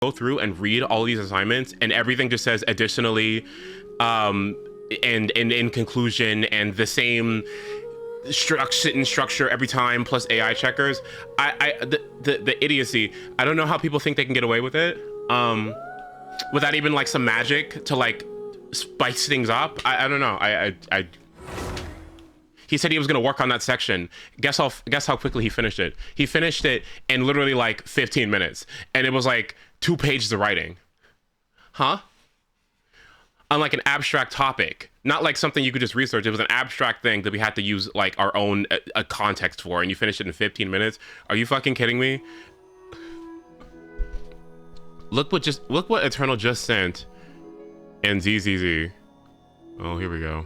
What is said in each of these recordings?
go through and read all these assignments, and everything just says additionally, and in conclusion, and the same structure every time, plus AI checkers. The idiocy. I don't know how people think they can get away with it, without even like some magic to like spice things up. I don't know. He said he was gonna work on that section. Guess how quickly he finished it. He finished it in literally like 15 minutes, and it was like 2 pages of writing. Huh? On like an abstract topic, not like something you could just research. It was an abstract thing that we had to use like our own a context for, and you finished it in 15 minutes. Are you fucking kidding me? Look what Eternal just sent, and ZZZ. Oh, here we go.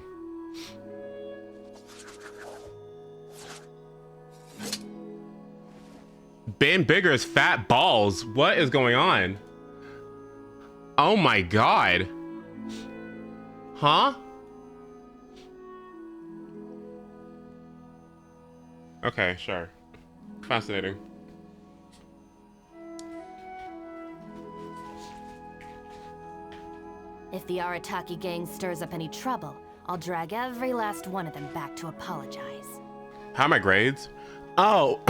Ben Bigger's fat balls. What is going on? Oh my god. Huh? Okay, sure. Fascinating. If the Arataki gang stirs up any trouble, I'll drag every last one of them back to apologize. How are my grades? Oh.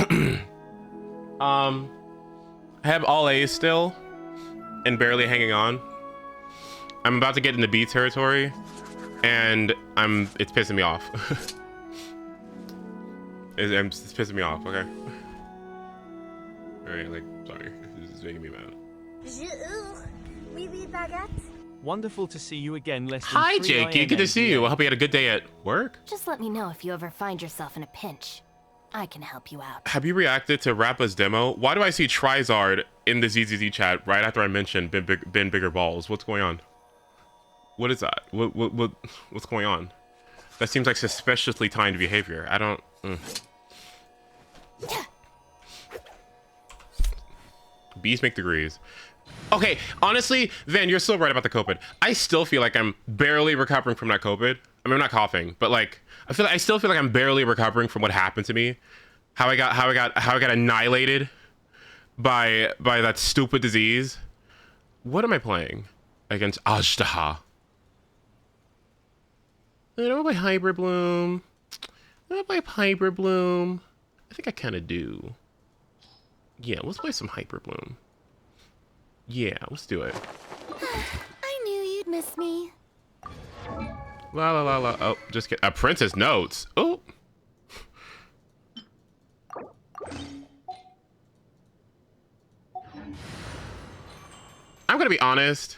I have all A's still and barely hanging on. I'm about to get into B territory, and it's pissing me off. It's pissing me off. Okay. All right, like, sorry, this is making me mad. Wonderful to see you again. Hi, Jakey. Good to see you. I hope you had a good day at work. Just let me know if you ever find yourself in a pinch. I can help you out. Have you reacted to Rappa's demo? Why do I see Trizard in the ZZZ chat right after I mentioned Ben Bigger Balls? What's going on? What is that? What's going on? That seems like suspiciously timed behavior. I don't... Bees make degrees. Okay, honestly, Van, you're still right about the COVID. I still feel like I'm barely recovering from that COVID. I mean, I'm not coughing, but like, I still feel like I'm barely recovering from what happened to me. How I got annihilated by that stupid disease. What am I playing against Ajdaha? I don't play Hyper Bloom. I don't play Hyper Bloom. I think I kind of do. Yeah, let's play some Hyper Bloom. Yeah, let's do it. I knew you'd miss me. La la la la. Oh, just get Princess Notes. Oh. I'm gonna be honest.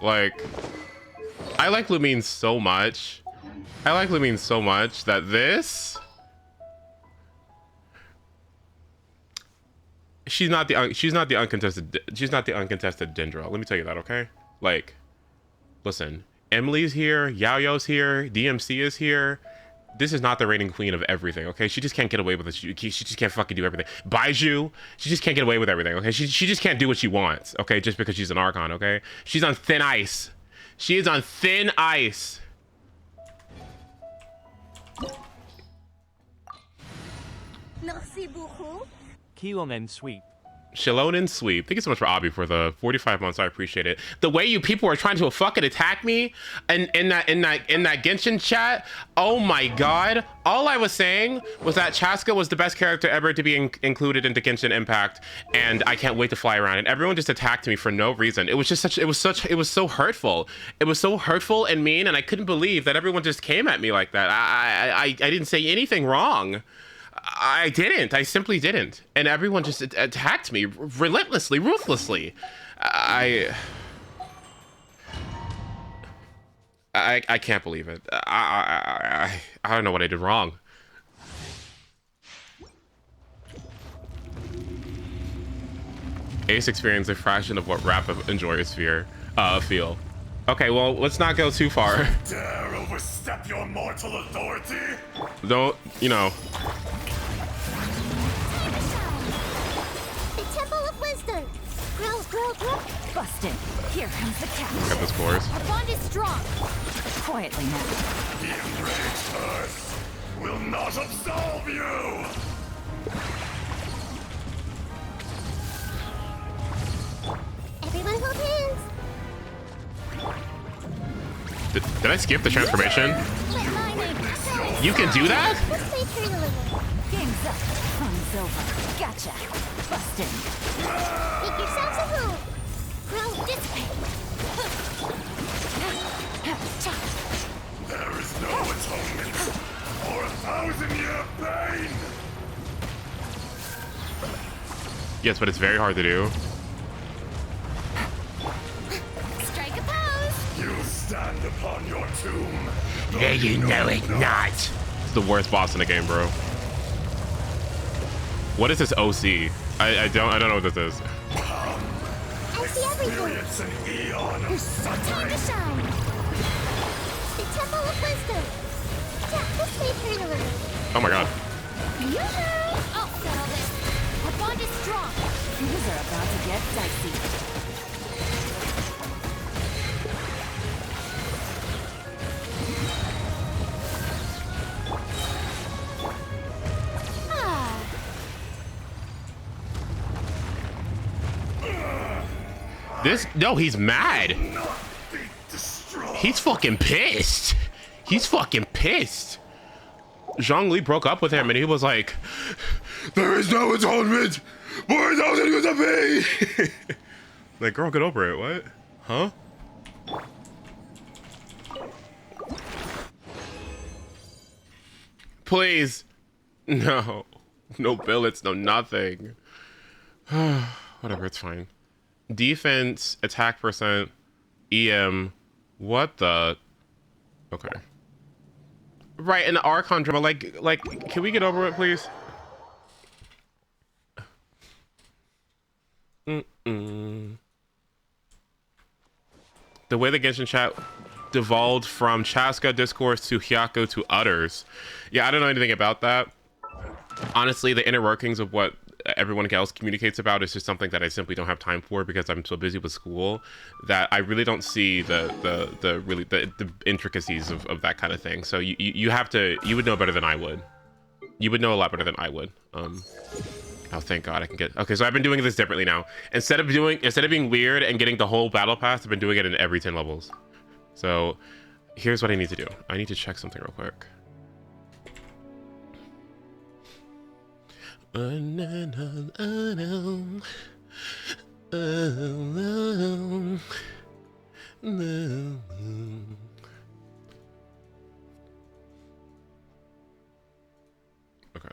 Like, I like Lumine so much. That this. She's not the uncontested Dendro. Let me tell you that, okay? Like, listen, Emily's here, Yao's here, DMC is here. This is not the reigning queen of everything, okay? She just can't get away with it. She just can't fucking do everything. Baiju, she just can't get away with everything, okay? She just can't do what she wants, okay? Just because she's an Archon, okay? She's on thin ice. She is on thin ice. Merci beaucoup. Kilonen sweep. Shilonen sweep. Thank you so much for Abby for the 45 months. I appreciate it. The way you people are trying to fucking attack me in that Genshin chat. Oh my god. All I was saying was that Chaska was the best character ever to be included into Genshin Impact, and I can't wait to fly around. And everyone just attacked me for no reason. It was so hurtful. It was so hurtful and mean, and I couldn't believe that everyone just came at me like that. I didn't say anything wrong. I didn't. I simply didn't. And everyone just attacked me relentlessly, ruthlessly. I can't believe it. I don't know what I did wrong. Ace experienced a fraction of what Rappa enjoyers feel. Okay, well, let's not go too far. Dare overstep your mortal authority? Don't, you know. The Temple of Wisdom. Growl. Busted. Here comes the cat. Got this course. Our bond is strong. Quietly now. The enraged earth will not absolve you! Did I skip the transformation? You can do that? Game's up. Fun's over. Gotcha. Busted. Make yourselves at home. Grow this way. There is no atonement for 1,000-year pain! Yes, but it's very hard to do. Strike a pose. You stand upon your tomb. Yeah, you know it not. It's the worst boss in the game, bro. What is this OC? I don't know what this is. I see everything. Experience an eon of Time suffering. to shine. The Temple of Wisdom. Yeah, this way for the living. Oh my god. Yoo-hoo! I'll settle this. Our bond is strong. Things are about to get dicey. Ah, No, he's mad. Not be destroyed. He's fucking pissed. He's fucking pissed. Zhongli broke up with him and he was like, there is no atonement for 1,000 years of pain. Like, girl, get over it. What? Huh? Please. No. No billets, no nothing. Whatever, it's fine. Defense, attack percent, EM. What the? Okay. Right, and the Archon drama, like, can we get over it, please? The way the Genshin chat devolved from Chaska discourse to Hyako to utters. Yeah, I don't know anything about that. Honestly, the inner workings of what everyone else communicates about is just something that I simply don't have time for because I'm so busy with school that I really don't see the intricacies of that kind of thing. So you would know better than I would. You would know a lot better than I would. Oh, thank God I can get... Okay, so I've been doing this differently now. Instead of being weird and getting the whole battle pass, I've been doing it in every 10 levels. So here's what I need to do. I need to check something real quick. Okay,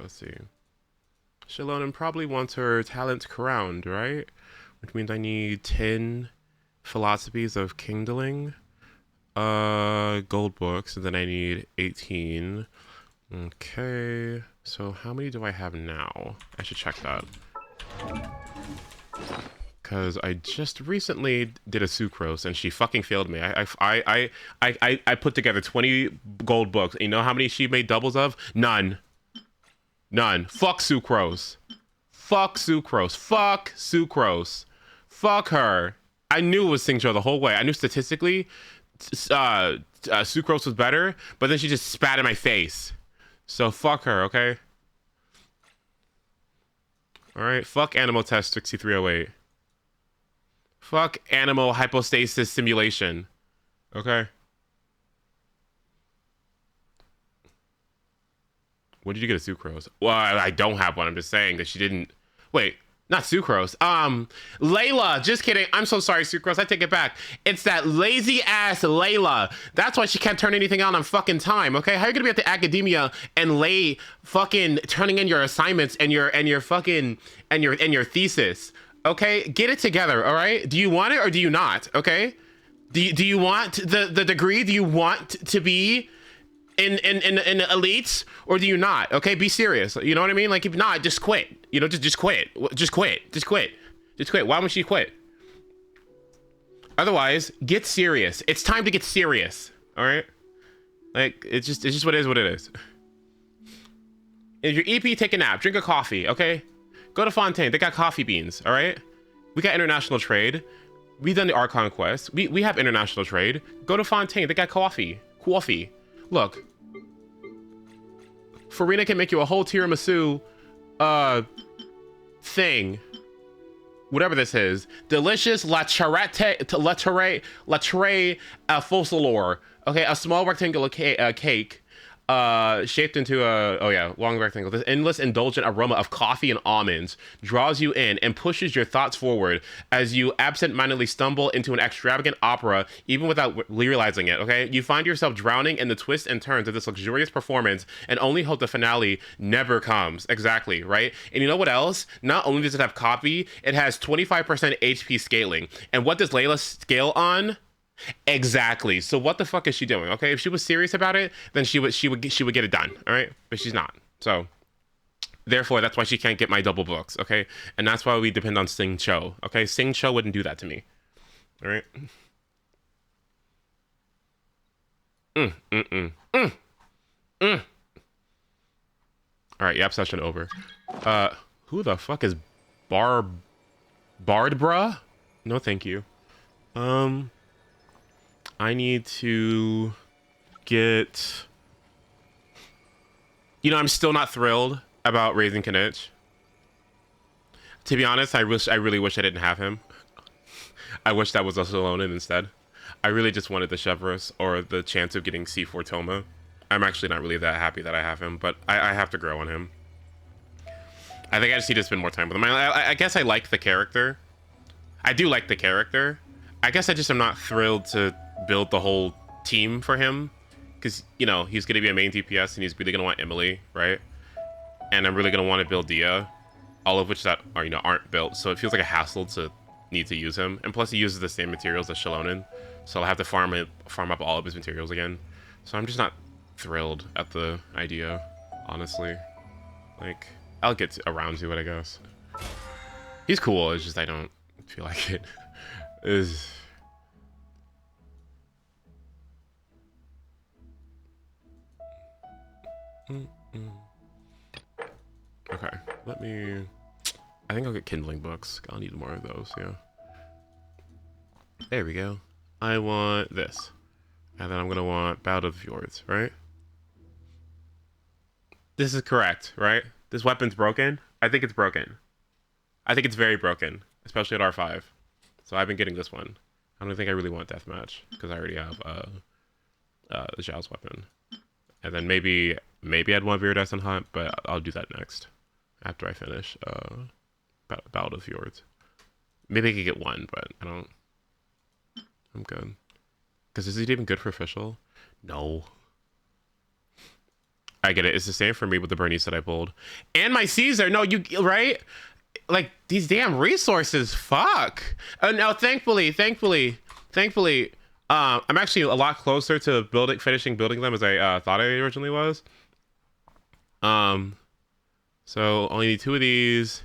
let's see. Shallonen probably wants her talent crowned, right? Which means I need 10 philosophies of kindling, gold books, and then I need 18. Okay, so how many do I have now? I should check that. Because I just recently did a sucrose and she fucking failed me. I put together 20 gold books. You know how many she made doubles of? None. None. Fuck sucrose. Fuck sucrose. Fuck sucrose. Fuck her. I knew it was Singjo the whole way. I knew statistically sucrose was better, but then she just spat in my face. So fuck her, okay? Alright, fuck Animal Test 6308. Fuck Animal Hypostasis Simulation. Okay? When did you get a sucrose? Well, I don't have one. I'm just saying that she didn't... Wait, not sucrose. Layla. Just kidding. I'm so sorry, sucrose. I take it back. It's that lazy ass Layla. That's why she can't turn anything on fucking time. Okay, how are you gonna be at the academia and lay fucking turning in your assignments and your fucking and your thesis? Okay, get it together. All right. Do you want it or do you not? Okay. Do you want the degree? Do you want to be in elites or do you not? Okay, be serious. You know what I mean? Like, if not, just quit. You know, just quit. Just quit. Why won't she quit? Otherwise, get serious. It's time to get serious. All right. Like, it's just what it is. If your EP, take a nap, drink a coffee. Okay. Go to Fontaine. They got coffee beans. All right. We got international trade. We done the Archon quest. We have international trade. Go to Fontaine. They got coffee. Look, Farina can make you a whole tiramisu, thing. Whatever this is. Delicious la tray fossilor Okay, a small rectangular cake shaped into a, oh yeah, long rectangle. This endless indulgent aroma of coffee and almonds draws you in and pushes your thoughts forward as you absent-mindedly stumble into an extravagant opera, even without realizing it, okay? You find yourself drowning in the twists and turns of this luxurious performance and only hope the finale never comes. Exactly, right? And you know what else? Not only does it have copy, it has 25% HP scaling. And what does Layla scale on? Exactly. So what the fuck is she doing? Okay, if she was serious about it, then she would get it done. All right, but she's not. So therefore, that's why she can't get my double books. Okay, and that's why we depend on Sing Cho. Okay, Sing Cho wouldn't do that to me. All right. All right. Yap session over. Who the fuck is Bardbra? No, thank you. I need to get... You know, I'm still not thrilled about raising Kinich. To be honest, I really wish I didn't have him. I wish that was a Salonin instead. I really just wanted the Chevrolet or the chance of getting C4 Toma. I'm actually not really that happy that I have him, but I have to grow on him. I think I just need to spend more time with him. I guess I like the character. I do like the character. I guess I just am not thrilled to build the whole team for him, because, you know, he's going to be a main DPS and he's really going to want Emily, right? And I'm really going to want to build Dia, all of which that are, you know, aren't built, so it feels like a hassle to need to use him. And plus he uses the same materials as Shalonen, so I'll have to farm up all of his materials again. So I'm just not thrilled at the idea, honestly. Like, I'll get around to it, I guess. He's cool, it's just I don't feel like it is... Okay, let me... I think I'll get kindling books. I'll need more of those, yeah. There we go. I want this. And then I'm gonna want Bout of Fjords, right? This is correct, right? This weapon's broken? I think it's broken. I think it's very broken, especially at R5. So I've been getting this one. I don't think I really want Deathmatch, because I already have Zhao's weapon. And then maybe I'd want Viridescent Hunt, but I'll do that next. After I finish Ballad of Fjords. Maybe I could get one, but I don't... I'm good. Because is it even good for official? No. I get it. It's the same for me with the Bernice that I pulled. And my Caesar! No, you... Right? Like, these damn resources. Fuck! No, thankfully... I'm actually a lot closer to finishing building them as I thought I originally was. So only need 2 of these.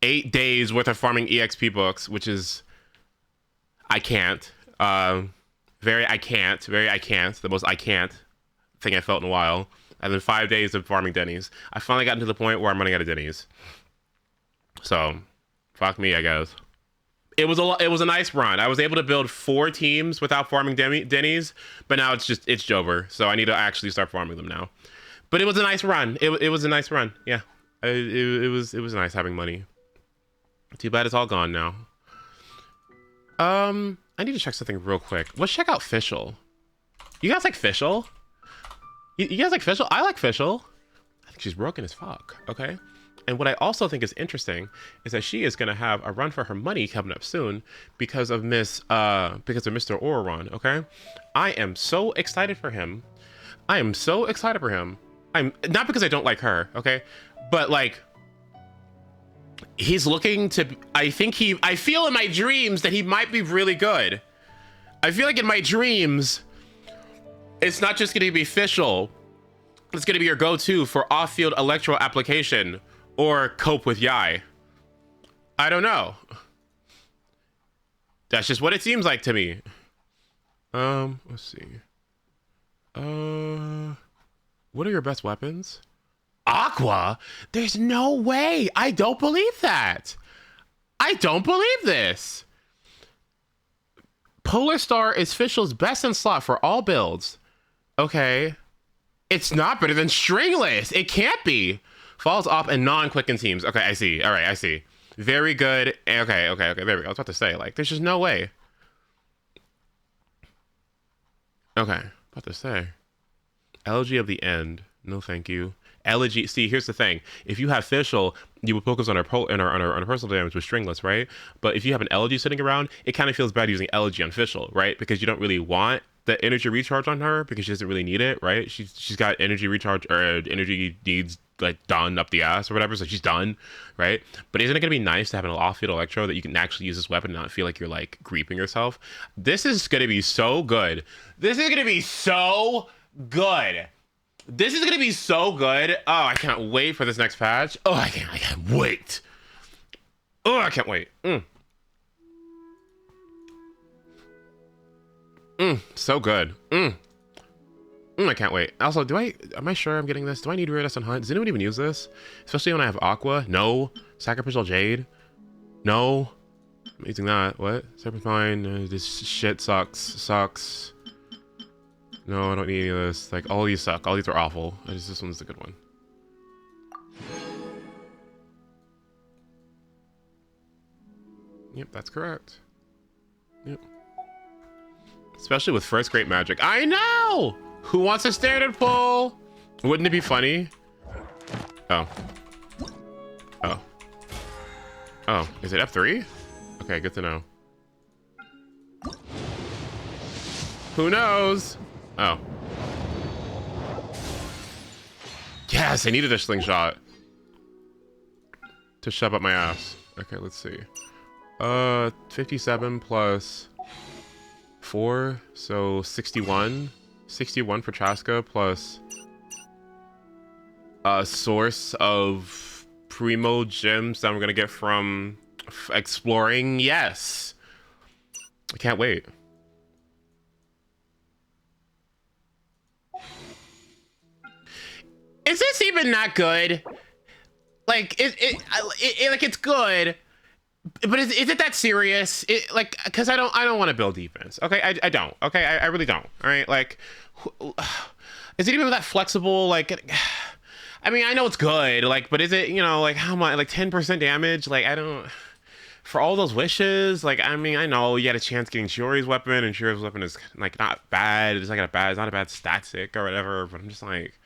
8 days worth of farming EXP books, which is... I can't. Very I can't. The most I can't thing I felt in a while. And then 5 days of farming Denny's. I finally gotten to the point where I'm running out of Denny's. So, fuck me, I guess. It was a nice run. I was able to build 4 teams without farming Denny's, but now it's Jover. So I need to actually start farming them now. But it was a nice run. It was a nice run. Yeah, it was nice having money. Too bad it's all gone now. I need to check something real quick. Let's check out Fischl. You guys like Fischl? You guys like Fischl? I like Fischl. I think she's broken as fuck. Okay. And what I also think is interesting is that she is going to have a run for her money coming up soon because of Mr. Auron, okay? I am so excited for him. I'm not because I don't like her, okay? But like, he's looking to, I feel in my dreams that he might be really good. I feel like in my dreams, it's not just going to be Fischl. It's going to be your go-to for off-field electro application or cope with Yai. I don't know. That's just what it seems like to me. Let's see. What are your best weapons? Aqua? There's no way. I don't believe that. I don't believe this. Polar Star is Fischl's best in slot for all builds. Okay. It's not better than Stringless. It can't be. Falls off in non-quicken teams. Okay, I see. All right, I see. Very good. Okay. There we go. I was about to say, like, there's just no way. Okay, about to say. Elegy of the End. No, thank you. Elegy. See, here's the thing. If you have Fischl, you would focus on our personal damage with Stringless, right? But if you have an Elegy sitting around, it kind of feels bad using Elegy on Fischl, right? Because you don't really want the energy recharge on her because she doesn't really need it, right? She's got energy recharge or energy needs like done up the ass or whatever, so she's done, right? But isn't it gonna be nice to have an off-field Electro that you can actually use this weapon and not feel like you're like creeping yourself? This is gonna be so good. This is gonna be so good. This is gonna be so good. Oh, I can't wait for this next patch. Oh, I can't wait. Oh, I can't wait. So good. I can't wait. Also, am I sure I'm getting this? Do I need Reardus on Hunt? Does anyone even use this? Especially when I have Aqua? No. Sacrificial Jade? No. I'm using that. What? Serpentine. This shit sucks. No, I don't need any of this. Like, all these suck. All these are awful. This one's the good one. Yep, that's correct. Yep. Especially with first great magic. I know! Who wants a standard pull? Wouldn't it be funny? Oh. Is it F3? Okay, good to know. Who knows? Oh. Yes, I needed a slingshot to shove up my ass. Okay, let's see. 57 plus 4, so 61. 61 for Chaska plus a source of primo gems that I'm gonna get from exploring. Yes, I can't wait. Is this even that good? Like, like it's good, but is it that serious? Like, because I don't want to build defense. Okay, I don't. Okay, I really don't. All right, like, is it even that flexible? Like, I mean, I know it's good. Like, but is it, you know, like how much? Like 10% damage? Like, I don't. For all those wishes, like, I mean, I know you had a chance getting Shiori's weapon, and Shiori's weapon is like not bad. It's not a bad stat stick or whatever. But I'm just like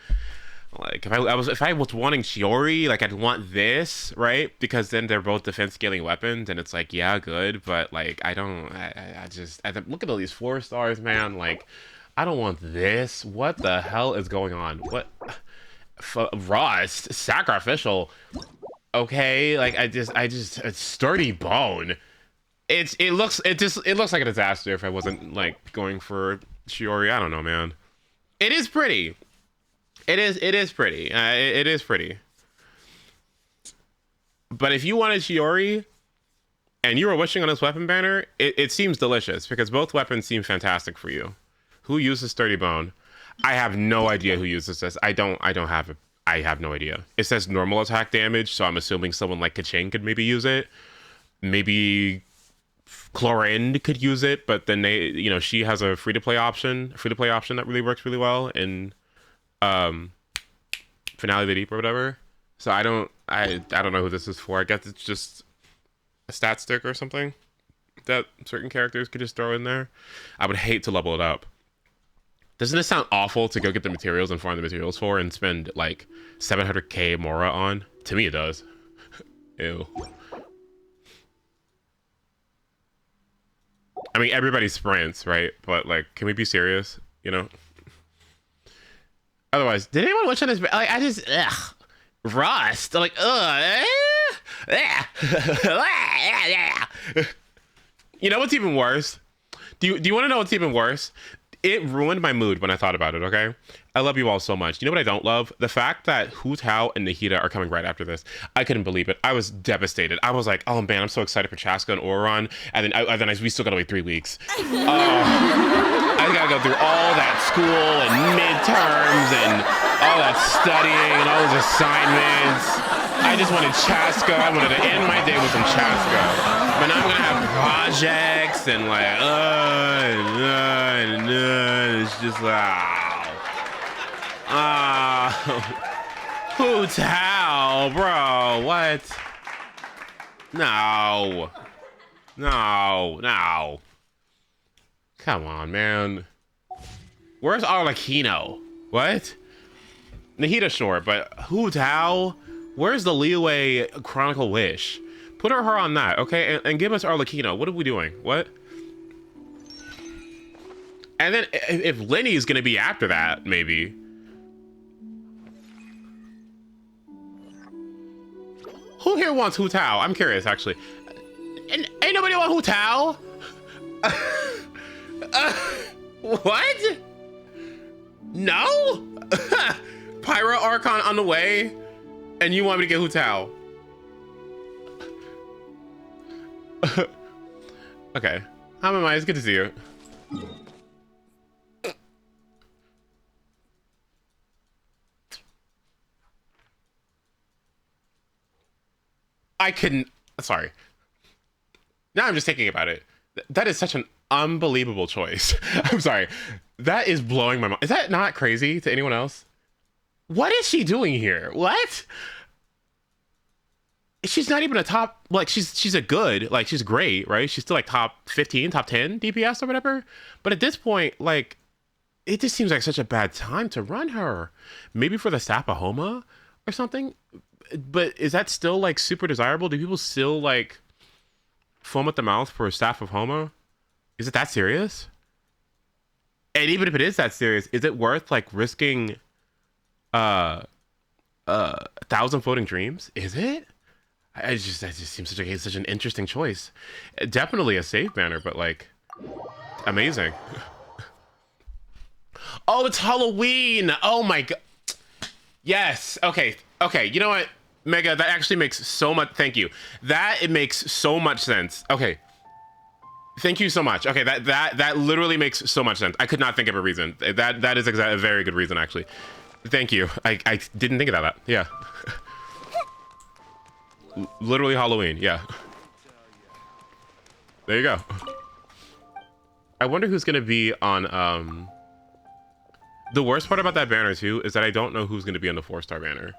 if I was wanting Shiori, like I'd want this, right? Because then they're both defense scaling weapons, and it's like, yeah, good, but like I just look at all these 4 stars, man. Like, I don't want this. What the hell is going on? What? Rust, sacrificial. Okay, like I just a sturdy bone. It looks like a disaster if I wasn't like going for Shiori. I don't know, man. It is pretty. It is pretty. It is pretty. But if you wanted Shiori and you were wishing on this weapon banner, it seems delicious because both weapons seem fantastic for you. Who uses Sturdy Bone? I have no idea who uses this. I have no idea. It says normal attack damage, so I'm assuming someone like Kaching could maybe use it. Maybe Chlorinde could use it, but then she has a free-to-play option that really works really well in Finale of the Deep or whatever. So I don't know who this is for. I guess it's just a stat stick or something that certain characters could just throw in there. I would hate to level it up. Doesn't it sound awful to go get the materials and farm the materials for and spend like 700k Mora on? To me it does. Ew. I mean, everybody sprints, right? But like, can we be serious? You know? Otherwise, did anyone wish on this? Like, I just, Rust. Like, You know what's even worse? Do you want to know what's even worse? It ruined my mood when I thought about it, okay? I love you all so much. You know what I don't love? The fact that Hu Tao and Nahida are coming right after this. I couldn't believe it. I was devastated. I was like, oh man, I'm so excited for Chaska and Oron. And then we still gotta wait 3 weeks. I gotta go through all that school and midterms and all that studying and all those assignments. I just wanted Chaska. I wanted to end my day with some Chaska. But now I'm gonna have projects and like, it's just Hu Tao, bro, what? No. Come on, man. Where's Arlecchino? What? Nahida, sure, but Hu Tao? Where's the Liyue Chronicle Wish? Put her on that, okay? And give us Arlecchino. What are we doing? What? And then if Lenny's gonna be after that, maybe. Who here wants Hu Tao? I'm curious, actually. And ain't nobody want Hu Tao? What? No? Pyro Archon on the way, and you want me to get Hu Tao? Okay. How am I? It's good to see you. I couldn't. Sorry. Now I'm just thinking about it. That is such an unbelievable choice. I'm sorry. That is blowing my mind. Is that not crazy to anyone else? What is she doing here? What? She's not even a top, like, she's a good, like, she's great, right? She's still like top 15, top 10 DPS or whatever. But at this point, like, it just seems like such a bad time to run her. Maybe for the Sapahoma or something. But is that still, like, super desirable? Do people still, like, foam at the mouth for a Staff of Homa? Is it that serious? And even if it is that serious, is it worth, like, risking 1,000 floating dreams? Is it? That just seems such an interesting choice. Definitely a safe banner, but, like, amazing. Oh, it's Halloween. Oh my god. Yes. Okay. Okay. You know what, Mega? That actually makes so much. Thank you. It makes so much sense. Okay. Thank you so much. Okay. That literally makes so much sense. I could not think of a reason. That is a very good reason, actually. Thank you. I didn't think about that. Yeah. Literally Halloween. Yeah. There you go. I wonder who's gonna be on the worst part about that banner too is that I don't know who's going to be on the 4-star banner.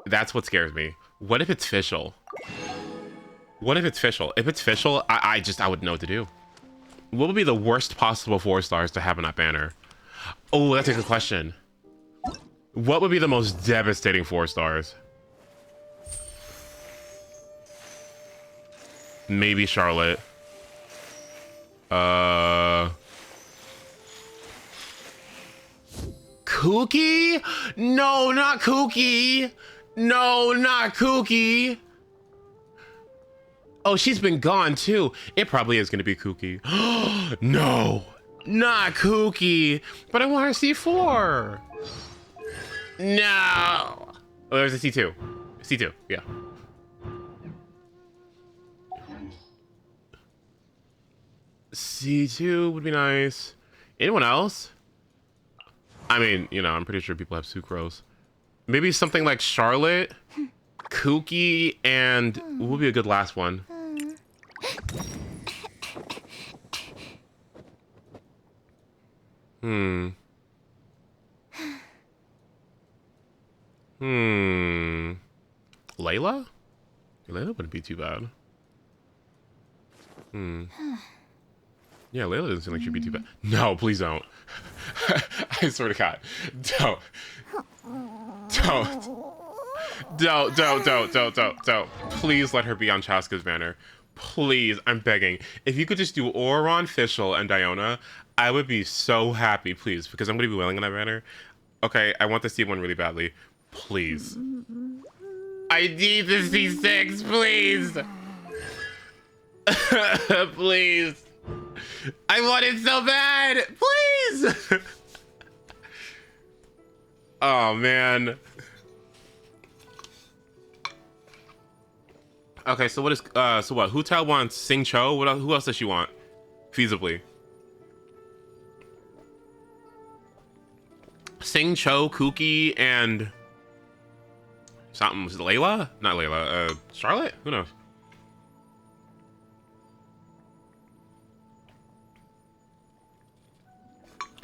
That's what scares me. What if it's Fischl? What if it's Fischl? If it's Fischl, I wouldn't know what to do. What would be the worst possible 4 stars to have on that banner? Oh, that's a good question. What would be the most devastating 4 stars? Maybe Charlotte. Kooky? No, not Kooky. No, not Kooky. Oh, she's been gone too. It probably is going to be Kooky. No, not Kooky. But I want her C4. No. Oh, there's a C2. C2, yeah. C2 would be nice. Anyone else? I mean, you know, I'm pretty sure people have Sucrose. Maybe something like Charlotte, Kooky, and what would be a good last one? Layla? Layla wouldn't be too bad. Yeah, Layla doesn't seem like she'd be too bad. No, please don't. I swear to God. Don't. Please let her be on Chaska's banner. Please, I'm begging. If you could just do Oron, Fischl, and Diona, I would be so happy, please, because I'm going to be wailing on that banner. Okay, I want to see one really badly. Please. I need to see 6, please. Please. I want it so bad. Please. Oh, man. Okay, so what is so what? Hu Tao wants Sing Cho. What else, who else does she want? Feasibly. Sing Cho, Kooky, and something. Was it Layla? Not Layla. Charlotte? Who knows?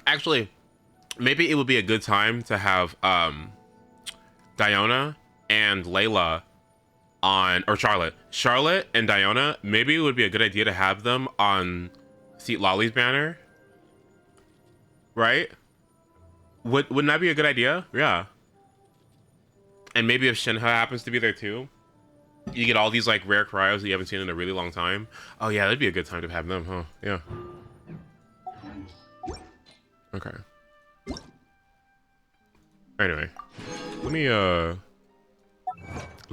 Actually, maybe it would be a good time to have Diona and Layla on, or Charlotte and Diona. Maybe it would be a good idea to have them on Seat Lolly's banner. right? Wouldn't that be a good idea? Yeah. And maybe if Shinha happens to be there too, you get all these like rare cryos that you haven't seen in a really long time. Oh yeah, that'd be a good time to have them, huh? Yeah. Okay. Anyway, let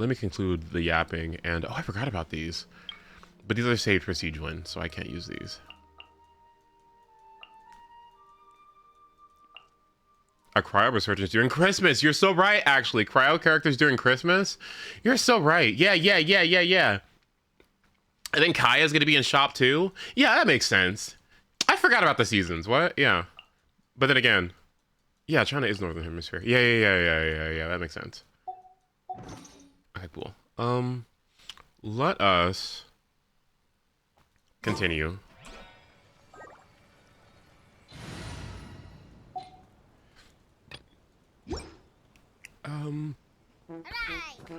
me conclude the yapping. And oh, I forgot about these, but these are saved for Siege Win, so I can't use these. A cryo resurgence during Christmas. You're so right, actually. Cryo characters during Christmas. You're so right. Yeah. And then Kaya's gonna be in shop too. Yeah, that makes sense. I forgot about the seasons. What? Yeah. But then again, yeah, China is Northern Hemisphere. Yeah. That makes sense. Okay, cool. Let us continue.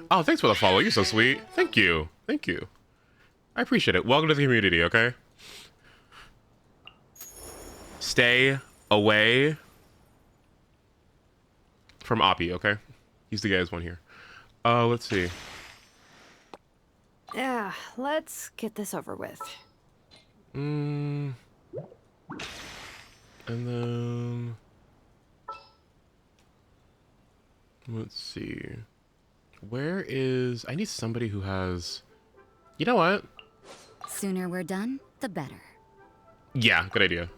Oh, thanks for the follow. You're so sweet. Thank you. I appreciate it. Welcome to the community, okay? Stay away from Oppie, okay? He's the guy's one here. Let's see. Yeah, let's get this over with. And then let's see. Where is... I need somebody who has... You know what? Sooner we're done, the better. Yeah, good idea.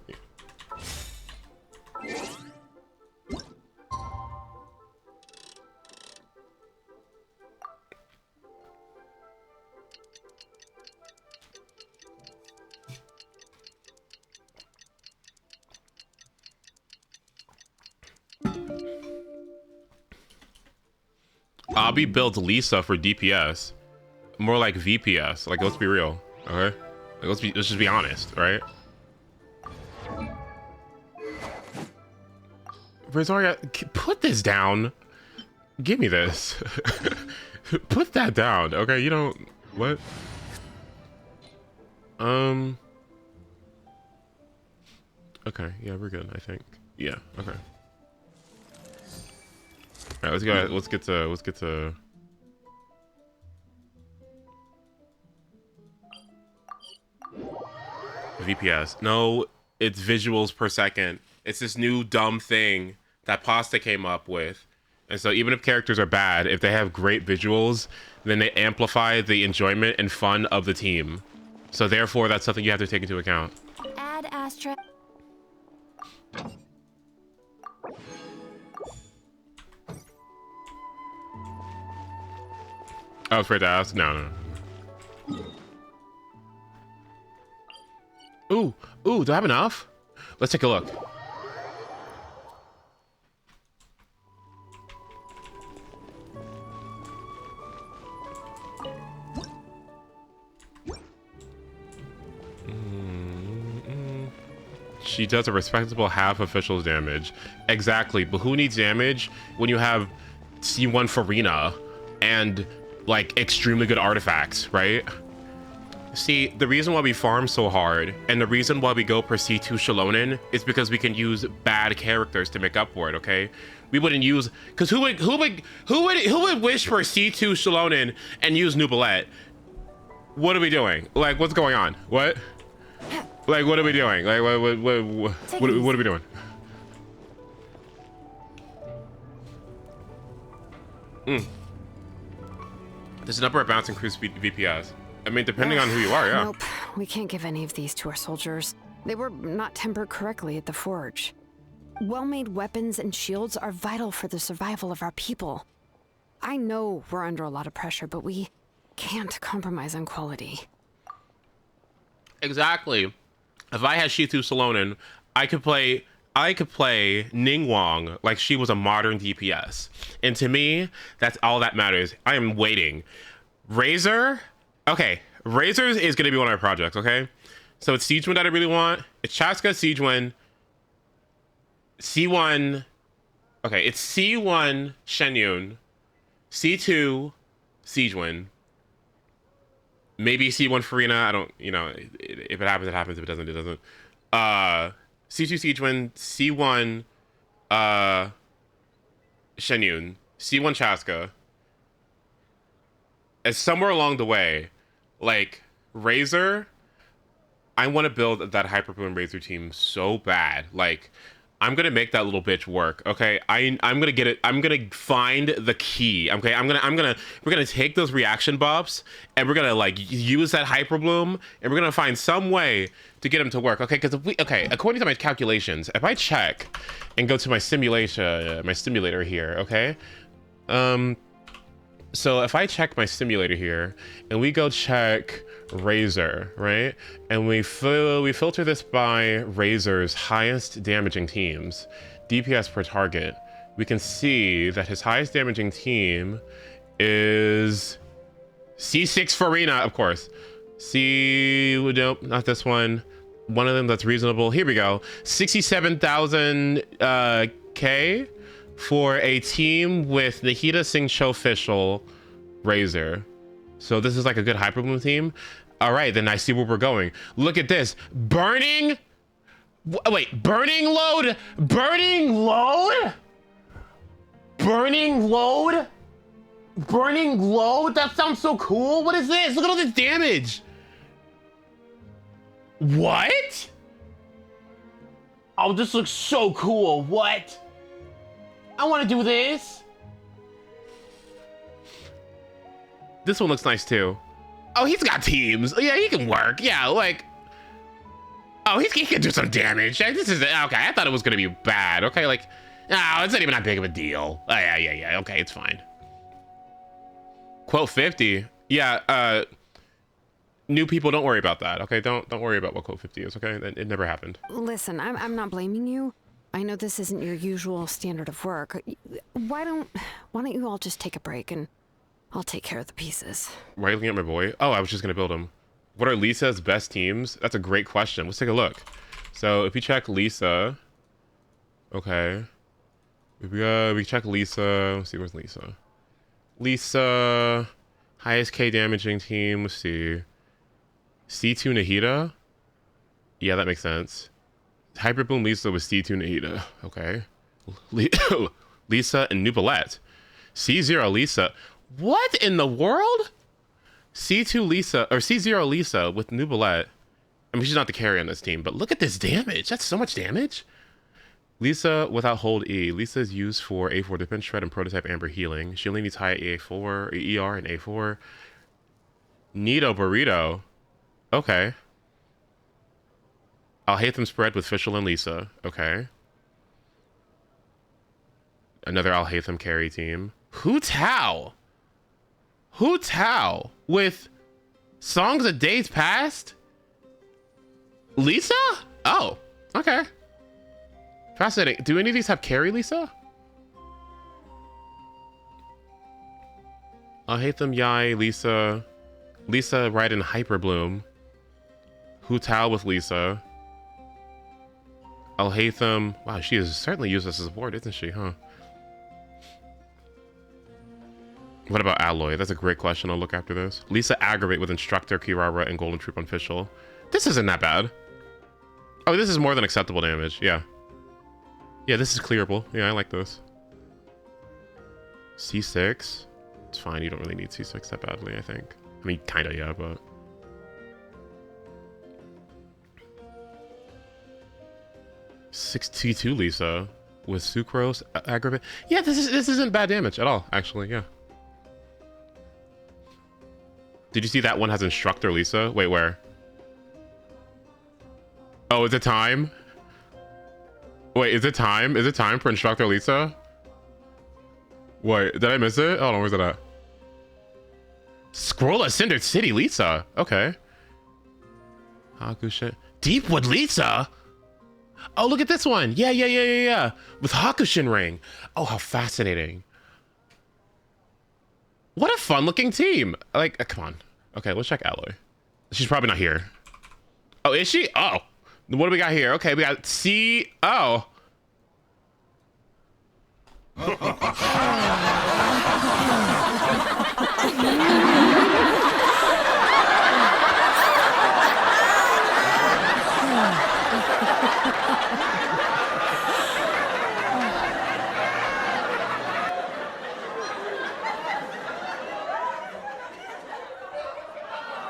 Abby built Lisa for DPS. More like VPS. Like, let's be real, okay? Like, let's just be honest, right? Rosaria, put this down. Give me this. Put that down, okay? You don't... What? Okay, yeah, we're good, I think. Yeah, okay. All right, let's go. Let's get to. VPS. No, it's visuals per second. It's this new dumb thing that Pasta came up with. And so even if characters are bad, if they have great visuals, then they amplify the enjoyment and fun of the team. So therefore, that's something you have to take into account. Add Astra. I was afraid to ask. No. Ooh, do I have enough? Let's take a look. She does a respectable half officials damage. Exactly, but who needs damage when you have C1 Farina and like extremely good artifacts, right? See, the reason why we farm so hard and the reason why we go per C2 Shalonen is because we can use bad characters to make up for it, okay? We wouldn't use, because who would wish for C2 Shalonen and use Nubalette? What are we doing? Like, what's going on? What? Like, what are we doing? Like, what are we doing? There's an upper bounce increase VPS. I mean, depending on who you are, yeah. Nope, we can't give any of these to our soldiers. They were not tempered correctly at the forge. Well-made weapons and shields are vital for the survival of our people. I know we're under a lot of pressure, but we can't compromise on quality. Exactly. If I had Shitu Salonen, I could play Ningguang like she was a modern DPS. And to me, that's all that matters. I am waiting. Razor? Okay, Razors is going to be one of our projects, okay? So it's Siegewin that I really want. It's Chaska, Siegewin, C1. Okay, it's C1 Shenyun, C2 Siegewin, maybe C1 Farina. I don't, if it happens, it happens. If it doesn't, it doesn't. C2 Siegewin, C1 Shenyun, C1 Chaska. And somewhere along the way, like Razor, I want to build that Hyperboom Razor team so bad. Like, I'm gonna make that little bitch work. Okay, I'm gonna get it. I'm gonna find the key. Okay, we're gonna take those reaction buffs and we're gonna like use that Hyperbloom and we're gonna find some way to get them to work. Okay, because according to my calculations, if I check and go to my simulation, my simulator here. Okay, so if I check my simulator here and we go check Razor, right? And we filter this by Razor's highest damaging teams, DPS per target. We can see that his highest damaging team is C6 Farina, of course. Nope, not this one. One of them that's reasonable. Here we go. 67,000 K for a team with Nahida Singh Cho Official Razor. So this is like a good Hyperbloom team. All right, then I see where we're going. Look at this. Burning load? Burning load? Burning load? That sounds so cool. What is this? Look at all this damage. What? Oh, this looks so cool. What? I want to do this. This one looks nice too. Oh, he's got teams. Yeah, he can work. Yeah, like. Oh, he can do some damage. This is okay. I thought it was gonna be bad. Okay, like, no, it's not even that big of a deal. Oh, yeah. Okay, it's fine. Quote 50. Yeah. New people, don't worry about that. Okay, don't worry about what quote 50 is. Okay, it never happened. Listen, I'm not blaming you. I know this isn't your usual standard of work. Why don't you all just take a break and I'll take care of the pieces. Why are you looking at my boy? Oh, I was just gonna build him. What are Lisa's best teams? That's a great question. Let's take a look. So if you check Lisa, okay. If we check Lisa, let's see, where's Lisa? Lisa, highest K damaging team, let's see. C2 Nahida? Yeah, that makes sense. Hyperboom Lisa with C2 Nahida. Okay. Lisa and Nubalette. C0 Lisa. What in the world? C2 Lisa, or C0 Lisa with Nubalette. I mean, she's not the carry on this team, but look at this damage. That's so much damage. Lisa without hold E. Lisa is used for A4 defense shred and prototype amber healing. She only needs high ER and A4. Nito Burrito. Okay. I'll hate them spread with Fischl and Lisa. Okay. Another I'll hate them carry team. Hu Tao with Songs of Days Past? Lisa? Oh, okay. Fascinating. Do any of these have carry Lisa? I'll hate them Yai, Lisa. Lisa right in Hyperbloom. Hu Tao with Lisa. I'll hate them. Wow, she is certainly used as a support, isn't she, huh? What about Alloy? That's a great question. I'll look after this. Lisa Aggravate with Instructor, Kirara, and Golden Troop on Fischl. This isn't that bad. Oh, this is more than acceptable damage. Yeah. Yeah, this is clearable. Yeah, I like this. C6. It's fine. You don't really need C6 that badly, I think. I mean, kind of, yeah, but... T2 Lisa with Sucrose Aggravate. Yeah, this isn't bad damage at all, actually, yeah. Did you see that one has Instructor Lisa? Wait, where? Oh, is it time? Wait, is it time? Is it time for Instructor Lisa? Wait, did I miss it? Hold on, where's it at? Scroll of Cinder City Lisa. Okay. Hakushin. Deepwood Lisa? Oh, look at this one. Yeah. With Hakushin Ring. Oh, how fascinating. What a fun looking team. Like, come on. Okay, let's check Alloy. She's probably not here. Oh, is she? Oh. What do we got here? Okay, we got C. Oh.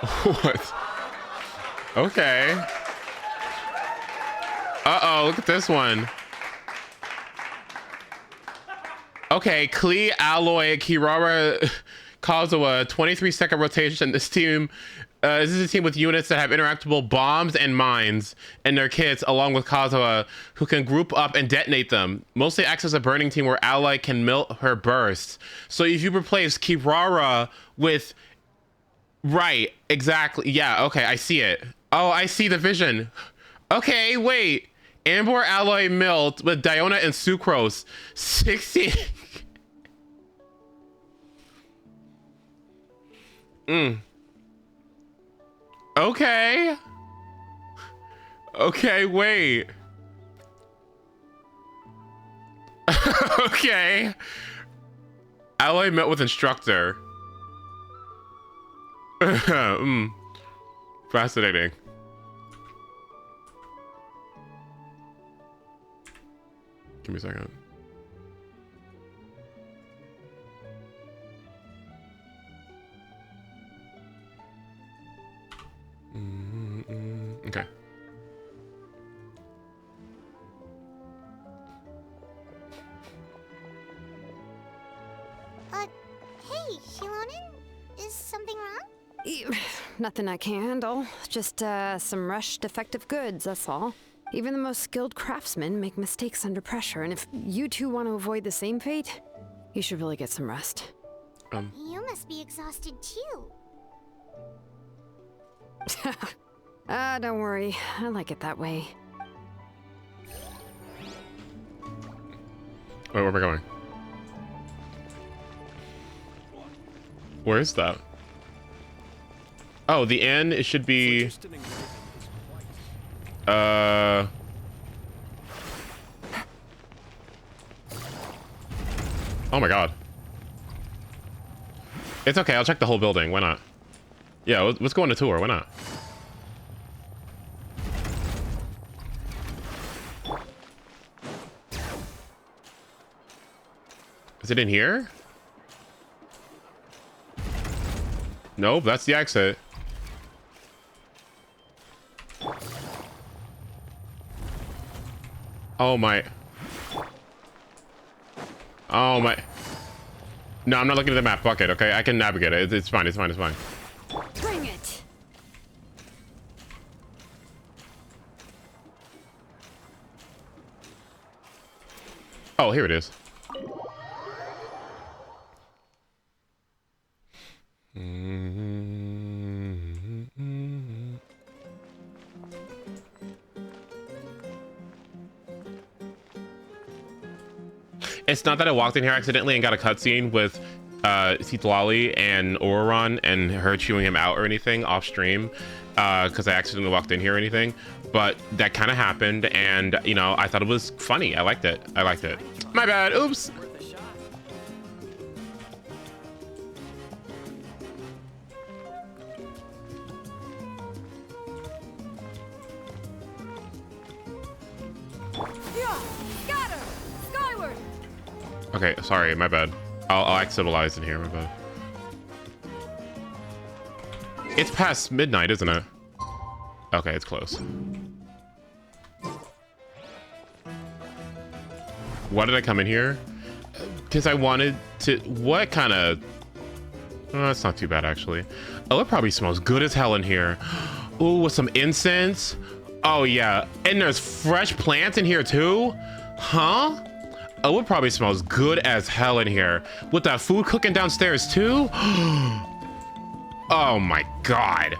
What? Okay. Uh-oh, look at this one. Okay, Klee, Alloy, Kirara, Kazuha, 23-second rotation. This is a team with units that have interactable bombs and mines in their kits, along with Kazuha, who can group up and detonate them. Mostly acts as a burning team where Alloy can melt her bursts. So if you replace Kirara with... Right, exactly. Yeah, okay, I see it. Oh, I see the vision. Okay, wait. Ambor Alloy Melt with Diona and Sucrose. 60... Okay. Okay, wait. Okay. Alloy met with instructor. Fascinating. Give me a second. Okay. Hey, Shilonen? Is something wrong? Nothing I can handle. Just some rushed defective goods, that's all. Even the most skilled craftsmen make mistakes under pressure, and if you two want to avoid the same fate, you should really get some rest. You must be exhausted too. Don't worry. I like it that way. Wait, where am I going? Where is that? Oh, the inn, it should be... Oh my god. It's okay, I'll check the whole building. Why not? Yeah, let's go on a tour. Why not? Is it in here? Nope, that's the exit. Oh my. Oh my. No, I'm not looking at the map. Fuck it, okay? I can navigate it. It's fine, it's fine, it's fine. Bring it! Oh, here it is. It's not that I walked in here accidentally and got a cutscene with Citlali and Auron and her chewing him out or anything off stream because I accidentally walked in here or anything, but that kind of happened, and you know, I thought it was funny. I liked it. I liked it. My bad. Oops. Okay, sorry, my bad. I'll act civilized in here, my bad. It's past midnight, isn't it? Okay, it's close. Why did I come in here? Because I wanted to... What kind of... Oh, that's not too bad, actually. Oh, it probably smells good as hell in here. Ooh, with some incense. Oh, yeah. And there's fresh plants in here, too? Huh? Oh, it probably smells good as hell in here. With that food cooking downstairs, too? Oh, my God.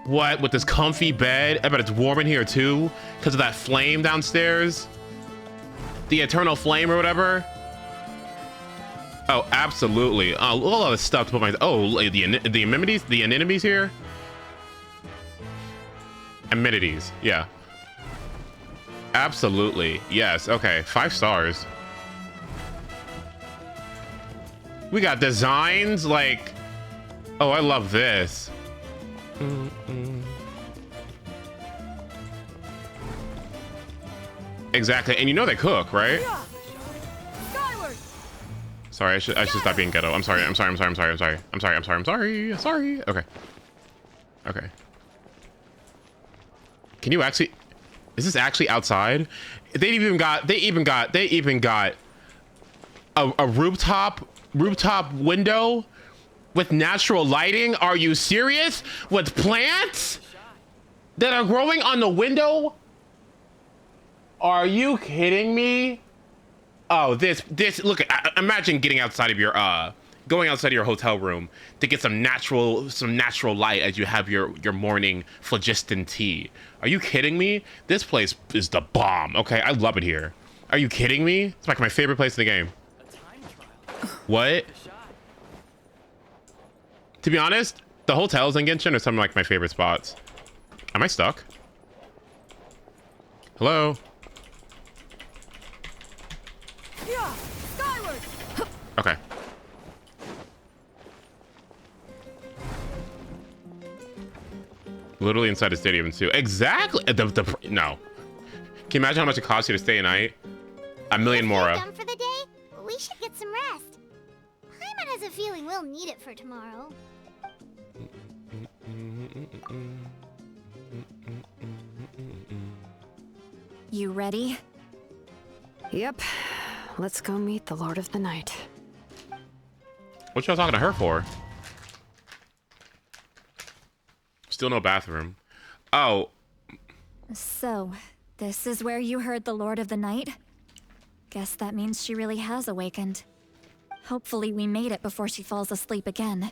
What? With this comfy bed? I bet it's warm in here, too, because of that flame downstairs? The eternal flame or whatever? Oh, absolutely. Oh, look at all this stuff to put my... Oh, the amenities? The anemones here? Amenities, yeah. Absolutely. Yes, okay. 5 stars. We got designs like... Oh, I love this. Exactly, and you know they cook, right? Sorry, I should stop being ghetto. I'm sorry. Okay. Okay. Can you actually? Is this actually outside? They even got a rooftop window with natural lighting. Are you serious? With plants that are growing on the window? Are you kidding me? Oh, this look, imagine getting outside of your going outside of your hotel room to get some natural light as you have your morning phlogiston tea. Are you kidding me? This place is the bomb. Okay, I love it here. Are you kidding me? It's like my favorite place in the game. What? To be honest, the hotels in Genshin are some of like my favorite spots. Am I stuck? Hello? Yeah, skyward. Okay. Literally inside the stadium too. Exactly. No. Can you imagine how much it costs you to stay a night? $1 million more. Done for the day? We should get some rest. Paimon has a feeling we'll need it for tomorrow. You ready? Yep. Let's go meet the Lord of the Night. What y'all talking to her for? Still no bathroom. Oh. So, this is where you heard the Lord of the Night? Guess that means she really has awakened. Hopefully we made it before she falls asleep again.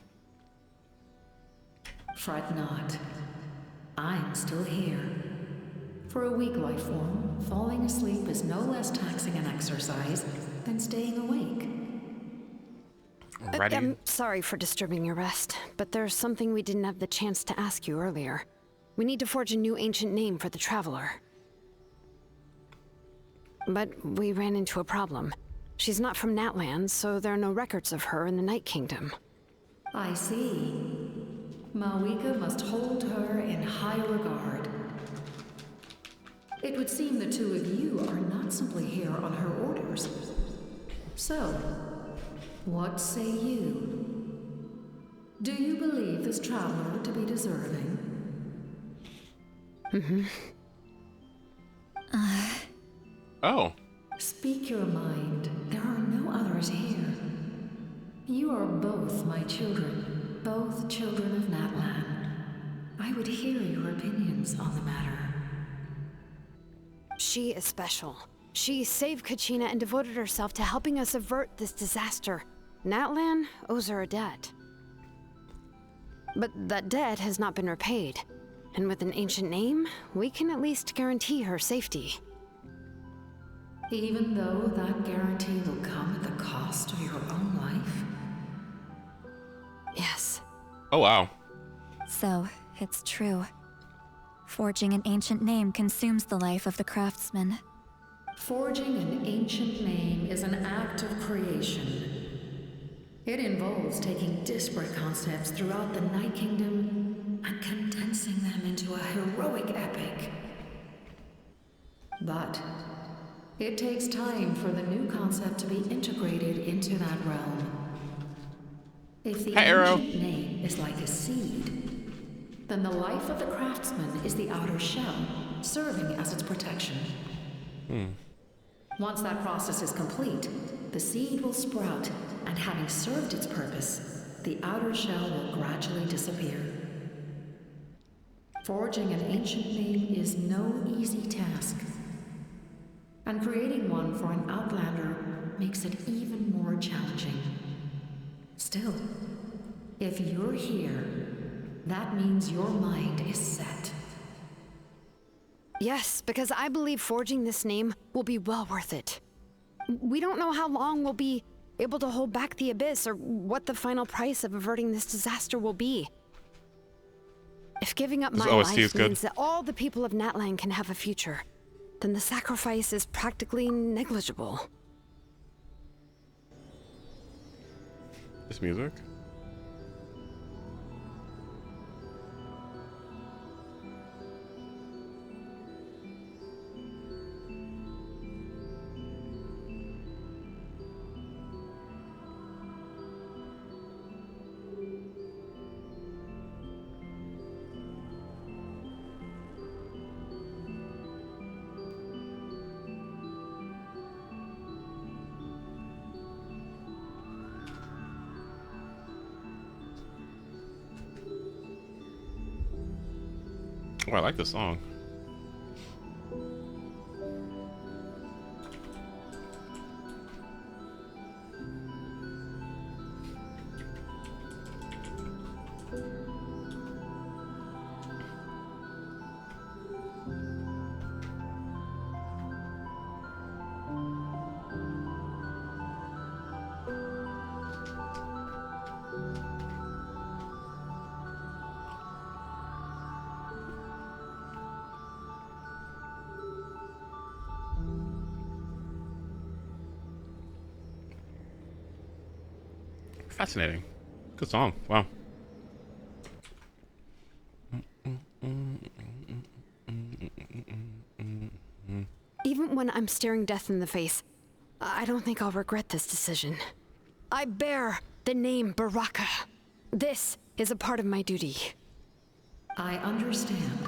Fret not. I'm still here. For a weak life form, falling asleep is no less taxing an exercise than staying awake. Ready? I'm sorry for disturbing your rest, but there's something we didn't have the chance to ask you earlier. We need to forge a new ancient name for the Traveler. But we ran into a problem. She's not from NATLAN, so there are no records of her in the Night Kingdom. I see. Mawika must hold her in high regard. It would seem the two of you are not simply here on her orders. So, what say you? Do you believe this traveler to be deserving? Oh. Speak your mind. There are no others here. You are both my children, both children of NATLAN. I would hear your opinions on the matter. She is special. She saved Kachina and devoted herself to helping us avert this disaster. NATLAN owes her a debt. But that debt has not been repaid. And with an ancient name, we can at least guarantee her safety. Even though that guarantee will come at the cost of your own life? Yes. Oh, wow. So, it's true. Forging an ancient name consumes the life of the craftsman. Forging an ancient name is an act of creation. It involves taking disparate concepts throughout the Night Kingdom and condensing them into a heroic epic. But it takes time for the new concept to be integrated into that realm. If the ancient name is like a seed, then the life of the craftsman is the outer shell, serving as its protection. Once that process is complete, the seed will sprout, and having served its purpose, the outer shell will gradually disappear. Forging an ancient name is no easy task, and creating one for an outlander makes it even more challenging. Still, if you're here, that means your mind is set. Yes, because I believe forging this name will be well worth it. We don't know how long we'll be able to hold back the abyss or what the final price of averting this disaster will be. If giving up my life means that all the people of NATLAN can have a future, then the sacrifice is practically negligible. This music? Oh, I like this song. Fascinating. Good song. Wow. Even when I'm staring death in the face, I don't think I'll regret this decision. I bear the name Baraka. This is a part of my duty. I understand.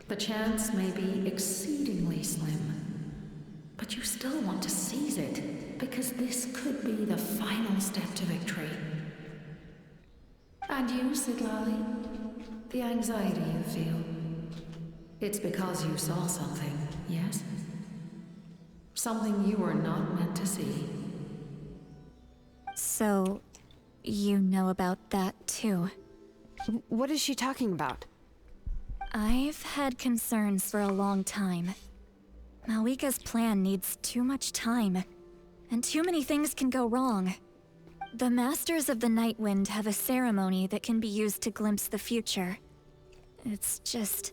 The chance may be exceedingly slim, but you still want to seize it, because this could be the final step to victory. And you, Sidlali, the anxiety you feel, it's because you saw something, yes? Something you were not meant to see. So, you know about that too. What is she talking about? I've had concerns for a long time. Malika's plan needs too much time, and too many things can go wrong. The Masters of the Night Wind have a ceremony that can be used to glimpse the future. It's just...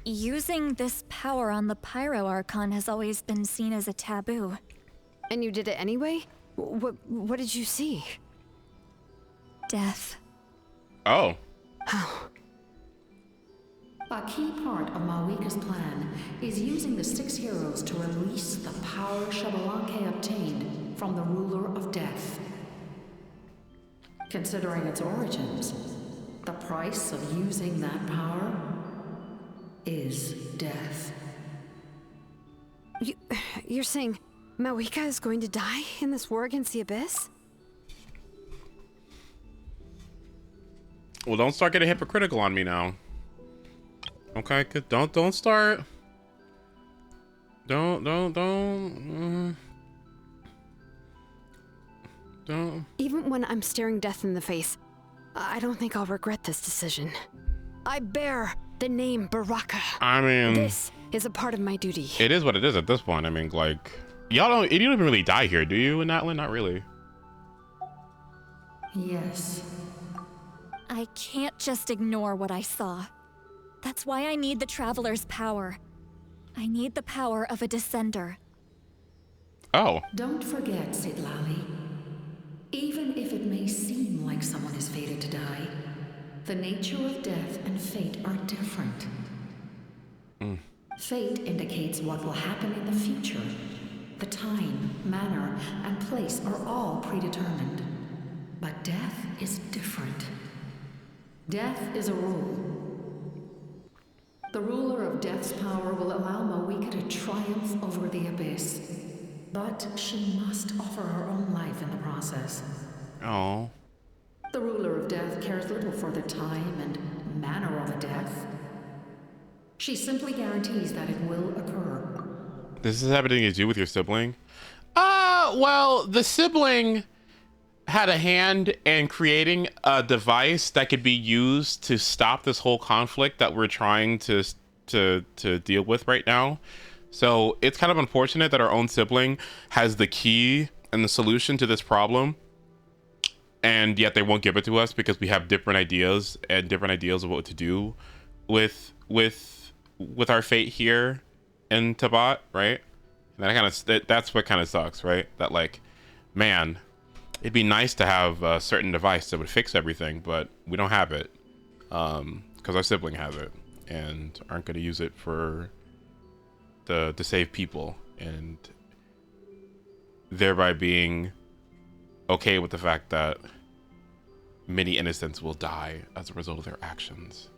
using this power on the Pyro Archon has always been seen as a taboo. And you did it anyway? What did you see? Death. Oh. A key part of Malika's plan is using the 6 heroes to release the power Xbalanque obtained from the ruler of death. Considering its origins, the price of using that power is death. You're saying Malika is going to die in this war against the Abyss? Well, don't start getting hypocritical on me now. Okay, good. Don't start. Don't. Even when I'm staring death in the face, I don't think I'll regret this decision. I bear the name Baraka. I mean, this is a part of my duty. It is what it is at this point. I mean, like, you don't even really die here, do you, in NATLAN? Not really. Yes. I can't just ignore what I saw. That's why I need the Traveler's power. I need the power of a Descender. Oh. Don't forget, Sidlali. Even if it may seem like someone is fated to die, the nature of death and fate are different. Fate indicates what will happen in the future. The time, manner, and place are all predetermined. But death is different. Death is a rule. The ruler of Death's power will allow Malika to triumph over the Abyss. But she must offer her own life in the process. Oh. The ruler of Death cares little for the time and manner of a death. She simply guarantees that it will occur. This is having to do with your sibling? Well, the sibling had a hand in creating a device that could be used to stop this whole conflict that we're trying to deal with right now. So it's kind of unfortunate that our own sibling has the key and the solution to this problem, and yet they won't give it to us because we have different ideas of what to do with our fate here in Tabat, right? And that's what kind of sucks, right? That, like, man, it'd be nice to have a certain device that would fix everything, but we don't have it, because our sibling has it and aren't going to use it to save people, and thereby being okay with the fact that many innocents will die as a result of their actions,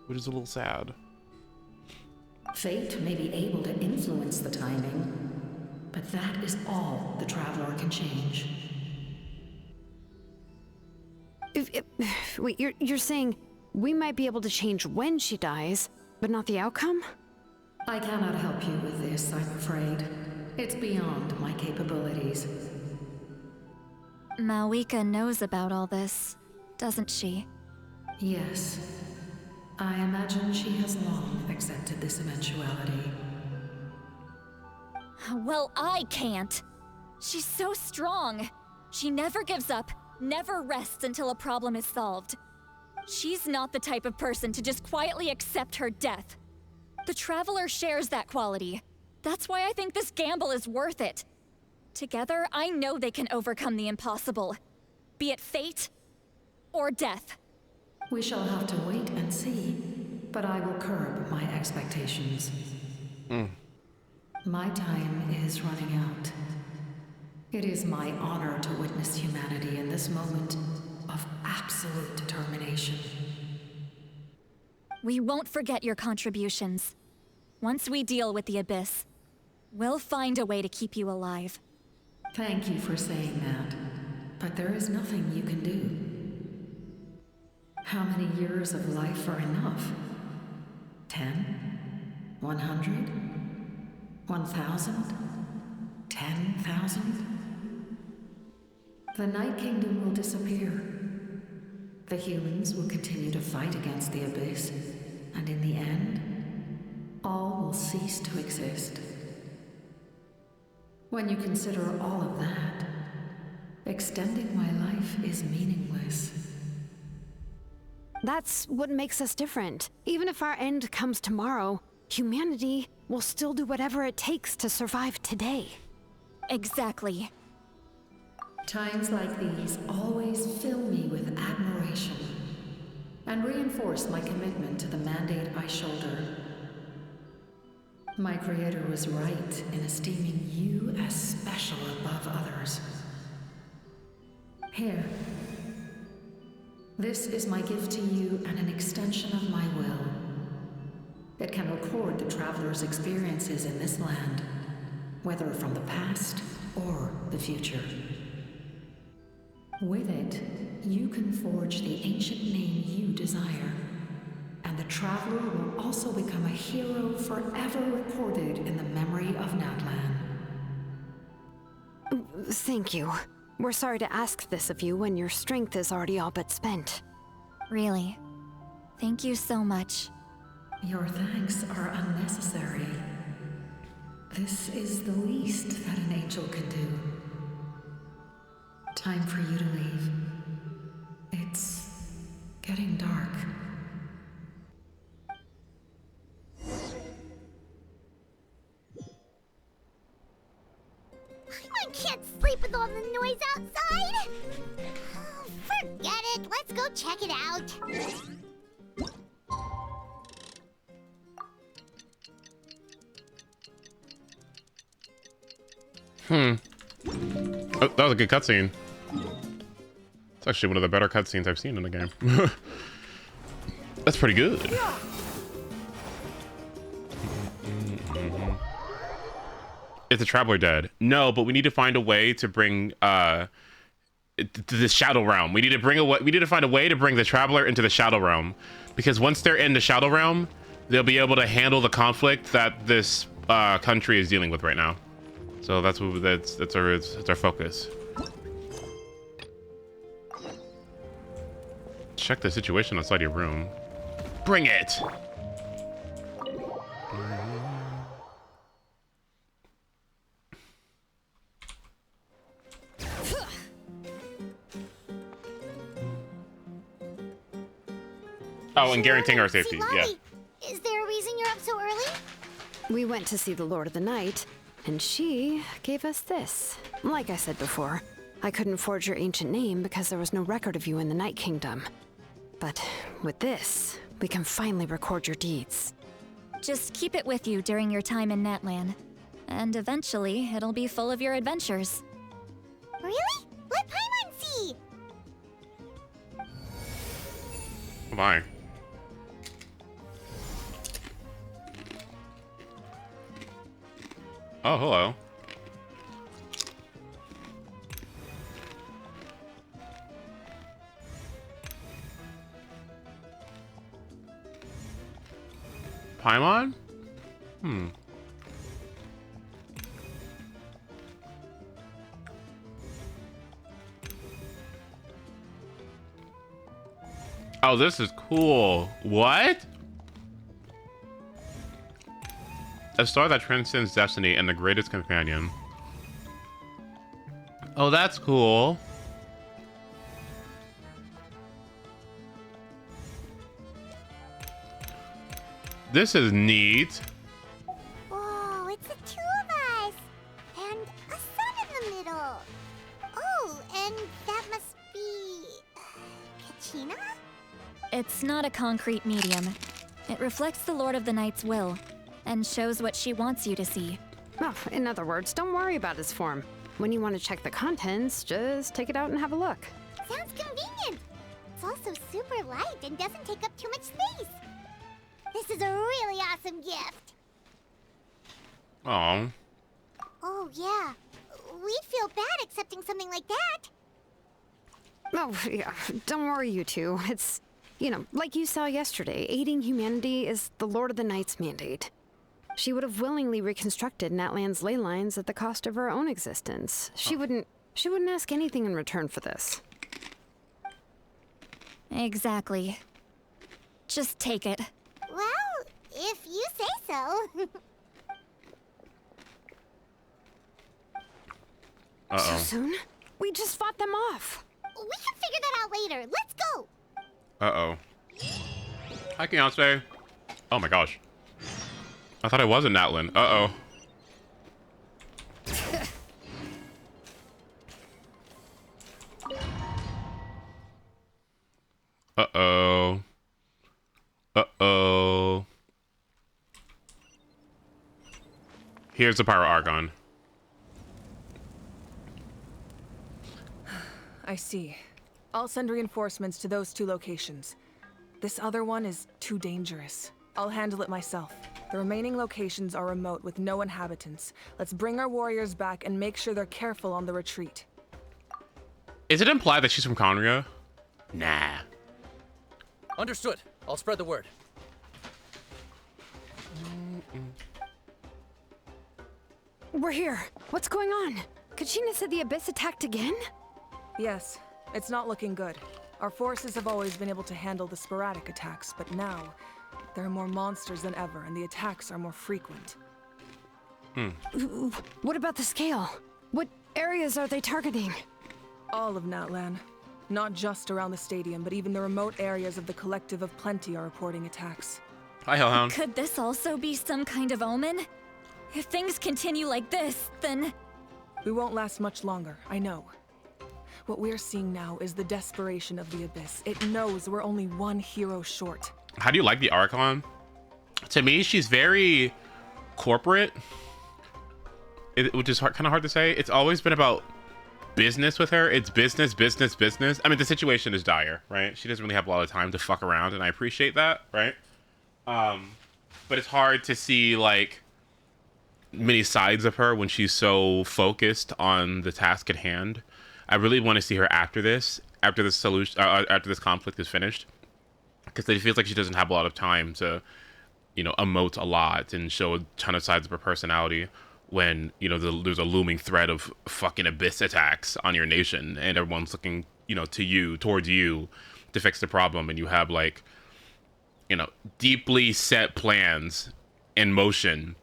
which is a little sad. Fate may be able to influence the timing, but that is all the Traveler can change. Wait, you're saying We might be able to change when she dies, but not the outcome? I cannot help you with this, I'm afraid. It's beyond my capabilities. Malwika knows about all this, doesn't she? Yes. I imagine she has long accepted this eventuality. Well, I can't. She's so strong. She never gives up, never rests until a problem is solved. She's not the type of person to just quietly accept her death. The Traveler shares that quality. That's why I think this gamble is worth it. Together, I know they can overcome the impossible. Be it fate or death. We shall have to wait and see, but I will curb my expectations. My time is running out. It is my honor to witness humanity in this moment of absolute determination. We won't forget your contributions. Once we deal with the Abyss, we'll find a way to keep you alive. Thank you for saying that, but there is nothing you can do. How many years of life are enough? 10? 100? 1,000? 10,000? The Night Kingdom will disappear. The humans will continue to fight against the Abyss, and in the end, all will cease to exist. When you consider all of that, extending my life is meaningless. That's what makes us different. Even if our end comes tomorrow, humanity will still do whatever it takes to survive today. Exactly. Times like these always fill me with admiration and reinforce my commitment to the mandate I shoulder. My creator was right in esteeming you as special above others. Here. This is my gift to you and an extension of my will. It can record the traveler's experiences in this land, whether from the past or the future. With it, you can forge the ancient name you desire, and the traveler will also become a hero forever recorded in the memory of NATLAN. Thank you. We're sorry to ask this of you when your strength is already all but spent. Really. Thank you so much. Your thanks are unnecessary. This is the least that an angel can do. Time for you to leave. It's getting dark. I can't sleep with all the noise outside. Oh, forget it. Let's go check it out. Oh, that was a good cutscene. It's actually one of the better cutscenes I've seen in the game. That's pretty good. Is the Traveler dead? No, but we need to find a way to bring to the Shadow Realm. We need to find a way to bring the Traveler into the Shadow Realm, because once they're in the Shadow Realm, they'll be able to handle the conflict that this country is dealing with right now. So that's our focus. Check the situation outside your room. Bring it. Oh, and guaranteeing our safety. Yeah. Is there a reason you're up so early? We went to see the Lord of the Night, and she gave us this. Like I said before, I couldn't forge your ancient name because there was no record of you in the Night Kingdom. But with this, we can finally record your deeds. Just keep it with you during your time in NATLAN. And eventually, it'll be full of your adventures. Really? Let Paimon see! Bye. Oh, hello. Paimon? Oh, this is cool. What? A star that transcends destiny and the greatest companion. Oh, that's cool. This is neat. Whoa, it's the two of us! And a sun in the middle! Oh, and that must be... Kachina? It's not a concrete medium. It reflects the Lord of the Night's will, and shows what she wants you to see. Oh, in other words, don't worry about his form. When you want to check the contents, just take it out and have a look. Sounds convenient! It's also super light and doesn't take up too much space. This is a really awesome gift. Oh. Oh, yeah. We'd feel bad accepting something like that. Oh, yeah, don't worry, you two. It's, you know, like you saw yesterday, aiding humanity is the Lord of the Night's mandate. She would have willingly reconstructed NATLAN's ley lines at the cost of her own existence. She wouldn't ask anything in return for this. Exactly. Just take it. Well, if you say so. So soon? We just fought them off. We can figure that out later. Let's go. Uh-oh. Hi, Fiance. Oh my gosh. I thought I was a NATLAN. Uh-oh. Uh-oh. Uh-oh. Here's the Pyro Argon. I see. I'll send reinforcements to those 2 locations. This other one is too dangerous. I'll handle it myself. The remaining locations are remote with no inhabitants. Let's bring our warriors back and make sure they're careful on the retreat. Is it implied that she's from Conria? Nah. Understood. I'll spread the word. We're here. What's going on? Kachina said the Abyss attacked again? Yes, it's not looking good. Our forces have always been able to handle the sporadic attacks, but now there are more monsters than ever, and the attacks are more frequent. Ooh, what about the scale? What areas are they targeting? All of NATLAN. Not just around the stadium, but even the remote areas of the Collective of Plenty are reporting attacks. Hi, Hellhound. Could this also be some kind of omen? If things continue like this, then... We won't last much longer, I know. What we're seeing now is the desperation of the Abyss. It knows we're only one hero short. How do you like the Archon? To me, she's very corporate, which is kind of hard to say. It's always been about business with her. It's business, business, business. I mean, the situation is dire, right? She doesn't really have a lot of time to fuck around, and I appreciate that, right? But it's hard to see, like, many sides of her when she's so focused on the task at hand. I really want to see her after this solution, after this conflict is finished, because it feels like she doesn't have a lot of time to, you know, emote a lot and show a ton of sides of her personality when, you know, there's a looming threat of fucking Abyss attacks on your nation, and everyone's looking, you know, towards you to fix the problem, and you have, like, you know, deeply set plans in motion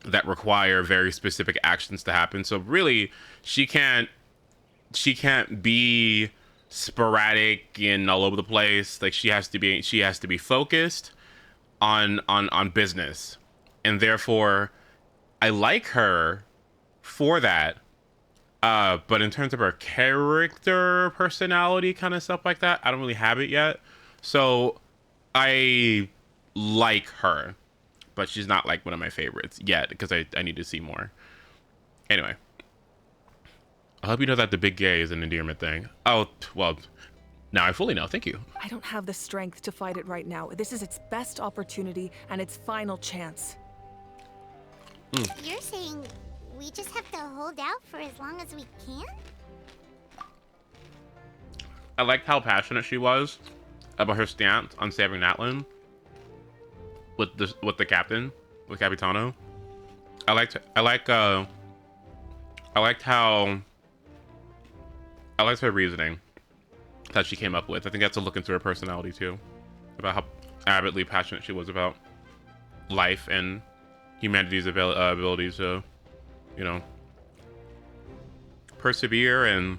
that require very specific actions to happen. So really, she can't be sporadic and all over the place. Like, she has to be focused on business, and therefore I like her for that. But in terms of her character, personality, kind of stuff like that, I don't really have it yet. So I like her, but she's not like one of my favorites yet, because I need to see more. Anyway, I hope you know that the big gay is an endearment thing. Oh, well, now I fully know. Thank you. I don't have the strength to fight it right now. This is its best opportunity and its final chance. You're saying we just have to hold out for as long as we can? I liked how passionate she was about her stance on saving NATLAN. with the captain, with Capitano. I liked her reasoning that she came up with. I think that's a look into her personality too, about how avidly passionate she was about life and humanity's ability to, you know, persevere, and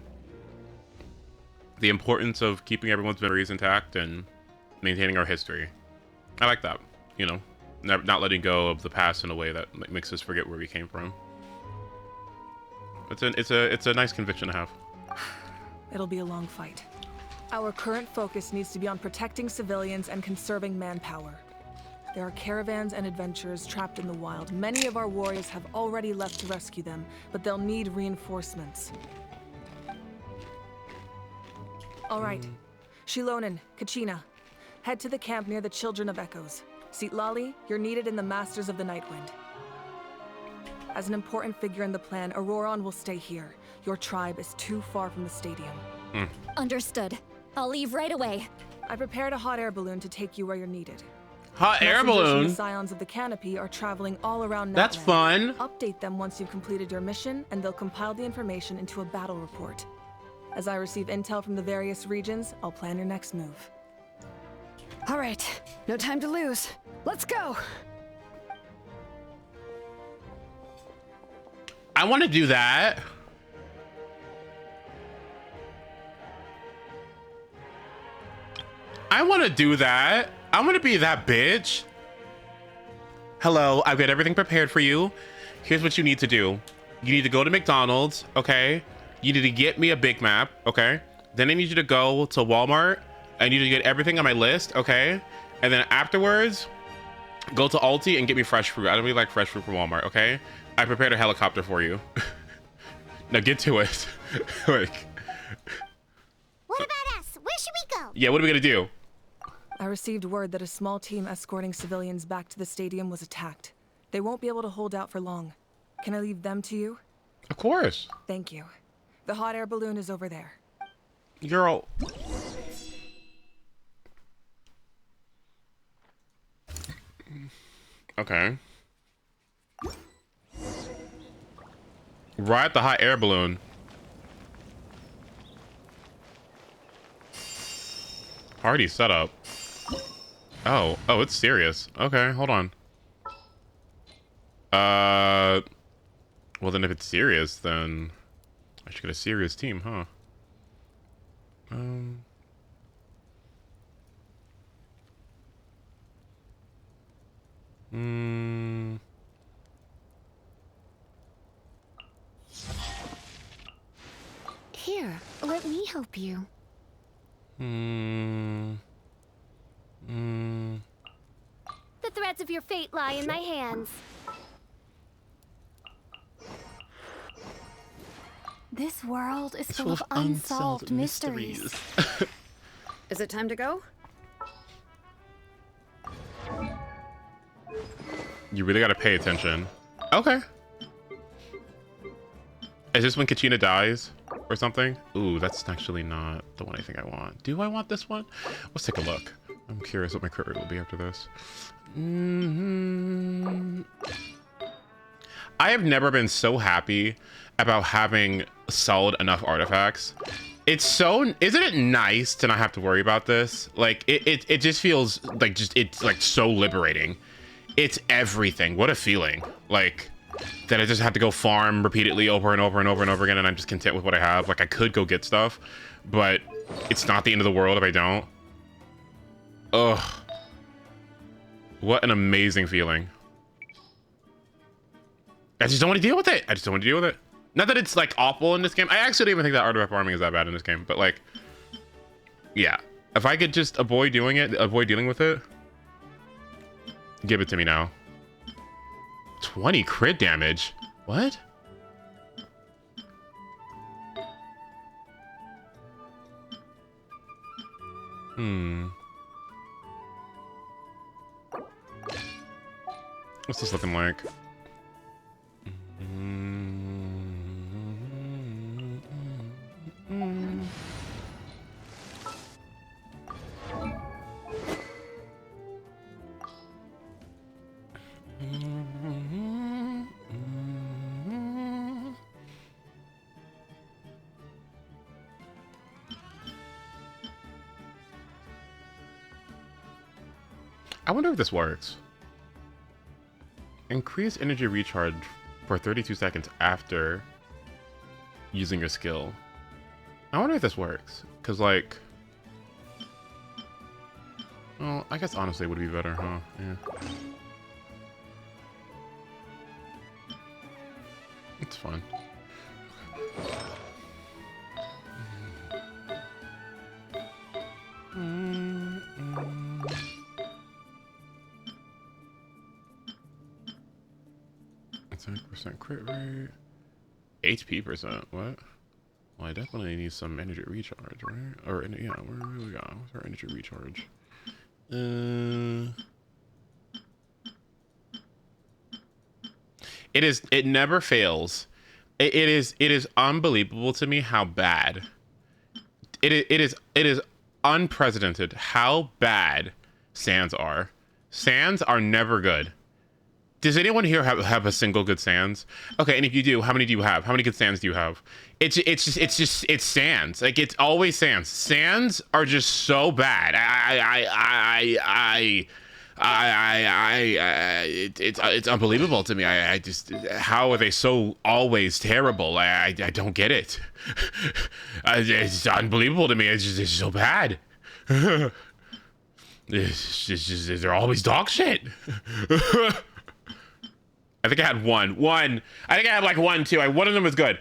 the importance of keeping everyone's memories intact and maintaining our history. I like that, you know, not letting go of the past in a way that makes us forget where we came from. It's a nice conviction to have. It'll be a long fight. Our current focus needs to be on protecting civilians and conserving manpower. There are caravans and adventurers trapped in the wild. Many of our warriors have already left to rescue them, but they'll need reinforcements. All right. Shilonen, Kachina, head to the camp near the Children of Echoes. Sitlali, you're needed in the Masters of the Nightwind. As an important figure in the plan, Auroron will stay here. Your tribe is too far from the stadium. Understood. I'll leave right away. I prepared a hot air balloon to take you where you're needed. Hot air Messengers from balloon? the Scions of the Canopy are traveling all around That's NATLAN. fun. Update them once you've completed your mission, and they'll compile the information into a battle report. As I receive intel from the various regions, I'll plan your next move. All right, no time to lose. Let's go. I want to do that. I want to do that. I want to be that bitch. Hello, I've got everything prepared for you. Here's what you need to do. You need to go to McDonald's, okay? You need to get me a Big Mac, okay? Then I need you to go to Walmart. I need you to get everything on my list, okay? And then afterwards, go to Aldi and get me fresh fruit. I don't really like fresh fruit from Walmart, okay? I prepared a helicopter for you. Now get to it. Like, What about us? Where should we go? yeah, what are we gonna do? I received word that a small team escorting civilians back to the stadium was attacked. They won't be able to hold out for long. Can I leave them to you? Of course. Thank you. The hot air balloon is over there. Girl. Okay. Ride the hot air balloon. Party setup. Oh, it's serious. Okay, hold on. Well then if it's serious, then I should get a serious team, huh? Here, let me help you. The threads of your fate lie in my hands. This world is full of unsolved mysteries. Is it time to go? You really gotta pay attention. Okay. Is this when Kachina dies or something? Ooh, that's actually not the one I think I want. Do I want this one? Let's take a look. I'm curious what my crit rate will be after this. I have never been so happy about having solid enough artifacts. It's so, isn't it nice to not have to worry about this? Like it just feels like it's like so liberating. It's everything. What a feeling. Like that I just have to go farm repeatedly over and over and over and over again, and I'm just content with what I have. Like I could go get stuff, but it's not the end of the world if I don't. Ugh. What an amazing feeling. I just don't want to deal with it. I just don't want to deal with it. Not that it's like awful in this game. I actually don't even think that artifact farming is that bad in this game, but like, yeah. If I could just avoid doing it, avoid dealing with it, give it to me now. 20 crit damage? What? What's this looking like? I wonder if this works. Increase energy recharge for 32 seconds after using your skill. I wonder if this works. Cause like, well, I guess honestly it would be better, huh? Yeah. It's fun. It's 10% crit rate. HP percent. What? Well, I definitely need some energy recharge, right? Or yeah, where we go? What's our energy recharge? It never fails. It is unbelievable to me how bad. It is unprecedented how bad sands are. Sands are never good. Does anyone here have a single good sands? Okay, and if you do, how many do you have? How many good sands do you have? It's sands. Like, it's always sands. Sands are just so bad. It's unbelievable to me. I just, how are they so always terrible? I don't get it. It's unbelievable to me. It's just so bad. It's just they're always dog shit. I think I had one. I think I had like one, too. One of them was good.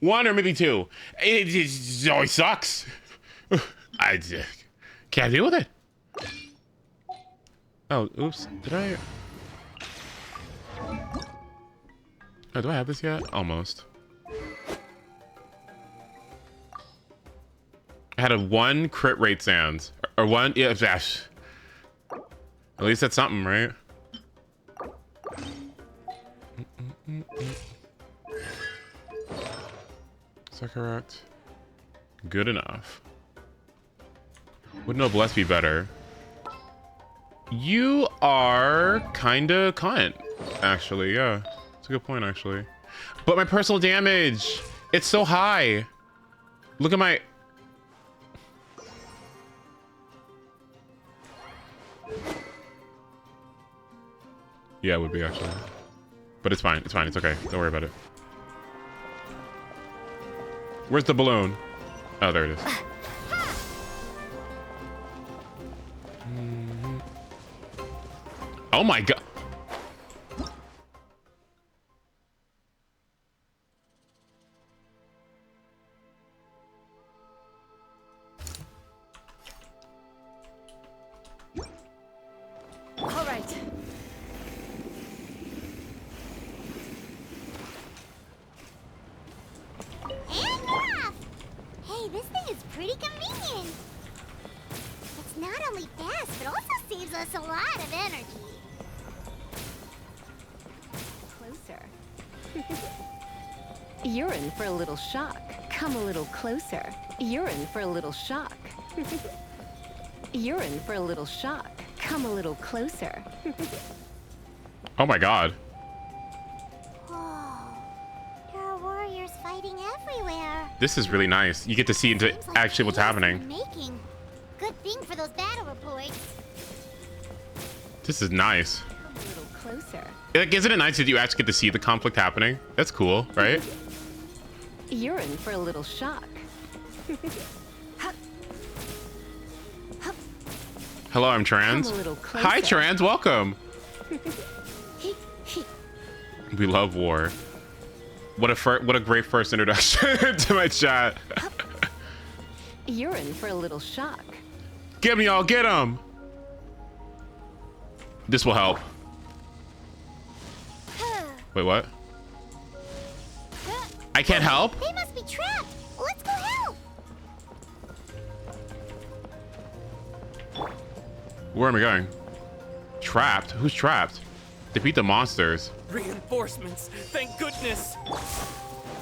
One or maybe two. It always sucks. I just can't deal with it. Oh, oops. Did I? Oh, do I have this yet? Almost. I had a 1 crit rate sands. Or 1, yeah, at least that's something, right? Is that correct? Good enough. Would noblesse be better? You are kinda cunt, actually, yeah. That's a good point, actually. But my personal damage, it's so high. Look at my... Yeah, it would be, actually. But it's fine, it's okay. Don't worry about it. Where's the balloon? Oh, there it is. Oh my god. All right. And off! Hey, this thing is pretty convenient. It's not only fast, but also saves us a lot of energy. Closer. You're in for a little shock. Come a little closer. You're in for a little shock. You're in for a little shock. Come a little closer. Oh my god. Whoa. There are warriors fighting everywhere. This is really nice. You get to see into Seems like actually what's chaos happening. in the making. Good thing for those battle reports. This is nice. Come a little closer. Like, isn't it nice that you actually get to see the conflict happening? That's cool, right? You're in for a little shock. Hello, I'm trans. Come a little Hi, closer. trans. Welcome. We love war. What a great first introduction to my chat. You're in for a little shock. Get him, y'all. Get him. This will help. Wait, what? I can't help? They must be trapped. Let's go help. Where am I going? Trapped? Who's trapped? Defeat the monsters. Reinforcements! Thank goodness!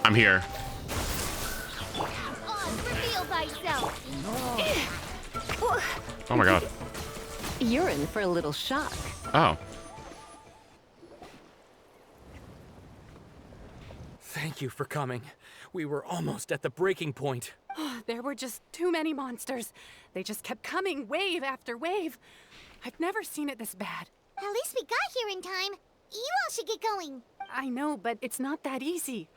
I'm here. Reveal thyself. Oh my god. You're in for a little shock. Oh. Thank you for coming. We were almost at the breaking point. There were just too many monsters. They just kept coming, wave after wave. I've never seen it this bad. At least we got here in time. You all should get going. I know, but it's not that easy.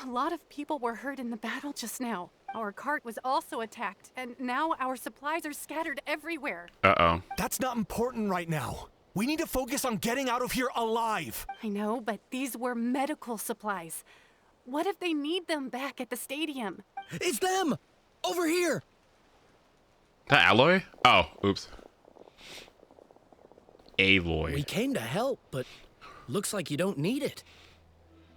A lot of people were hurt in the battle just now. Our cart was also attacked, and now our supplies are scattered everywhere. Uh-oh. That's not important right now. We need to focus on getting out of here alive. I know, but these were medical supplies. What if they need them back at the stadium? It's them! Over here! That Alloy? Oh, oops. Aloy. We came to help, but looks like you don't need it.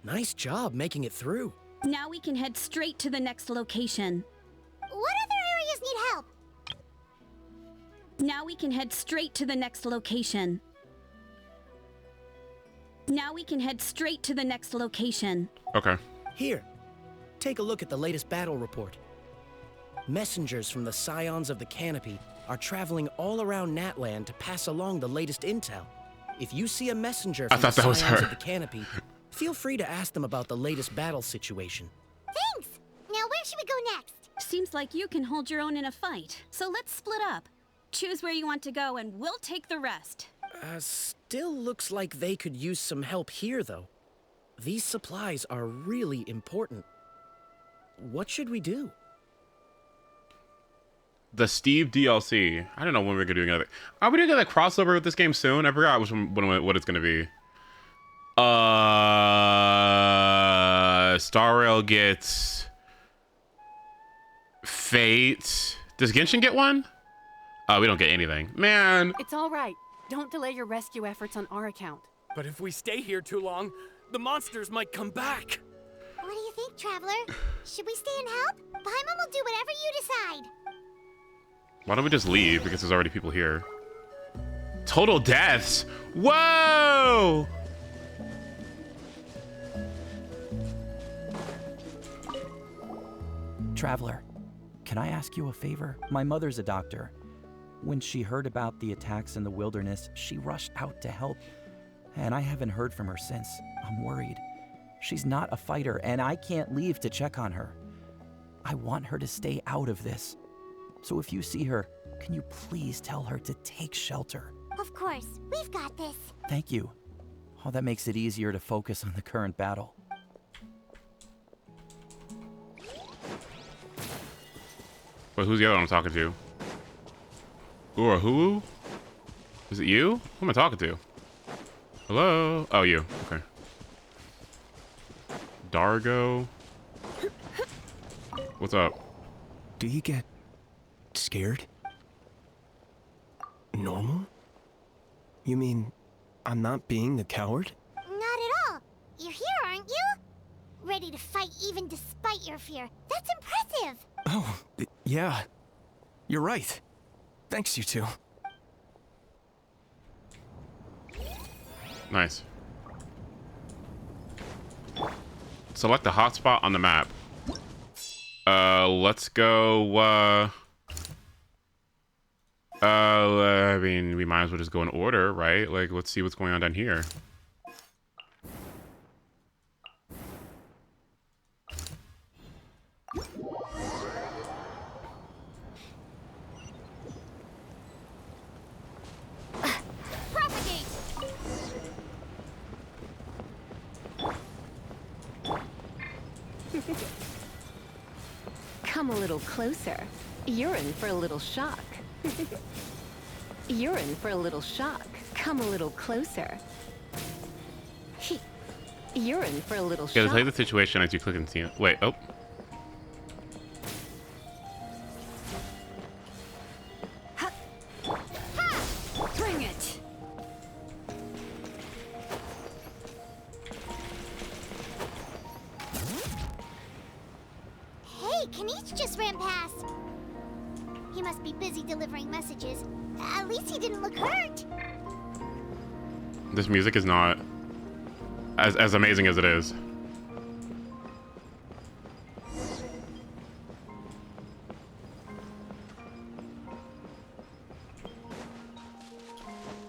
Nice job making it through. Now we can head straight to the next location. What other areas need help? Now we can head straight to the next location. Now we can head straight to the next location. Okay. Here, take a look at the latest battle report. Messengers from the Scions of the Canopy are traveling all around NATLAN to pass along the latest intel. If you see a messenger from the Scions of the Canopy, feel free to ask them about the latest battle situation. Thanks! Now where should we go next? Seems like you can hold your own in a fight, so let's split up. Choose where you want to go and we'll take the rest. Still looks like they could use some help here, though. These supplies are really important. What should we do? The Steve DLC. I don't know when we're gonna do another. Are we doing another crossover with this game soon? I forgot what it's gonna be. Star Rail gets Fate. Does Genshin get one? Oh, we don't get anything. Man. It's all right. Don't delay your rescue efforts on our account. But if we stay here too long, the monsters might come back. What do you think, Traveler? Should we stay and help? Paimon will do whatever you decide. Why don't we just leave? Because there's already people here. Total deaths. Whoa! Traveler, can I ask you a favor? My mother's a doctor. When she heard about the attacks in the wilderness, she rushed out to help, and I haven't heard from her since. I'm worried. She's not a fighter, and I can't leave to check on her. I want her to stay out of this. So if you see her, can you please tell her to take shelter? Of course, we've got this. Thank you. Oh, that makes it easier to focus on the current battle. Wait, who's the other one I'm talking to? Or who? Is it you? Who am I talking to? Hello? Oh, you. Okay. Dargo. What's up? Do you get scared? Normal? You mean I'm not being a coward? Not at all. You're here, aren't you? Ready to fight even despite your fear. That's impressive. Oh, yeah. You're right. Thanks, you two. Nice. Select the hotspot on the map. Let's go, I mean, we might as well just go in order, right? Like, let's see what's going on down here. Come a little closer. You're in for a little shock. You're in for a little shock. Come a little closer. You're in for a little shock. Yeah, tell you the situation as you click and see it. Wait, oh. Bring it! Hey, Kanish just ran past. He must be busy delivering messages. At least he didn't look hurt. This music is not as amazing as it is.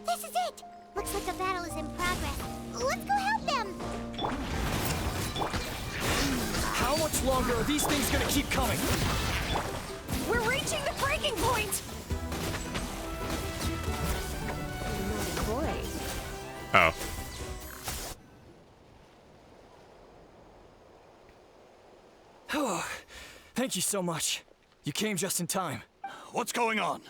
This is it. Looks like a battle is in progress. Let's go help them. How much longer are these things gonna keep coming? We're reaching the breaking point! Oh. Thank you so much. You came just in time. What's going on?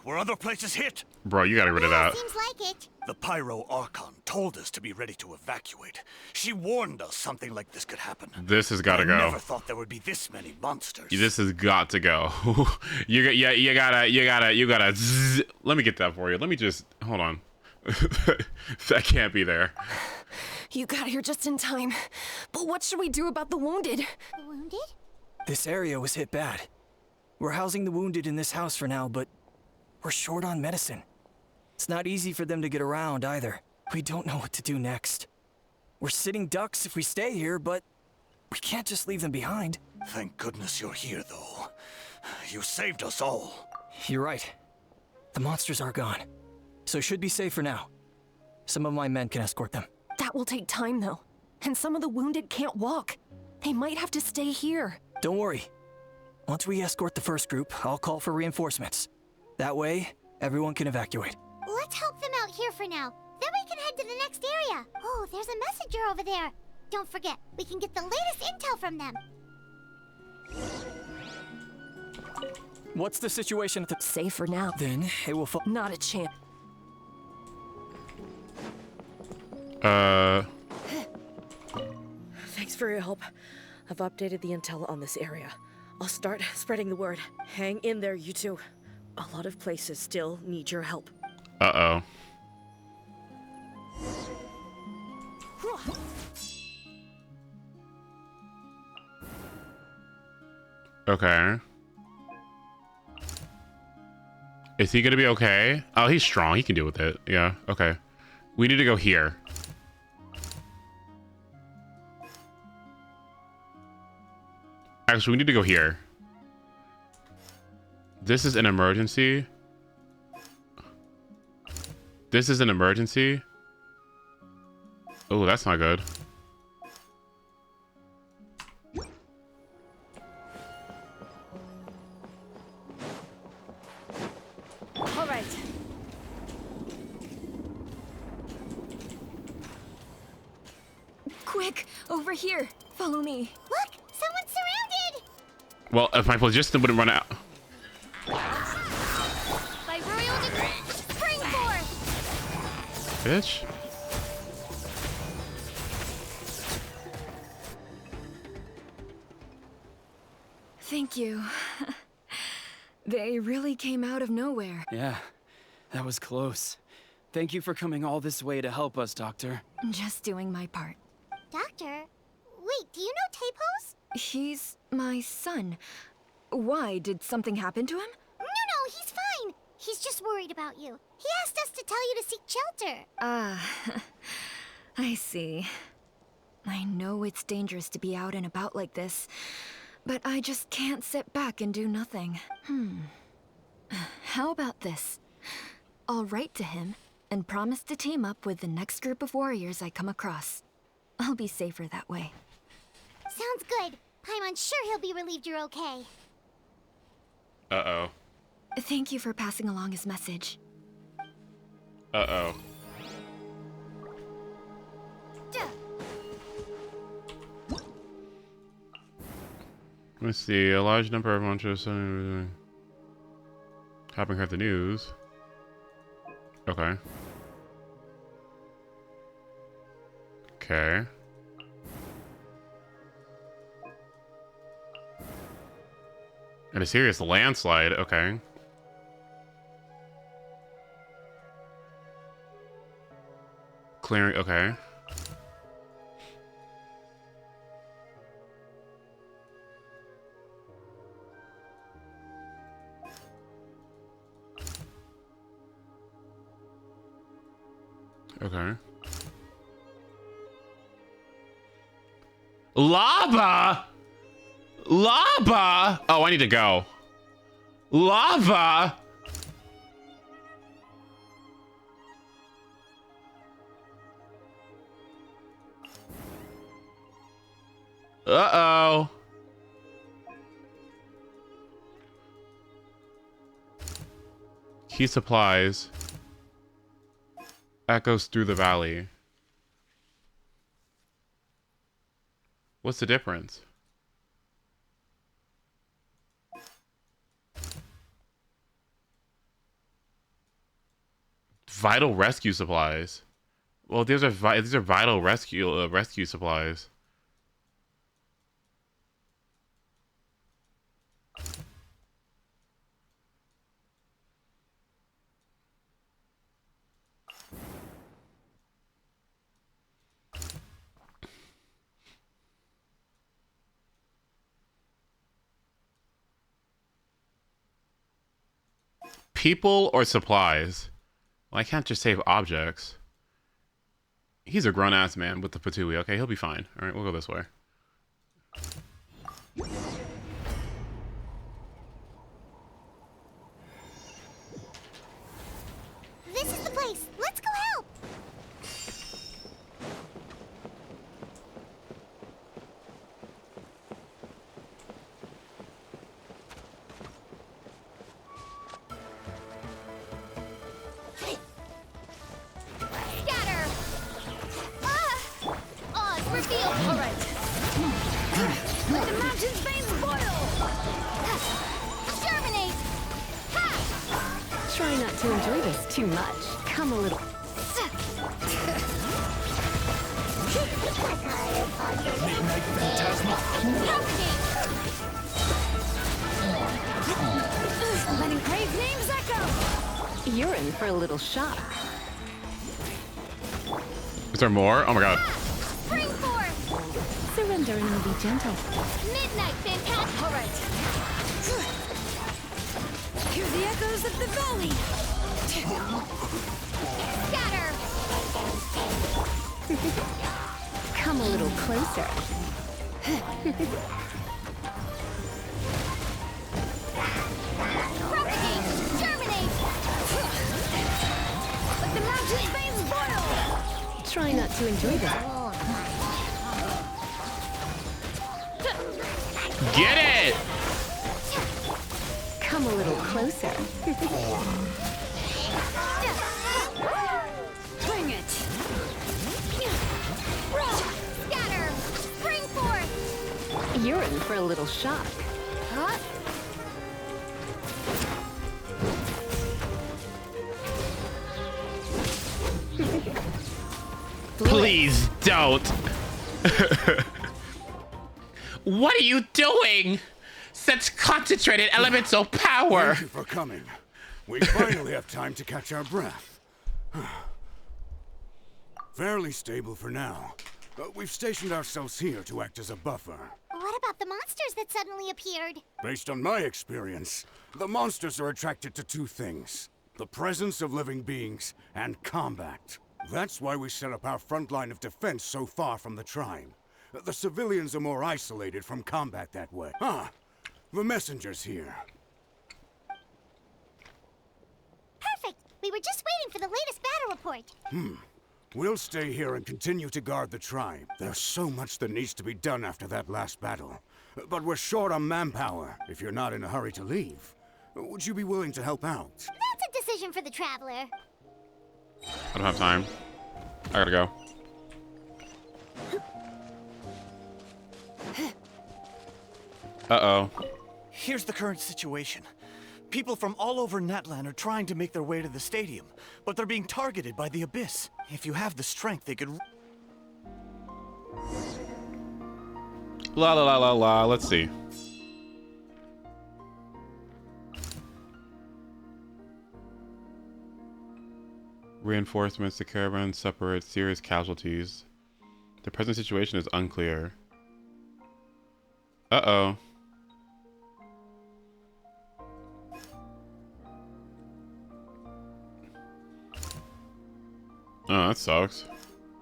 Were other places hit? Bro, you got rid of that. Seems like it. The Pyro Archon told us to be ready to evacuate. She warned us something like this could happen. This has got to go. I never thought there would be this many monsters. This has got to go. you gotta. Zzz. Let me get that for you. Let me just hold on. That can't be there. You got here just in time. But what should we do about the wounded? The wounded? This area was hit bad. We're housing the wounded in this house for now, but we're short on medicine. It's not easy for them to get around either. We don't know what to do next. We're sitting ducks if we stay here, but we can't just leave them behind. Thank goodness you're here, though. You saved us all. You're right. The monsters are gone, so should be safe for now. Some of my men can escort them. That will take time, though. And some of the wounded can't walk. They might have to stay here. Don't worry. Once we escort the first group, I'll call for reinforcements. That way, everyone can evacuate. Let's help them out here for now. Then we can head to the next area. Oh, there's a messenger over there. Don't forget, we can get the latest intel from them. What's the situation at the... Safe for now. Then it will fall... Not a chance. Thanks for your help. I've updated the intel on this area. I'll start spreading the word. Hang in there, you two. A lot of places still need your help. Uh-oh. Okay. Is he gonna be okay? Oh, he's strong. He can deal with it. Yeah, okay. We need to go here. Actually, we need to go here. This is an emergency. This is an emergency. Oh, that's not good. All right. Quick, over here. Follow me. Look, someone's surrounded. Well, if my phlogiston wouldn't run out. By royal decree, spring forth. Bitch. Thank you. They really came out of nowhere. Yeah, that was close. Thank you for coming all this way to help us, Doctor. Just doing my part. Doctor, wait, do you know Tapos? He's my son. Why? Did something happen to him? No, he's fine. He's just worried about you. He asked us to tell you to seek shelter. Ah, I see. I know it's dangerous to be out and about like this, but I just can't sit back and do nothing. How about this? I'll write to him and promise to team up with the next group of warriors I come across. I'll be safer that way. Sounds good. I'm unsure he'll be relieved you're okay. Uh-oh. Thank you for passing along his message. Uh-oh. Let's see. A large number of monsters having heard the news. Okay. Okay. And a serious landslide. Okay. Clearing. Okay. Okay. Lava! Lava! Oh, I need to go. Lava! Uh-oh. Key supplies. Echoes through the valley. What's the difference? Vital rescue supplies. Well, these are vital rescue supplies. People or supplies? Well, I can't just save objects. He's a grown-ass man with the patooey. Okay, he'll be fine. All right, we'll go this way. This is the place. Let's go help. Scatter. Oz, reveal. All right. Let the mountain's veins boil. Germinate. Try not to enjoy this too much. Come a little. Midnight Phantasma. Letting praise names echo. You're in for a little shock. Is there more? Oh my god. Spring forth. Surrender and will be gentle. Midnight Phantasma. All right. Hear the echoes of the valley. Scatter. Come a little closer. Propagate. Germinate. Let the mountain's veins boil. Try not to enjoy this. Get it! Come a little closer. Bring it. Scatter. Spring forth. You're in for a little shock. Huh? Please don't. What are you doing? Such concentrated elemental power. Thank you for coming. We finally have time to catch our breath. Fairly stable for now. We've stationed ourselves here to act as a buffer. What about the monsters that suddenly appeared? Based on my experience, the monsters are attracted to two things: the presence of living beings and combat. That's why we set up our front line of defense so far from the tribe. The civilians are more isolated from combat that way. The messenger's here. Perfect. We were just waiting for the latest battle report. We'll stay here and continue to guard the tribe. There's so much that needs to be done after that last battle. But we're short on manpower, if you're not in a hurry to leave. Would you be willing to help out? That's a decision for the traveler. I don't have time. I gotta go. Uh-oh. Here's the current situation. People from all over NATLAN are trying to make their way to the stadium, but they're being targeted by the Abyss. If you have the strength, they could... La la la la la. Let's see. Reinforcements. The caravan separates serious casualties. The present situation is unclear. Uh-oh. Oh, that sucks.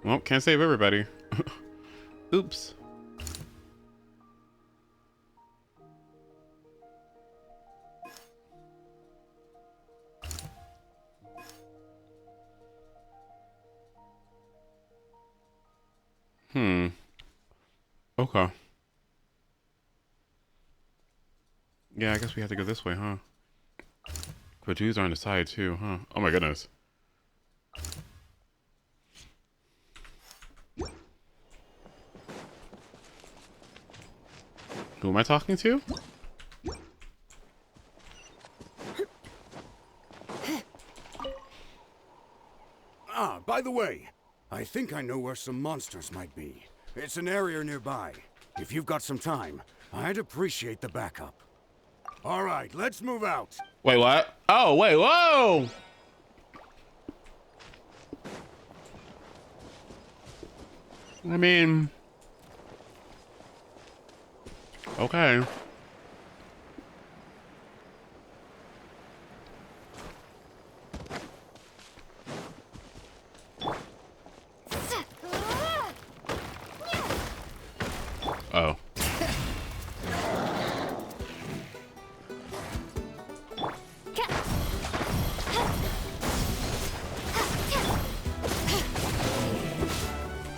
Well, can't save everybody. Oops. Okay. Yeah, I guess we have to go this way, huh? But Jews are on the side too, huh? Oh my goodness. Who am I talking to? Ah, by the way, I think I know where some monsters might be. It's an area nearby. If you've got some time, I'd appreciate the backup. All right, let's move out. Wait, what? Oh, wait, whoa! I mean... Okay. Oh.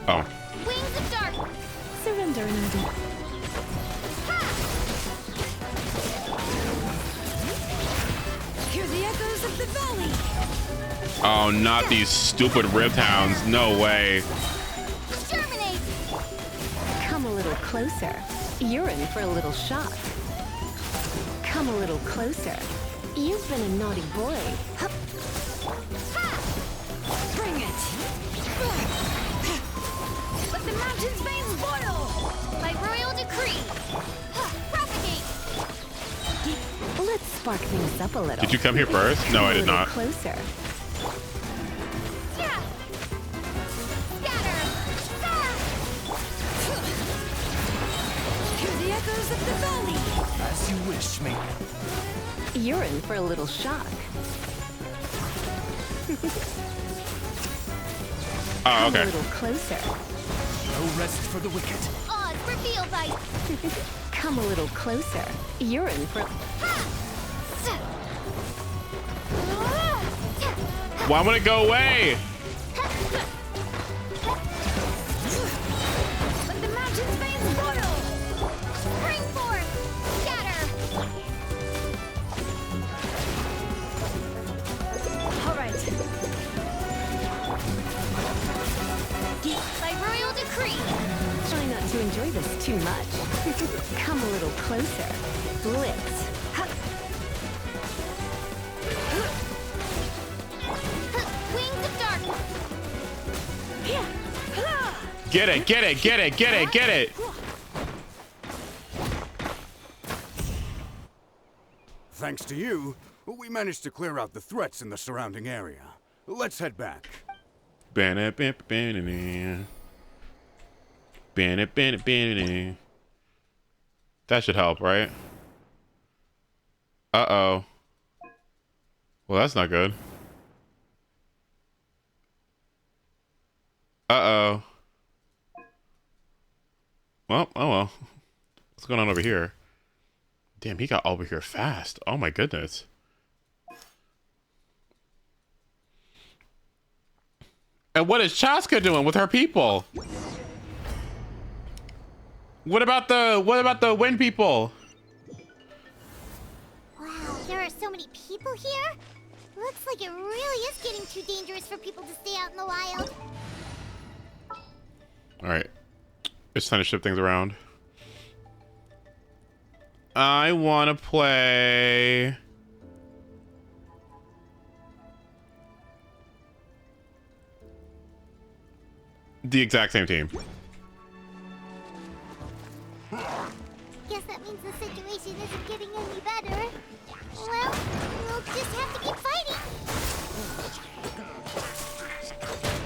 Oh. Wings of Dark! Surrender, Andy. Hear the echoes of the valley! Oh, not these stupid rift hounds. No way. Exterminate! Come a little closer. You're in for a little shock. Come a little closer. You've been a naughty boy. Hup. Bring it! Let the mountain's veins boil! By royal decree! Propagate! Let's spark things up a little. Did you come here first? No, I did not. Closer. Yeah! Scatter! Hear the echoes of the valley! As you wish, mate. You're in for a little shock. Oh, okay. Come a little closer. No rest for the wicked. Odds reveal by... Come a little closer. You're in for... Why would it go away? Let the mountain's veins boil! Spring forth! Scatter! All right. By royal decree! Try not to enjoy this too much. Come a little closer. Blitz. Wings of Dark! Get it, get it, get it, get it, get it. Thanks to you, we managed to clear out the threats in the surrounding area. Let's head back. That should help, right? Uh-oh. Well, that's not good. Uh-oh. Well, oh well. What's going on over here? Damn, he got over here fast. Oh my goodness. And what is Chaska doing with her people? What about the wind people? Wow, there are so many people here? Looks like it really is getting too dangerous for people to stay out in the wild. Alright. It's time to shift things around. I want to play... the exact same team. Guess that means the situation isn't getting any better. Well, we'll just have to keep fighting.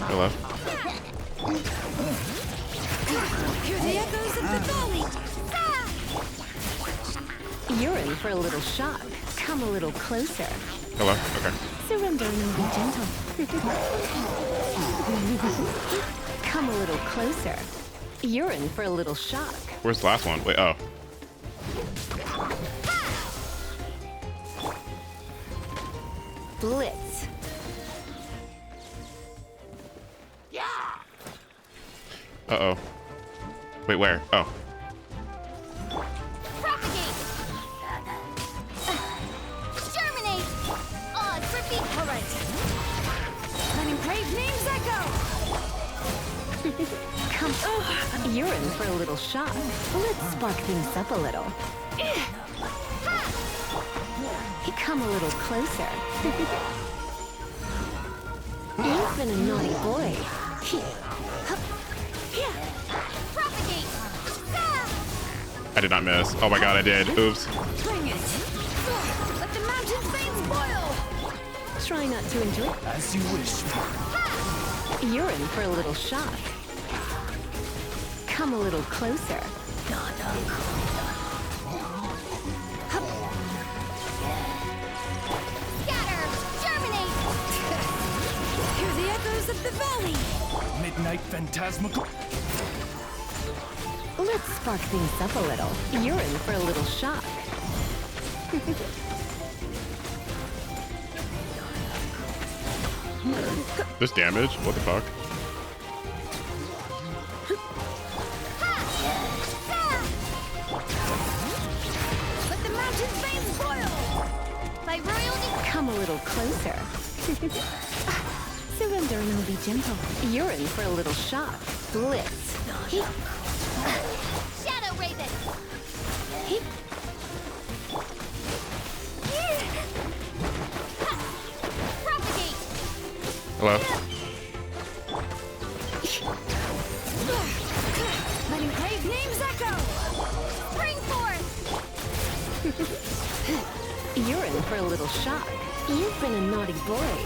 Hello. Hear the echoes of the valley. You're in for a little shock. Come a little closer. Hello. Okay. Surrender and be gentle. Come a little closer. You're in for a little shock. Where's the last one? Wait, oh. Blitz. Uh-oh. Wait, where? Oh. You're in for a little shock. Let's spark things up a little. Come a little closer. You've been a naughty boy. I did not miss. Oh my god, I did. Oops. Bring it. Let the mountain flames boil. Try not to enjoy it. As you wish. You're in for a little shock. Come a little closer. Hear the echoes of the valley. Midnight phantasmical. Let's spark things up a little. You're in for a little shock. This damage? What the fuck? Let the mountain flames boil. My royalty. Come a little closer. Surrendering will be gentle. You're in for a little shock. Blitz. Shadow Raven. Propagate. Hello? Letting brave names echo. Spring forth. You're in for a little shock. You've been a naughty boy.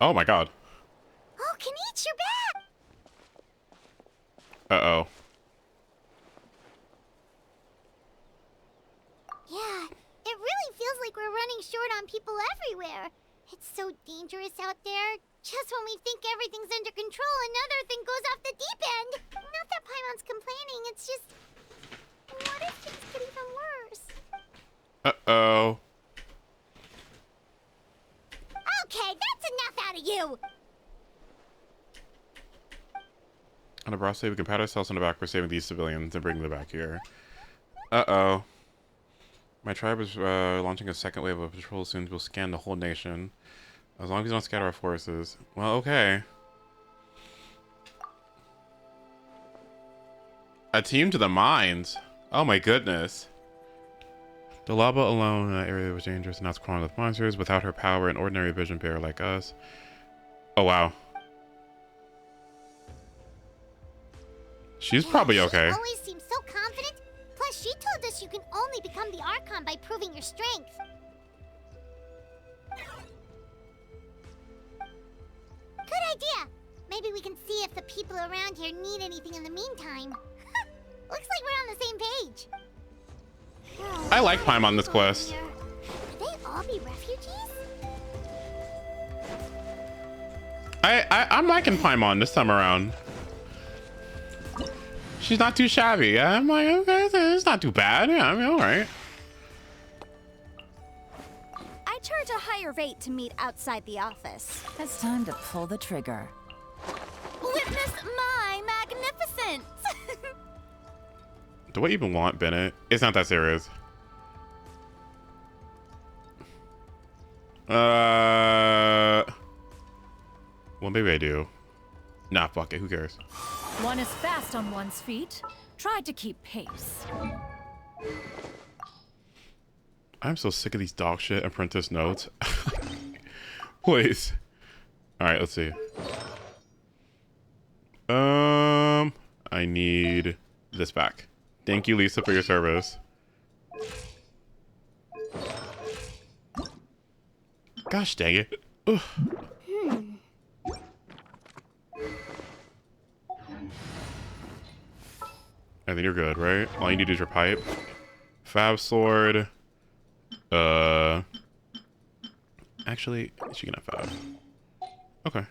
Oh my god. Oh, Kenichi, you're back. Uh-oh. Yeah, it really feels like we're running short on people everywhere. It's so dangerous out there. Just when we think everything's under control, another thing goes off the deep end. Not that Paimon's complaining, it's just... What if things get even worse? Uh-oh. Okay, that's enough out of you! On a brass day, we can pat ourselves on the back for saving these civilians and bringing them back here. Uh-oh. My tribe is launching a second wave of patrol soon. We'll scan the whole nation. As long as we don't scatter our forces. Well, okay. A team to the mines. Oh my goodness. The lava alone in that area was dangerous and now it's crawling with monsters. Without her power, an ordinary vision bearer like us. Oh wow. She's probably okay. She always seems so confident. Plus, she told us you can only become the Archon by proving your strength. Good idea. Maybe we can see if the people around here need anything in the meantime. Looks like we're on the same page. I like Paimon on this quest. Could they all be refugees? I'm liking Paimon this time around. She's not too shabby. I'm like, okay, it's not too bad. Yeah, I mean, all right. I charge a higher rate to meet outside the office. It's time to pull the trigger. Witness my magnificence! Do I even want Bennett? It's not that serious. Well, maybe I do. Nah, fuck it. Who cares? One is fast on one's feet. Try to keep pace. I'm so sick of these dog shit apprentice notes. Please. All right, let's see. I need this back. Thank you, Lisa, for your service. Gosh dang it. Ugh. I think you're good, right? All you need is your pipe. Fab sword. Actually, she can have fab. Okay.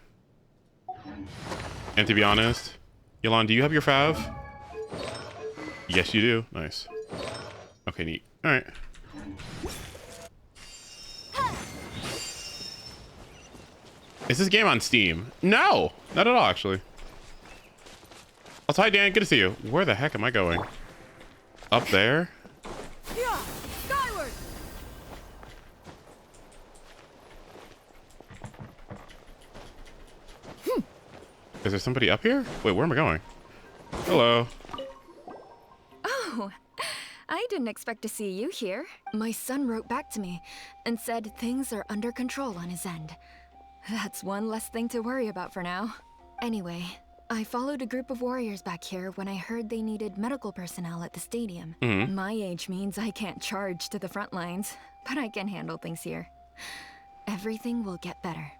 And to be honest, Yolan, do you have your fav? Yes, you do. Nice. Okay, neat. All right. Is this game on Steam? No, not at all, actually. I'll tell you, Dan, good to see you. Where the heck am I going? Up there? Yeah, skyward. Is there somebody up here? Wait, where am I going? Hello. Oh, I didn't expect to see you here. My son wrote back to me and said things are under control on his end. That's one less thing to worry about for now. Anyway, I followed a group of warriors back here when I heard they needed medical personnel at the stadium. My age means I can't charge to the front lines, but I can handle things here. Everything will get better.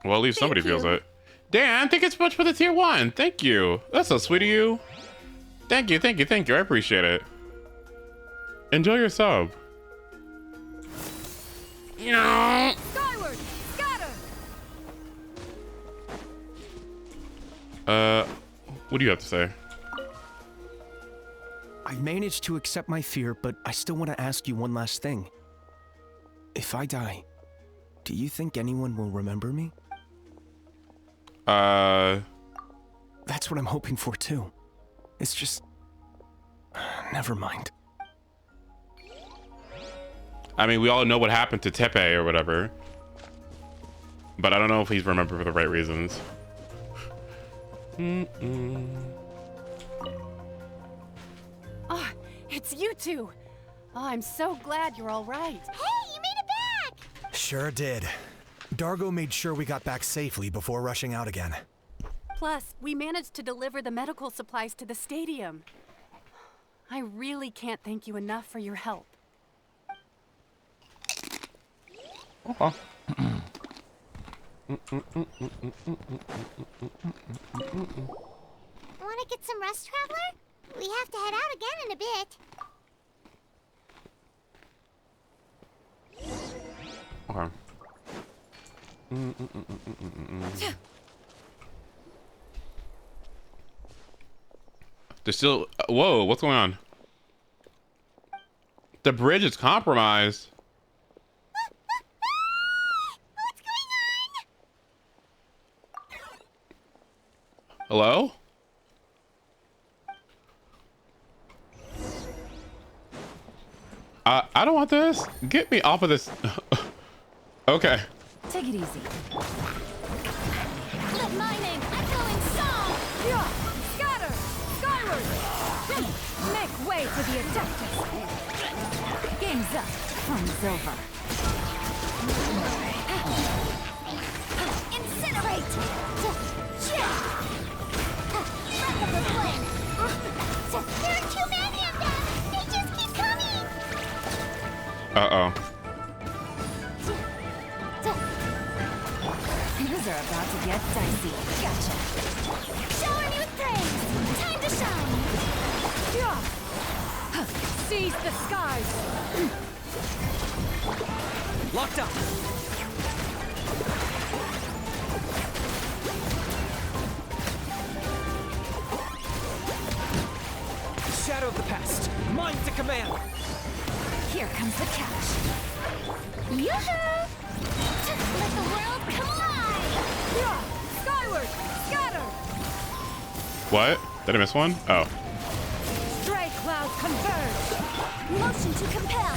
Well, at least somebody feels it. Dan, thank you so much for the tier 1. Thank you. That's so sweet of you. Thank you, thank you, thank you. I appreciate it. Enjoy your sub. Skyward! Scatter! What do you have to say? I've managed to accept my fear, but I still want to ask you one last thing. If I die, do you think anyone will remember me? That's what I'm hoping for too. It's just... never mind. I mean, we all know what happened to Tepe or whatever. But I don't know if he's remembered for the right reasons. Oh, it's you two. Oh, I'm so glad you're all right. Hey, you made it back! Sure did. Dargo made sure we got back safely before rushing out again. Plus, we managed to deliver the medical supplies to the stadium. I really can't thank you enough for your help. Okay. Want to get some rest, Traveler? We have to head out again in a bit. Okay. There's still... whoa, what's going on? The bridge is compromised. What's going on? Hello? I don't want this. Get me off of this. Okay. Take it easy. Lit mining, echoing song! Yeah. Scatter! Skyward! Make way for the attackers! Game's up. Fun's over. Incinerate! Back up the flame! There are too many of them! They just keep coming! Uh-oh. Things are about to get dicey. Gotcha. Shower me with praise! Time to shine! Yeah. Seize the skies! Locked up! Shadow of the past! Mine to command! Here comes the catch. Yoo-hoo! Let the world come alive! Yeah. Skyward! Scatter! What? Did I miss one? Oh. Stray cloud converge! Motion to compel!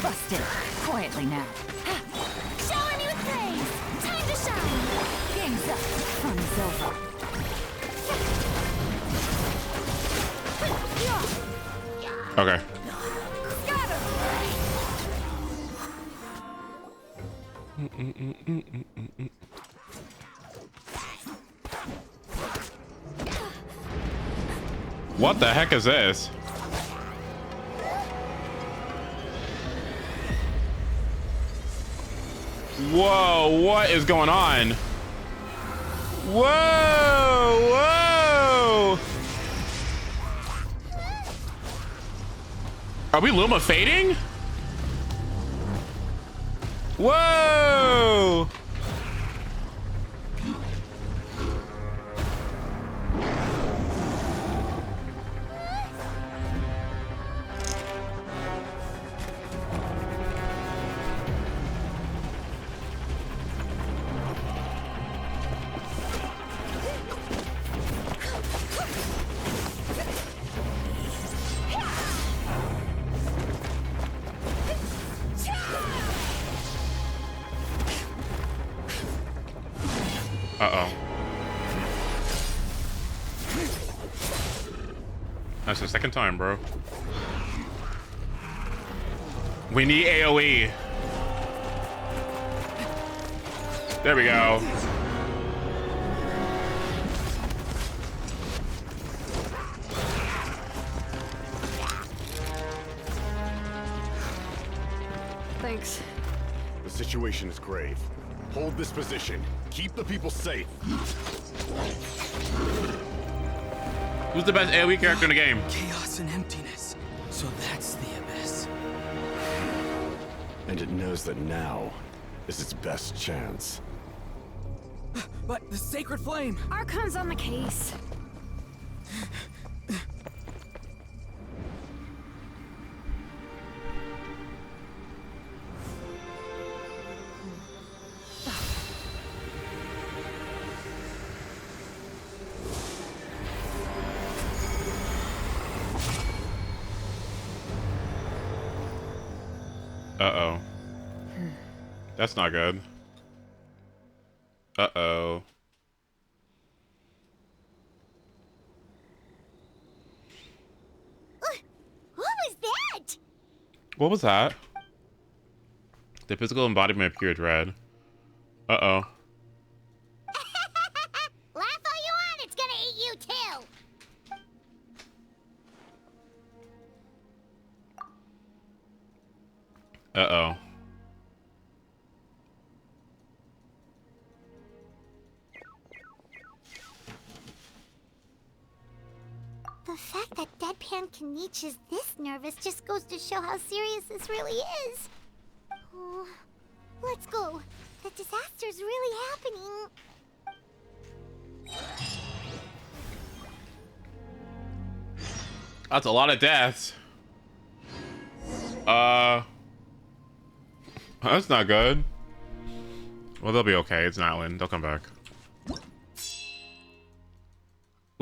Busted. Quietly now. Shower me with praise! Time to shine! Game's up. Fun's over. Okay. What the heck is this? Whoa, what is going on? Whoa, whoa! Are we Luma fading? Whoa! Uh-oh. That's the second time, bro. We need AoE. There we go. Thanks. The situation is grave. Hold this position. Keep the people safe. Who's the best AoE character in the game? Chaos and emptiness. So that's the abyss. And it knows that now is its best chance. But the sacred flame! Archon's on the case. Uh-oh. That's not good. Uh-oh. What was that? What was that? The physical embodiment of pure dread. Uh-oh. Laugh all you want, it's gonna eat you too. Uh-oh. The fact that Deadpan Kaniche is this nervous just goes to show how serious this really is. Oh, let's go. The disaster's really happening. That's a lot of deaths. That's not good. Well, they'll be okay. It's NATLAN. They'll come back.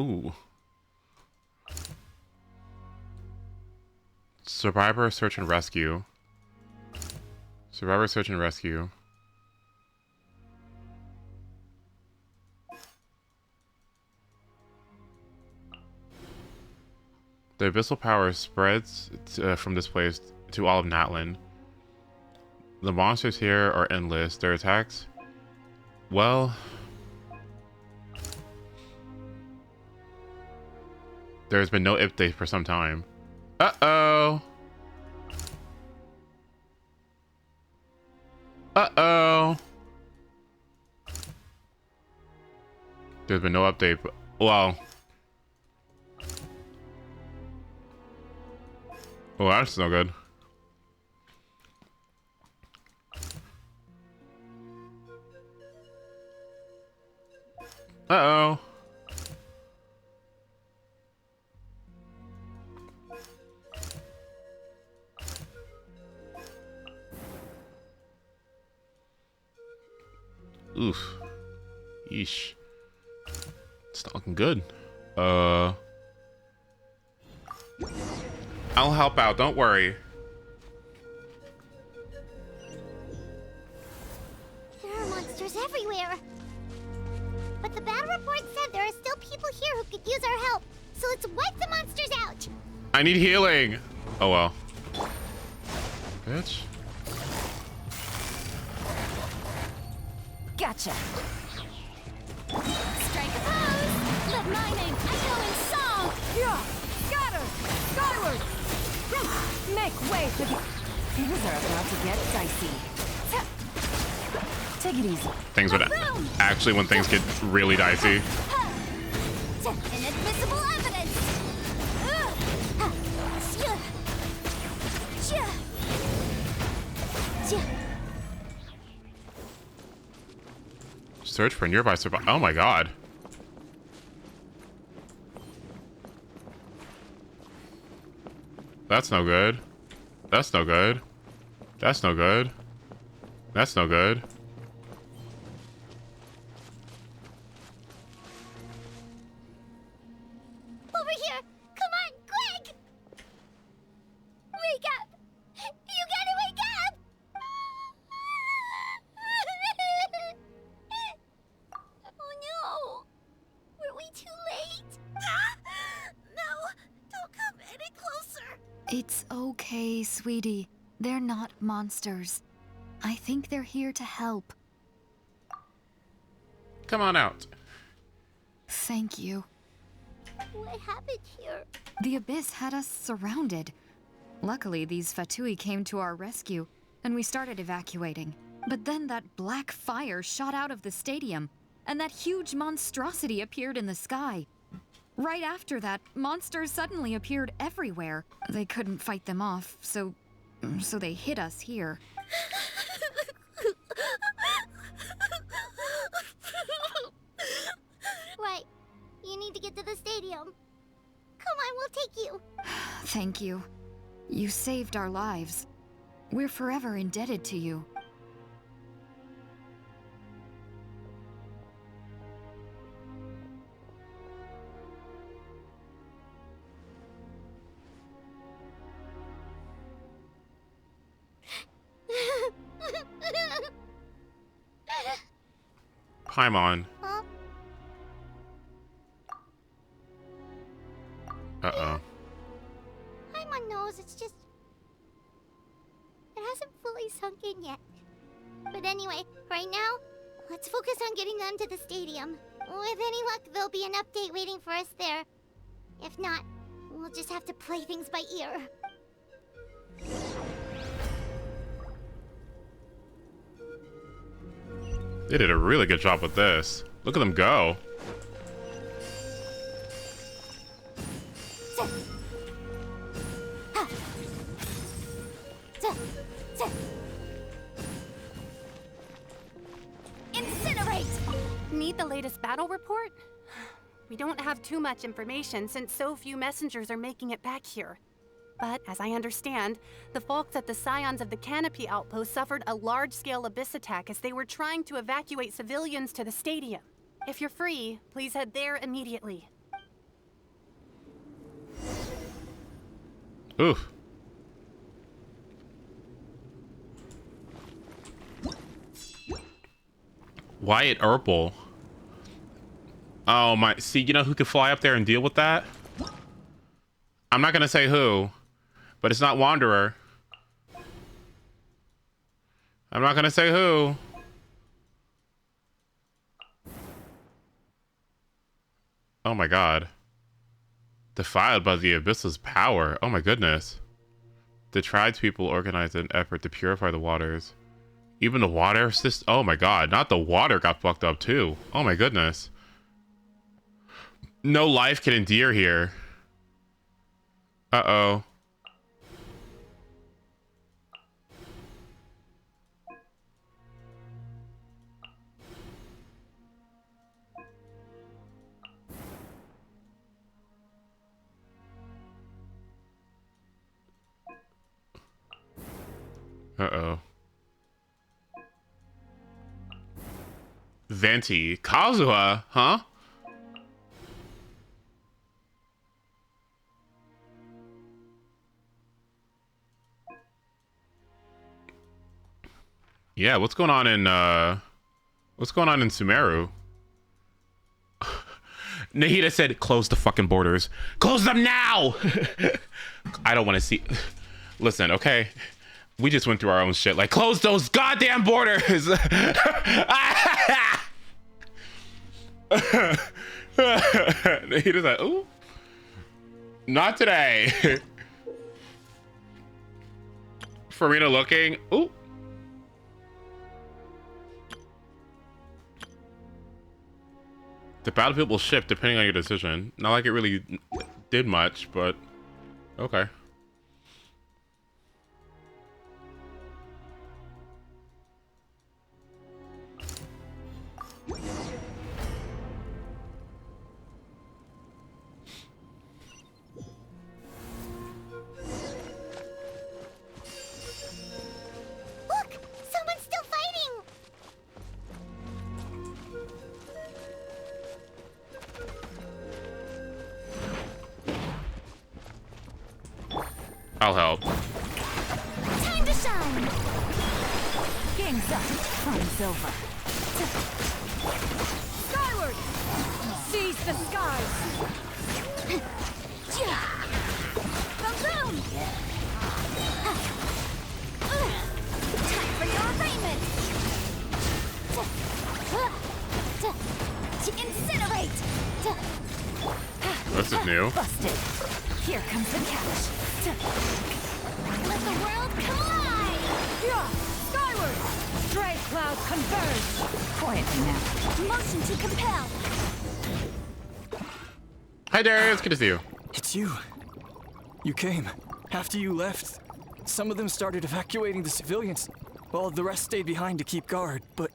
Ooh. Survivor search and rescue. Survivor search and rescue. The abyssal power spreads from this place to all of NATLAN. The monsters here are endless. Their attacks, well, there's been no update for some time. Uh-oh. Uh-oh. There's been no update, but, well. Oh, that's no good. Uh-oh. Oof. Yeesh. It's not looking good. I'll help out, don't worry. There are monsters everywhere. But the battle report said there are still people here who could use our help. So let's wipe the monsters out. I need healing. Oh well. Bitch. Gotcha. Strike a pose! Let my name echo in song! Yeah! Scatter! Skyward! Make way for the... Things are about to get dicey. Take it easy. Things would actually, when things get really dicey. Inadmissible evidence! Search for nearby survivors. Oh my god. That's no good. That's no good. That's no good. That's no good. Over here! Come on, quick! Wake up! You gotta wake up! It's okay, sweetie. They're not monsters. I think they're here to help. Come on out. Thank you. What happened here? The Abyss had us surrounded. Luckily, these Fatui came to our rescue, and we started evacuating. But then that black fire shot out of the stadium, and that huge monstrosity appeared in the sky. Right after that, monsters suddenly appeared everywhere. They couldn't fight them off, so they hit us here. Right. You need to get to the stadium. Come on, we'll take you. Thank you. You saved our lives. We're forever indebted to you. Paimon. Huh? Uh-oh. Paimon knows, it's just... it hasn't fully sunk in yet. But anyway, right now, let's focus on getting them to the stadium. With any luck, there'll be an update waiting for us there. If not, we'll just have to play things by ear. They did a really good job with this. Look at them go. Incinerate! Need the latest battle report? We don't have too much information since so few messengers are making it back here. But, as I understand, the folks at the Scions of the Canopy outpost suffered a large-scale abyss attack as they were trying to evacuate civilians to the stadium. If you're free, please head there immediately. Oof. Wyatt Earple. Oh my, see, you know who could fly up there and deal with that? I'm not gonna say who, but it's not Wanderer. I'm not gonna say who. Oh my god. Defiled by the Abyss's power. Oh my goodness. The tribespeople organized an effort to purify the waters. Even the water system. Oh my god, not the water got fucked up too. Oh my goodness. No life can endure here. Uh-oh. Uh-oh. Venti. Kazuha, huh? Yeah, what's going on in Sumeru? Nahida said, close the fucking borders. Close them now! I don't want to see... Listen, okay? We just went through our own shit. Like, close those goddamn borders! Nahida's like, ooh. Not today. Farina looking. Ooh. The battlefield will shift depending on your decision. Not like it really did much, but okay. Look! Someone's still fighting! I'll help. Time to shine! Game's up. Fun's over. Skyward! Seize the skies! Balloon! this is new. Busted. Here comes the catch. Let the world collide! Yeah! Skyward! Stray clouds converge! Quietly now. Motion to compel. Hi Darius, good to see you. It's you. You came. After you left, some of them started evacuating the civilians, while the rest stayed behind to keep guard, but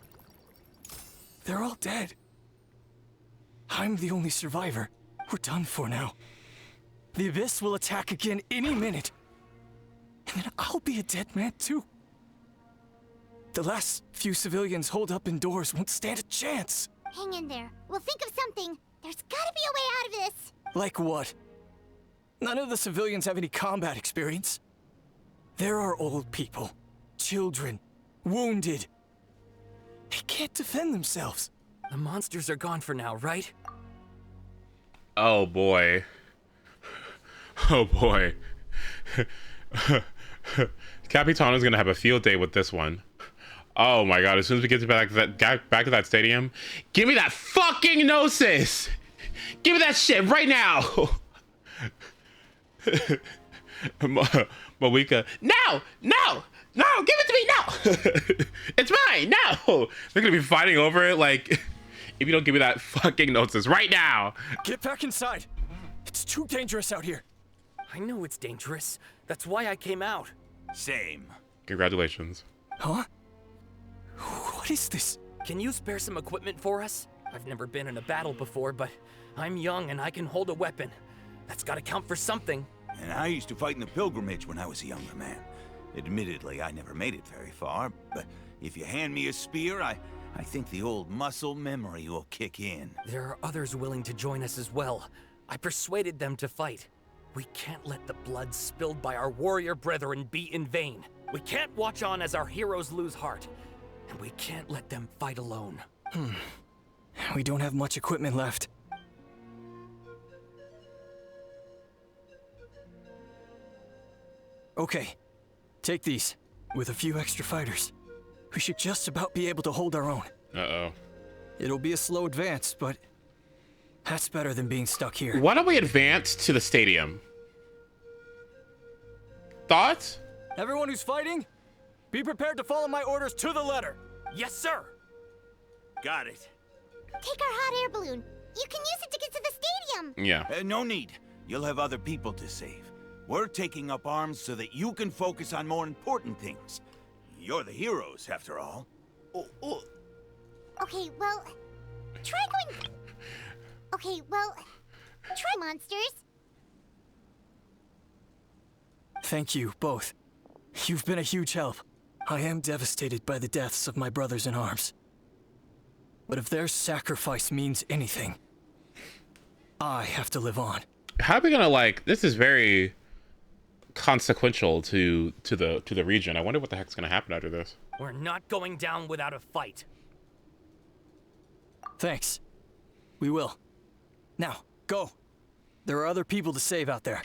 they're all dead. I'm the only survivor. We're done for now. The Abyss will attack again any minute. And then I'll be a dead man too. The last few civilians holed up indoors won't stand a chance. Hang in there. We'll think of something. There's gotta be a way out of this. Like what? None of the civilians have any combat experience. There are old people, children, wounded. They can't defend themselves. The monsters are gone for now, right? Oh boy. Oh boy. Capitano's gonna have a field day with this one. Oh my god, as soon as we get back to that stadium, give me that fucking Gnosis! Give me that shit right now! Mawika, no! No! No! Give it to me now! It's mine! No! They're gonna be fighting over it like, if you don't give me that fucking Gnosis right now! Get back inside! It's too dangerous out here! I know it's dangerous. That's why I came out. Same. Congratulations. Huh? What is this? Can you spare some equipment for us? I've never been in a battle before, but I'm young and I can hold a weapon. That's gotta count for something. And I used to fight in the pilgrimage when I was a younger man. Admittedly, I never made it very far, but if you hand me a spear, I think the old muscle memory will kick in. There are others willing to join us as well. I persuaded them to fight. We can't let the blood spilled by our warrior brethren be in vain. We can't watch on as our heroes lose heart. And we can't let them fight alone. We don't have much equipment left. Okay, take these. With a few extra fighters, we should just about be able to hold our own. Uh-oh. It'll be a slow advance, but that's better than being stuck here. Why don't we advance to the stadium? Thoughts? Everyone who's fighting, be prepared to follow my orders to the letter. Yes, sir. Got it. Take our hot air balloon. You can use it to get to the stadium. Yeah. No need. You'll have other people to save. We're taking up arms so that you can focus on more important things. You're the heroes, after all. Okay, well, try going... Okay, well, try monsters. Thank you, both. You've been a huge help. I am devastated by the deaths of my brothers in arms. But if their sacrifice means anything, I have to live on. How are we gonna, like, this is very consequential to the region. I wonder what the heck's gonna happen after this. We're not going down without a fight. Thanks. We will. Now, go. There are other people to save out there.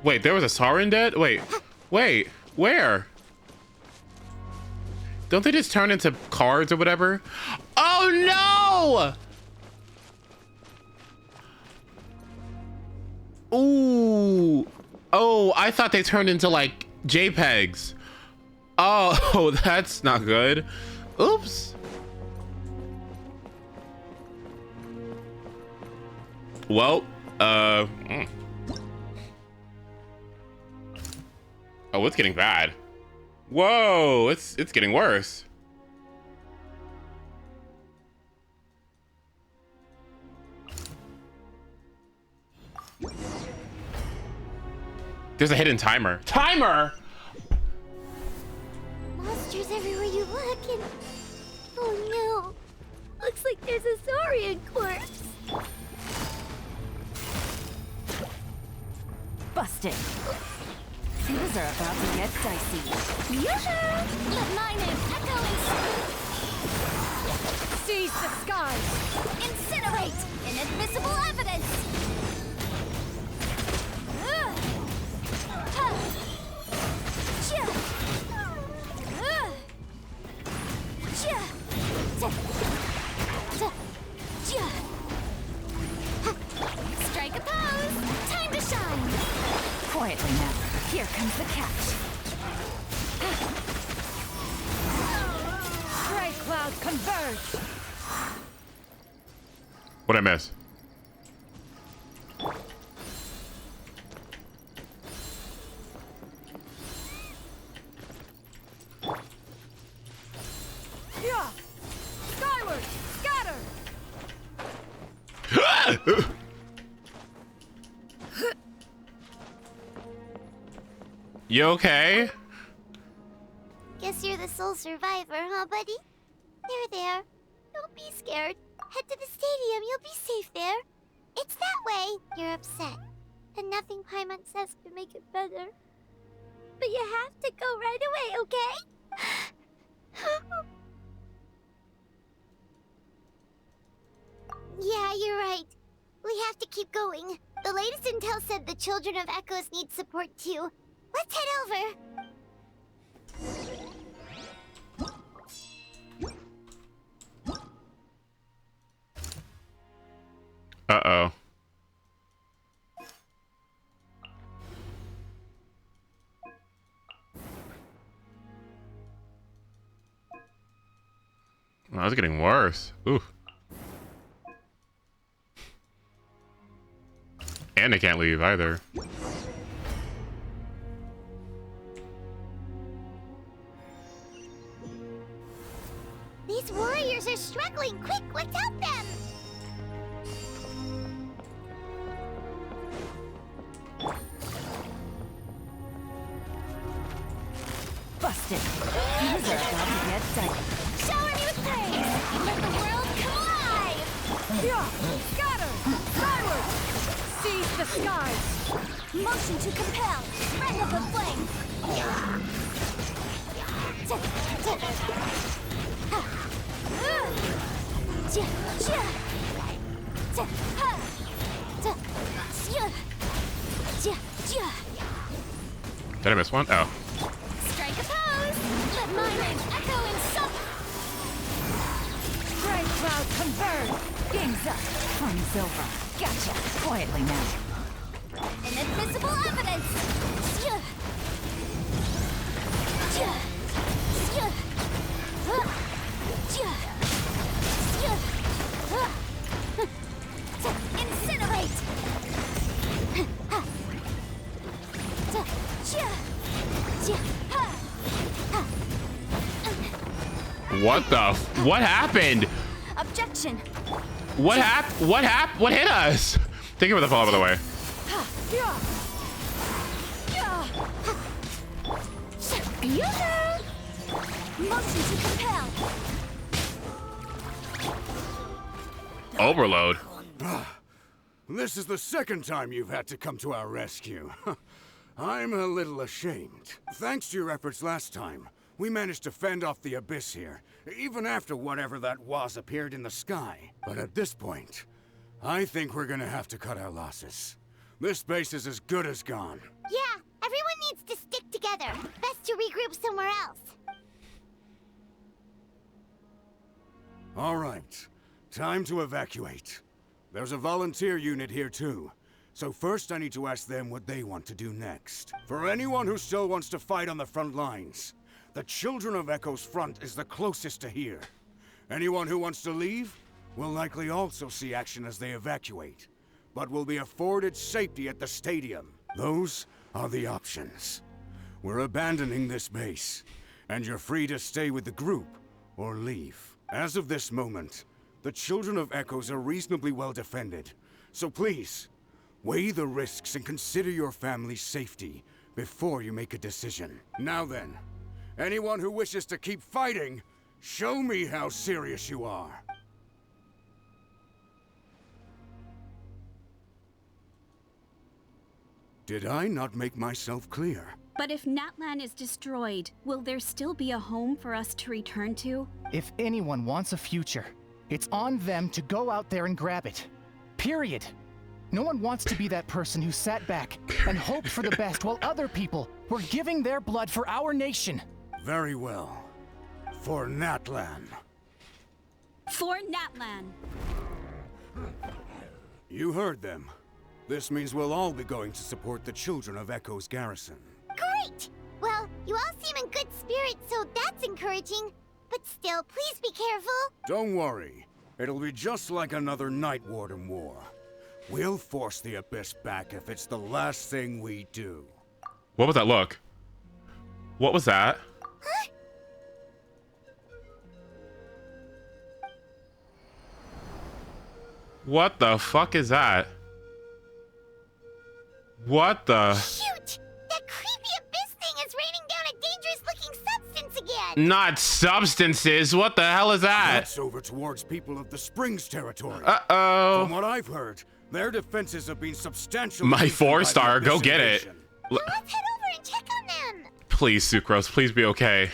Wait, there was a Sauron dead? Wait, where? Don't they just turn into cards or whatever? Oh no! Ooh. Oh, I thought they turned into like JPEGs. Oh, that's not good. Oops. Well, Oh, it's getting bad. Whoa, it's getting worse. There's a hidden timer. Timer! Monsters everywhere you look and... Oh no. Looks like there's a saurian corpse. Busted. Things are about to get dicey. Yoo-hoo! Let my name echo in... Seize the skies! Incinerate! Inadmissible evidence! Strike a pose! Time to shine! Quietly now. Here comes the catch. Gray clouds converge! What'd I miss? Yeah! Skyward! Scatter! You okay? Guess you're the sole survivor, huh, buddy? There. Don't be scared. Head to the stadium. You'll be safe there. It's that way. You're upset. And nothing Paimon says can make it better. But you have to go right away, okay? Yeah, you're right. We have to keep going. The latest intel said the children of Echoes need support too. Let's head over. Uh-oh. Oh, it's getting worse. Ooh. And I can't leave either. These warriors are struggling. Quick, let's help them. Busted. Things are about to get dicey. Shower me with praise. Let the world come alive. Yeah! Scatter! Skyward! Seize the skies! Motion to compel. Spread of the flame. Did I miss one? Oh. Strike a pose. Let my name echo in sub. Gray cloud converge! Game's up. Fun's over. Gotcha. Quietly now. Inadmissible evidence. Incinerate. What the what happened? Objection. What hit us? Thank you for the follow, by the way. Motion to compel. Overload. This is the second time you've had to come to our rescue. I'm a little ashamed. Thanks to your efforts last time, we managed to fend off the abyss here, even after whatever that was appeared in the sky. But at this point, I think we're gonna have to cut our losses. This base is as good as gone. Yeah, everyone needs to stick together. Best to regroup somewhere else. All right, time to evacuate. There's a volunteer unit here too. So first I need to ask them what they want to do next. For anyone who still wants to fight on the front lines, the Children of Echo's front is the closest to here. Anyone who wants to leave will likely also see action as they evacuate, but will be afforded safety at the stadium. Those are the options. We're abandoning this base, and you're free to stay with the group or leave. As of this moment, the children of Echoes are reasonably well defended, so please, weigh the risks and consider your family's safety before you make a decision. Now then, anyone who wishes to keep fighting, show me how serious you are. Did I not make myself clear? But if NATLAN is destroyed, will there still be a home for us to return to? If anyone wants a future, it's on them to go out there and grab it. Period. No one wants to be that person who sat back and hoped for the best while other people were giving their blood for our nation. Very well. For NATLAN. For NATLAN. You heard them. This means we'll all be going to support the children of Echo's garrison. Great! Well, you all seem in good spirits, so that's encouraging. But still, please be careful. Don't worry. It'll be just like another Night Warden war. We'll force the Abyss back if it's the last thing we do. What was that look? What was that? Huh? What the fuck is that? What the? Shoot! That creepy Abyss thing is raining down a dangerous-looking substance again! Not substances. What the hell is that? That's over towards people of the Springs territory. Uh-oh. From what I've heard, their defenses have been substantially... My 4-star. Go get it. Let's head over and check on them! Please, Sucrose. Please be okay.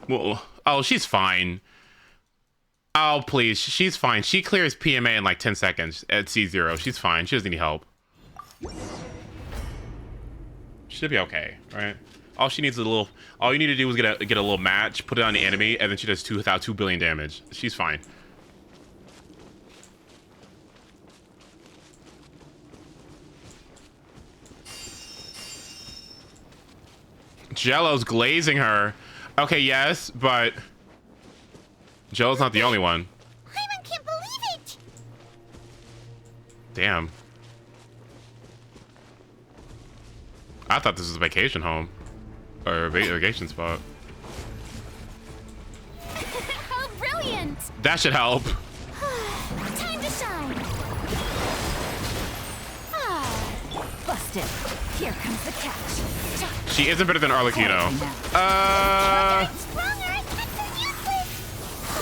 Well, oh, she's fine. Oh, please. She's fine. She clears PMA in like 10 seconds at C0. She's fine. She doesn't need help. She'll be okay, right? All she needs is a little... All you need to do is get a little match, put it on the enemy, and then she does 2 billion damage. She's fine. Jello's glazing her. Okay, yes, but Jello's not the only one. Hyman can't believe it! Damn. I thought this was a vacation home. Or a vacation spot. How brilliant! That should help. Time to shine! Busted. Here comes the catch. She isn't better than Arlecchino.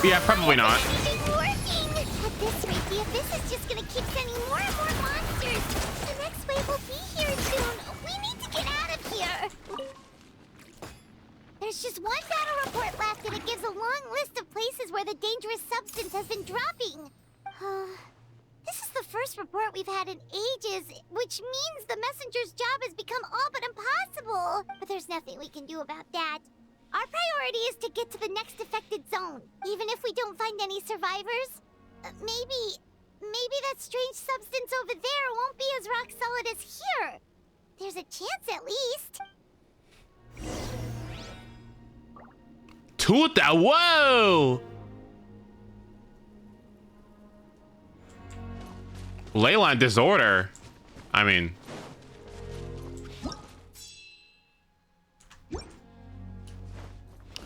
Yeah, probably not. Working! At this rate, the Abyss is just gonna keep sending more and more monsters. The next wave will be here soon. We need to get out of here. There's just one battle report left, and it gives a long list of places where the dangerous substance has been dropping. This is the first report we've had in ages, which means the messenger's job has become all but impossible. But there's nothing we can do about that. Our priority is to get to the next affected zone, even if we don't find any survivors. Maybe that strange substance over there won't be as rock solid as here. There's a chance at least. Tuta, whoa! Leyline disorder. I mean,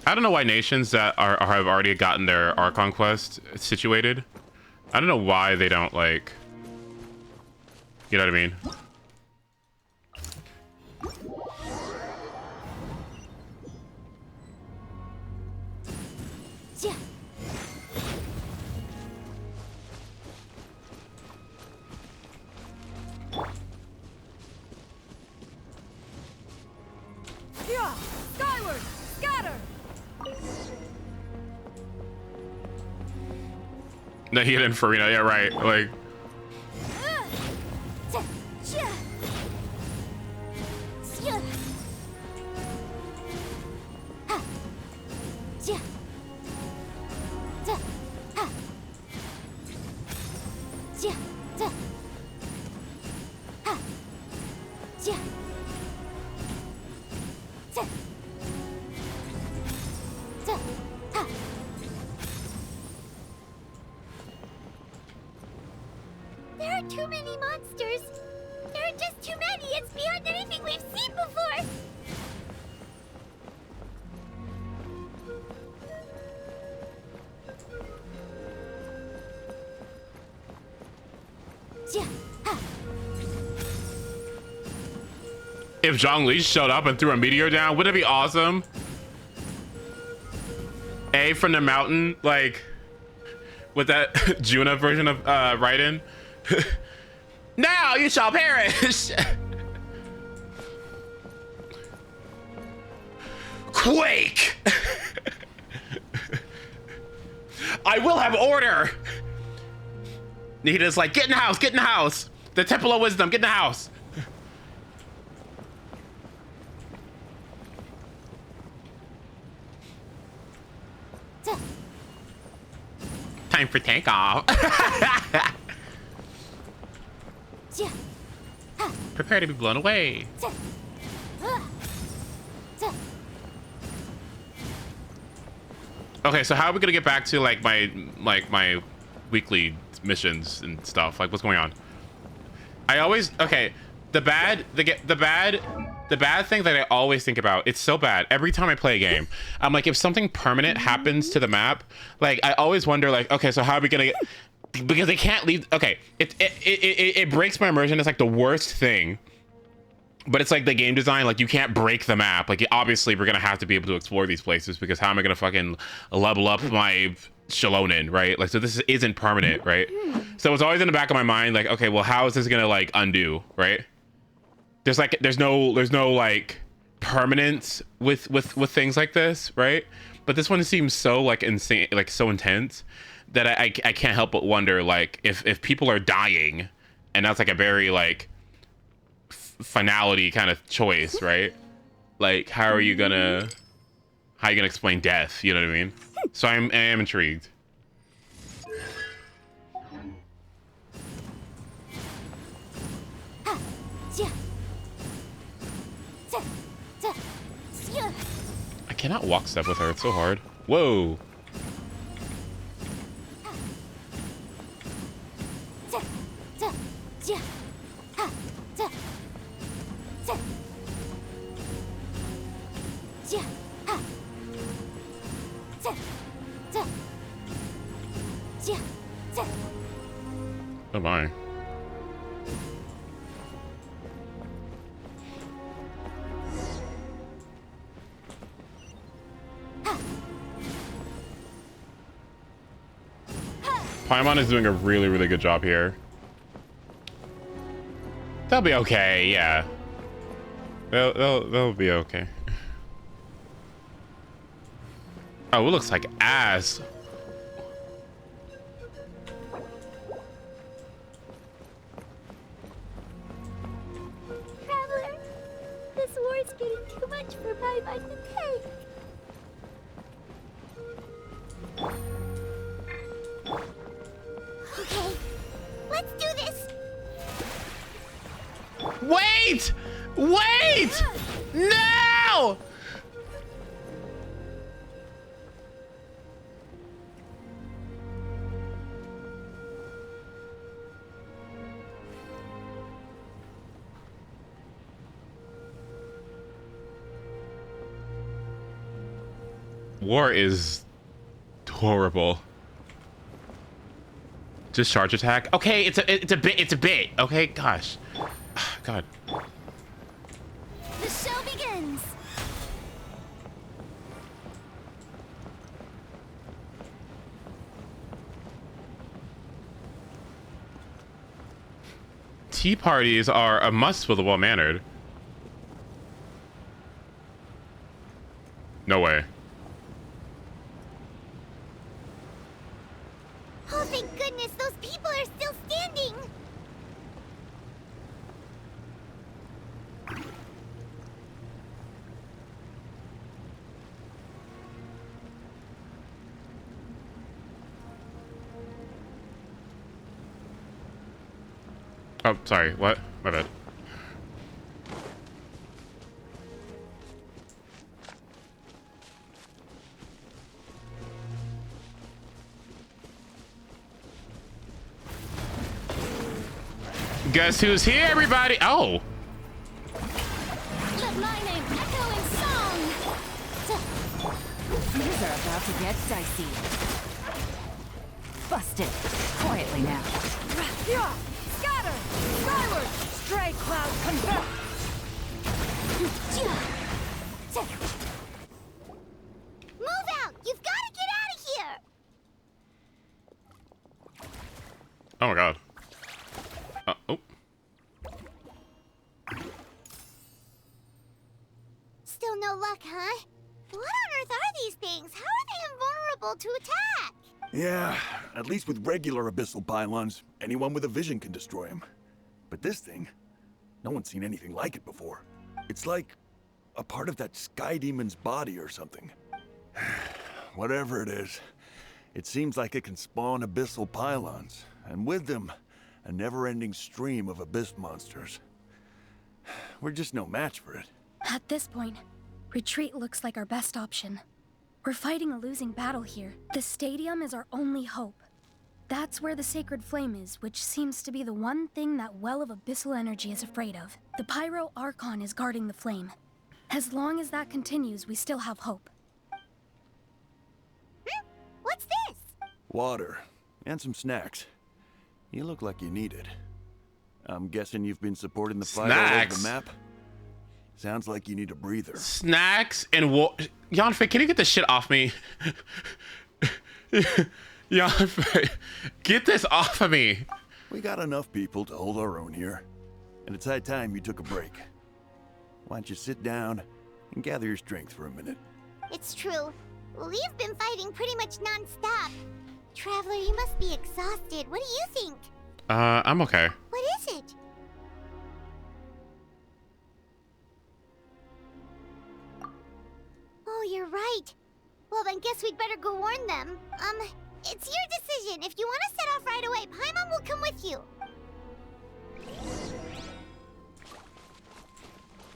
I don't know why nations that have already gotten their Archon quest situated, I don't know why they don't, like, you know what I mean? Yeah. Yeah! Skyward! Scatter! No, he hit in Farina, yeah, right. Like, are too many monsters. There are just too many. It's beyond anything we've seen before. If Zhongli showed up and threw a meteor down, wouldn't it be awesome? A from the mountain, like with that Juna version of Raiden. Now you shall perish. Quake. I will have order. Nita's like, get in the house, get in the house. The Temple of Wisdom, get in the house. Time for takeoff. Prepare to be blown away. Okay, so how are we gonna get back to like my weekly missions and stuff? Like, what's going on? I always the bad thing that I always think about, it's so bad every time I play a game. I'm like, if something permanent happens to the map, like I always wonder, like, okay, so how are we gonna get, because they can't leave. Okay, it breaks my immersion. It's like the worst thing, but it's like the game design, like you can't break the map. Like obviously we're gonna have to be able to explore these places, because how am I gonna fucking level up my Shalonen, right? Like, so this isn't permanent, right? So it's always in the back of my mind, like, okay, well, how is this gonna like undo, right? There's no like permanence with things like this, right? But this one seems so like insane, like so intense, that I can't help but wonder, like, if people are dying, and that's like a very like finality kind of choice, right? Like, how are you gonna explain death? You know what I mean? So I am intrigued. I cannot walk step with her. It's so hard. Whoa. Oh my. Paimon is doing a really, really good job here. They'll be okay, yeah. They'll be okay. Oh, it looks like ass. Traveler, this war is getting too much for my mind to take. Okay, let's do this. Wait! Wait! No! War is horrible. Just charge attack. Okay, it's a bit. Okay, gosh. God. The show begins. Tea parties are a must for the well-mannered. No way. Oh, thank goodness, those people are still standing. Oh, sorry. What? My bad. Guess who's here, everybody? Oh. Let my name echo in song! Things are about to get dicey. Busted. Quietly now. Scatter! Skyward! Stray cloud convert! Move out! You've got to get out of here! Oh my god. Oh. Still no luck, huh? What on earth are these things? How are they invulnerable to attack? Yeah, at least with regular abyssal pylons, anyone with a vision can destroy them. But this thing, no one's seen anything like it before. It's like a part of that sky demon's body or something. Whatever it is, it seems like it can spawn abyssal pylons, and with them, a never-ending stream of abyss monsters. We're just no match for it. At this point, retreat looks like our best option. We're fighting a losing battle here. The stadium is our only hope. That's where the sacred flame is, which seems to be the one thing that well of abyssal energy is afraid of. The Pyro Archon is guarding the flame. As long as that continues, we still have hope. What's this? Water, and some snacks. You look like you need it. I'm guessing you've been supporting the fight all over the map? Sounds like you need a breather. Snacks and Yanfei, can you get this shit off me? Yanfei, get this off of me. We got enough people to hold our own here. And it's high time you took a break. Why don't you sit down and gather your strength for a minute? It's true. We've been fighting pretty much non-stop. Traveler, you must be exhausted. What do you think? I'm okay. What is it? Oh, you're right. Well, then guess we'd better go warn them. It's your decision. If you want to set off right away, Paimon will come with you.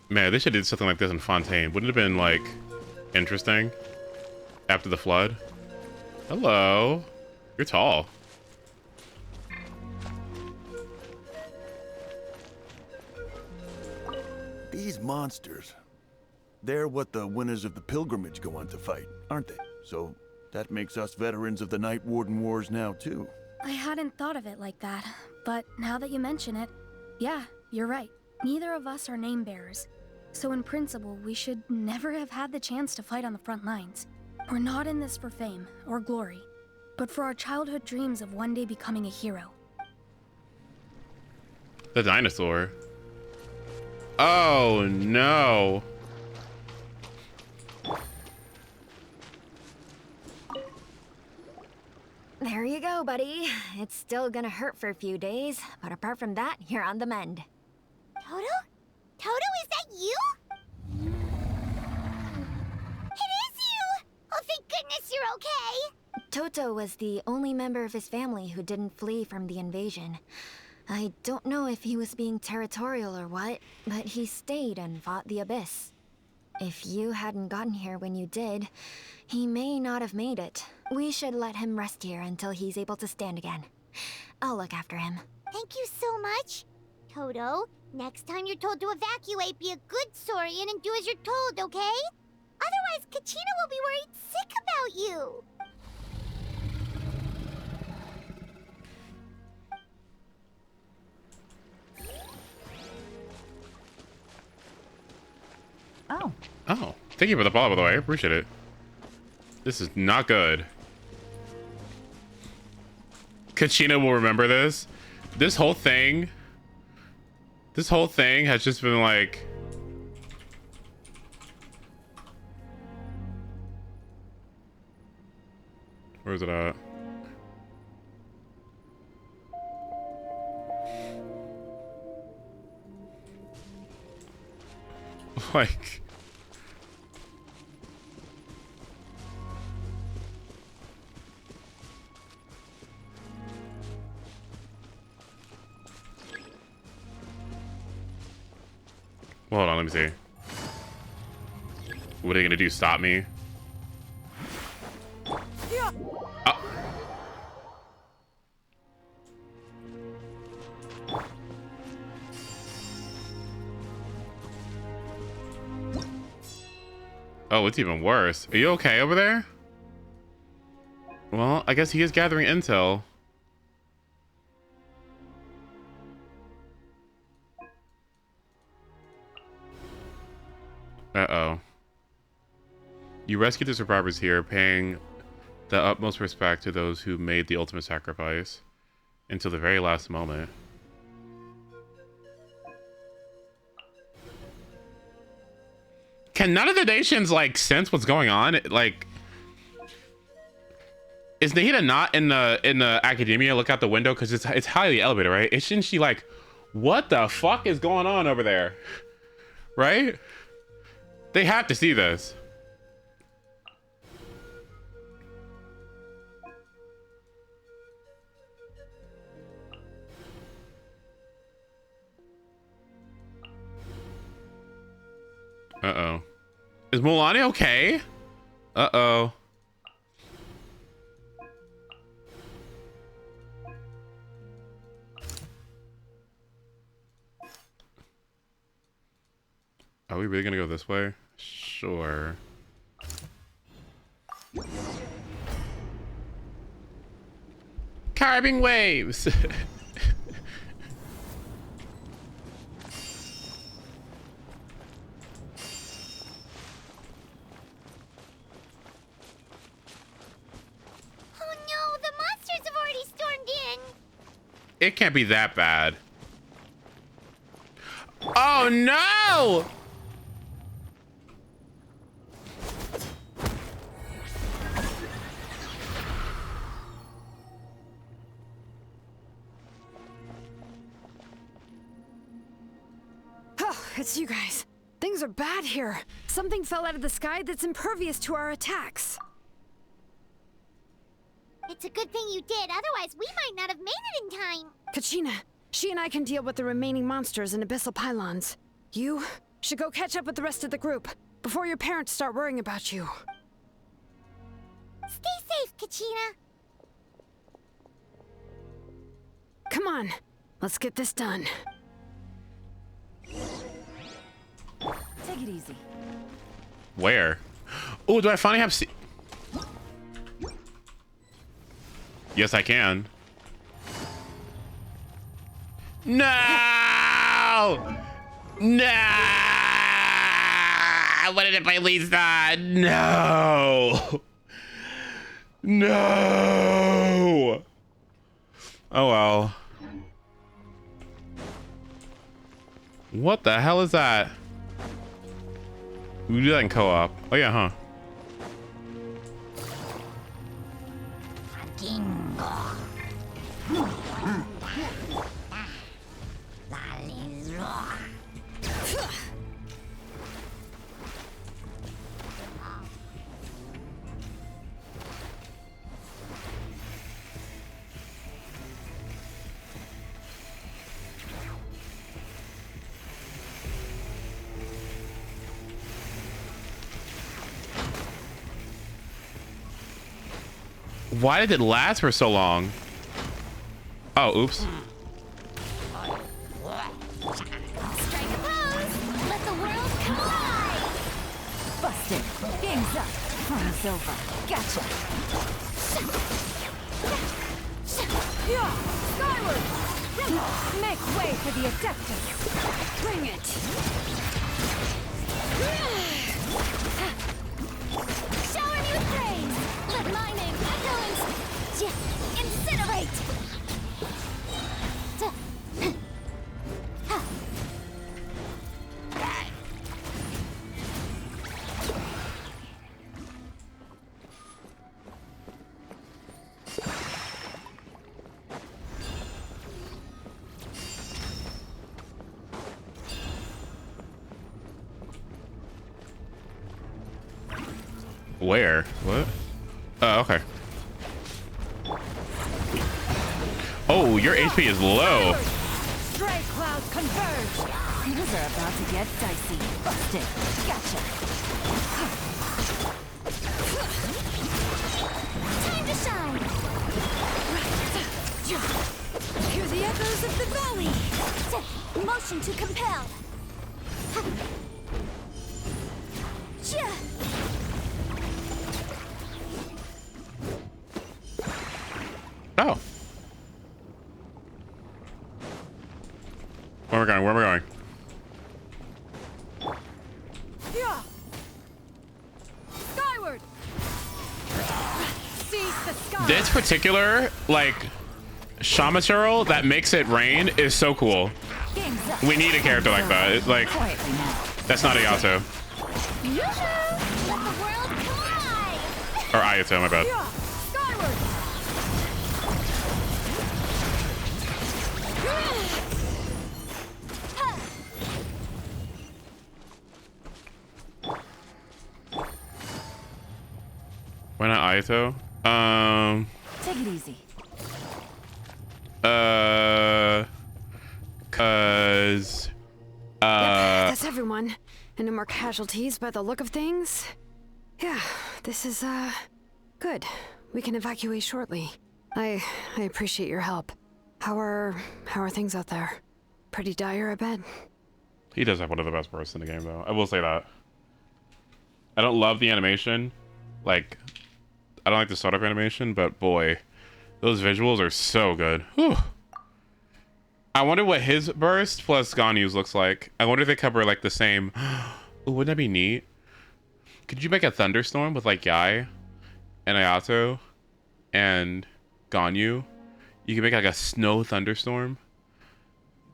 Man, they should do something like this in Fontaine. Wouldn't it have been, like, interesting? After the flood? Hello. You're tall. These monsters, they're what the winners of the pilgrimage go on to fight, aren't they? So that makes us veterans of the Night Warden Wars now, too. I hadn't thought of it like that, but now that you mention it, yeah, you're right. Neither of us are name bearers. So in principle, we should never have had the chance to fight on the front lines. We're not in this for fame or glory, but for our childhood dreams of one day becoming a hero. The dinosaur. Oh no. There you go, buddy. It's still gonna hurt for a few days, but apart from that, you're on the mend. Toto? Toto, is that you? It is you! Oh, thank goodness you're okay! Toto was the only member of his family who didn't flee from the invasion. I don't know if he was being territorial or what, but he stayed and fought the Abyss. If you hadn't gotten here when you did, he may not have made it. We should let him rest here until he's able to stand again. I'll look after him. Thank you so much. Toto, next time you're told to evacuate, be a good saurian and do as you're told, okay? Otherwise, Kachina will be worried sick about you. Oh, thank you for the follow, by the way. I appreciate it. This is not good. Kachina will remember this. This whole thing has just been like... Where is it at? Like... Well, hold on, let me see. What are they gonna do? Stop me? Oh. Oh, it's even worse. Are you okay over there? Well, I guess he is gathering intel. Uh-oh. You rescued the survivors here, paying the utmost respect to those who made the ultimate sacrifice until the very last moment. Can none of the nations, like, sense what's going on? Like, is Nahida not in the academia? Look out the window, because it's highly elevated, right? Isn't she like, what the fuck is going on over there? Right? They have to see this. Uh-oh. Is Mulani okay? Uh-oh. Are we really gonna go this way? Sure. Carving waves! It can't be that bad. Oh no! Oh, it's you guys. Things are bad here. Something fell out of the sky that's impervious to our attacks. It's a good thing you did, otherwise we might not have made it in time. Kachina, she and I can deal with the remaining monsters and abyssal pylons. You should go catch up with the rest of the group before your parents start worrying about you. Stay safe, Kachina. Come on, let's get this done. Take it easy. Where? Oh, do I finally have Yes, I can. No! No! What did it by Lisa? No! No! Oh well. What the hell is that? We do that in co-op. Oh yeah, huh? Why did it last for so long? Oh, oops. Strike a pose! Let the world collide! Busted. Game's up. Fun's over. Gotcha. Yeah. Skyward! Make way for the Adeptus. Bring it. Shower me with praise! Let my name echo and incinerate! Where? What? Oh, okay. Oh, your HP is low. Stray clouds converge. Things are about to get dicey. Busted. Gotcha. Time to shine! Hear the echoes of the valley. Motion to compel! Oh. Where am I going? Where am I going? Yeah. Skyward. Seize the sky. This particular, like, Shaw material that makes it rain is so cool. We need a character like that. It's like, that's not Ayato. Or Ayato, my bad. Why not Ayato? Take it easy. Cause That's everyone. And no more casualties by the look of things. Yeah, this is good. We can evacuate shortly. I appreciate your help. How are things out there? Pretty dire, I bet. he does have one of the best bursts in the game, though. I will say that. I don't love the animation. Like, I don't like the startup animation, but boy, those visuals are so good. Whew. I wonder what his burst plus Ganyu's looks like. I wonder if they cover like the same. Ooh, wouldn't that be neat? Could you make a thunderstorm with like Yai and Ayato and Ganyu? You could make like a snow thunderstorm.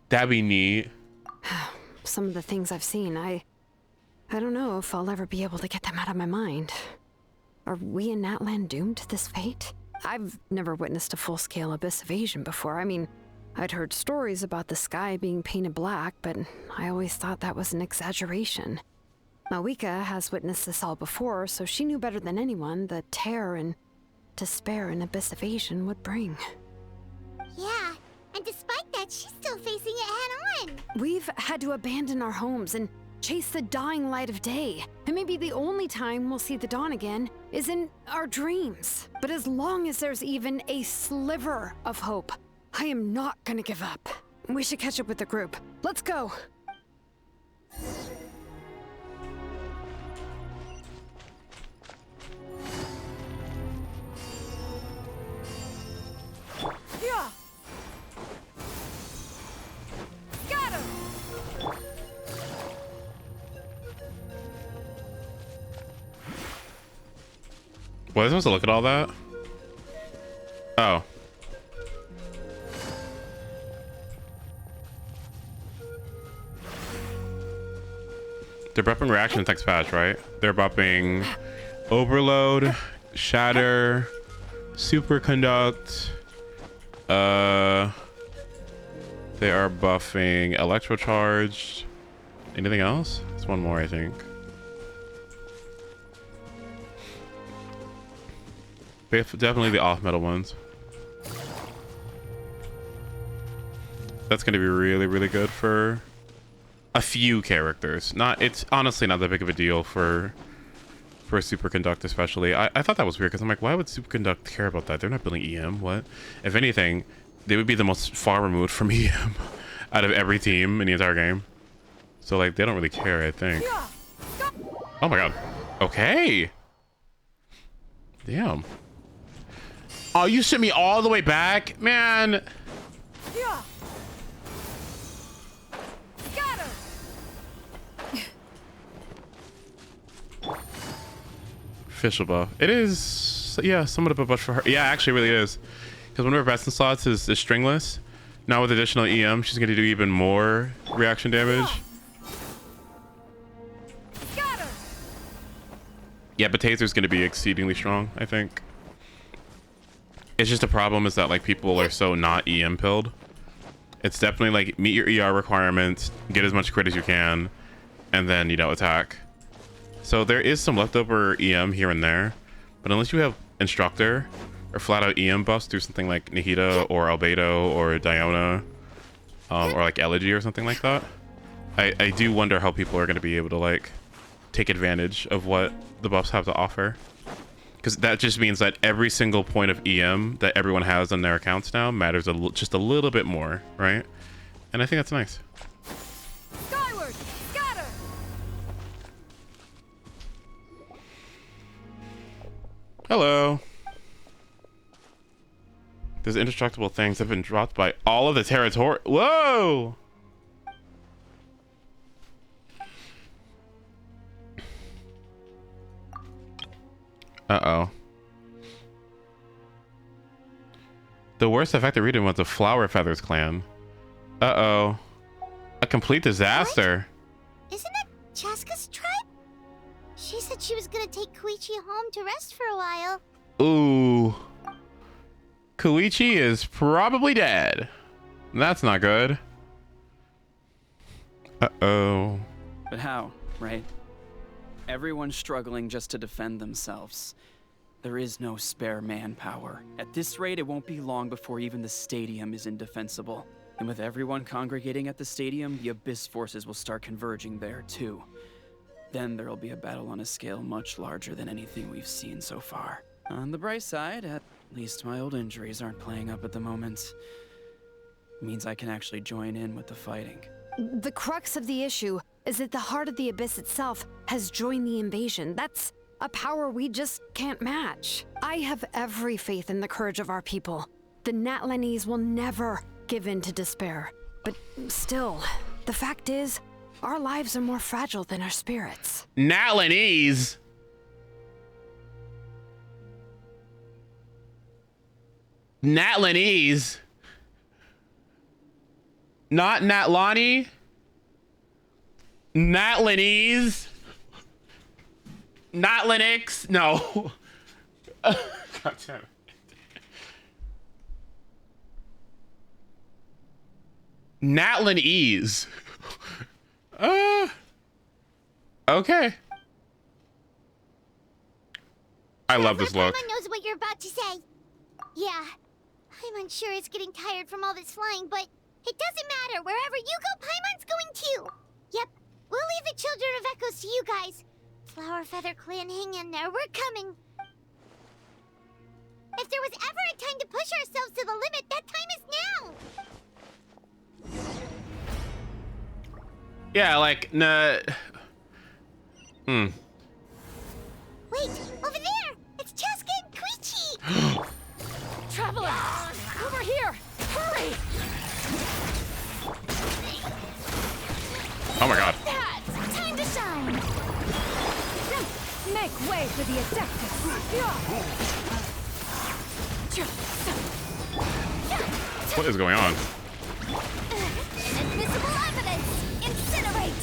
That'd be neat. Some of the things I've seen, I don't know if I'll ever be able to get them out of my mind. Are we in NATLAN doomed to this fate? I've never witnessed a full-scale abyss invasion before. I mean, I'd heard stories about the sky being painted black, but I always thought that was an exaggeration. Mawika has witnessed this all before, so she knew better than anyone the terror and despair an abyss invasion would bring. Yeah, and despite that, she's still facing it head-on. We've had to abandon our homes and chase the dying light of day. And maybe the only time we'll see the dawn again is in our dreams. But as long as there's even a sliver of hope, I am not gonna give up. We should catch up with the group. Let's go. Yeah. Scatter. What, am I supposed to look at all that? Oh. They're buffing reaction text patch, right? They're buffing overload, shatter, superconduct. They are buffing electrocharged. Anything else? There's one more, I think. Definitely the off-metal ones. That's going to be really, really good for a few characters. It's honestly not that big of a deal for Superconduct, especially. I thought that was weird because I'm like, why would Superconduct care about that? They're not building EM. What? If anything, they would be the most far removed from EM out of every team in the entire game. So like, they don't really care, I think. Oh my god. Okay. Damn. Oh, you sent me all the way back, man. Yeah. Scatter. Official buff. It is, yeah, somewhat of a buff for her. Yeah, actually, it really is. Because one of her resting slots is stringless. Now with additional EM, she's going to do even more reaction damage. Scatter. Yeah, but Taser's going to be exceedingly strong, I think. It's just a problem is that like people are so not EM pilled. It's definitely like meet your ER requirements, get as much crit as you can, and then, you know, attack. So there is some leftover EM here and there, but unless you have Instructor or flat out EM buffs through something like Nihita or Albedo or Diona, or like Elegy or something like that, I do wonder how people are going to be able to like take advantage of what the buffs have to offer. Because that just means that every single point of EM that everyone has on their accounts now matters just a little bit more, right? And I think that's nice. Skyward. Scatter. Hello. Those indestructible things have been dropped by all of the territory. Whoa! Uh-oh. The worst affected region was the Flower Feathers clan. Uh-oh. A complete disaster. What? Isn't that Chaska's tribe? She said she was gonna take Koichi home to rest for a while. Ooh. Koichi is probably dead. That's not good. Uh-oh. But how, right? Everyone's struggling just to defend themselves. There is no spare manpower. At this rate, it won't be long before even the stadium is indefensible. And with everyone congregating at the stadium, the Abyss forces will start converging there too. Then there'll be a battle on a scale much larger than anything we've seen so far. On the bright side, at least my old injuries aren't playing up at the moment. It means I can actually join in with the fighting. The crux of the issue is that the heart of the Abyss itself has joined the invasion. That's a power we just can't match. I have every faith in the courage of our people. The Natlanese will never give in to despair. But still, the fact is, our lives are more fragile than our spirits. Natlanese? Natlanese? Not Natlani? Natlanese? Natlanix? No. God damn it. Natlanese. Okay. I love this look. Paimon knows what you're about to say. Yeah, I'm unsure it's getting tired from all this flying, but it doesn't matter. Wherever you go, Paimon's going too. Yep, we'll leave the Children of Echoes to you guys. Flower Feather Clan, hang in there. We're coming. If there was ever a time to push ourselves to the limit, that time is now. Yeah, like, nah. Wait, over there! It's Chaska and Koichi! Traveler! Over here! Hurry! Oh my god. That's time to shine! Make way for the Adeptus! What is going on? Invisible evidence! Incinerate!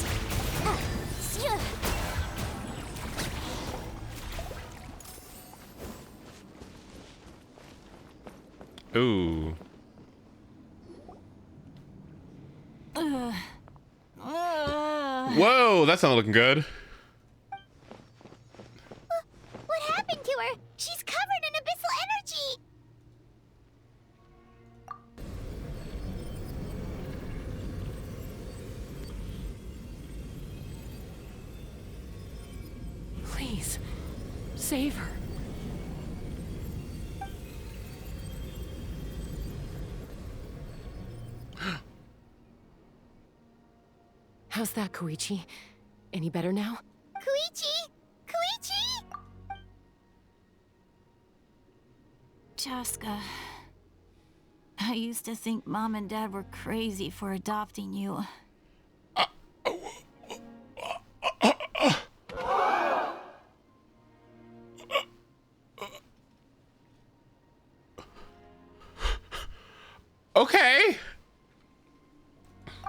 Ooh. Whoa, that's not looking good. What happened to her? She's covered in abyssal energy! Please, save her. How's that, Koichi? Any better now? Koichi! Koichi! Chaska, I used to think Mom and Dad were crazy for adopting you. Okay.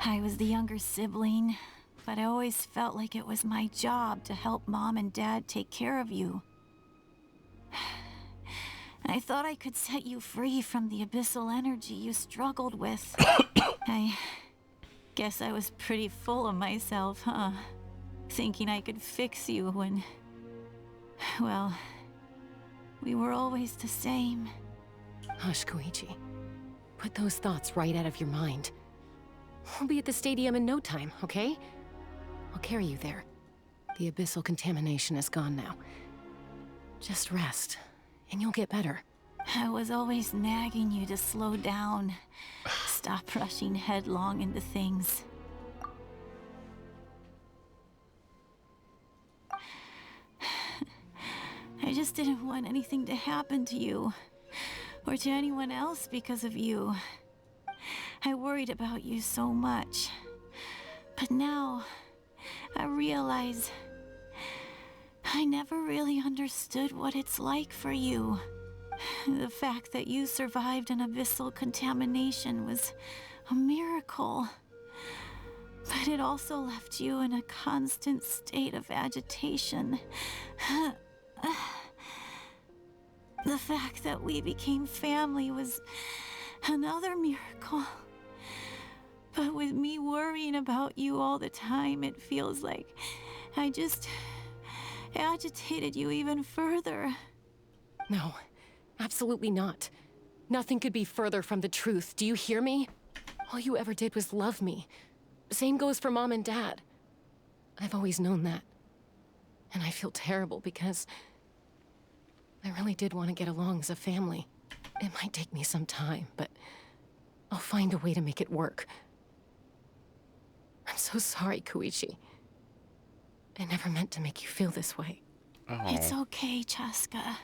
I was the younger sibling, but I always felt like it was my job to help Mom and Dad take care of you. I thought I could set you free from the abyssal energy you struggled with. I guess I was pretty full of myself, huh? Thinking I could fix you when... well, we were always the same. Hush, Koichi. Put those thoughts right out of your mind. We'll be at the stadium in no time, okay? I'll carry you there. The abyssal contamination is gone now. Just rest, and you'll get better. I was always nagging you to slow down. Stop rushing headlong into things. I just didn't want anything to happen to you. or to anyone else because of you. I worried about you so much. But now, I realize I never really understood what it's like for you. The fact that you survived an abyssal contamination was a miracle. But it also left you in a constant state of agitation. The fact that we became family was another miracle. But with me worrying about you all the time, it feels like I just agitated you even further. No, absolutely not. Nothing could be further from the truth. Do you hear me? All you ever did was love me. Same goes for Mom and Dad. I've always known that. And I feel terrible because I really did want to get along as a family. It might take me some time, but I'll find a way to make it work. I'm so sorry, Koichi. I never meant to make you feel this way. It's okay, Chaska.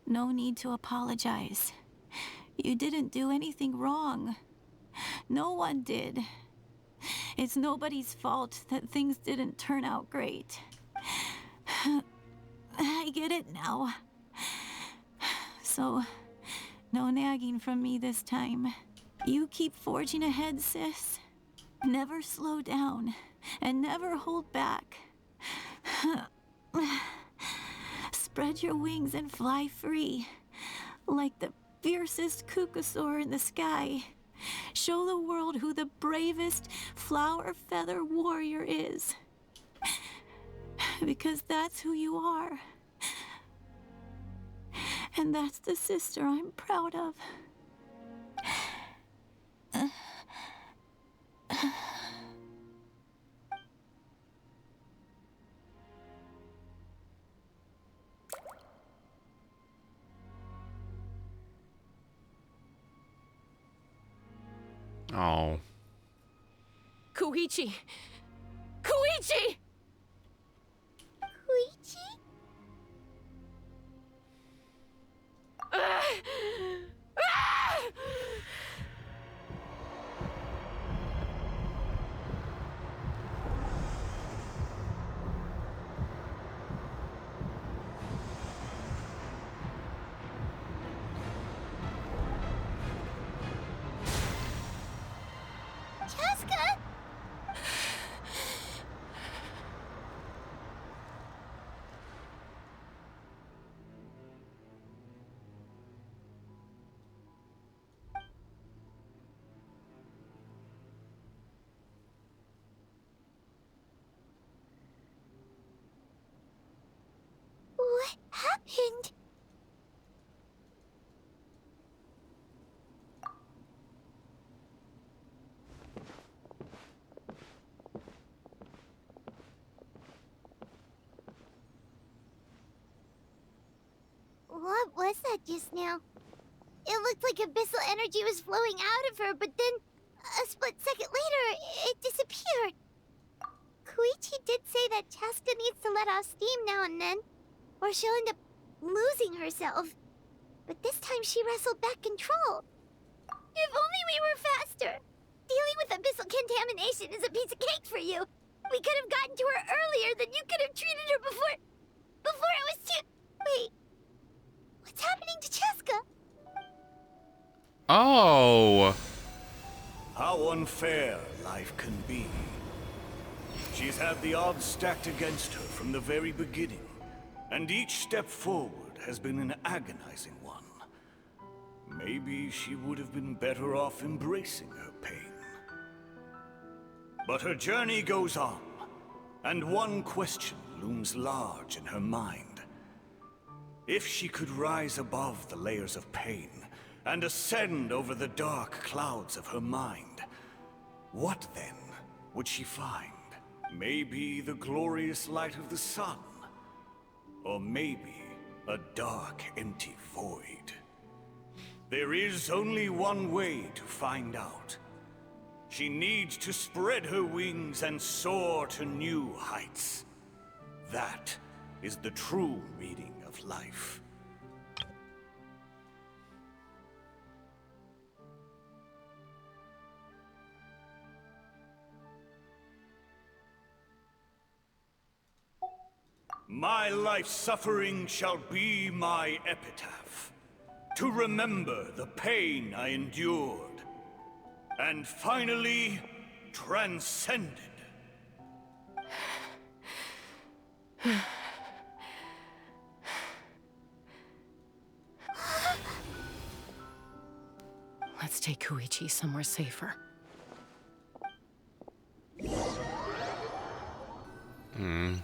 No need to apologize. You didn't do anything wrong. No one did. It's nobody's fault that things didn't turn out great. I get it now. So, no nagging from me this time. You keep forging ahead, sis. Never slow down, and never hold back. Spread your wings and fly free, like the fiercest kukasaur in the sky. Show the world who the bravest flower feather warrior is. Because that's who you are. And that's the sister I'm proud of. Oh. Koichi! Koichi! Koichi? Chaska? What happened? What was that just now? It looked like abyssal energy was flowing out of her, but then a split second later, it disappeared. Koichi did say that Chaska needs to let off steam now and then, or she'll end up losing herself. But this time she wrestled back control. If only we were faster! Dealing with abyssal contamination is a piece of cake for you. We could have gotten to her earlier, then you could have treated her before it was too... Wait. What's happening to Chaska? Oh. How unfair life can be. She's had the odds stacked against her from the very beginning, and each step forward has been an agonizing one. Maybe she would have been better off embracing her pain. But her journey goes on, and one question looms large in her mind. If she could rise above the layers of pain and ascend over the dark clouds of her mind, what then would she find? Maybe the glorious light of the sun, or maybe a dark, empty void. There is only one way to find out. She needs to spread her wings and soar to new heights. That is the true meaning of life. My life's suffering shall be my epitaph, to remember the pain I endured, and finally transcended. Let's take Koichi somewhere safer. Hmm.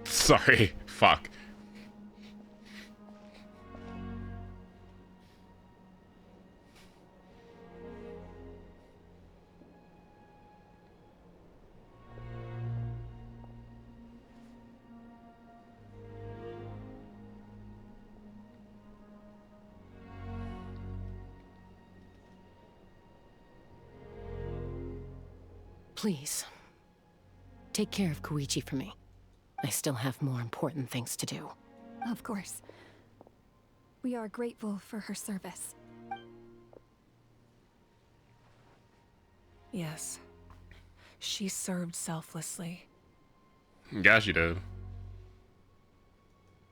Sorry. Fuck. Please, take care of Koichi for me. I still have more important things to do. Of course. We are grateful for her service. Yes. She served selflessly. Yeah, she did.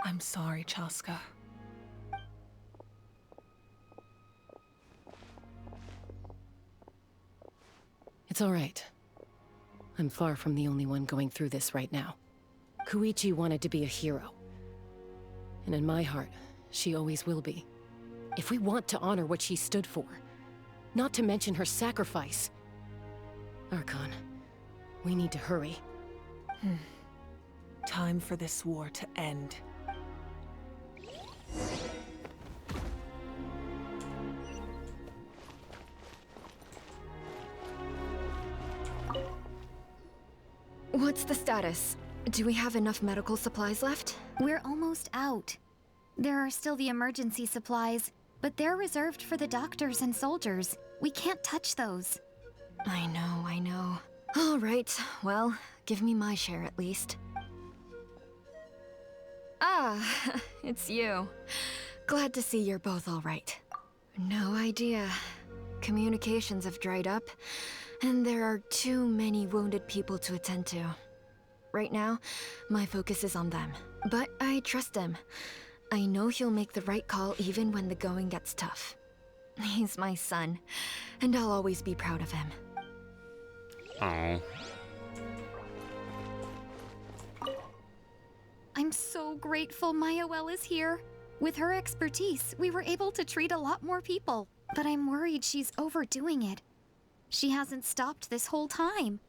I'm sorry, Chaska. It's all right. I'm far from the only one going through this right now. Koichi wanted to be a hero. And in my heart, she always will be. If we want to honor what she stood for, not to mention her sacrifice. Archon, we need to hurry. Time for this war to end. What's the status? Do we have enough medical supplies left? We're almost out. There are still the emergency supplies, but they're reserved for the doctors and soldiers. We can't touch those. I know. All right, well, give me my share at least. Ah, it's you. Glad to see you're both all right. No idea. Communications have dried up, and there are too many wounded people to attend to. Right now, my focus is on them, but I trust him. I know he'll make the right call even when the going gets tough. He's my son, and I'll always be proud of him. Oh. I'm so grateful Mayoel is here. With her expertise, we were able to treat a lot more people. But I'm worried she's overdoing it. She hasn't stopped this whole time.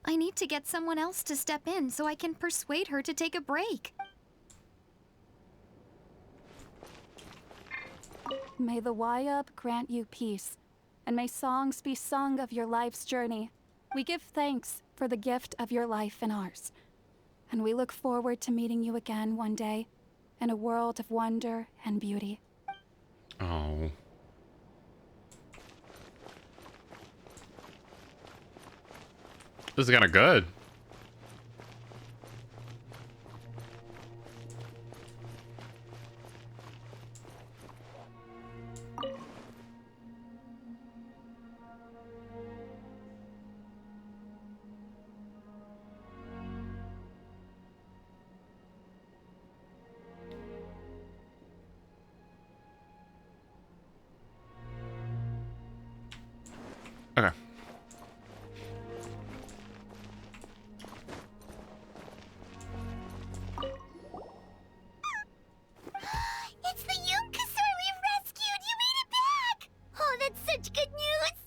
I need to get someone else to step in so I can persuade her to take a break. May the Wayub grant you peace, and may songs be sung of your life's journey. We give thanks for the gift of your life and ours, and we look forward to meeting you again one day in a world of wonder and beauty. Oh. This is kind of good. Okay. It's the Yunkasur we've rescued! You made it back! Oh, that's such good news!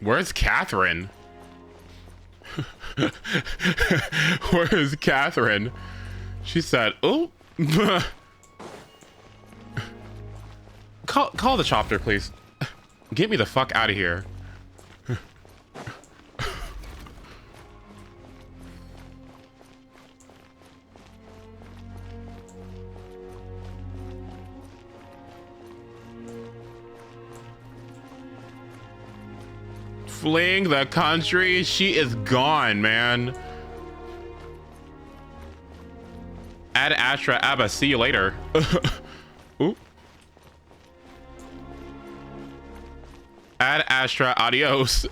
Where's Catherine? Where is Catherine? She said, "Oh, call the chopper, please. Get me the fuck out of here." Fleeing the country. She is gone, man. Ad Astra Abba, see you later. Ooh. Ad Astra, adios.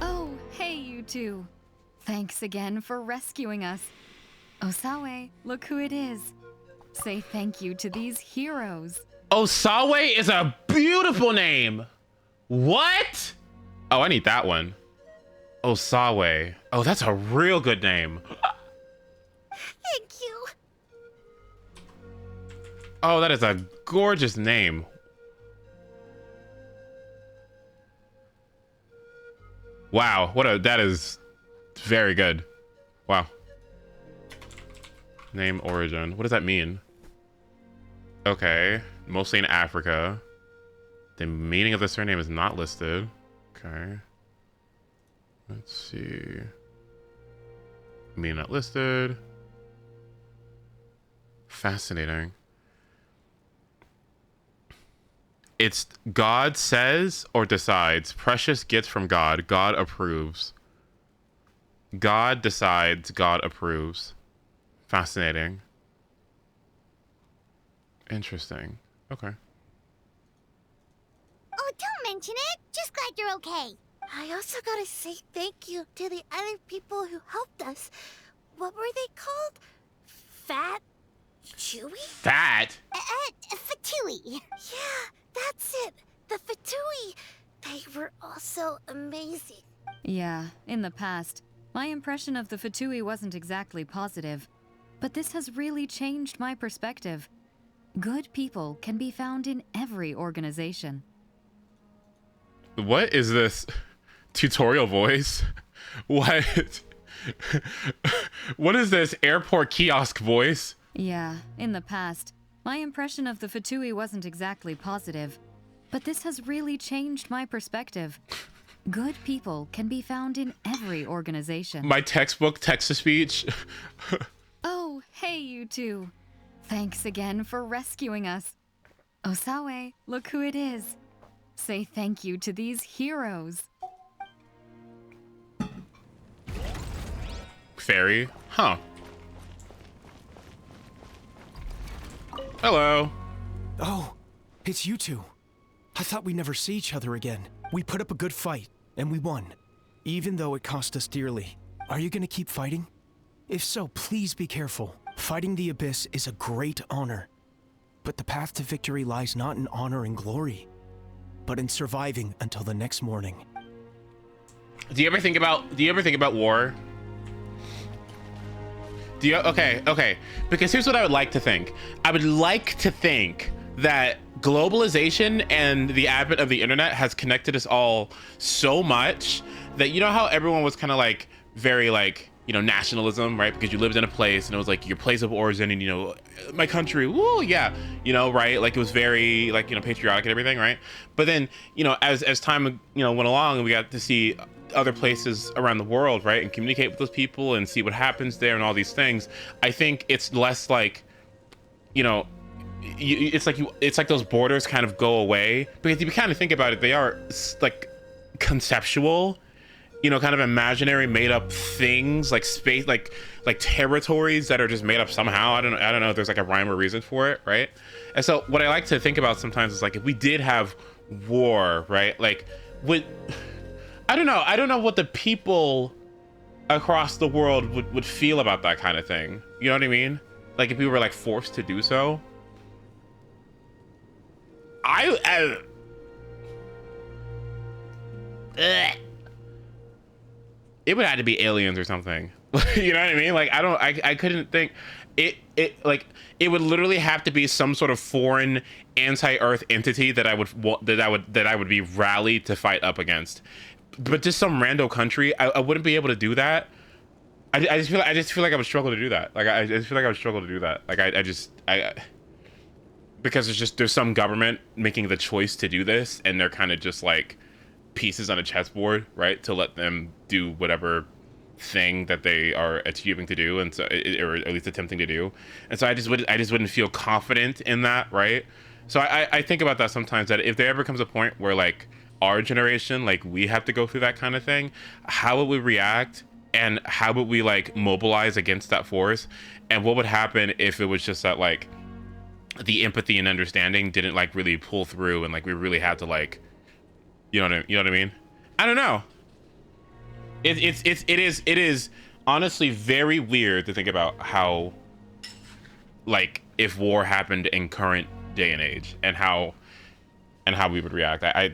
Oh, hey, you two. Thanks again for rescuing us. Osawe, look who it is. Say thank you to these heroes. Osawe is a beautiful name. What? Oh, I need that one. Osawe. Oh, that's a real good name. Thank you. Oh, that is a gorgeous name. Wow, that is very good. Wow. Name origin. What does that mean? Okay, mostly in Africa. The meaning of the surname is not listed. Okay. Let's see. Meaning not listed. Fascinating. It's God says or decides. Precious gifts from God. God approves. God decides. God approves. Fascinating. Interesting. Okay. Oh, don't mention it. Just glad you're okay. I also gotta say thank you to the other people who helped us. What were they called? Fat? Chewy? Fat? Fatui. Yeah, that's it. The Fatui. They were also amazing. Yeah, in the past, my impression of the Fatui wasn't exactly positive. But this has really changed my perspective. Good people can be found in every organization. What is this tutorial voice? What? What is this airport kiosk voice? Yeah, in the past, my impression of the Fatui wasn't exactly positive. But this has really changed my perspective. Good people can be found in every organization. My textbook text-to-speech. Oh, hey, you two. Thanks again for rescuing us. Osawe, look who it is. Say thank you to these heroes. Fairy? Huh. Hello. Oh, it's you two. I thought we'd never see each other again. We put up a good fight, and we won. Even though it cost us dearly. Are you gonna keep fighting? If so, please be careful. Fighting the Abyss is a great honor. But the path to victory lies not in honor and glory, but in surviving until the next morning. Do you ever think about war? Okay. Because here's what I would like to think. I would like to think that globalization and the advent of the internet has connected us all so much that, you know how everyone was kind of like very like, you know, nationalism, right? Because you lived in a place and it was like your place of origin and, you know, my country, woo, yeah, you know, right? Like it was very like, you know, patriotic and everything, right? But then, you know, as time, you know, went along and we got to see other places around the world, right? And communicate with those people and see what happens there and all these things. I think it's less like, you know, it's like those borders kind of go away, because if you kind of think about it, they are like conceptual, you know, kind of imaginary, made up things, like space, like territories that are just made up somehow. I don't know if there's like a rhyme or reason for it, right? And so what I like to think about sometimes is like, if we did have war, right? Like, I don't know what the people across the world would feel about that kind of thing. You know what I mean? Like if we were like forced to do so. It would have to be aliens or something. You know what I mean? Like I couldn't think it like it would literally have to be some sort of foreign anti-Earth entity that I would be rallied to fight up against. But just some rando country, I wouldn't be able to do that. I just feel like I would struggle to do that. Like I just feel like I would struggle to do that. Like I because there's some government making the choice to do this, and they're kind of just like pieces on a chessboard, right? To let them do whatever thing that they are achieving to do, and so or at least attempting to do. And so I just wouldn't feel confident in that, right? So I think about that sometimes, that if there ever comes a point where like our generation, like we have to go through that kind of thing, how would we react, and how would we like mobilize against that force, and what would happen if it was just that like the empathy and understanding didn't like really pull through, and like we really had to like, you know what I mean? I don't know. It is honestly very weird to think about how, like, if war happened in current day and age, and how we would react. I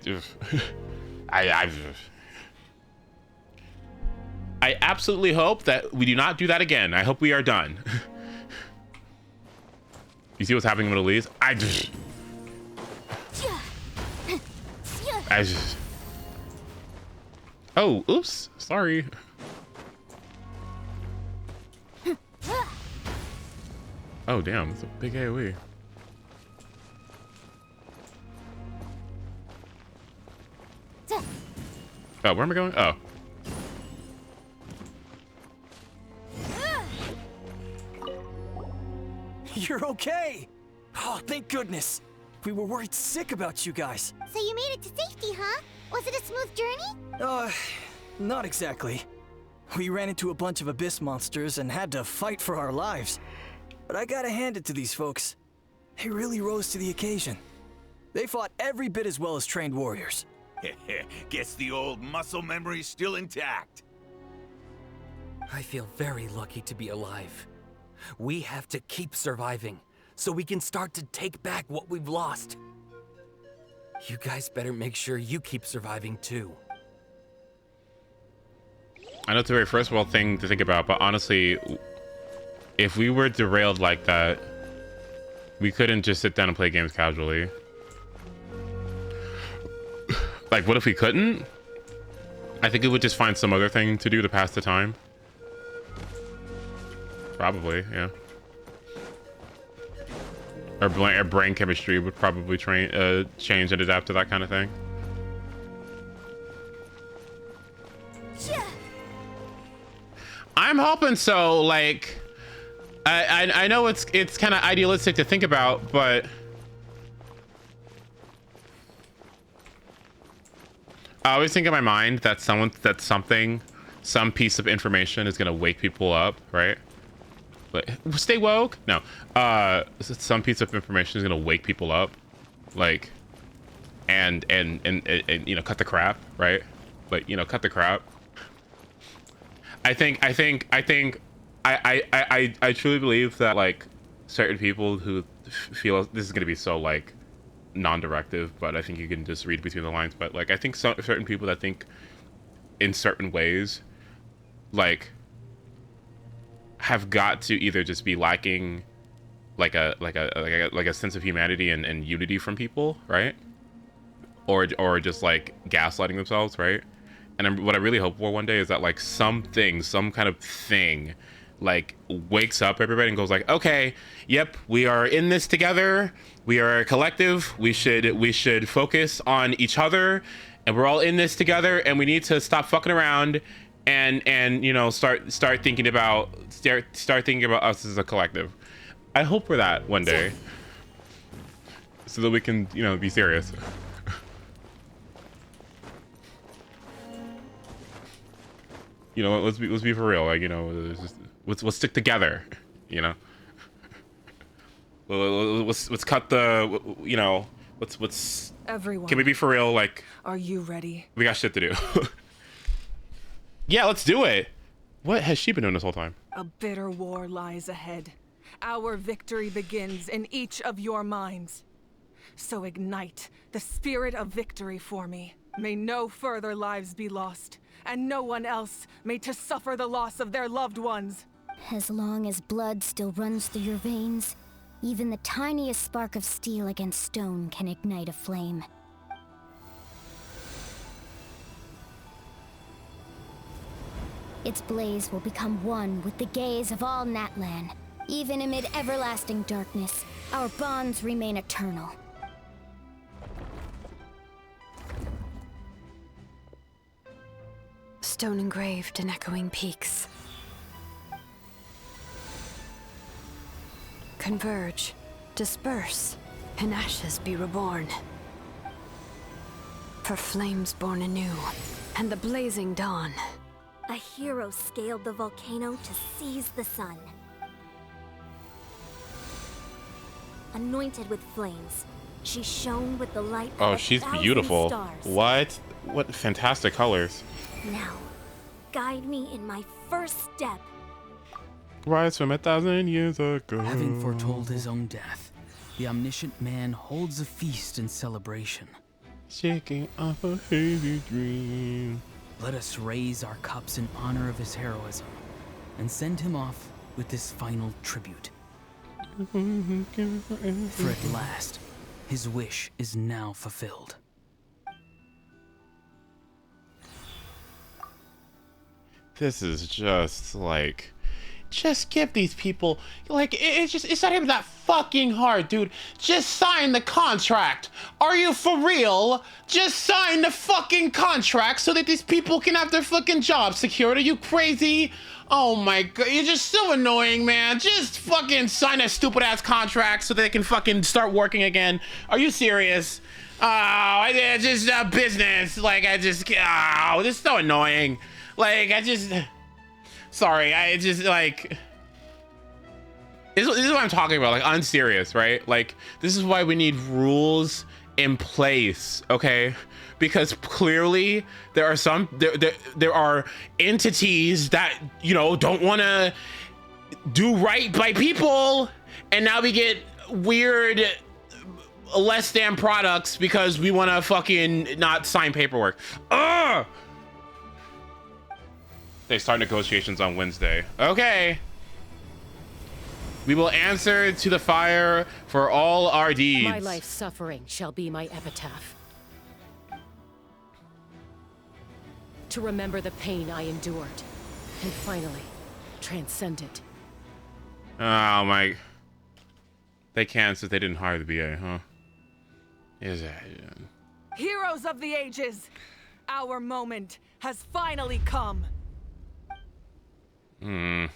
absolutely hope that we do not do that again. I hope we are done. You see what's happening in the Middle East? I just. Oh, oops. Sorry. Oh, damn. That's a big AoE. Oh, where am I going? Oh. You're okay! Oh, thank goodness! We were worried sick about you guys. So you made it to safety, huh? Was it a smooth journey? Not exactly. We ran into a bunch of abyss monsters and had to fight for our lives. But I gotta hand it to these folks. They really rose to the occasion. They fought every bit as well as trained warriors. Guess the old muscle memory's still intact. I feel very lucky to be alive. We have to keep surviving, so we can start to take back what we've lost. You guys better make sure you keep surviving too. I know it's a very first world thing to think about, but honestly, if we were derailed like that, we couldn't just sit down and play games casually. Like, what if we couldn't? I think we would just find some other thing to do to pass the time. Probably, yeah. Our brain chemistry would probably change and adapt to that kind of thing. I'm hoping so. Like, I know it's kind of idealistic to think about, but I always think in my mind that some piece of information is gonna wake people up, right? Like, stay woke. No, some piece of information is gonna wake people up, like, and you know, cut the crap, right? Like, you know, cut the crap. I truly believe that, like, certain people who feel this is gonna be so like non-directive, but I think you can just read between the lines. But like, I think certain people that think in certain ways, like, have got to either just be lacking like a sense of humanity and unity from people, right? Or just like gaslighting themselves, right? And what I really hope for one day is that like some kind of thing like wakes up everybody and goes like, okay, yep, we are in this together, we are a collective, we should focus on each other, and we're all in this together, and we need to stop fucking around and you know, start thinking about us as a collective. I hope for that one day, so that we can, you know, be serious. You know, let's be for real. Like, you know, let's stick together. You know, let's cut the, you know, let's. Everyone. Can we be for real? Like, are you ready? We got shit to do. Yeah, let's do it. What has she been doing this whole time? A bitter war lies ahead. Our victory begins in each of your minds. So ignite the spirit of victory for me. May no further lives be lost, and no one else may to suffer the loss of their loved ones. As long as blood still runs through your veins, even the tiniest spark of steel against stone can ignite a flame. Its blaze will become one with the gaze of all Natlan. Even amid everlasting darkness, our bonds remain eternal. stone engraved in echoing peaks. Converge, disperse, and ashes be reborn. For flames born anew, and the blazing dawn. A hero scaled the volcano to seize the sun. Anointed with flames, she shone with the light of Oh, a she's thousand beautiful. stars. What fantastic colors. Now, guide me in my first step. Rise from 1,000 years ago. Having foretold his own death, the omniscient man holds a feast in celebration. Shaking off a hazy dream. Let us raise our cups in honor of his heroism and send him off with this final tribute. For at last, his wish is now fulfilled. This is just like, just give these people, like, it's not even that fucking hard, dude. Just sign the contract. Are you for real? Just sign the fucking contract so that these people can have their fucking job secured. Are you crazy? Oh my god, you're just so annoying, man. Just fucking sign a stupid ass contract so they can fucking start working again. Are you serious? Oh, it's just business. Like, this is so annoying. Like, sorry, I just, like, this is what I'm talking about. Like, I'm serious, right? Like, this is why we need rules in place, okay? Because clearly there are there are entities that, you know, don't want to do right by people, and now we get weird less than products because we want to fucking not sign paperwork. Ugh! They start negotiations on Wednesday. Okay. We will answer to the fire for all our deeds. My life's suffering shall be my epitaph. To remember the pain I endured, and finally, transcend it. Oh my. They can't since they didn't hire the BA, huh? Is that? Heroes of the ages, our moment has finally come. Hmm.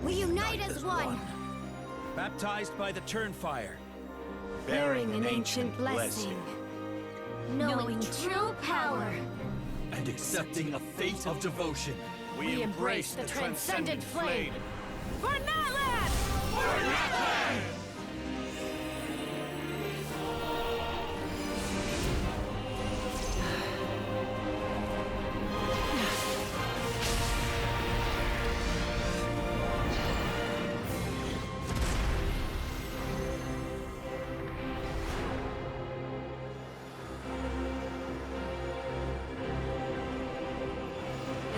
We unite as one. Baptized by the Turnfire. Bearing an ancient blessing. Knowing true power. And accepting a fate of devotion. We embrace the transcendent flame. For NATLAN! For NATLAN!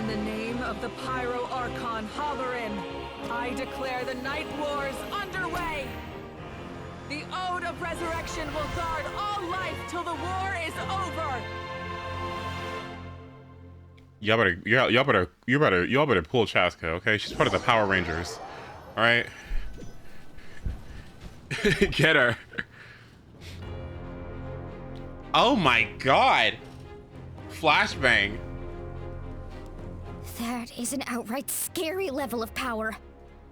In the name of the Pyro Archon Halloran, I declare the Night Wars underway! The Ode of Resurrection will guard all life till the war is over! Y'all better pull Chaska, okay? She's part of the Power Rangers. Alright? Get her. Oh my god! Flashbang. That is an outright scary level of power.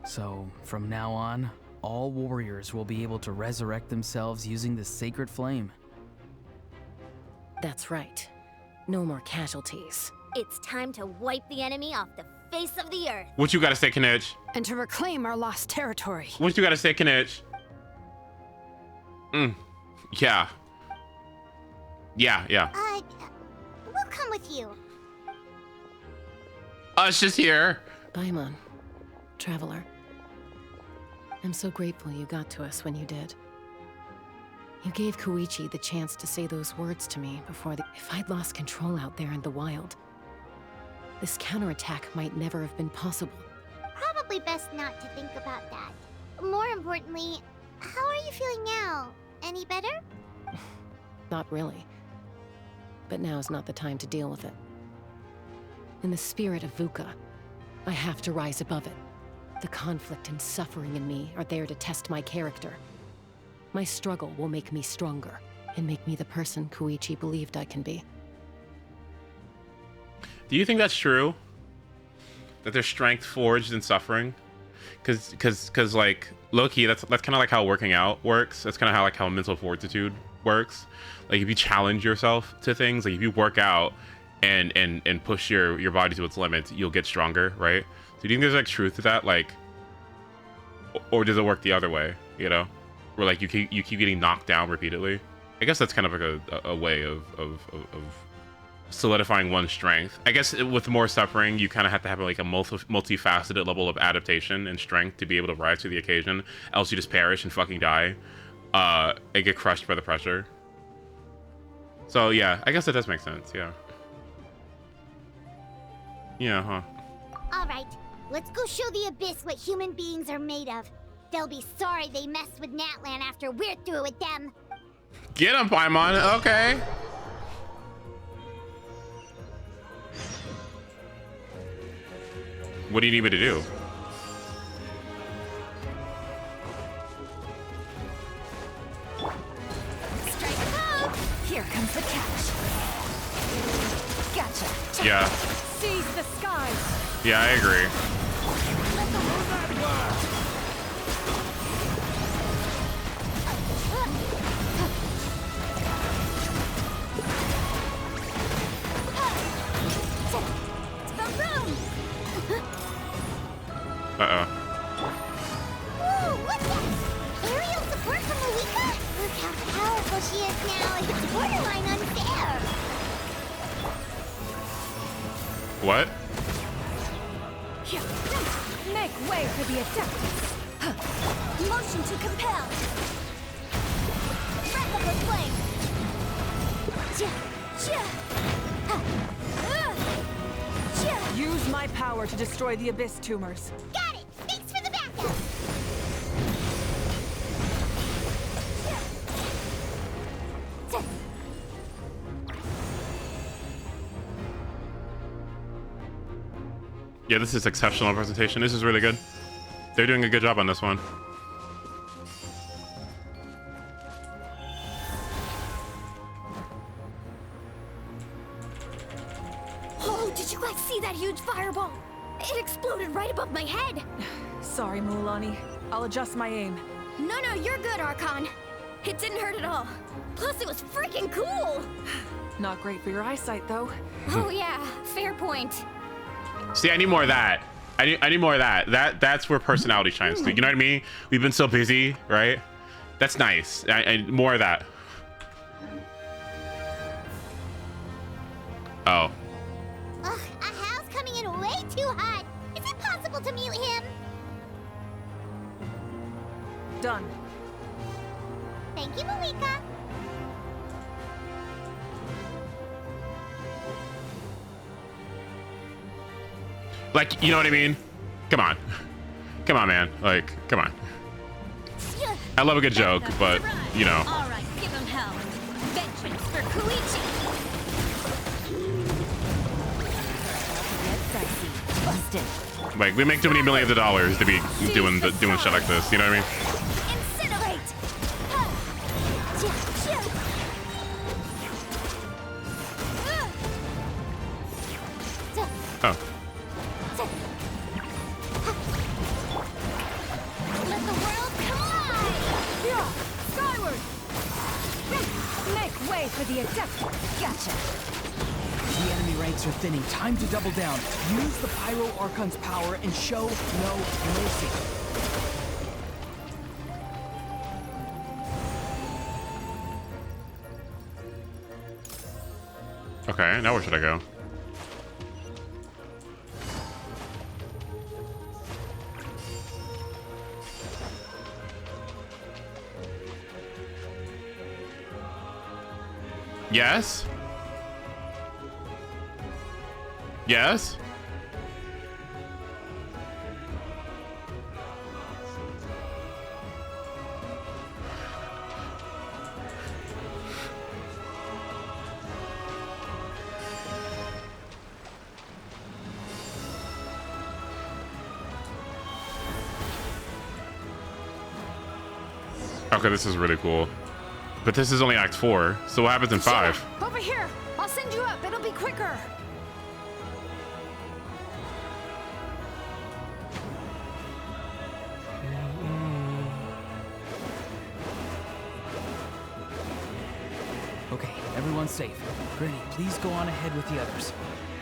So, from now on, all warriors will be able to resurrect themselves using the sacred flame. That's right. No more casualties. It's time to wipe the enemy off the face of the earth. What you gotta say, Kinich? And to reclaim our lost territory. What you gotta say, Kinich? Yeah. Yeah. We'll come with you. Us just here. Paimon, traveler. I'm so grateful you got to us when you did. You gave Koichi the chance to say those words to me before the— If I'd lost control out there in the wild, this counterattack might never have been possible. Probably best not to think about that. More importantly, how are you feeling now? Any better? Not really. But now's not the time to deal with it. In the spirit of VUCA, I have to rise above it. The conflict and suffering in me are there to test my character. My struggle will make me stronger and make me the person Koichi believed I can be. Do you think that's true? That there's strength forged in suffering? Cause like low-key, that's kind of like how working out works. That's kind of how mental fortitude works. Like if you challenge yourself to things, like if you work out and push your body to its limits, you'll get stronger, right? So do you think there's like truth to that, like, or does it work the other way? You know, where like you keep getting knocked down repeatedly. I guess that's kind of like a way of solidifying one's strength. I guess with more suffering, you kind of have to have like a multifaceted level of adaptation and strength to be able to rise to the occasion. Else you just perish and fucking die, and get crushed by the pressure. So yeah, I guess that does make sense. Yeah. Yeah, huh. All right, let's go show the Abyss what human beings are made of. They'll be sorry they messed with NATLAN after we're through with them. Get him, Paimon. Okay. What do you need me to do? Here comes the catch. Gotcha. Yeah. Seize the skies. Yeah, I agree. Uh-oh. Whoa, what's that? Aerial support from Malika? Look how powerful she is now. It's borderline unfair. What? Make way for the Adeptus. Motion to compel. Breath of the flame. Use my power to destroy the Abyss tumors. Got it! Thanks for the backup! Yeah, this is exceptional presentation. This is really good. They're doing a good job on this one. Oh, did you guys see that huge fireball? It exploded right above my head. Sorry, Mualani. I'll adjust my aim. No, you're good, Archon. It didn't hurt at all. Plus, it was freaking cool. Not great for your eyesight, though. Oh yeah, fair point. See, I need more of that. I need more of that. That's where personality shines through. You know what I mean? We've been so busy, right? That's nice. I more of that. Oh. Ugh, Ahal's coming in way too hot. Is it possible to mute him? Done. Thank you, Malika. Like, you know what I mean? Come on. Come on, man. Like, come on. I love a good joke, but, you know. All right, give him hell. Vengeance for Koichi. Busted. Like, we make too many millions of dollars to be doing shit like this, you know what I mean? Incinerate! Oh. Let the world collide! Yeah, skyward! Make way for the Adept. Gotcha. The enemy ranks are thinning. Time to double down. Use the Pyro Archon's power and show no mercy. Okay, now where should I go? Yes? Yes? Okay, this is really cool. But this is only Act 4, so what happens in 5? Over here! I'll send you up. It'll be quicker. Okay, everyone's safe. Granny, please go on ahead with the others.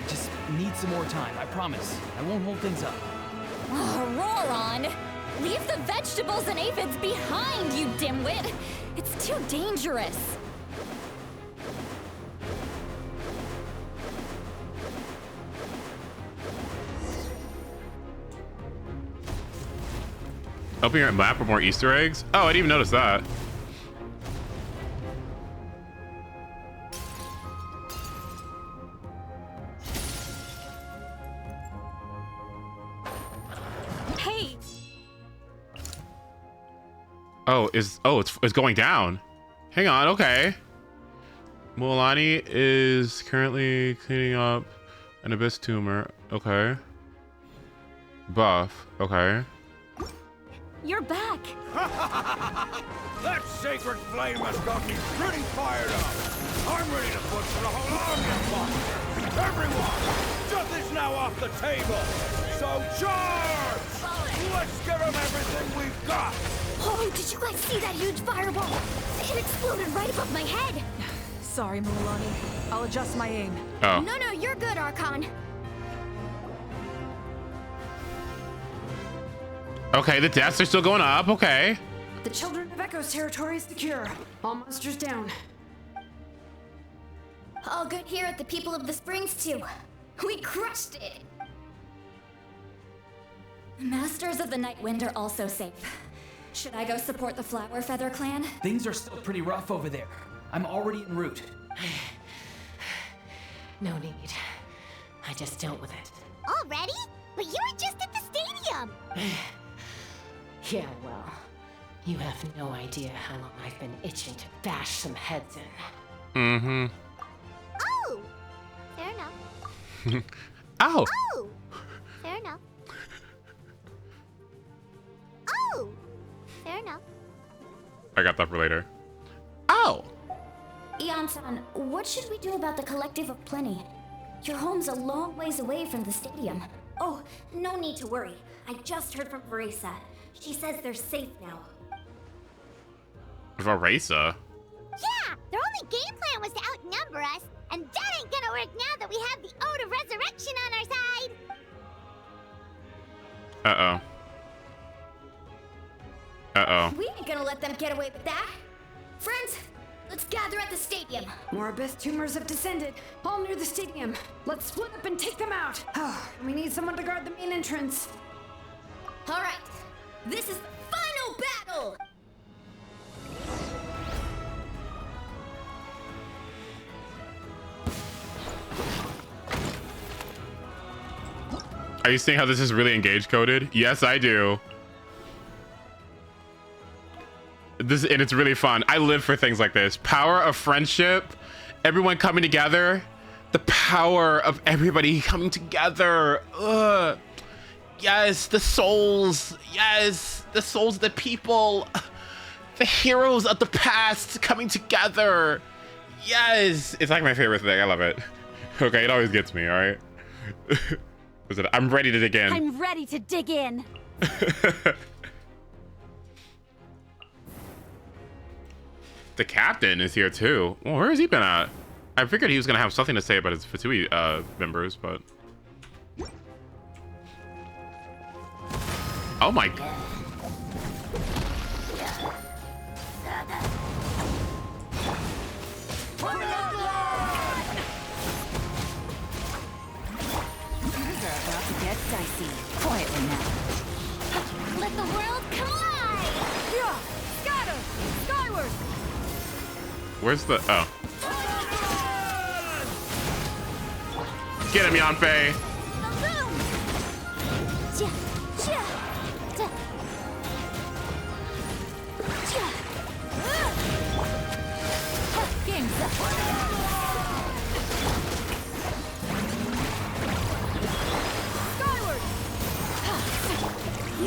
I just need some more time, I promise. I won't hold things up. Oh, Roron! Leave the vegetables and aphids behind, you dimwit! It's too dangerous. Open your map for more Easter eggs? Oh, I didn't even notice that. Hey! Oh, it's going down. Hang on, okay. Mualani is currently cleaning up an abyss tumor. Okay. Buff. Okay. You're back! That sacred flame has got me pretty fired up. I'm ready to butcher the whole army of monsters. Everyone, death is now off the table. So charge! Let's give them everything we've got. Oh, did you guys see that huge fireball? It exploded right above my head. Sorry, Mualani. I'll adjust my aim. Oh. No, you're good, Archon. Okay, the deaths are still going up. Okay. The Children of Echo's territory is secure. All monsters down. All good here at the People of the Springs, too. We crushed it. Masters of the Night Wind are also safe. Should I go support the Flower Feather clan? Things are still pretty rough over there. I'm already en route. No need. I just dealt with it. Already? But you were just at the stadium. Yeah, well, you have no idea how long I've been itching to bash some heads in. Mm-hmm. Oh! Fair enough. Ow! Oh! Fair enough. Oh! Fair enough. I got that for later. Oh! Ian-san, what should we do about the Collective of Plenty? Your home's a long ways away from the stadium. Oh, no need to worry. I just heard from Verisa. She says they're safe now. Verisa? Yeah! Their only game plan was to outnumber us, and that ain't gonna work now that we have the Ode of Resurrection on our side! Uh-oh. Uh-oh. We ain't gonna let them get away with that! Friends, let's gather at the stadium! More abyss tumors have descended, all near the stadium. Let's split up and take them out. We need someone to guard the main entrance. Alright, this is the final battle! Are you seeing how this is really engage coded? Yes, I do. And it's really fun. I live for things like this. Power of friendship, everyone coming together. The power of everybody coming together. Ugh. Yes, the souls. Yes, the souls of the people. The heroes of the past coming together. Yes, it's like my favorite thing. I love it. Okay, it always gets me, all right? I'm ready to dig in. I'm ready to dig in. The captain is here too. Well, where has he been at? I figured he was gonna have something to say about his Fatui members, but oh my god. Things are about to get dicey. Quietly now. Let the world collide! Yeah! Scatter! Skyward! Where's the oh. Get him, Yanfei! Game's up. Skyward!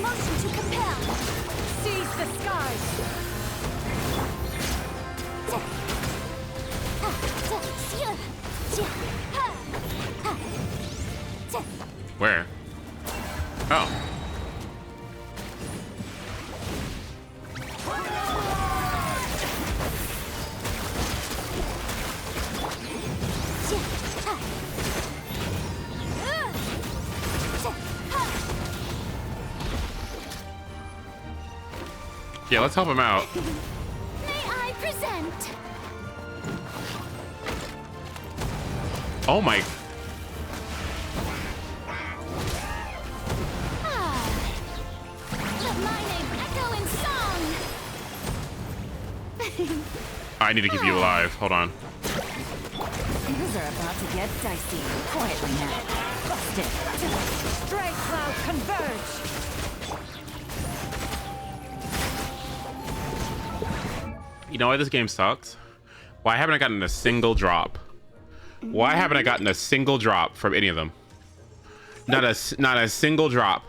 Motion to compel! Seize the skies! Yeah, let's help him out. May I present? Oh my. Let my name echo in song. I need to keep you alive. Hold on. Things are about to get dicey. Quietly now. Bust it. Stray cloud converge. You know why this game sucks? Why haven't I gotten a single drop? Why haven't I gotten a single drop from any of them? Not a single drop.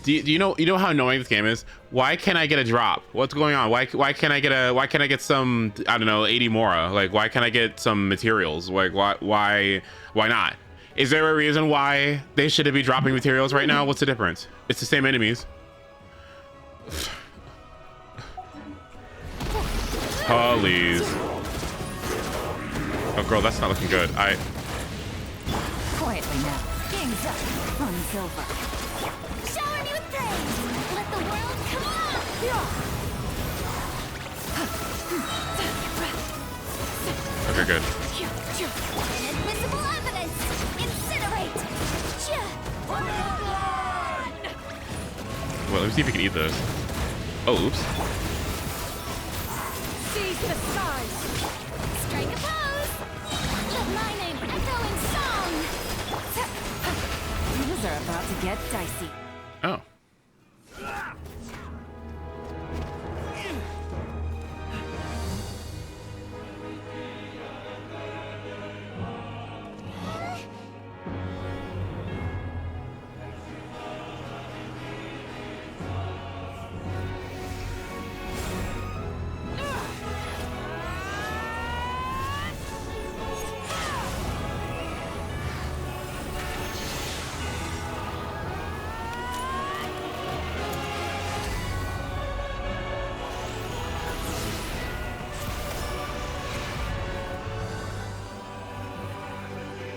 Do you know how annoying this game is? Why can't I get a drop? What's going on? Why can't I get some, I don't know, 80 Mora? Like, why can't I get some materials? Like, why not? Is there a reason why they shouldn't be dropping materials right now? What's the difference? It's the same enemies. Please. Oh girl, that's not looking good. Quietly now. King's up. On silver. Shower me with praise. Let the world come on. Okay, good. Invisible evidence. Incinerate. Well, let me see if we can eat this. Oh, oops. Seize the skies. Strike a pose. Let my name echo in song. Things are about to get dicey. Oh.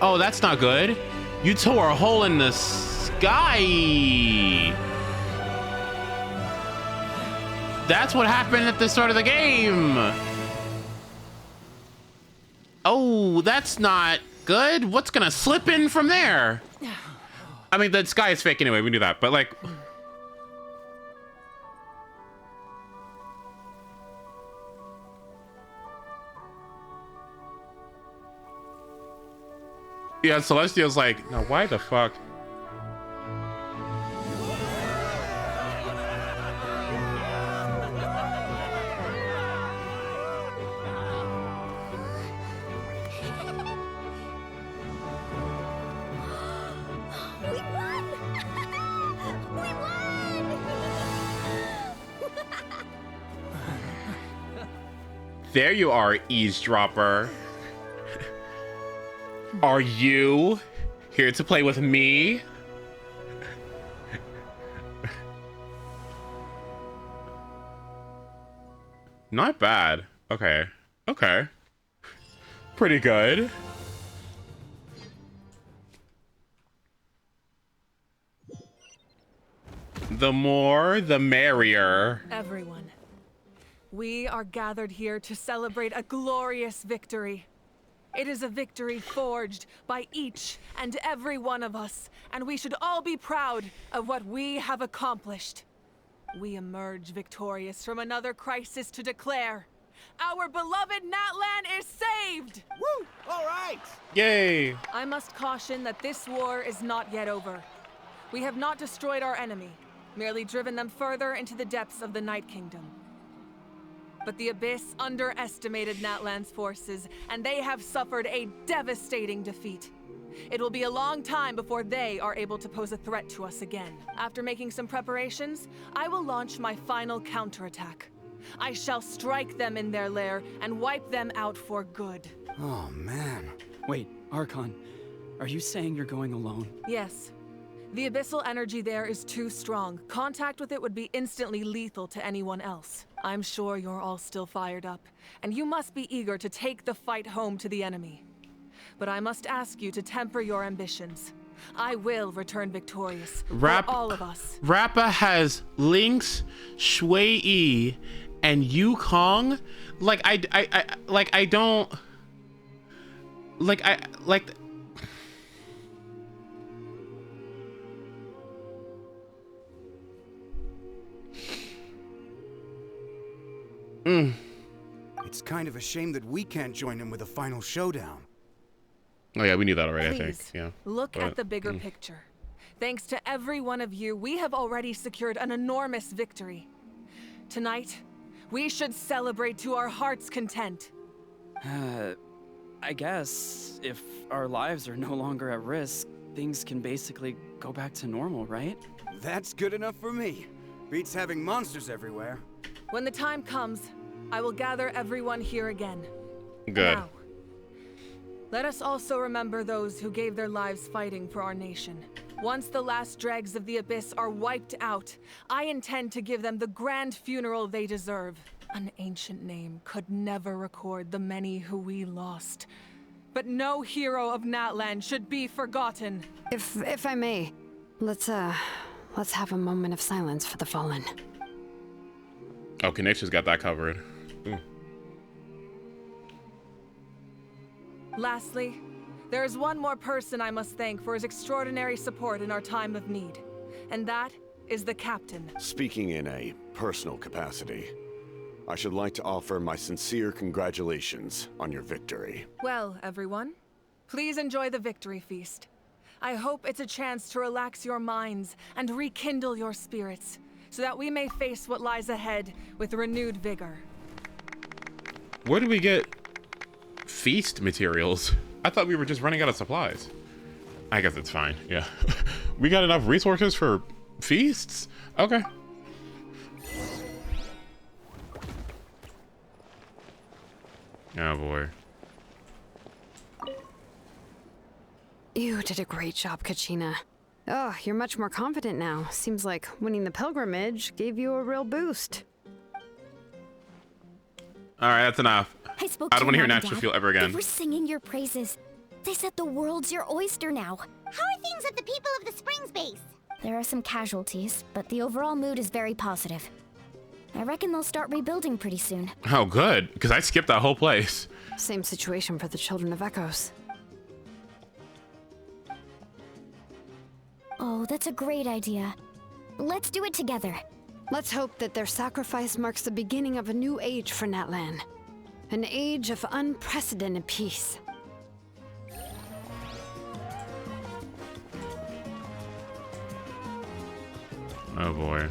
Oh, that's not good. You tore a hole in the sky. That's what happened at the start of the game. Oh, that's not good. What's gonna slip in from there? I mean, the sky is fake anyway. We knew that, but like... Yeah, Celestia's like, now why the fuck? We won! We won! There you are, eavesdropper. Are you here to play with me? Not bad. Okay. Okay. Pretty good. The more, the merrier. Everyone, we are gathered here to celebrate a glorious victory. It is a victory forged by each and every one of us, and we should all be proud of what we have accomplished. We emerge victorious from another crisis to declare, our beloved NATLAN is saved! Woo! All right! Yay! I must caution that this war is not yet over. We have not destroyed our enemy, merely driven them further into the depths of the Night Kingdom. But the Abyss underestimated NATLAN's forces, and they have suffered a devastating defeat. It will be a long time before they are able to pose a threat to us again. After making some preparations, I will launch my final counterattack. I shall strike them in their lair and wipe them out for good. Oh, man. Wait, Archon, are you saying you're going alone? Yes. The abyssal energy there is too strong. Contact with it would be instantly lethal to anyone else. I'm sure you're all still fired up, and you must be eager to take the fight home to the enemy. But I must ask you to temper your ambitions. I will return victorious Rap for all of us. Rappa has Lynx, Shui E, and Yukong. Like I don't like It's kind of a shame that we can't join him with a final showdown. Oh yeah, we knew that already, I think. Please, Yeah. look But, at the bigger picture. Thanks to every one of you, we have already secured an enormous victory. Tonight, we should celebrate to our heart's content. I guess if our lives are no longer at risk, things can basically go back to normal, right? That's good enough for me. Beats having monsters everywhere. When the time comes, I will gather everyone here again. Good. Now, let us also remember those who gave their lives fighting for our nation. Once the last dregs of the Abyss are wiped out, I intend to give them the grand funeral they deserve. An ancient name could never record the many who we lost. But no hero of Natlan should be forgotten. If I may, let's have a moment of silence for the fallen. Okay, Nature's got that covered. Ooh. Lastly, there is one more person I must thank for his extraordinary support in our time of need. And that is the captain. Speaking in a personal capacity, I should like to offer my sincere congratulations on your victory. Well, everyone, please enjoy the victory feast. I hope it's a chance to relax your minds and rekindle your spirits, so that we may face what lies ahead with renewed vigor. Where do we get feast materials? I thought we were just running out of supplies. I guess it's fine, yeah. We got enough resources for feasts? Okay. Oh boy. You did a great job, Kachina. Oh, you're much more confident now. Seems like winning the pilgrimage gave you a real boost. Alright, that's enough. I spoke I don't to want to hear Mom and natural Dad. fuel ever again. They were singing your praises. They said the world's your oyster now. How are things at the people of the Springs base? There are some casualties, but the overall mood is very positive. I reckon they'll start rebuilding pretty soon. Oh, good, because I skipped that whole place. Same situation for the Children of Echoes. Oh, that's a great idea. Let's do it together. Let's hope that their sacrifice marks the beginning of a new age for Natlan. An age of unprecedented peace. Oh boy.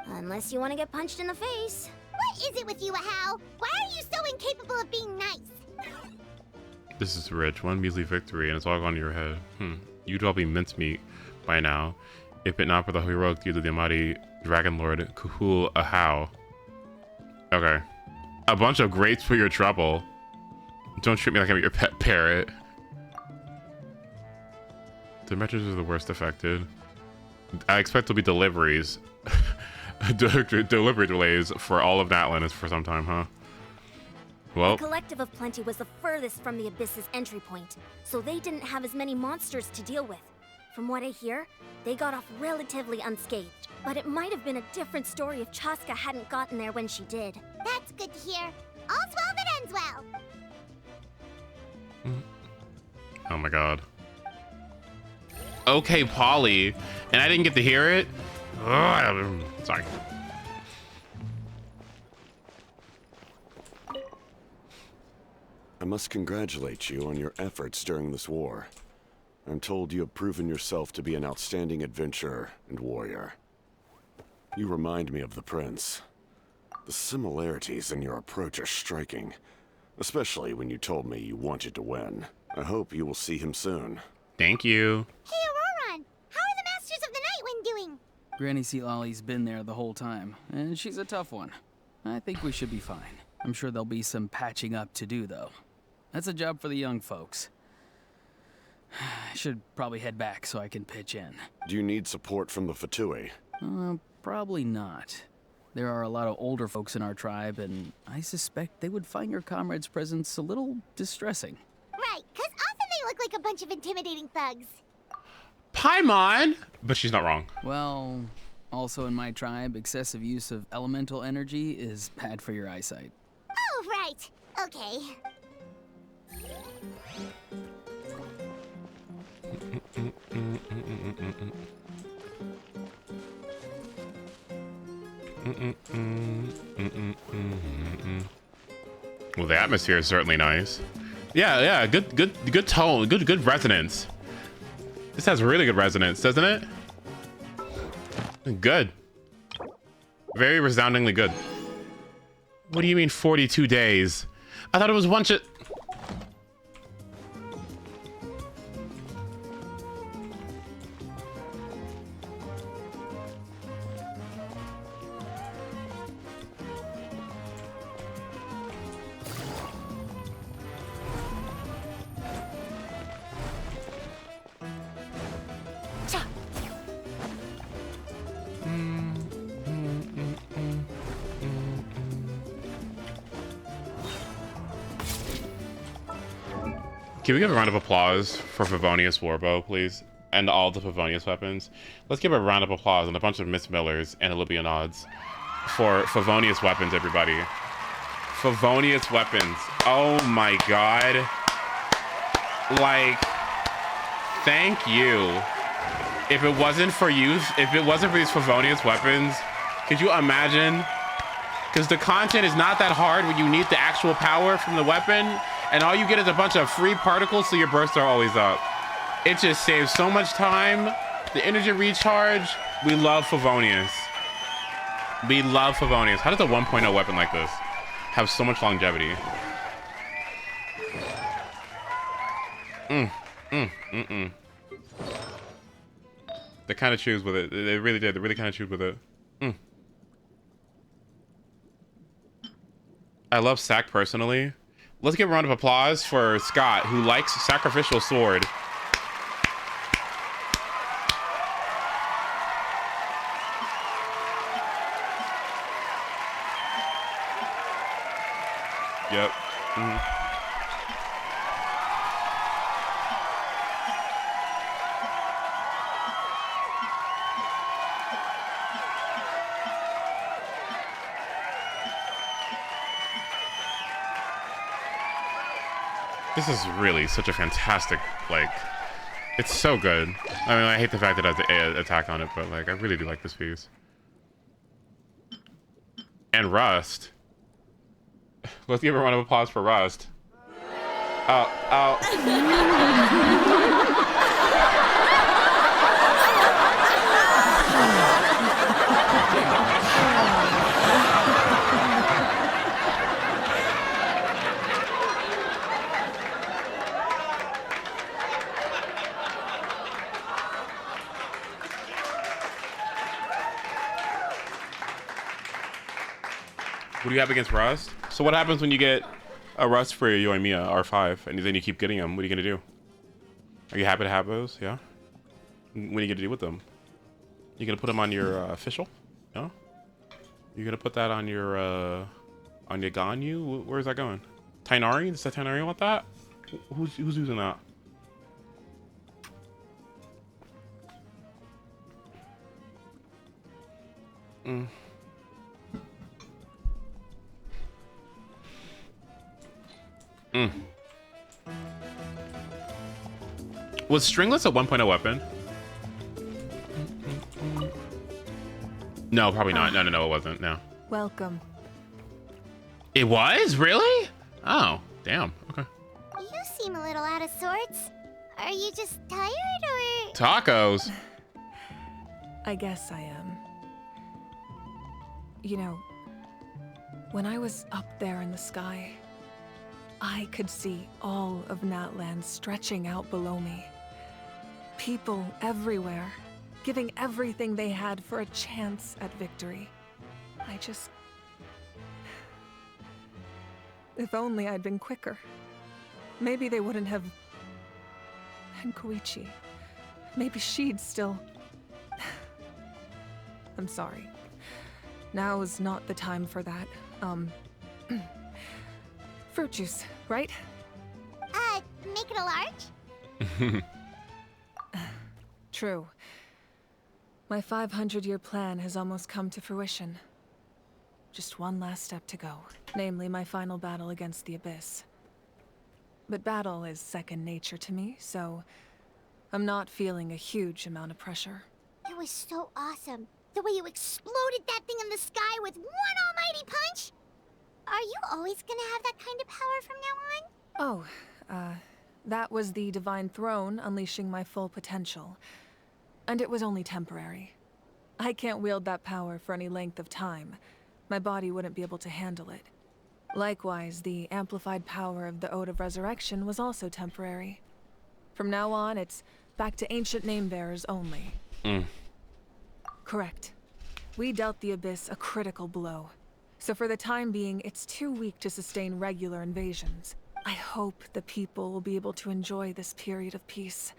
Unless you want to get punched in the face. What is it with you, Ahau? Why are you so incapable of being nice? This is rich. One measly victory, and it's all gone to your head. You'd all be mincemeat by now, if it not for the heroic deeds of the mighty Dragon Lord Kuhul Ahau. Okay. A bunch of grapes for your trouble. Don't treat me like I'm your pet parrot. The metros are the worst affected. I expect there'll be deliveries. Delivery delays for all of Natlan for some time, huh? Well, The Collective of Plenty was the furthest from the Abyss's entry point, so they didn't have as many monsters to deal with. From what I hear, they got off relatively unscathed. But it might have been a different story if Chaska hadn't gotten there when she did. That's good to hear. All's well that ends well. oh my god. Okay, Polly. And I didn't get to hear it? Ugh, sorry. I must congratulate you on your efforts during this war. I'm told you have proven yourself to be an outstanding adventurer and warrior. You remind me of the Prince. The similarities in your approach are striking, especially when you told me you wanted to win. I hope you will see him soon. Thank you. Hey, Auroron! How are the Masters of the Nightwind doing? Granny Sea Lolly's been there the whole time, and she's a tough one. I think we should be fine. I'm sure there'll be some patching up to do, though. That's a job for the young folks. I should probably head back so I can pitch in. Do you need support from the Fatui? Probably not. There are a lot of older folks in our tribe, and I suspect they would find your comrade's presence a little distressing. Right, because often they look like a bunch of intimidating thugs. Paimon! But she's not wrong. Well, also in my tribe, excessive use of elemental energy is bad for your eyesight. Oh, right. Okay. Well, the atmosphere is certainly nice. Yeah, good tone, good resonance. This has really good resonance, doesn't it? Good. Very resoundingly good. What do you mean 42 days? I thought it was one shit. Can we give a round of applause for Favonius Warbow, please? And all the Favonius weapons. Let's give a round of applause and a bunch of Miss Millers and Olivia nods for Favonius weapons, everybody. Favonius weapons. Oh my god. Like, thank you. If it wasn't for you, if it wasn't for these Favonius weapons, could you imagine? Because the content is not that hard when you need the actual power from the weapon, and all you get is a bunch of free particles, so your bursts are always up. It just saves so much time. The energy recharge, we love Favonius. We love Favonius. How does a 1.0 weapon like this have so much longevity? They kind of choose with it. They really did. They really kind of choose with it. I love Sack personally. Let's give a round of applause for Scott, who likes Sacrificial Sword. Yep. This is really such a fantastic, like, it's so good. I mean, I hate the fact that it has the attack on it, but like, I really do like this piece. And Rust. Let's give a round of applause for Rust. What do you have against Rust? So what happens when you get a Rust for your Yoimiya R5 and then you keep getting them? What are you gonna do? Are you happy to have those? Yeah. What are you gonna do with them? You gonna put them on your official? No. You gonna put that on your Ganyu? Where's that going? Tainari? Does that Tainari want that? Who's using that? Was Stringless a 1.0 weapon? No, probably not. No, it wasn't. No. Welcome. It was? Really? Oh, damn. Okay. You seem a little out of sorts. Are you just tired, or...? Tacos. I guess I am. You know, when I was up there in the sky, I could see all of NATLAN stretching out below me. People everywhere, giving everything they had for a chance at victory. I just... If only I'd been quicker. Maybe they wouldn't have... And Koichi. Maybe she'd still... I'm sorry. Now's not the time for that. Fruit juice, right? Make it a large? True. My 500-year plan has almost come to fruition. Just one last step to go, namely my final battle against the Abyss. But battle is second nature to me, so I'm not feeling a huge amount of pressure. It was so awesome. The way you exploded that thing in the sky with one almighty punch! Are you always gonna have that kind of power from now on? Oh, that was the Divine Throne unleashing my full potential. And it was only temporary. I can't wield that power for any length of time. My body wouldn't be able to handle it. Likewise, the amplified power of the Ode of Resurrection was also temporary. From now on, it's back to ancient name-bearers only. Correct. We dealt the Abyss a critical blow. So for the time being, it's too weak to sustain regular invasions. I hope the people will be able to enjoy this period of peace.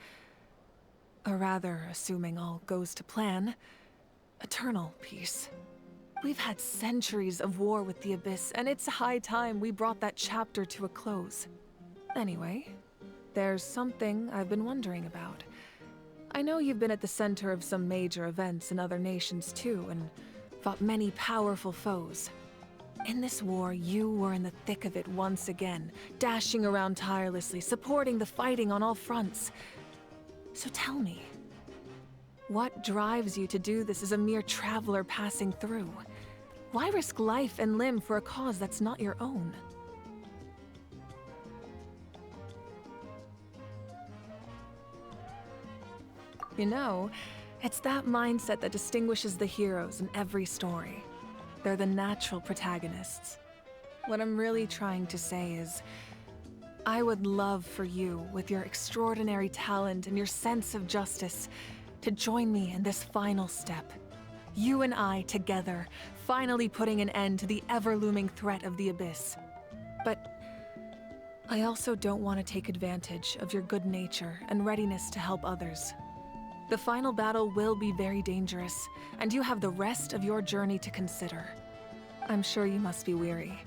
Or rather, assuming all goes to plan, eternal peace. We've had centuries of war with the Abyss, and it's high time we brought that chapter to a close. Anyway, there's something I've been wondering about. I know you've been at the center of some major events in other nations too, and fought many powerful foes. In this war, you were in the thick of it once again, dashing around tirelessly, supporting the fighting on all fronts. So tell me, what drives you to do this as a mere traveler passing through? Why risk life and limb for a cause that's not your own? You know, it's that mindset that distinguishes the heroes in every story. They're the natural protagonists. What I'm really trying to say is, I would love for you, with your extraordinary talent and your sense of justice, to join me in this final step. You and I together, finally putting an end to the ever-looming threat of the Abyss. But I also don't want to take advantage of your good nature and readiness to help others. The final battle will be very dangerous, and you have the rest of your journey to consider. I'm sure you must be weary.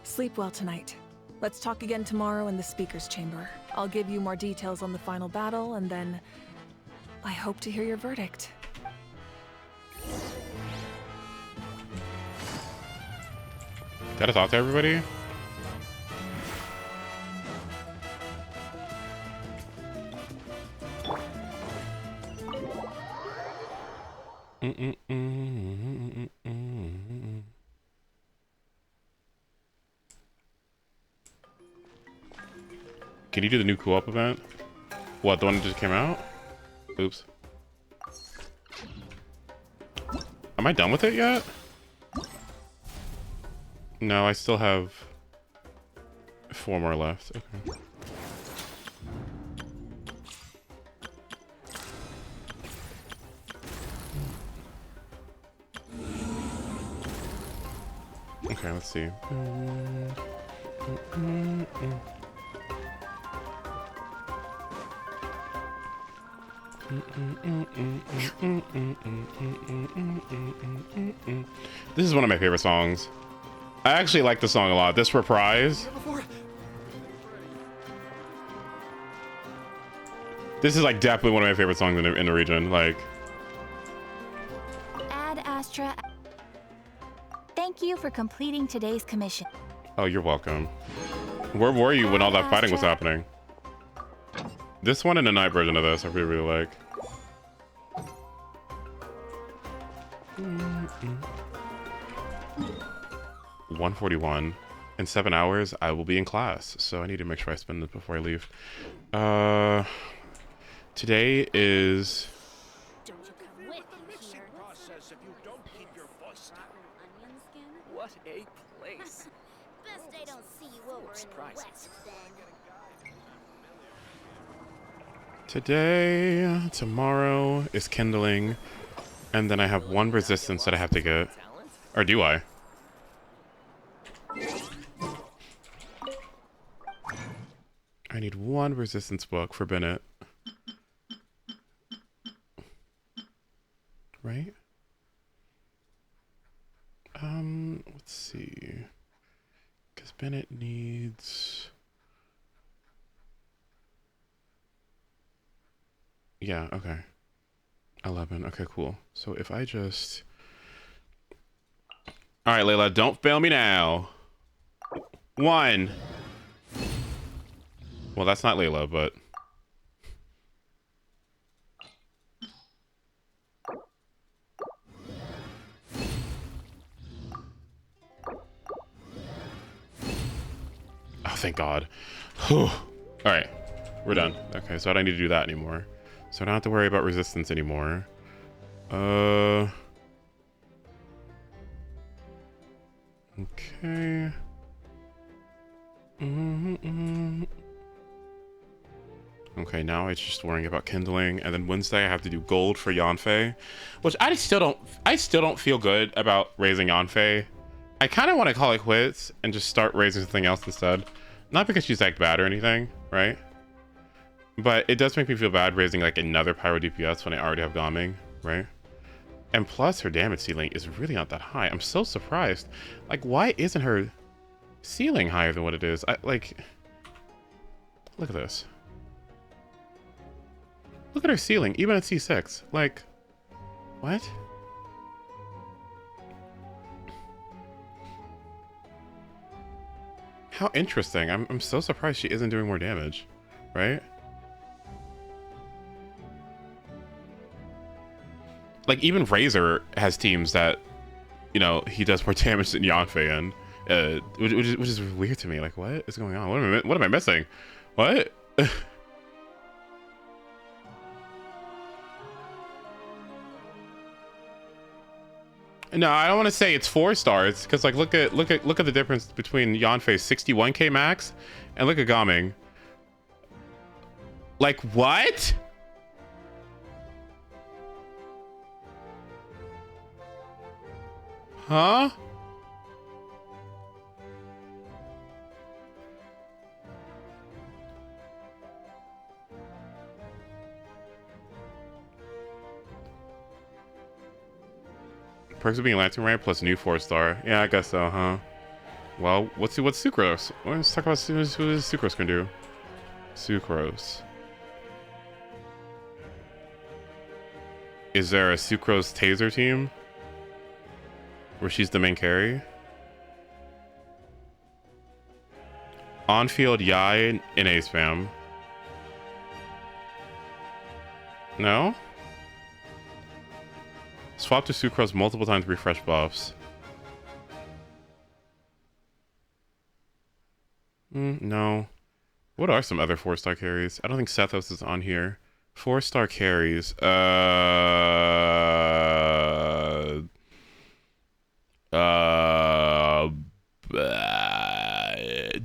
Sleep well tonight. Let's talk again tomorrow in the speaker's chamber. I'll give you more details on the final battle, and then I hope to hear your verdict. Got a thought to everybody? Can you do the new co-op event? What, the one that just came out? Oops. Am I done with it yet? No, I still have 4 more left. Okay. Okay, let's see. This is one of my favorite songs. I actually like the song a lot. This reprise. This is like definitely one of my favorite songs in the region. Like. Ad Astra. Thank you for completing today's commission. Oh, you're welcome. Where were you when all that fighting was happening? This one and the night version of this, I really like. Mm-mm. 1:41. In 7 hours, I will be in class, so I need to make sure I spend it before I leave. Today is. What a place. Best I don't see you over in the west, then. Today, tomorrow is kindling, and then I have 1 resistance that I have to get. Or do I? I need 1 resistance book for Bennett. Right? Let's see. Because Bennett needs... Yeah, okay. 11. Okay, cool. So if I just... All right, Layla, don't fail me now. 1. Well, that's not Layla, but... Oh, thank God. Whew. All right, we're done. Okay, so I don't need to do that anymore. So I don't have to worry about resistance anymore. Okay. Okay, now it's just worrying about kindling, and then Wednesday I have to do gold for Yanfei, which I still don't feel good about raising Yanfei. I kind of want to call it quits and just start raising something else instead. Not because she's like bad or anything, right? But it does make me feel bad raising like another pyro DPS when I already have Gaming, right? And plus her damage ceiling is really not that high. I'm so surprised. Like, why isn't her ceiling higher than what it is? Look at this. Look at her ceiling, even at C6. Like, what? How interesting. I'm so surprised she isn't doing more damage, right? Like, even Razor has teams that, you know, he does more damage than Yanfei in, which is weird to me. Like, what is going on? What am I missing? What? No, I don't want to say it's 4 stars because, like, look at the difference between Yanfei's 61k max and look at Gaming. Like, what? Huh? Perks of being Lantern Ray plus new 4-star. Yeah, I guess so, huh? Well, what's Sucrose? Let's talk about what Sucrose can do. Sucrose. Is there a Sucrose Taser team? Where she's the main carry? On-field Yai in A spam. No? Swap to Sucrose multiple times to refresh buffs. No. What are some other 4-star carries? I don't think Sethos is on here. 4-star carries.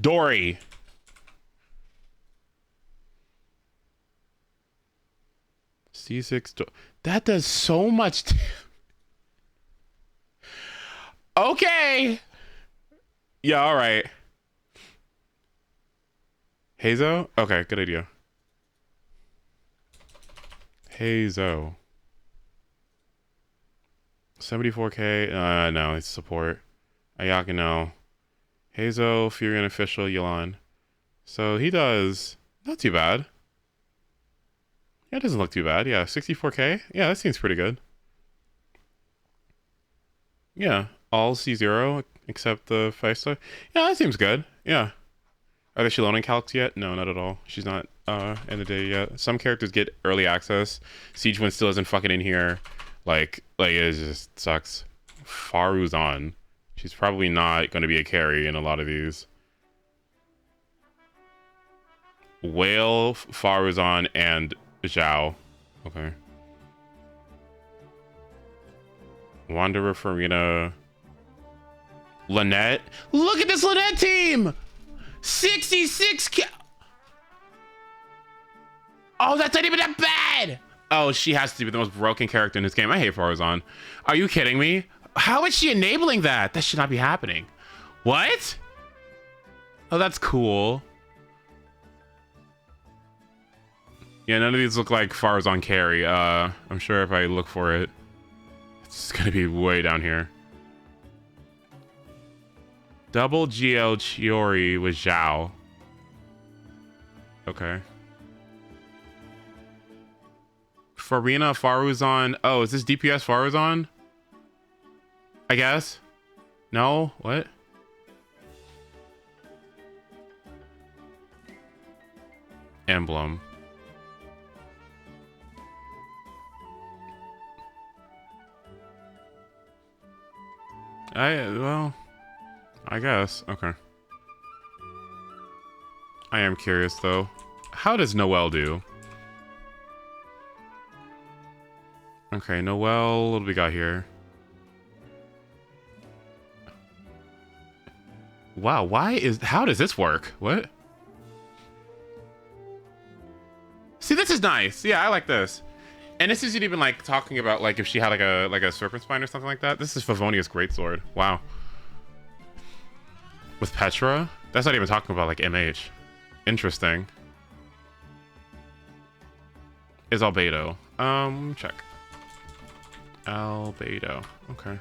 Dory. C6. That does so much. Okay. Yeah, all right. Hazo? Okay, good idea. Hazo. 74k. No, it's support. Ayaka, no. Hazo, Fury Unofficial, Yelan. So he does not too bad. Yeah, it doesn't look too bad. Yeah, 64k. Yeah, that seems pretty good. Yeah, all C0 except the 5-star. Yeah, that seems good. Yeah. Are they loaning calcs yet? No, not at all. She's not in the day yet. Some characters get early access. Siegewind still isn't fucking in here. Like it just sucks. Faru's on. She's probably not going to be a carry in a lot of these. Whale, Faruzan, and Zhao. Okay. Wanderer, Farina. Lynette. Look at this Lynette team! 66k. Oh, that's not even that bad! Oh, she has to be the most broken character in this game. I hate Faruzan. Are you kidding me? How is she enabling that? That should not be happening. What? Oh, that's cool. Yeah, none of these look like Faruzan carry. I'm sure if I look for it, it's gonna be way down here. Double Geo Chiori with Zhao. Okay. Farina Faruzan. Oh, is this DPS Faruzan? I guess. No? What? Emblem. Well, I guess. Okay. I am curious though. How does Noelle do? Okay, Noelle, what do we got here? Wow, how does this work? What? See, this is nice. Yeah, I like this. And this isn't even like talking about like if she had like a serpent spine or something like that. This is Favonia's greatsword. Wow. With Petra? That's not even talking about like MH. Interesting. Is Albedo. Check. Albedo. Okay.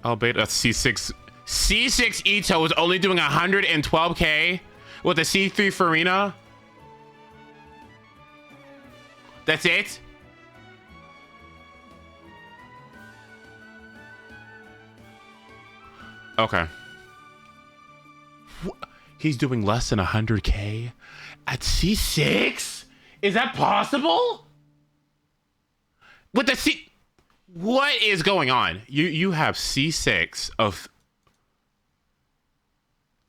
Albedo, that's C6. C6 Ito is only doing 112k with a C3 Farina. That's it? Okay. He's doing less than 100k at C6? Is that possible? With the C... What is going on? You have C6 of...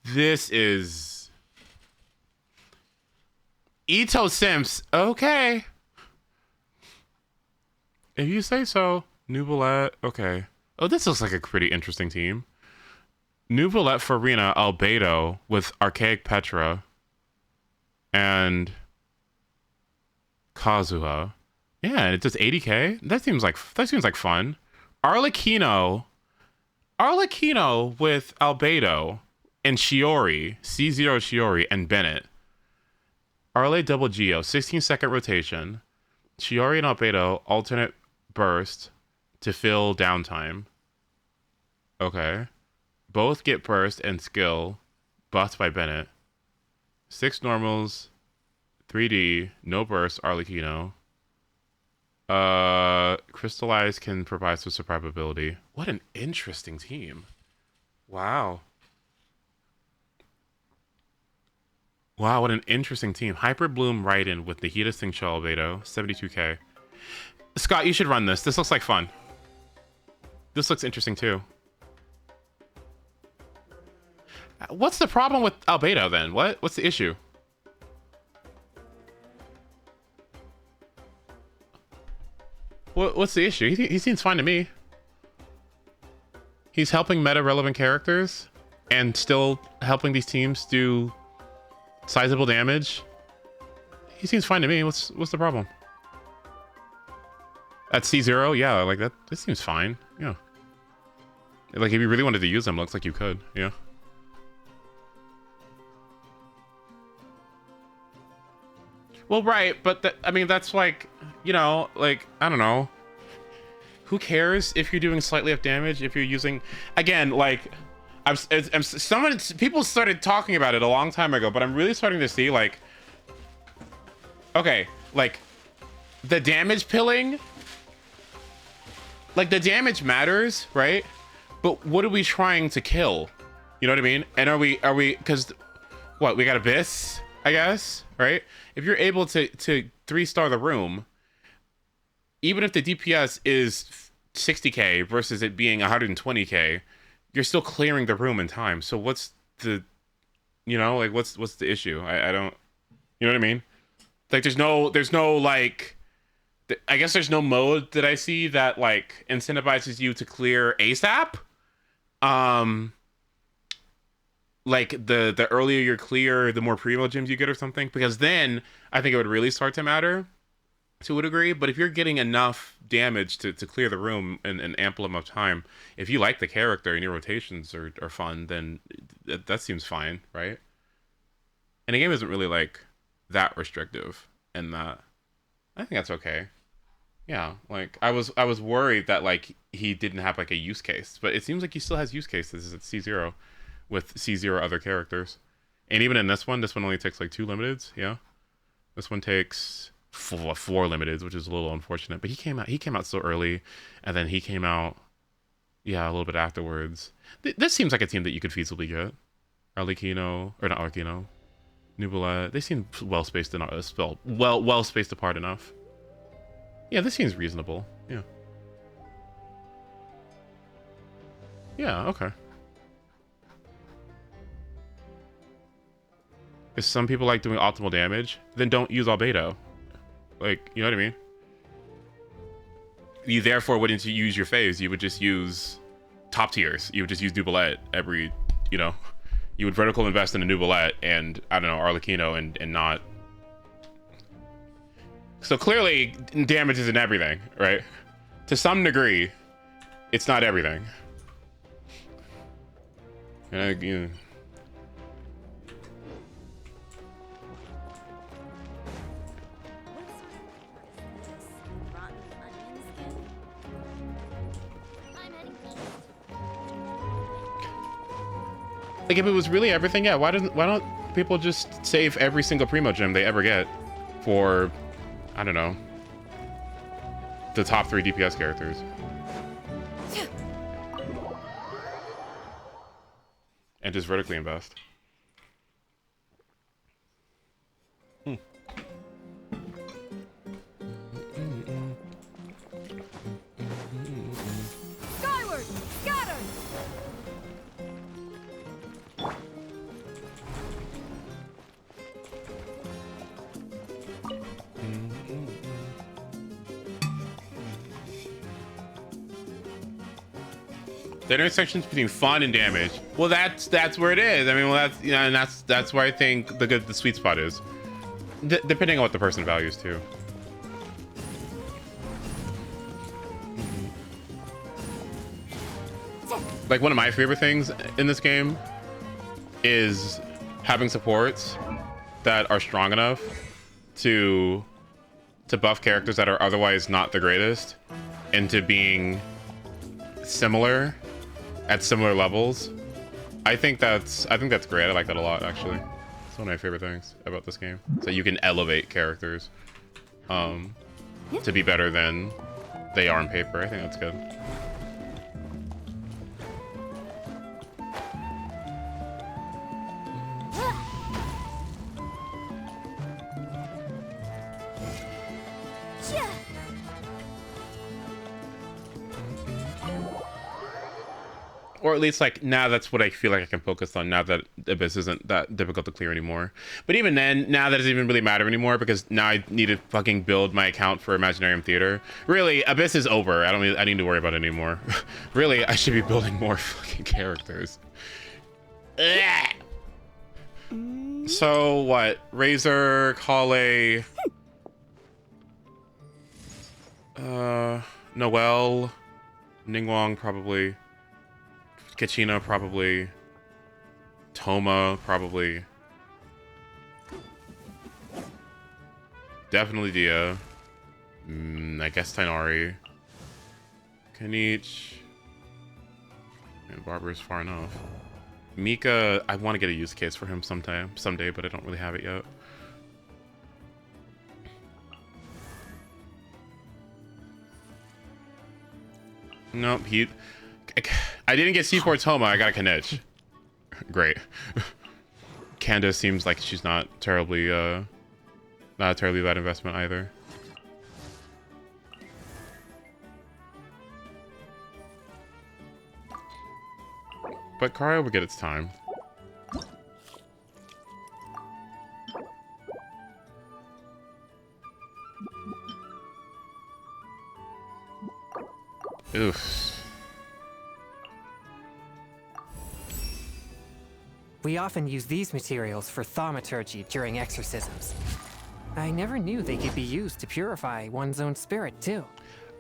This is... Ito Simps. Okay. If you say so. Nubilette. Okay. Oh, this looks like a pretty interesting team. Nubilette Farina Albedo with Archaic Petra. And... Kazuha. Yeah, and it does 80k. That seems like fun. Arlecchino with Albedo and Shiori, C0 Shiori and Bennett. Arle double Geo, 16-second rotation. Shiori and Albedo alternate burst to fill downtime. Okay. Both get burst and skill buffed by Bennett. 6 normals, 3D, no burst, Arlecchino. Crystallize can provide some survivability. What an interesting team. Wow. Wow, what an interesting team. Hyper Bloom Raiden with the Hida Sing Albedo, 72k. Scott, you should run this. This looks like fun. This looks interesting too. What's the problem with Albedo then? What's the issue? What's the issue? He seems fine to me. He's helping meta-relevant characters and still helping these teams do sizable damage. He seems fine to me. What's the problem? At C0, yeah, like that. This seems fine. Yeah. Like if you really wanted to use them, looks like you could. Yeah. Well, right, but I mean, that's like, you know, like, I don't know. Who cares if you're doing slightly up damage if you're using, again, like, people started talking about it a long time ago, but I'm really starting to see, like, okay, like, the damage pilling, like, the damage matters, right? But what are we trying to kill? You know what I mean? And are we, because, what, we got Abyss, I guess, right? If you're able to 3-star the room, even if the DPS is 60k versus it being 120k, you're still clearing the room in time. So what's the, you know, like what's the issue? I don't, you know what I mean? Like there's no like, I guess there's no mode that I see that like incentivizes you to clear ASAP. Like the earlier you're clear, the more primo gems you get or something, because then I think it would really start to matter to a degree. But if you're getting enough damage to clear the room in an ample amount of time, if you like the character and your rotations are fun, then that seems fine, right? And the game isn't really like that restrictive in that. I think that's okay. Yeah, like I was worried that like he didn't have like a use case, but it seems like he still has use cases at C0 with C0 other characters. And even in this one only takes like 2 limiteds, yeah. This one takes 4 limiteds, which is a little unfortunate, but he came out so early, and then he came out a little bit afterwards. This seems like a team that you could feasibly get. Arlecchino, or not Arlecchino, Nubolet, they seem well spaced apart enough. Yeah, this seems reasonable. Yeah. Yeah, okay. If some people like doing optimal damage, then don't use Albedo. Like, you know what I mean? You therefore wouldn't use your phase, you would just use top tiers. You would just use Nubolet every, you know. You would vertical invest in a Nubolet and, I don't know, Arlecchino and not... So clearly, damage isn't everything, right? To some degree, it's not everything. You know, like if it was really everything, yeah, why don't people just save every single Primo gem they ever get for, I don't know, the top 3 DPS characters? And just vertically invest. Skyward! Scatter! The intersections between fun and damage. Well, that's where it is. I mean, well, that's, you know, and that's where I think the sweet spot is, depending on what the person values too. Like one of my favorite things in this game is having supports that are strong enough to buff characters that are otherwise not the greatest into being similar at similar levels. I think that's great. I like that a lot, actually. It's one of my favorite things about this game. So you can elevate characters to be better than they are on paper. I think that's good. Or at least, like, now that's what I feel like I can focus on, now that Abyss isn't that difficult to clear anymore. But even then, now that doesn't even really matter anymore, because now I need to fucking build my account for Imaginarium Theater. Really, Abyss is over. I need to worry about it anymore. Really, I should be building more fucking characters. So, what? Razor, Kale... Noelle... Ningguang, probably... Kachina, probably. Toma, probably. Definitely Dia. I guess Tainari. Kanich. And Barber's far enough. Mika, I want to get a use case for him someday, but I don't really have it yet. Nope, I didn't get C4 Toma, I got a Kanich. Great. Candace seems like she's not terribly, not a terribly bad investment either. But Kario will get its time. Oof. We often use these materials for thaumaturgy during exorcisms. I never knew they could be used to purify one's own spirit, too.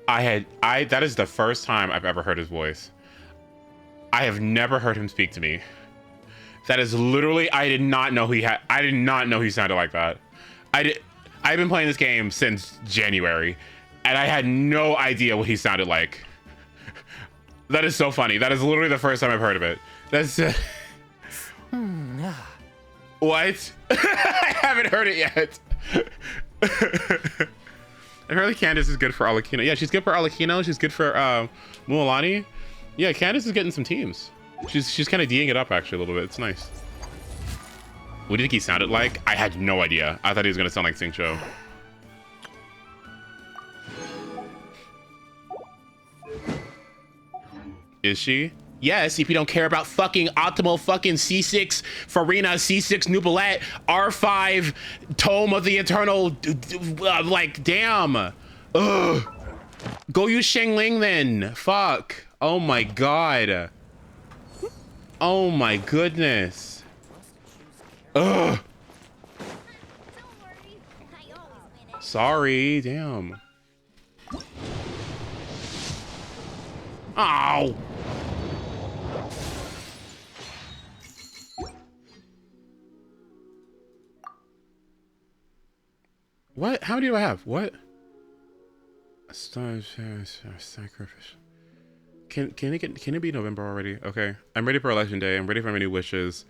That is the first time I've ever heard his voice. I have never heard him speak to me. That is literally, I did not know he sounded like that. I've been playing this game since January. and I had no idea what he sounded like. That is so funny. That is literally the first time I've heard of it. That's what? I haven't heard it yet. Apparently Candace is good for Arlecchino. Yeah, she's good for Arlecchino. She's good for Mualani. Yeah, Candace is getting some teams. She's kind of D'ing it up actually a little bit. It's nice. What do you think he sounded like? I had no idea. I thought he was gonna sound like Xingqiu. Is she? Yes, if you don't care about fucking optimal fucking C6 Farina, C6 Nubilet, R5 Tome of the Eternal, like, damn. Ugh. Go use Shangling then. Fuck. Oh my god. Oh my goodness. Ugh. Sorry, damn. Ow. What? How many do I have? What? Sacrifice. Can it be November already? Okay. I'm ready for election day. I'm ready for my new wishes.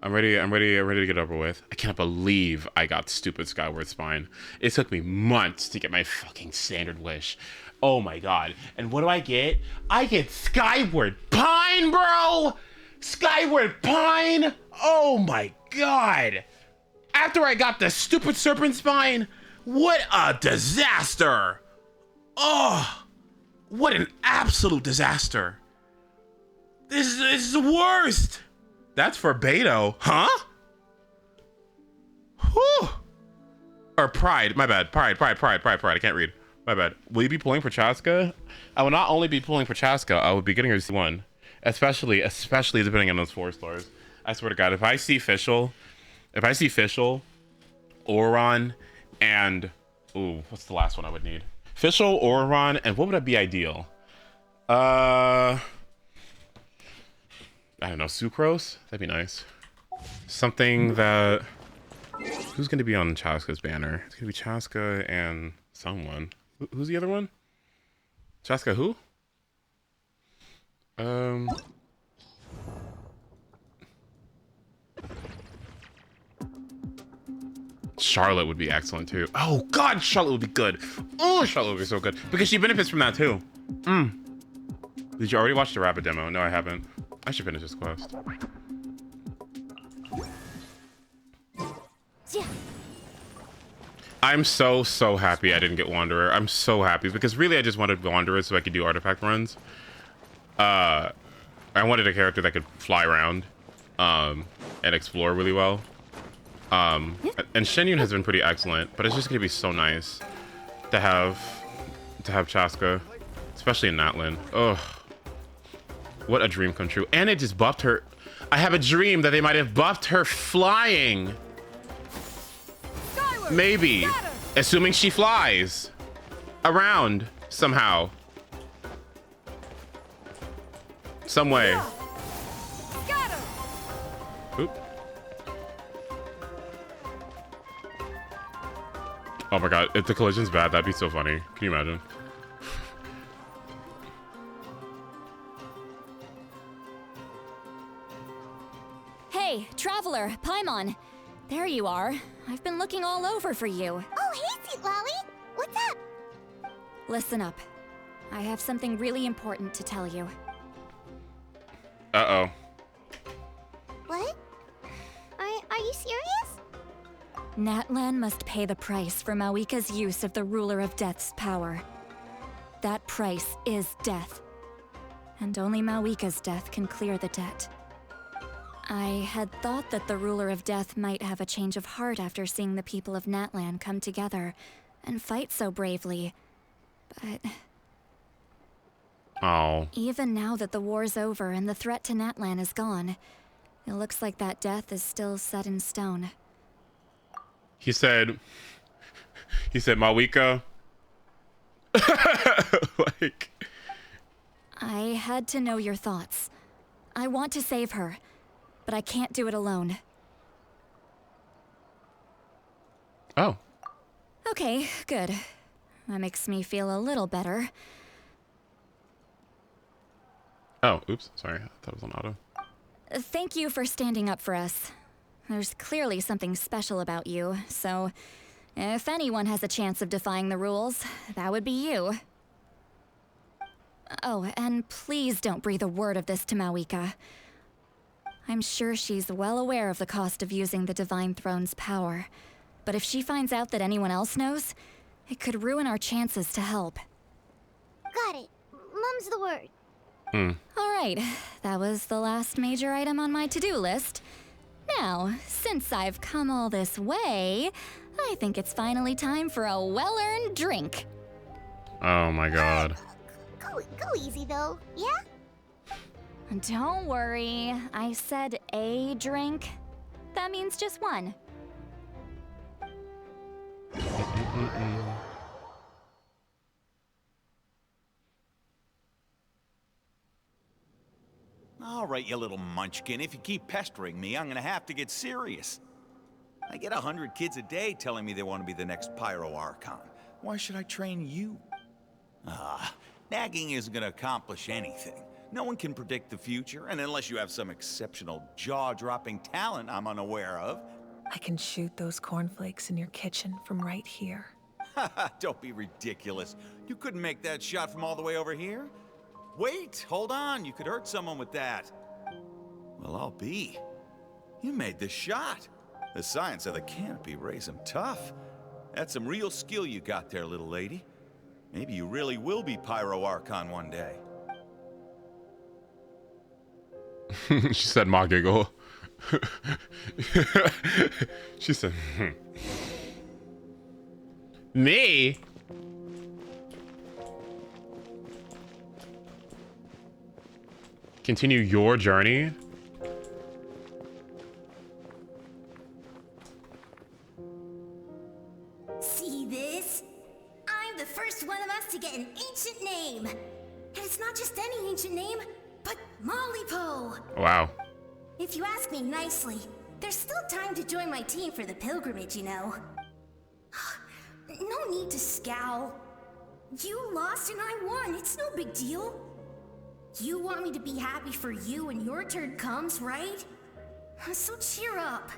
I'm ready to get over with. I cannot believe I got stupid Skyward Spine. It took me months to get my fucking standard wish. Oh my god. And what do I get? I get Skyward Pine, bro! Skyward Pine! Oh my god! After I got the stupid Serpent Spine, what a disaster! Oh, what an absolute disaster. This is the worst. That's for Beto, huh? Whew. Or Pride, my bad. Pride. I can't read. My bad. Will you be pulling for Chaska? I will not only be pulling for Chaska, I will be getting her C1. Especially depending on those 4 stars. I swear to God, if I see Fischl, Oron, and ooh, what's the last one I would need? Fischl, Oron, and what would be ideal? I don't know, Sucrose? That'd be nice. Something that... Who's going to be on Chaska's banner? It's going to be Chaska and someone. Who's the other one? Chaska who? Charlotte would be excellent too. Oh god, Charlotte would be good. Oh, Charlotte would be so good. Because she benefits from that too. Did you already watch the Rabbit demo? No, I haven't. I should finish this quest. I'm so happy I didn't get Wanderer. I'm so happy because really I just wanted Wanderer so I could do artifact runs. I wanted a character that could fly around and explore really well. And Shenyun has been pretty excellent, but it's just gonna be so nice to have Chaska, especially in Natlan. Ugh. What a dream come true. And it just buffed her. I have a dream that they might have buffed her flying. Maybe. Assuming she flies around somehow. Some way. Oop. Oh my god, if the collision's bad, that'd be so funny. Can you imagine? Hey, Traveler, Paimon. There you are. I've been looking all over for you. Oh, hey, Sweet Lolly. What's up? Listen up. I have something really important to tell you. Uh-oh. What? Are you serious? Natlan must pay the price for Mawika's use of the Ruler of Death's power. That price is death. And only Mawika's death can clear the debt. I had thought that the Ruler of Death might have a change of heart after seeing the people of Natlan come together and fight so bravely, but... Oh. Even now that the war's over and the threat to Natlan is gone, it looks like that death is still set in stone. He said, Mawika. Like... I had to know your thoughts. I want to save her, but I can't do it alone. Oh. Okay, good. That makes me feel a little better. Oh, oops. Sorry. I thought it was on auto. Thank you for standing up for us. There's clearly something special about you, so if anyone has a chance of defying the rules, that would be you. Oh, and please don't breathe a word of this to Mawika. I'm sure she's well aware of the cost of using the Divine Throne's power, but if she finds out that anyone else knows, it could ruin our chances to help. Got it. Mum's the word. All right, that was the last major item on my to-do list. Now, since I've come all this way, I think it's finally time for a well-earned drink. Oh my god. Go easy though, yeah? Don't worry, I said a drink. That means just one. All right, you little munchkin. If you keep pestering me, I'm gonna have to get serious. I get 100 kids a day telling me they want to be the next Pyro Archon. Why should I train you? Nagging isn't gonna accomplish anything. No one can predict the future, and unless you have some exceptional jaw-dropping talent I'm unaware of. I can shoot those cornflakes in your kitchen from right here. Don't be ridiculous. You couldn't make that shot from all the way over here? Wait, hold on. You could hurt someone with that. Well, I'll be. You made the shot. The science of the canopy raised him tough. That's some real skill you got there, little lady. Maybe you really will be Pyro Archon one day. She said, "Ma giggle." She said, "Me? Continue your journey?" See this? I'm the first one of us to get an ancient name. And it's not just any ancient name, but Malipo. Wow. If you ask me nicely, there's still time to join my team for the pilgrimage, you know. No need to scowl. You lost and I won, it's no big deal. You want me to be happy for you when your turn comes, right? So cheer up.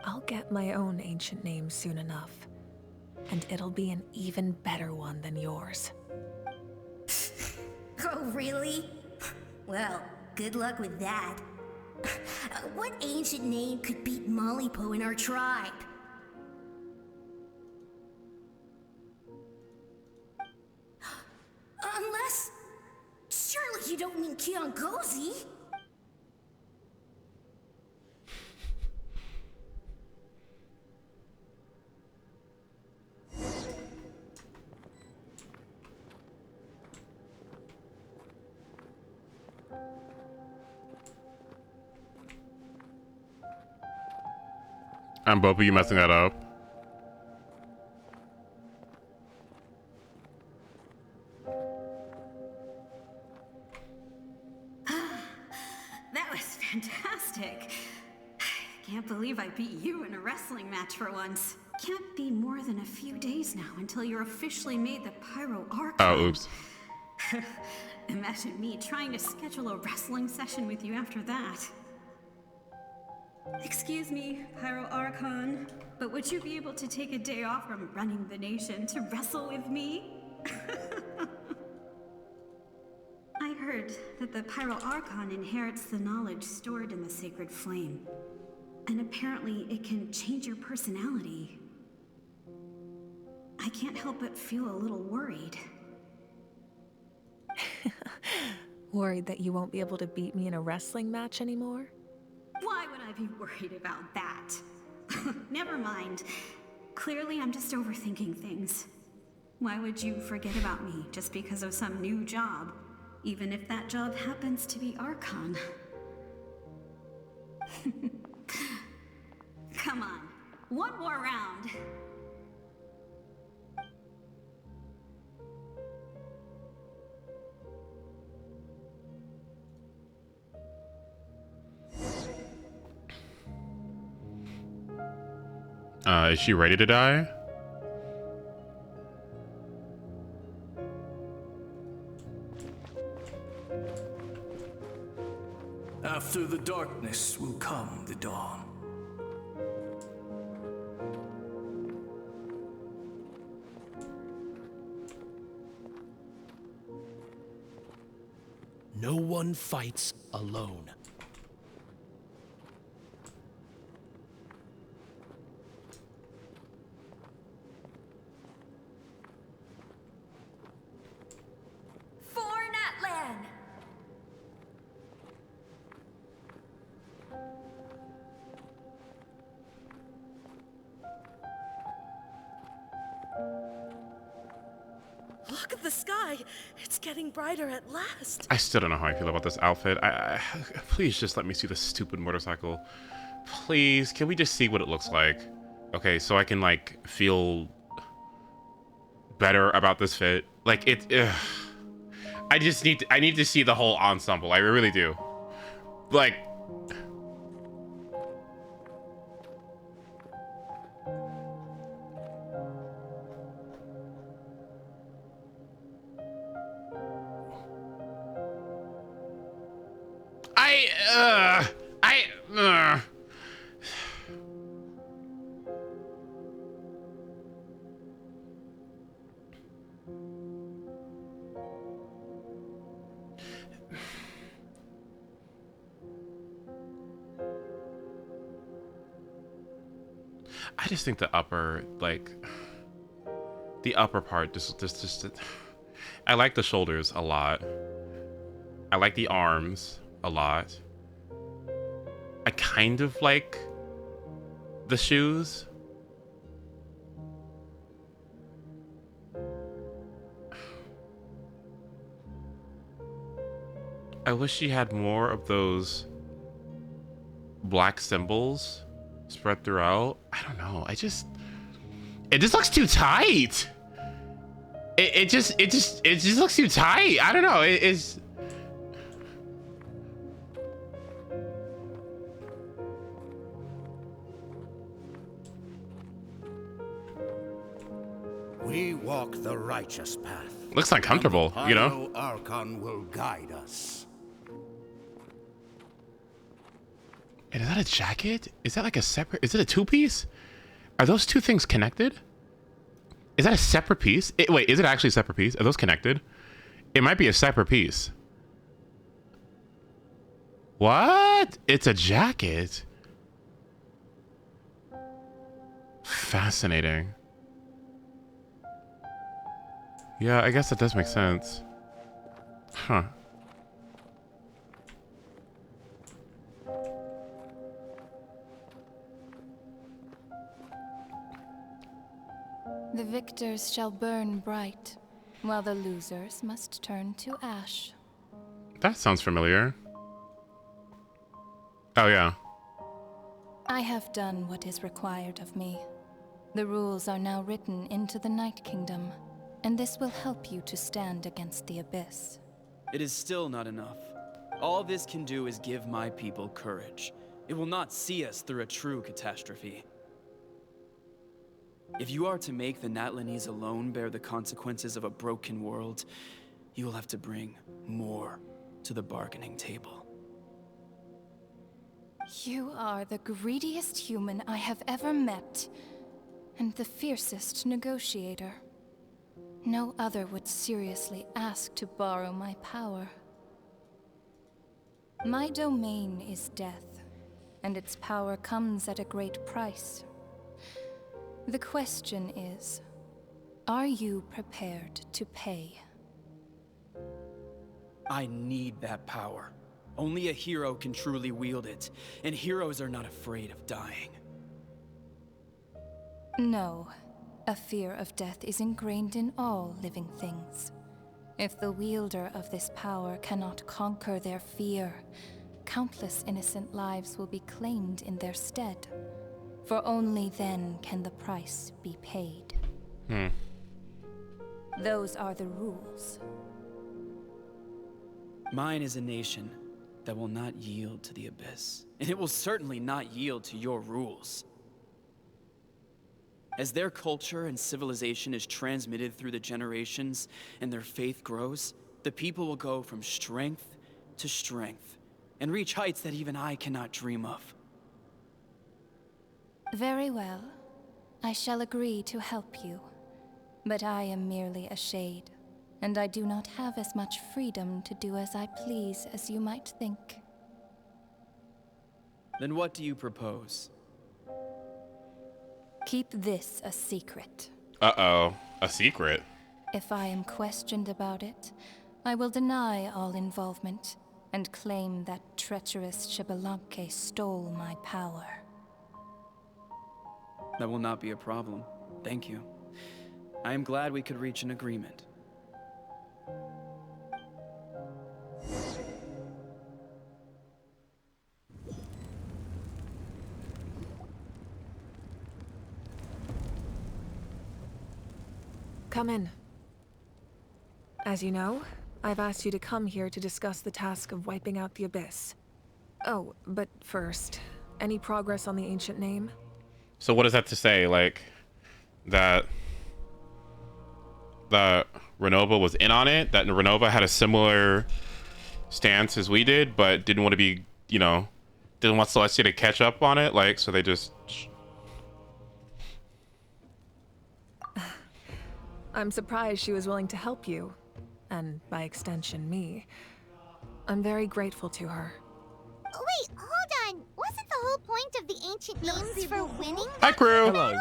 I'll get my own ancient name soon enough. And it'll be an even better one than yours. Oh, really? Well, good luck with that. What ancient name could beat Malipo in our tribe? Unless... surely you don't mean Kiangozi? I'm both of you messing that up. That was fantastic. Can't believe I beat you in a wrestling match for once. Can't be more than a few days now until you're officially made the Pyro Archon. Oh, oops. Imagine me trying to schedule a wrestling session with you after that. Excuse me, Pyro Archon, but would you be able to take a day off from running the nation to wrestle with me? I heard that the Pyro Archon inherits the knowledge stored in the sacred flame. And apparently it can change your personality. I can't help but feel a little worried. Worried that you won't be able to beat me in a wrestling match anymore? Why would I be worried about that? Never mind. Clearly, I'm just overthinking things. Why would you forget about me just because of some new job? Even if that job happens to be Archon. Come on, one more round. Is she ready to die? After the darkness will come the dawn. No one fights alone. For NATLAN! Look at the sky. It's getting brighter at last. I still don't know how I feel about this outfit. Please just let me see the stupid motorcycle. Please, can we just see what it looks like? Okay, so I can like feel better about this fit. Like I need to see the whole ensemble. I really do. Like I just think the upper, like, the upper part, just I like the shoulders a lot. I like the arms a lot. I kind of like the shoes. I wish she had more of those black symbols spread throughout. I don't know. It just looks too tight. It just looks too tight. I don't know. It's We walk the righteous path. looks uncomfortable, you know? The Archon will guide us. And is that a jacket? Is that like a separate? Is it a two-piece? Are those two things connected? Is that a separate piece? Wait, is it actually a separate piece? Are those connected? It might be a separate piece. What? It's a jacket. Fascinating. Yeah, I guess that does make sense. Huh. The victors shall burn bright, while the losers must turn to ash. That sounds familiar. Oh, yeah. I have done what is required of me. The rules are now written into the Night Kingdom, and this will help you to stand against the Abyss. It is still not enough. All this can do is give my people courage. It will not see us through a true catastrophe. If you are to make the Natlanese alone bear the consequences of a broken world, you will have to bring more to the bargaining table. You are the greediest human I have ever met, and the fiercest negotiator. No other would seriously ask to borrow my power. My domain is death, and its power comes at a great price. The question is, are you prepared to pay? I need that power. Only a hero can truly wield it, and heroes are not afraid of dying. No. A fear of death is ingrained in all living things. If the wielder of this power cannot conquer their fear, countless innocent lives will be claimed in their stead. For only then can the price be paid. Those are the rules. Mine is a nation that will not yield to the Abyss, and it will certainly not yield to your rules. As their culture and civilization is transmitted through the generations and their faith grows, the people will go from strength to strength and reach heights that even I cannot dream of. Very well. I shall agree to help you. But I am merely a shade, and I do not have as much freedom to do as I please as you might think. Then what do you propose? Keep this a secret. Uh-oh. A secret? If I am questioned about it, I will deny all involvement and claim that treacherous Xbalanque stole my power. That will not be a problem. Thank you. I am glad we could reach an agreement. Come in. As you know, I've asked you to come here to discuss the task of wiping out the Abyss. Oh, but first, any progress on the ancient name? So what is that to say? Like, that Renova was in on it? That Renova had a similar stance as we did, but didn't want to be, you know, didn't want Celestia to catch up on it? Like, so they just... I'm surprised she was willing to help you, and by extension, me. I'm very grateful to her. Wait, hold on. Wasn't the whole point of the ancient names for winning? Hi, crew. Hello.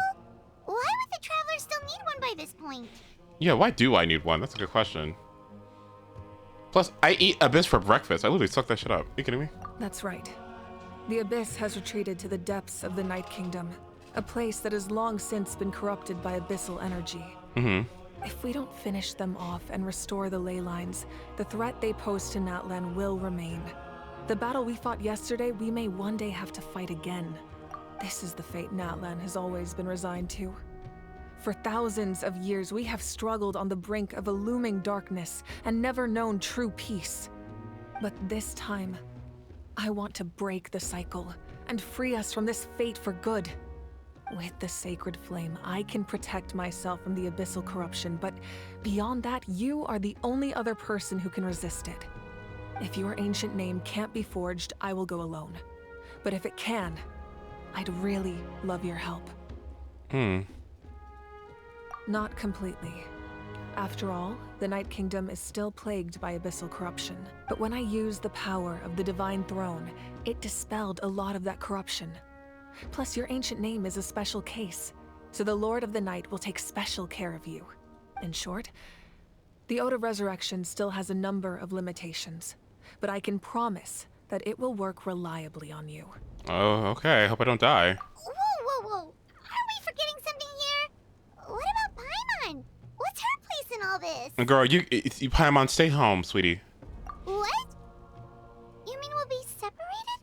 Why would the Traveler still need one by this point? Yeah, why do I need one? That's a good question. Plus, I eat Abyss for breakfast. I literally suck that shit up. Are you kidding me? That's right. The Abyss has retreated to the depths of the Night Kingdom, a place that has long since been corrupted by abyssal energy. Mm-hmm. If we don't finish them off and restore the ley lines, the threat they pose to NATLAN will remain. The battle we fought yesterday, we may one day have to fight again. This is the fate NATLAN has always been resigned to. For thousands of years, we have struggled on the brink of a looming darkness and never known true peace. But this time, I want to break the cycle and free us from this fate for good. With the sacred flame, I can protect myself from the abyssal corruption, but beyond that, you are the only other person who can resist it. If your ancient name can't be forged, I will go alone. But if it can, I'd really love your help. Not completely. After all, the Night Kingdom is still plagued by abyssal corruption. But when I used the power of the Divine Throne, it dispelled a lot of that corruption. Plus, your ancient name is a special case, so the Lord of the Night will take special care of you. In short, the Ode of Resurrection still has a number of limitations, but I can promise that it will work reliably on you. Oh, okay. I hope I don't die. Whoa. Aren't we forgetting something here? What about Paimon? What's her place in all this? Girl, you Paimon, stay home, sweetie. What? You mean we'll be separated?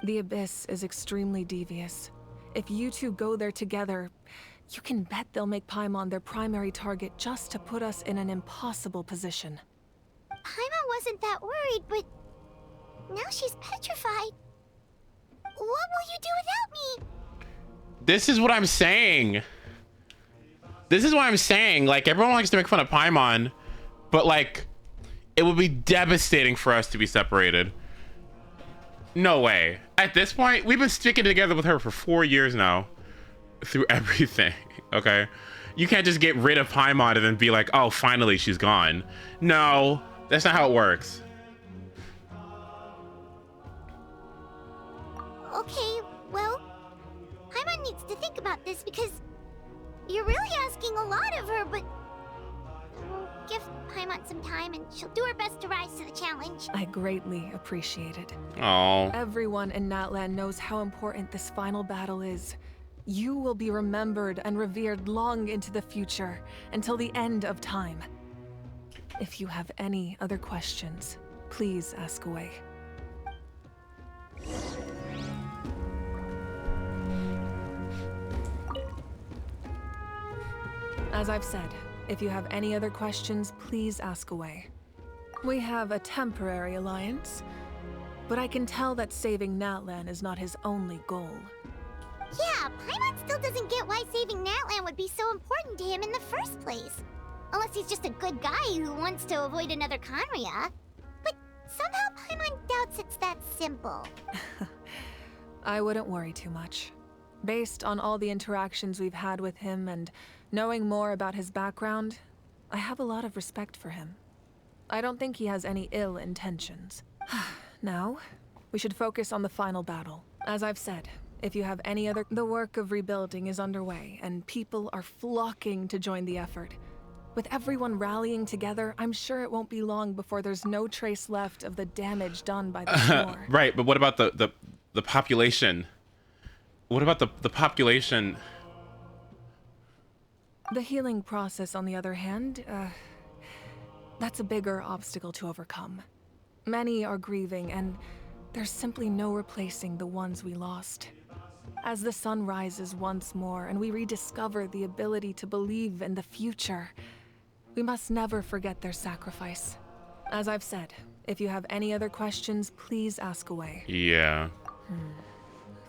The Abyss is extremely devious. If you two go there together, you can bet they'll make Paimon their primary target just to put us in an impossible position. Paimon wasn't that worried, but now she's petrified. What will you do without me? This is what I'm saying. Like, everyone likes to make fun of Paimon, but like, it would be devastating for us to be separated. No way. At this point, we've been sticking together with her for 4 years now. Through everything, okay? You can't just get rid of Paimon and then be like, oh, finally she's gone. No, that's not how it works. Okay, well, Paimon needs to think about this because you're really asking a lot of her, but we'll give Paimon some time and she'll do her best to rise to the challenge. I greatly appreciate it. Oh. Everyone in NATLAN knows how important this final battle is. You will be remembered and revered long into the future, until the end of time. If you have any other questions, please ask away. As I've said, if you have any other questions, please ask away. We have a temporary alliance, but I can tell that saving NATLAN is not his only goal. Yeah, Paimon still doesn't get why saving NATLAN would be so important to him in the first place. Unless he's just a good guy who wants to avoid another Conria. But somehow Paimon doubts it's that simple. I wouldn't worry too much. Based on all the interactions we've had with him and knowing more about his background, I have a lot of respect for him. I don't think he has any ill intentions. Now, we should focus on the final battle. As I've said, if you have any other... The work of rebuilding is underway, and people are flocking to join the effort. With everyone rallying together, I'm sure it won't be long before there's no trace left of the damage done by the war. Right, but what about the population? What about the population? The healing process, on the other hand, that's a bigger obstacle to overcome. Many are grieving, and there's simply no replacing the ones we lost. As the sun rises once more and we rediscover the ability to believe in the future, we must never forget their sacrifice. As I've said, if you have any other questions, please ask away. Yeah.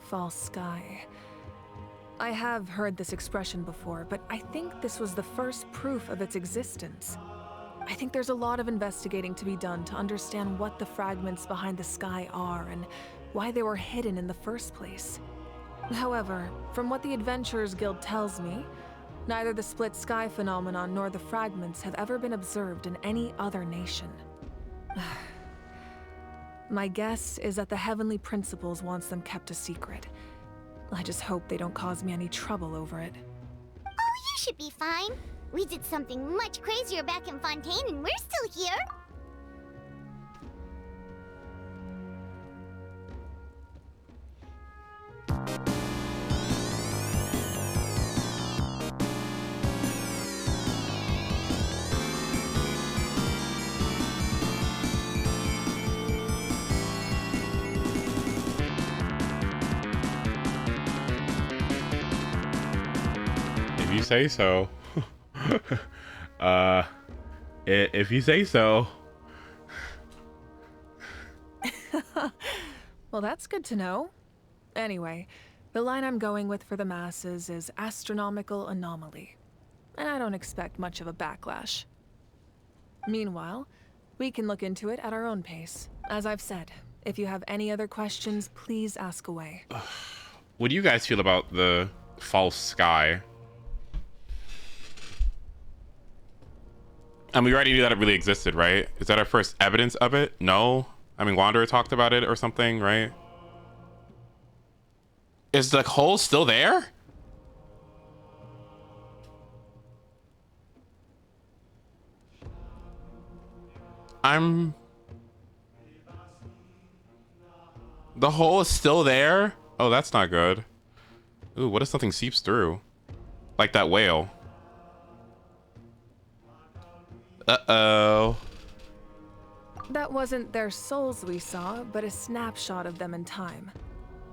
False sky. I have heard this expression before, but I think this was the first proof of its existence. I think there's a lot of investigating to be done to understand what the fragments behind the sky are and why they were hidden in the first place. However, from what the Adventurers Guild tells me, neither the split sky phenomenon nor the fragments have ever been observed in any other nation. My guess is that the Heavenly Principles wants them kept a secret. I just hope they don't cause me any trouble over it. Oh, you should be fine. We did something much crazier back in Fontaine and we're still here. If you say so. If you say so. Well, that's good to know. Anyway, the line I'm going with for the masses is astronomical anomaly. And I don't expect much of a backlash. Meanwhile, we can look into it at our own pace. As I've said, if you have any other questions, please ask away. What do you guys feel about the false sky? And we already knew that it really existed, right? Is that our first evidence of it? No? I mean, Wanderer talked about it or something, right? Is the hole still there? The hole is still there? Oh, that's not good. Ooh, what if something seeps through? Like that whale. Uh-oh. That wasn't their souls we saw, but a snapshot of them in time.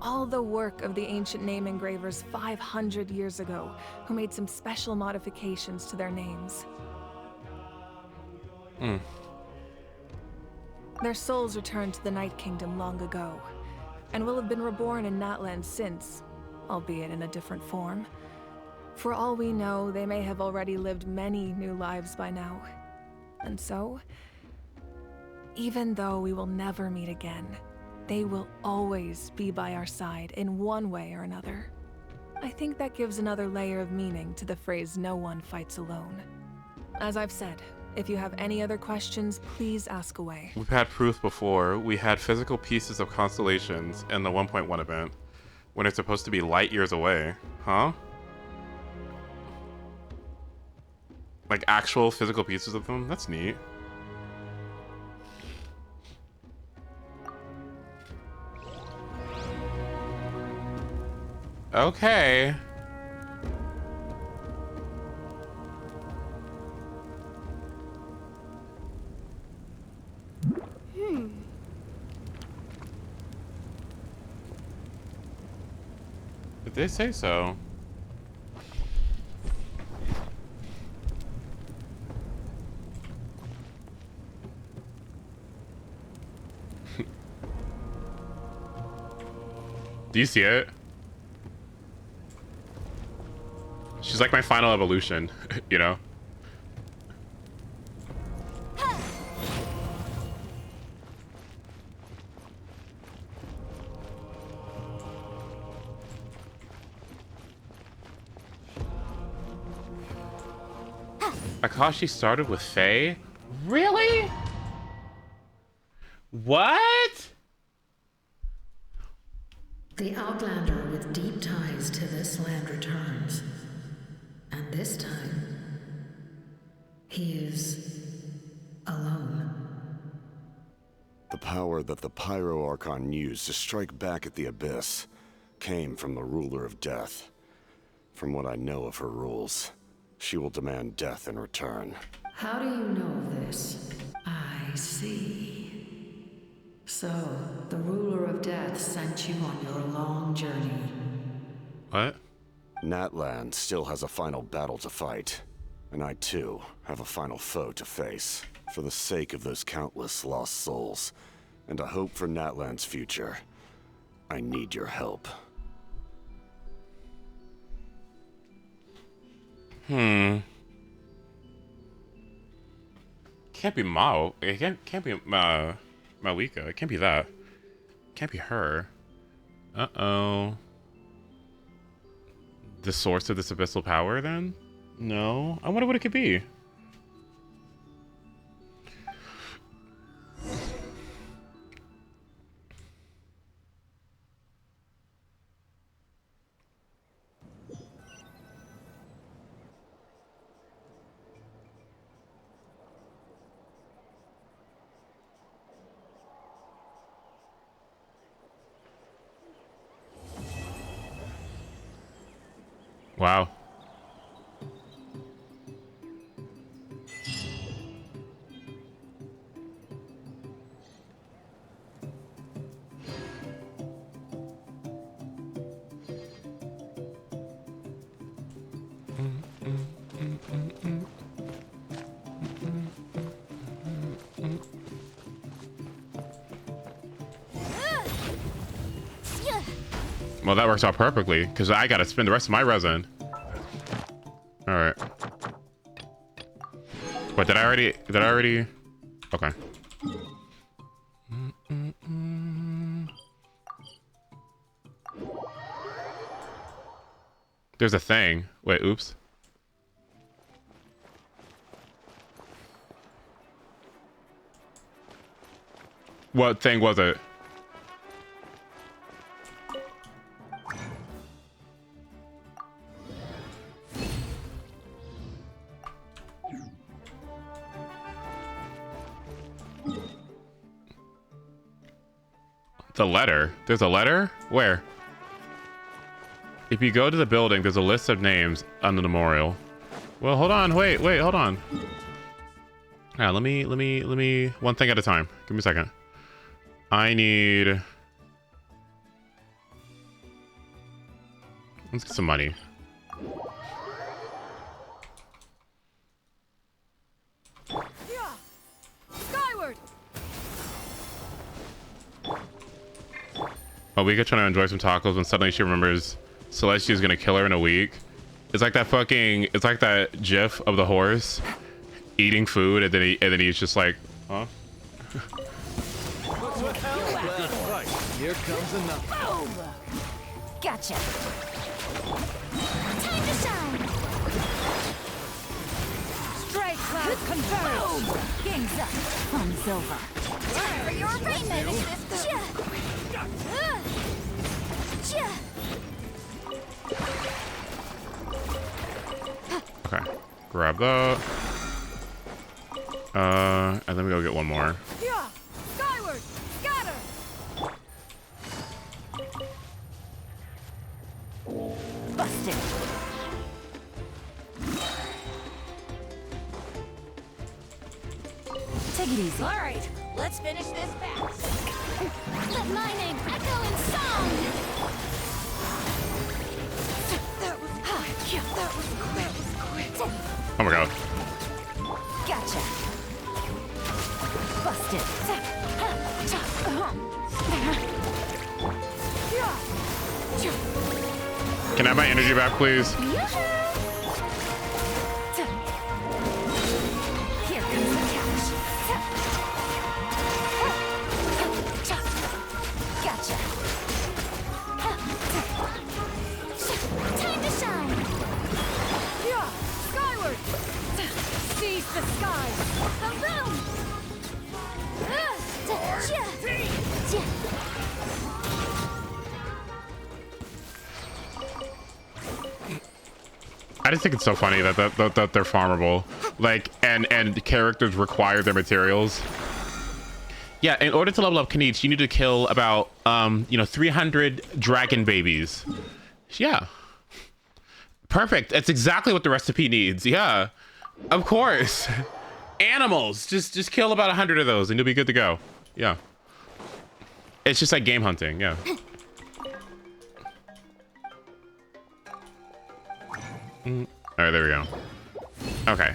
All the work of the ancient name engravers 500 years ago, who made some special modifications to their names. Their souls returned to the Night Kingdom long ago, and will have been reborn in NATLAN since, albeit in a different form. For all we know, they may have already lived many new lives by now. And so, even though we will never meet again, they will always be by our side in one way or another. I think that gives another layer of meaning to the phrase "no one fights alone." As I've said, if you have any other questions, please ask away. We've had proof before. We had physical pieces of constellations in the 1.1 event when it's supposed to be light years away. Huh? Like actual physical pieces of them? That's neat. Okay. If they say so. Do you see it? She's like my final evolution, you know? Akashi started with Faye? Really? What? The Outlander with deep ties to this land returns. And this time, he is alone. The power that the Pyro Archon used to strike back at the Abyss came from the Ruler of Death. From what I know of her rules, she will demand death in return. How do you know this? I see. So, the Ruler of Death sent you on your long journey. What? NATLAN still has a final battle to fight. And I too have a final foe to face. For the sake of those countless lost souls, and a hope for NATLAN's future, I need your help. Can't be Mao. It can't be Malika. It can't be that. Can't be her. Uh-oh. The source of this abyssal power, then? No. I wonder what it could be. Wow. Well, that works out perfectly, because I gotta spend the rest of my resin. Alright. What, did I already? Okay. There's a thing. Wait, oops. What thing was it? The letter? There's a letter? Where? If you go to the building, there's a list of names on the memorial. Well, hold on. Wait, hold on. Yeah, let me, one thing at a time. Give me a second. I need... Let's get some money. Skyward! Malika trying to enjoy some tacos when suddenly she remembers Celestia's gonna kill her in a week. It's like that fucking, it's like that gif of the horse eating food and then he's just like, huh? Here comes another. Boom! Gotcha. Time to shine! Strike cloud converge! Game's up. Fun's over. Time for your rainbow system! Okay, grab that. And then we go get one more. Yeah! Skyward! Scatter! Busted. Take it easy. All right, let's finish this fast. Let my name echo in song! That was quick. That was quick. Oh my god. Gotcha. Busted. Can I have my energy back, please? I just think it's so funny that they're farmable, like, and characters require their materials. Yeah, in order to level up Knight, you need to kill about 300 dragon babies. Yeah, perfect. That's exactly what the recipe needs. Yeah, of course. Animals, just kill about 100 of those, and you'll be good to go. Yeah, it's just like game hunting. Yeah. All right, there we go. Okay.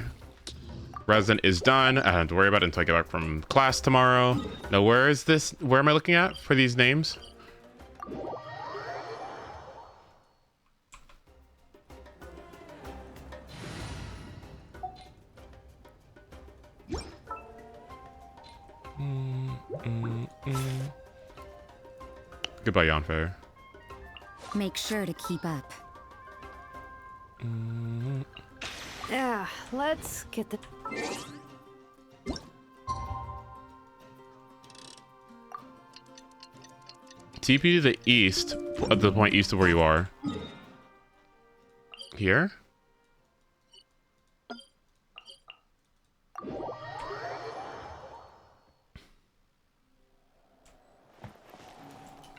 Resident is done. I don't have to worry about it until I get back from class tomorrow. Now, where is this? Where am I looking at for these names? Goodbye, Yanfei. Make sure to keep up. Yeah, let's get the... TP to the east, at the point east of where you are. Here?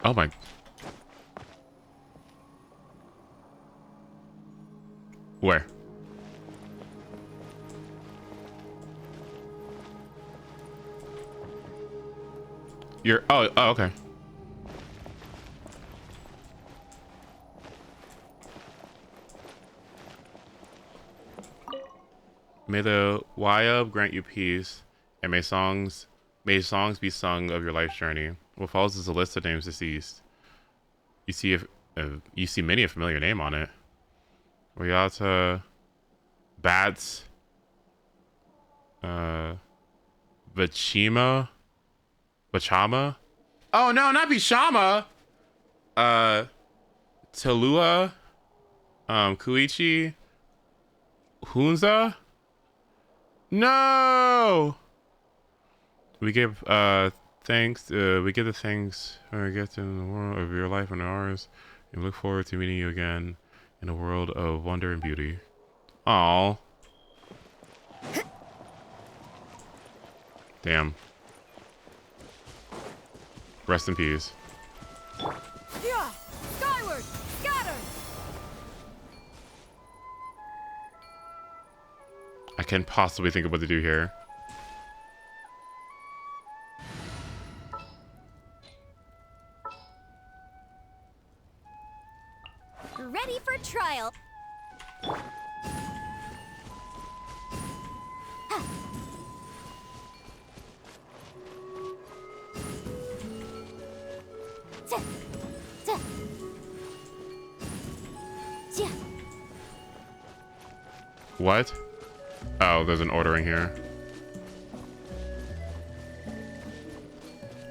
Oh my... Where? You're... Oh, okay. May the Wayub grant you peace, and may songs be sung of your life's journey. What follows is a list of names deceased. You see many a familiar name on it. Ryata, Bats, Vachama. Oh no, not Bishama. Talua, Kuichi, Hunza. No. We give thanks. We give the thanks when we get in the world of your life and ours. And look forward to meeting you again in a world of wonder and beauty. Aww. Damn. Rest in peace. Yeah! Skyward! Scatter! I can't possibly think of what to do here. Ready for trial. What? Oh, there's an ordering here.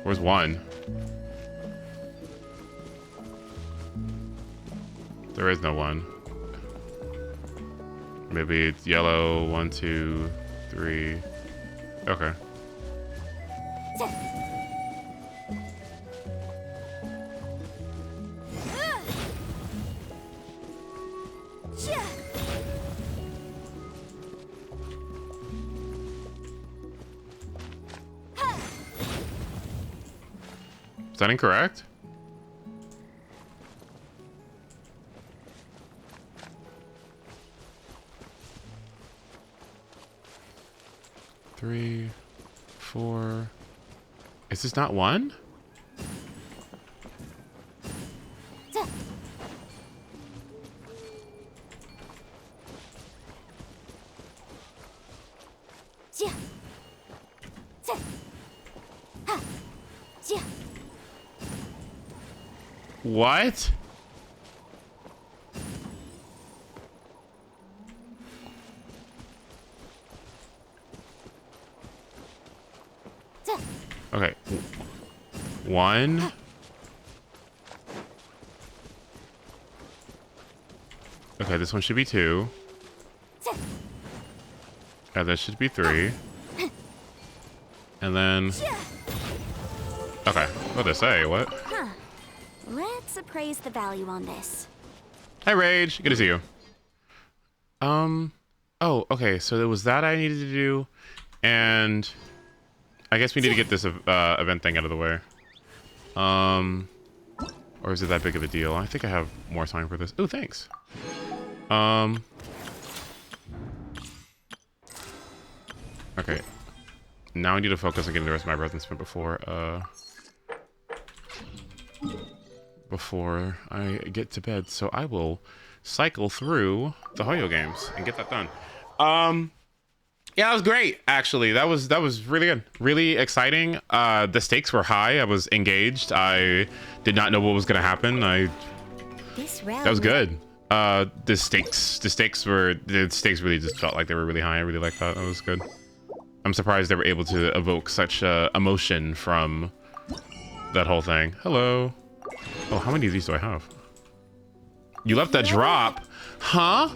Where's one? There is no one. Maybe it's yellow. 1, 2, 3. Okay. Is that incorrect? Three, 4. Is this not one? What? Okay. 1. Okay, this one should be 2. And this should be 3. And then... Okay, what did I say? What? Huh. Let's appraise the value on this. Hi, Rage. Good to see you. Oh, okay. So there was that I needed to do, and I guess we need to get this event thing out of the way. Or is it that big of a deal? I think I have more time for this. Oh, thanks. Okay. Now I need to focus on getting the rest of my breath and spent before I get to bed. So I will cycle through the Hoyo games and get that done. Yeah, it was great, actually. That was really good. Really exciting. The stakes were high. I was engaged. I did not know what was gonna happen. That was good. The stakes really just felt like they were really high. I really liked that. That was good. I'm surprised they were able to evoke such emotion from that whole thing. Hello. Oh, how many of these do I have? You left that drop, huh?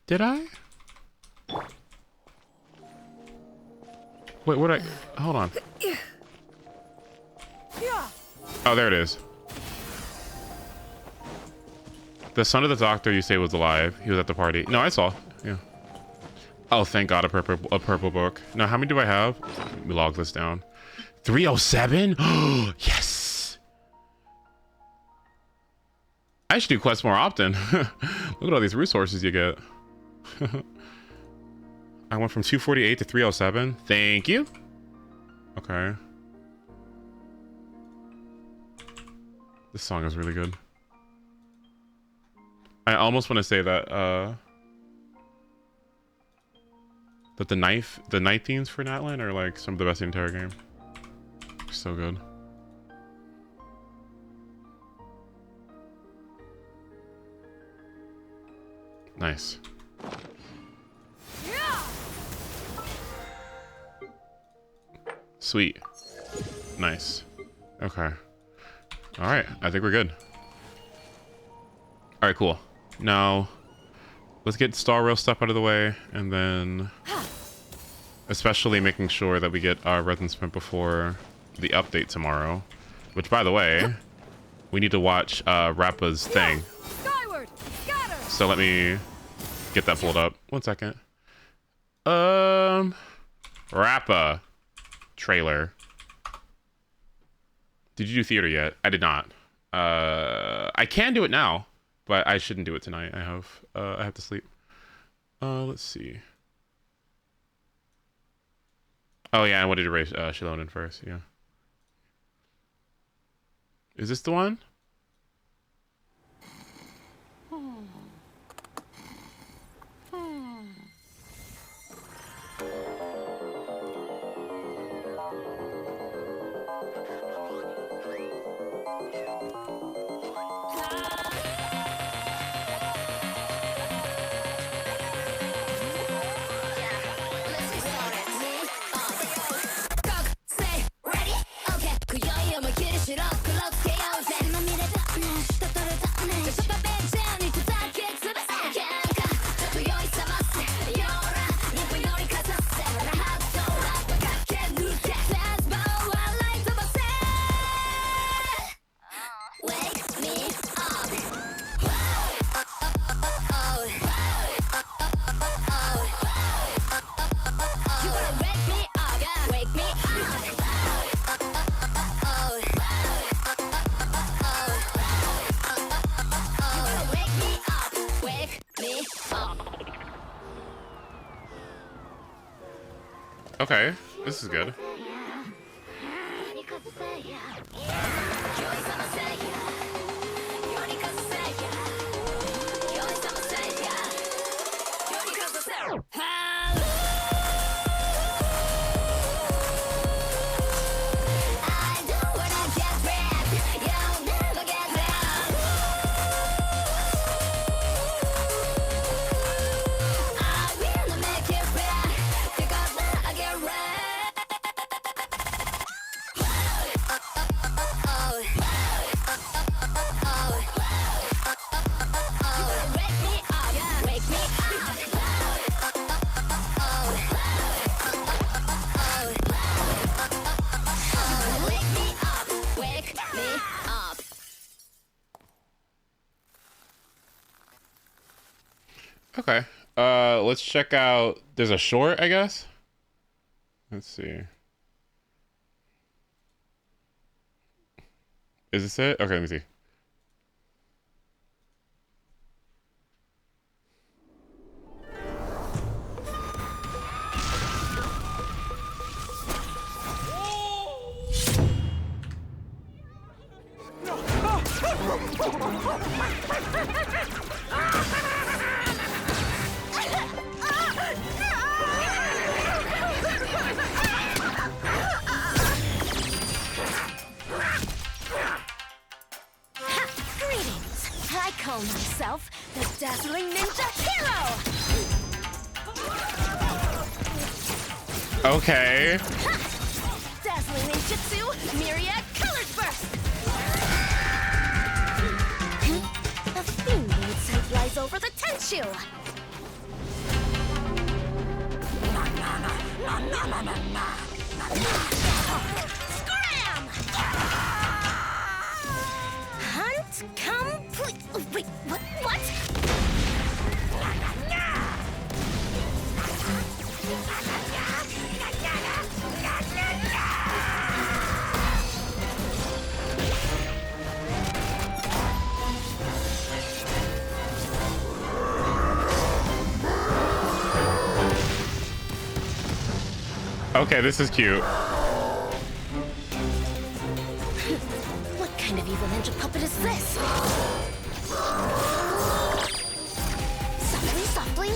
Did I? Wait, what hold on. Oh, there it is. The son of the doctor you say was alive. He was at the party. No, I saw. Yeah. Oh, thank God, a purple book. Now, how many do I have? Let me log this down. 307? Yes! I should do quests more often. Look at all these resources you get. I went from 248 to 307. Thank you. Okay. This song is really good. I almost want to say that that the night themes for NATLAN are like some of the best in the entire game. So good. Nice. Sweet. Nice. Okay. All right. I think we're good. All right, cool. Now, let's get Star Rail stuff out of the way, and then especially making sure that we get our resin spent before the update tomorrow. Which, by the way, we need to watch Rappa's thing. So let me get that pulled up. 1 second. Rappa trailer. Did you do theater yet? I did not. I can do it now, but I shouldn't do it tonight. I have to sleep. Let's see. Oh yeah, I wanted to raise Shilonen first. Yeah. Is this the one? Okay, this is good. Okay. Let's check out. There's a short, I guess. Let's see. Is this it? Okay, let me see. Greetings! I call myself the Dazzling Ninja Hero! Okay. Dazzling Ninjutsu, Myriad Colors Burst! A fiending sight lies over the Tenshu! Scram! Hunt complete. Wait, what? Okay, this is cute. What kind of evil ninja puppet is this? Softly, softly.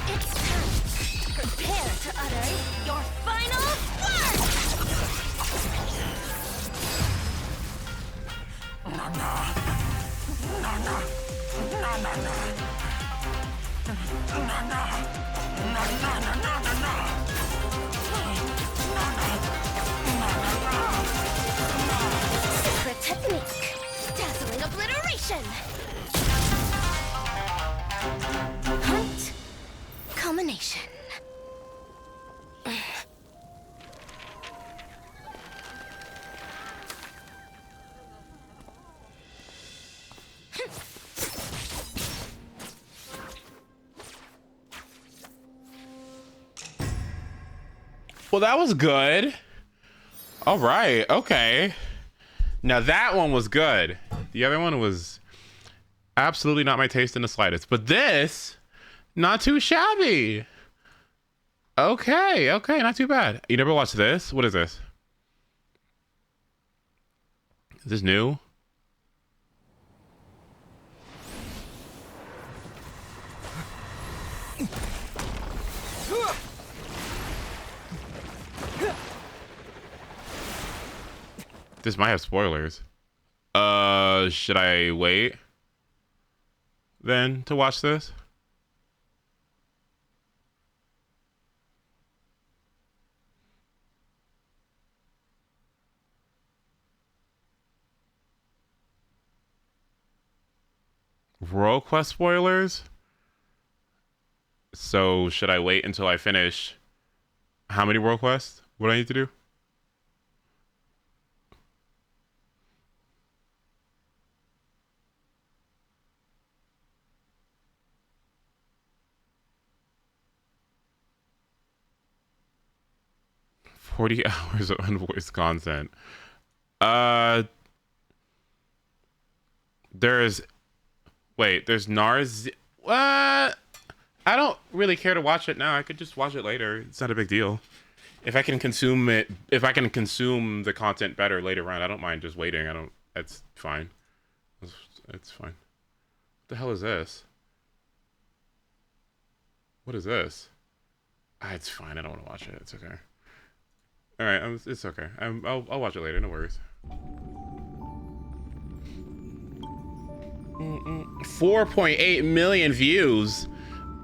It's time. Prepare to utter your final word! Secret technique. Dazzling obliteration. Hunt. Culmination. Well, that was good. All right. Okay. Now that one was good. The other one was absolutely not my taste in the slightest. But this, not too shabby. Okay. Okay. Not too bad. You never watched this? What is this? Is this new? This might have spoilers. Should I wait then to watch this? Royal Quest spoilers? So should I wait until I finish how many World Quests? What do I need to do? $40 hours of unvoiced content. There's Nars. What? I don't really care to watch it now. I could just watch it later. It's not a big deal. If I can consume it, if I can consume the content better later on, I don't mind just waiting. It's fine. It's fine. What the hell is this? What is this? It's fine. I don't want to watch it. It's okay. All right, it's okay. I'll watch it later. No worries. 4.8 million views.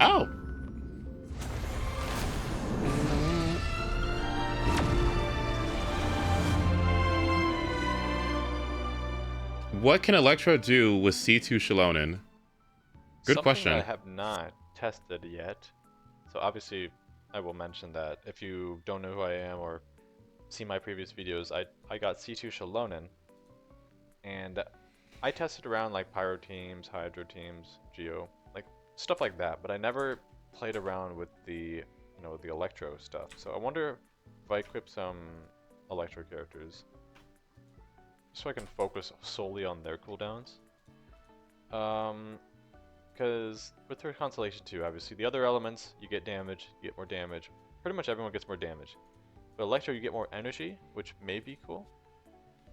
Oh. What can Electro do with C2 Shilonen? Good something question. that I have not tested yet. So obviously, I will mention that if you don't know who I am or see my previous videos, I got C2 Shalonen, and I tested around like Pyro teams, Hydro teams, Geo, like stuff like that, but I never played around with the, the Electro stuff. So I wonder if I equip some Electro characters, so I can focus solely on their cooldowns. Because with her Constellation 2, obviously, the other elements, you get damage, you get more damage. Pretty much everyone gets more damage. But Electro, you get more energy, which may be cool,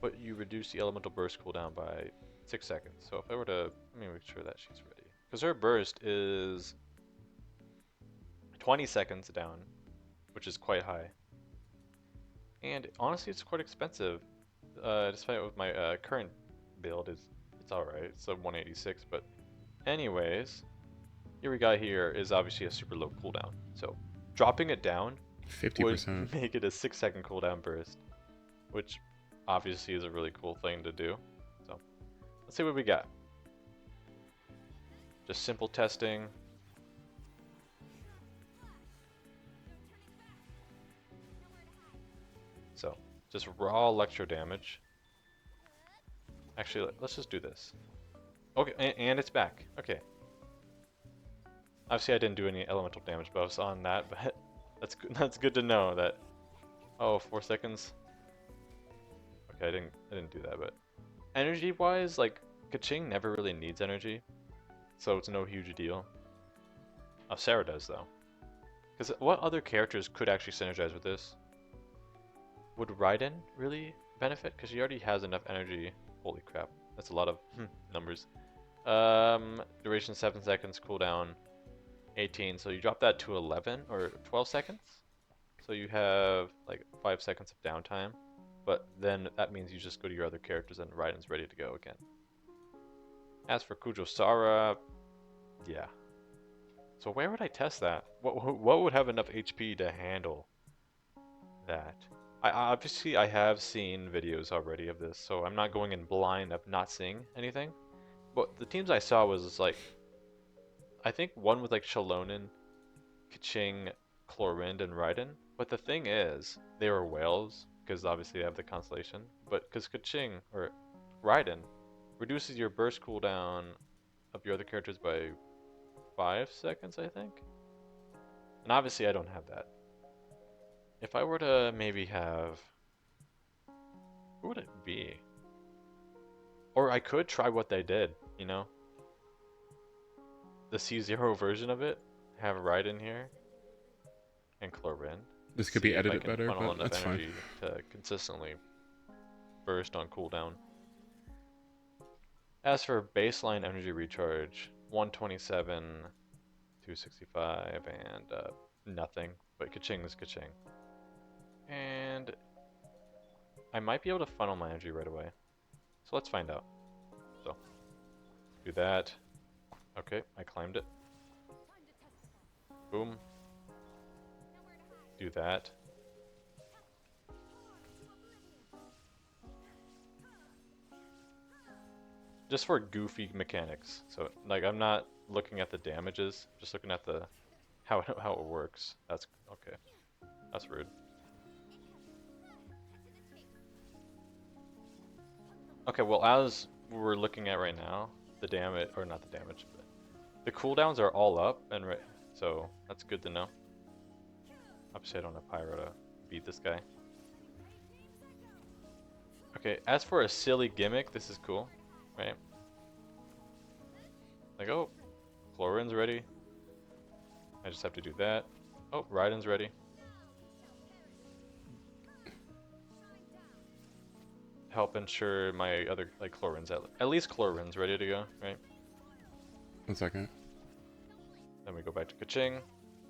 but you reduce the elemental burst cooldown by 6 seconds. So if I were to, let me make sure that she's ready. Because her burst is 20 seconds down, which is quite high. And honestly, it's quite expensive. Despite with my current build, it's alright. It's a 186, but anyways, here we got here is obviously a super low cooldown. So dropping it down 50% would make it a 6-second cooldown burst, which obviously is a really cool thing to do. So let's see what we got. Just simple testing. So just raw electro damage. Actually, let's just do this. Okay, and it's back. Okay. Obviously, I didn't do any elemental damage buffs on that, but that's good to know that. Oh, 4 seconds. Okay, I didn't do that, but energy-wise, like Kaching never really needs energy, so it's no huge deal. Oh, Sarah does though. Because what other characters could actually synergize with this? Would Raiden really benefit? Because she already has enough energy. Holy crap, that's a lot of numbers. Duration 7 seconds, cooldown 18. So you drop that to 11 or 12 seconds. So you have like 5 seconds of downtime. But then that means you just go to your other characters and Raiden's ready to go again. As for Kujo-Sara, yeah. So where would I test that? What would have enough HP to handle that? Obviously I have seen videos already of this, so I'm not going in blind of not seeing anything. But the teams I saw was like, I think one with like Shalonen, Kaching, Chlorind, and Raiden. But the thing is, they were whales, because obviously they have the Constellation. But because Kaching, or Raiden, reduces your burst cooldown of your other characters by 5 seconds, I think. And obviously I don't have that. If I were to maybe have... Who would it be? Or I could try what they did, you know? The C0 version of it. Have Raiden here. And Chlorind. This could be edited better, but that's fine. To consistently burst on cooldown. As for baseline energy recharge, 127, 265, and nothing. But Kaching is Kaching. And I might be able to funnel my energy right away. So let's find out. So, do that. Okay, I climbed it. Boom. Do that. Just for goofy mechanics. So, like, I'm not looking at the damages, just looking at the how it works. That's okay. That's rude. Okay, well, as we're looking at right now, the damage, or not the damage, but the cooldowns are all up, and so that's good to know. Obviously, I don't have Pyro to beat this guy. Okay, as for a silly gimmick, this is cool, right? Like, oh, Chlorind's ready. I just have to do that. Oh, Raiden's ready. Help ensure my other, like, Chlorind's at least Chlorind's ready to go, right? 1 second. Then we go back to Kaching.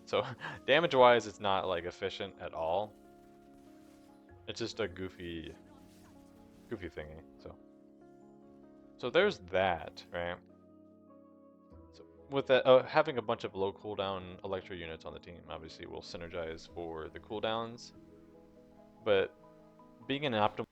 So, damage-wise, it's not, like, efficient at all. It's just a goofy thingy, so there's that, right? So, with that, having a bunch of low cooldown Electro units on the team, obviously, will synergize for the cooldowns. But, being an optimal...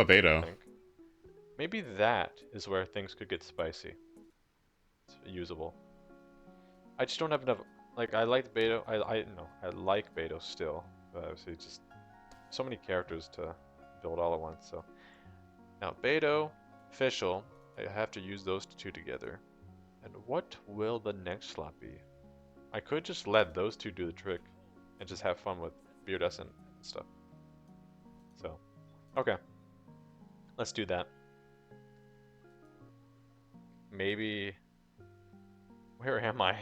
Beto. Maybe that is where things could get spicy. It's usable. I just don't have enough. Like, I like Beto. I like Beto still. But obviously, just so many characters to build all at once. So now Beto, Official. I have to use those two together. And what will the next slot be? I could just let those two do the trick and just have fun with Beardescent and stuff. So, okay. Let's do that. Maybe... Where am I?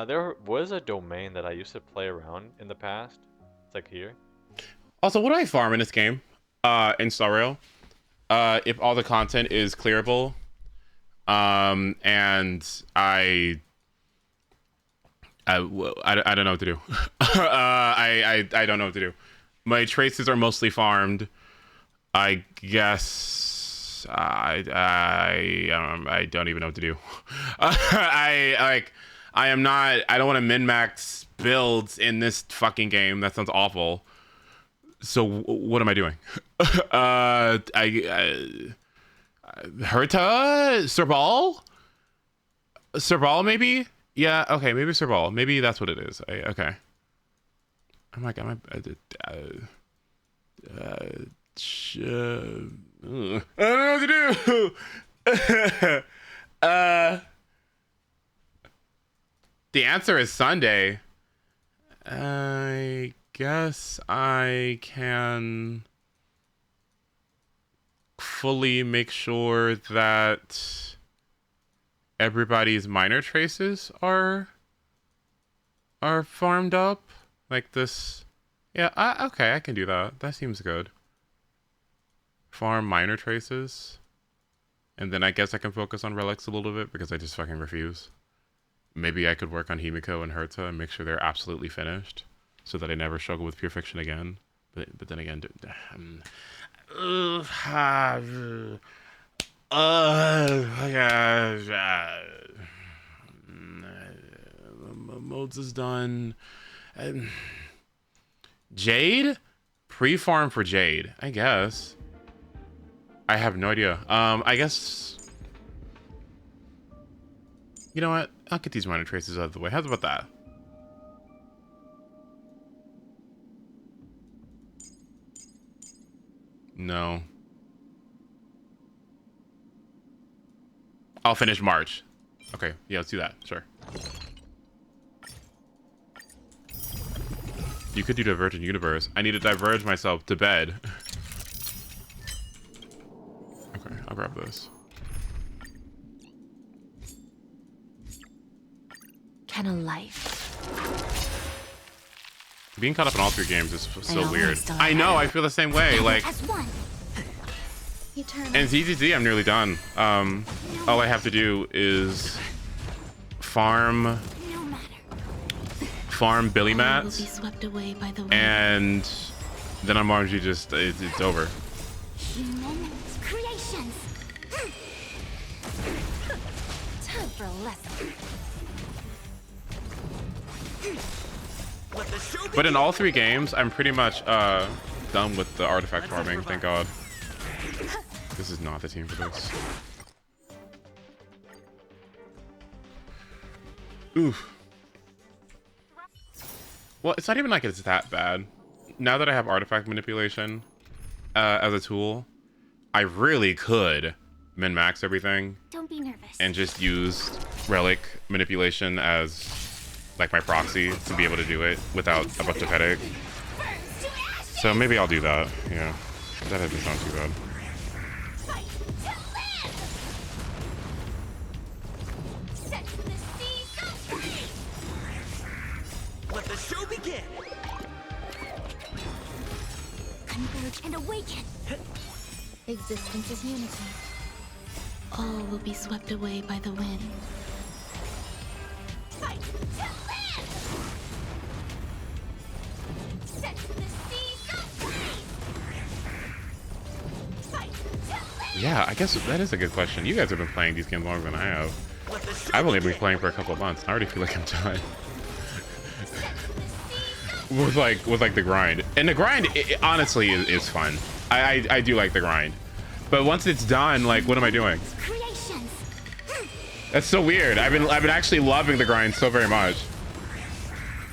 There was a domain that I used to play around in the past. It's like here. Also, what do I farm in this game? In Star Rail? If all the content is clearable. And I don't know what to do. I don't know what to do. My traces are mostly farmed. I guess I don't even know what to do. I don't want to min-max builds in this fucking game. That sounds awful. So what am I doing? Herta? Serbal? Serbal maybe? Yeah, okay, maybe Serbal. Maybe that's what it is. Okay. I'm like, I don't know what to do. The answer is Sunday. I guess I can fully make sure that everybody's minor traces are farmed up like this. Yeah, okay, I can do that. That seems good. Farm minor traces, and then I guess I can focus on relics a little bit because I just fucking refuse. Maybe I could work on Himiko and Herta and make sure they're absolutely finished so that I never struggle with Pure Fiction again. But then again, modes is done. Jade? Pre-farm for Jade, I guess. I have no idea. I guess... You know what? I'll get these minor traces out of the way. How's about that? No. I'll finish March. Okay, yeah, let's do that. Sure. You could do Divergent Universe. I need to diverge myself to bed. Okay, I'll grab this. Can a life? Being caught up in all three games is so weird. I know, I feel the same way. Like, and ZZZ, I'm nearly done. All I have to do is farm Billy Mats, and then I'm already just it's over. Human creations. Time for a lesson. But in all three games, I'm pretty much done with the artifact farming. Thank God. This is not the team for this. Oof. Well, it's not even like it's that bad. Now that I have artifact manipulation as a tool, I really could min-max everything. Don't be nervous. And just use relic manipulation as like my proxy to be able to do it without a bunch of headache. So maybe I'll do that. Yeah, that doesn't sound too bad. Let the show begin. Converge and awaken. Existence is unity. All will be swept away by the wind. Fight to land. Set the seas aflame. Fight to land. Yeah, I guess that is a good question. You guys have been playing these games longer than I have. I've only been playing for a couple of months. I already feel like I'm done. with like the grind, and the grind honestly is fun. I do like the grind. But once it's done, like, what am I doing? Creations. That's so weird. I've been actually loving the grind so very much.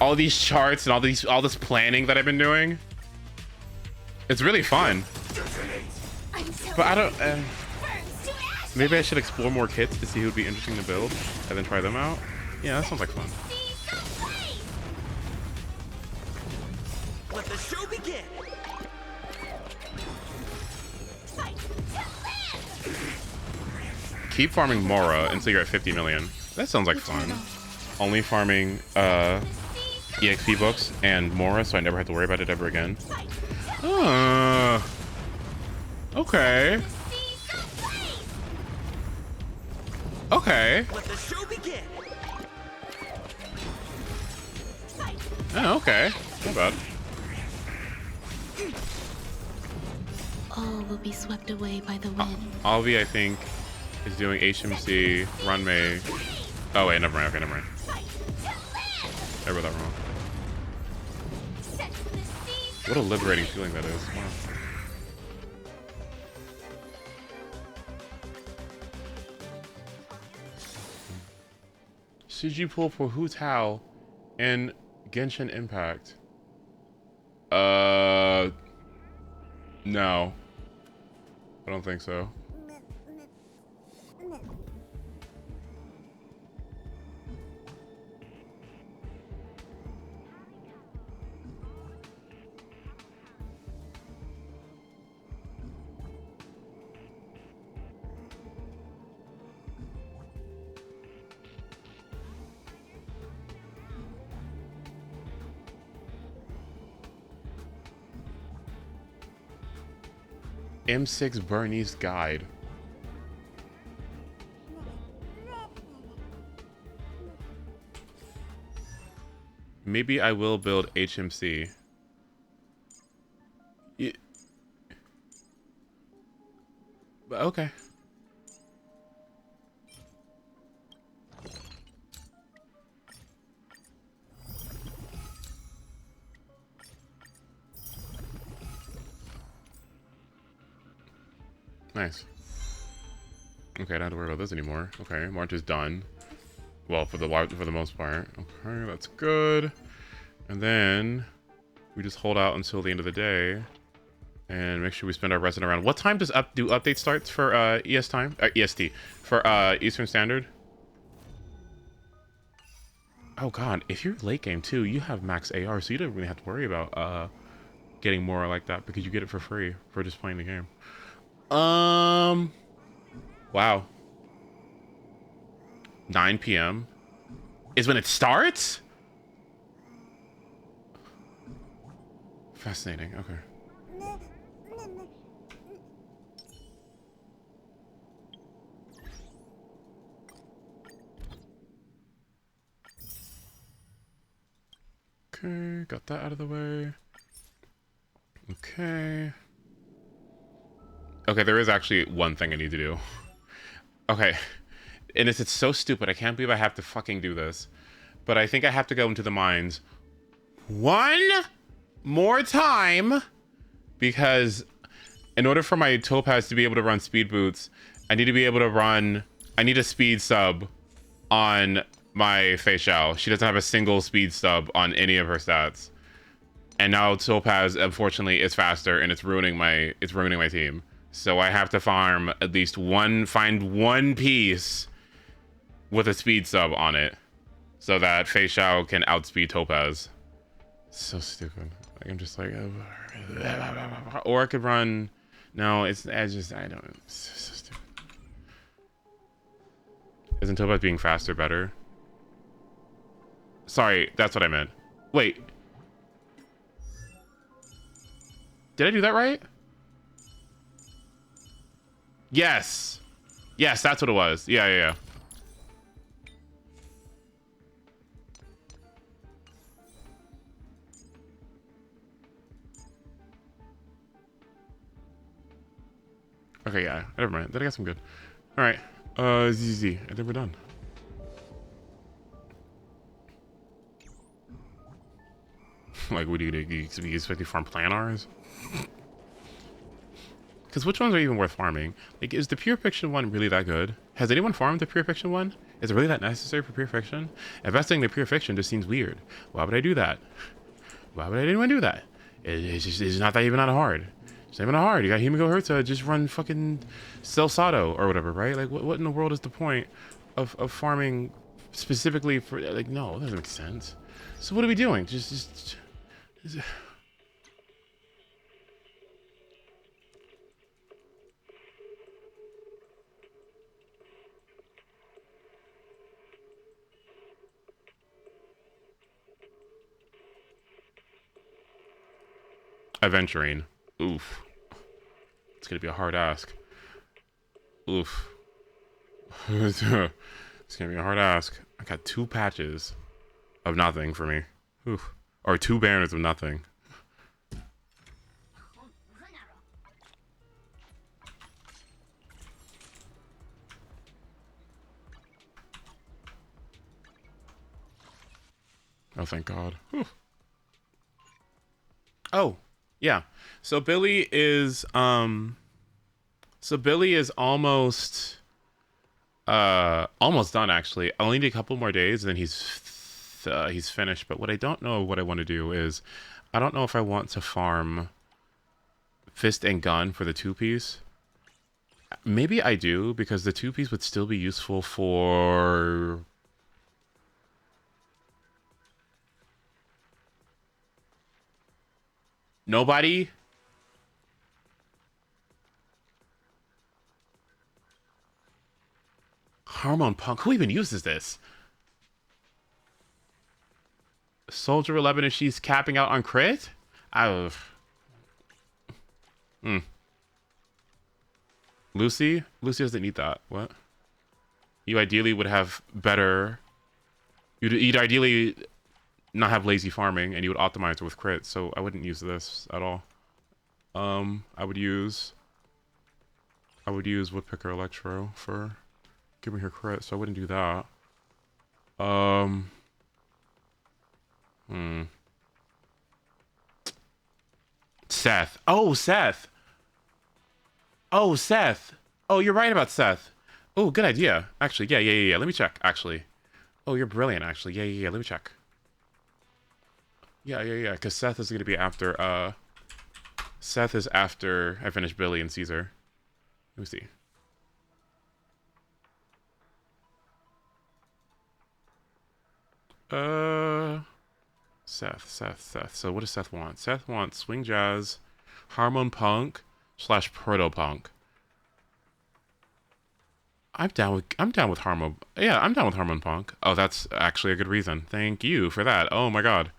All these charts and all this planning that I've been doing. It's really fun. But I don't. Maybe I should explore more kits to see who would be interesting to build, and then try them out. Yeah, that sounds like fun. Let the show begin. Keep farming Mora until you're at 50 million. That sounds like fun. Only farming EXP books and Mora, so I never have to worry about it ever again. Okay. Okay. Let the show begin. Oh, okay. Not bad. All will be swept away by the wind. Alvi, I think, is doing HMC, Runmei. Oh wait, never mind. Okay, never mind. I wrote that wrong. What a liberating feeling that is. Wow. Should you pull for Hu Tao in Genshin Impact? No. I don't think so. M6 Bernese Guide. Maybe I will build HMC. Yeah. But okay. Nice. Okay, I don't have to worry about this anymore. Okay, March is done. Well, for the most part. Okay, that's good. And then we just hold out until the end of the day and make sure we spend our resident around. What time does do update starts for EST for Eastern Standard? Oh god, if you're late game too, you have max AR, so you don't really have to worry about getting more like that because you get it for free for just playing the game. Wow. 9 p.m. is when it starts? Fascinating, okay. Okay, got that out of the way. Okay. Okay, there is actually one thing I need to do. Okay. And it's so stupid. I can't believe I have to fucking do this. But I think I have to go into the mines one more time. Because in order for my Topaz to be able to run speed boots, I need to be able to run... I need a speed sub on my Fei Xiao. She doesn't have a single speed sub on any of her stats. And now Topaz, unfortunately, is faster and it's ruining my team. So I have to farm at least find one piece with a speed sub on it so that Fei Xiao can outspeed Topaz. So stupid. Like, I'm just like, or I could run. No, I don't. It's so stupid. Isn't Topaz being faster better? Sorry, that's what I meant. Wait. Did I do that right? Yes. Yes, that's what it was. Yeah. Okay, yeah. Never mind. Then I got some good. Alright. ZZ. I think we're done. Like, what do you expect to farm planars? Because which ones are even worth farming? Like, is the Pure Fiction one really that good? Has anyone farmed the Pure Fiction one? Is it really that necessary for Pure Fiction? Investing in the Pure Fiction just seems weird. Why would I do that? Why would anyone do that? It's not that even that hard. It's not even that hard. You got Himiko Herta, just run fucking Celsato or whatever, right? Like, what in the world is the point of farming specifically for, like, no, that doesn't make sense. So what are we doing? Just Aventurine. Oof. It's gonna be a hard ask. Oof. It's gonna be a hard ask. I got 2 patches of nothing for me. Oof. Or 2 banners of nothing. Oh, thank God. Whew. Oh, yeah. So Billy is almost almost done, actually. I only need a couple more days and then he's finished. But what I don't know what I want to do is I don't know if I want to farm Fist and Gun for the 2-piece. Maybe I do, because the 2-piece would still be useful for nobody. Hormone Punk. Who even uses this? Soldier 11 and she's capping out on crit? Lucy? Lucy doesn't need that. What? You ideally would have better... You'd ideally not have lazy farming, and you would optimize it with crit, so I wouldn't use this at all. I would use Woodpecker Electro for giving her crit, so I wouldn't do that. Seth. Oh, Seth. Oh, Seth. Oh, you're right about Seth. Oh, good idea. Actually, yeah. Let me check, actually. Oh, you're brilliant, actually. Yeah. Let me check. Yeah. Because Seth is going to be after, Seth is after I finish Billy and Caesar. Let me see. Seth. So what does Seth want? Seth wants Swing Jazz, Hormone Punk / Proto Punk. I'm down with Hormone. Yeah, I'm down with Hormone Punk. Oh, that's actually a good reason. Thank you for that. Oh my God.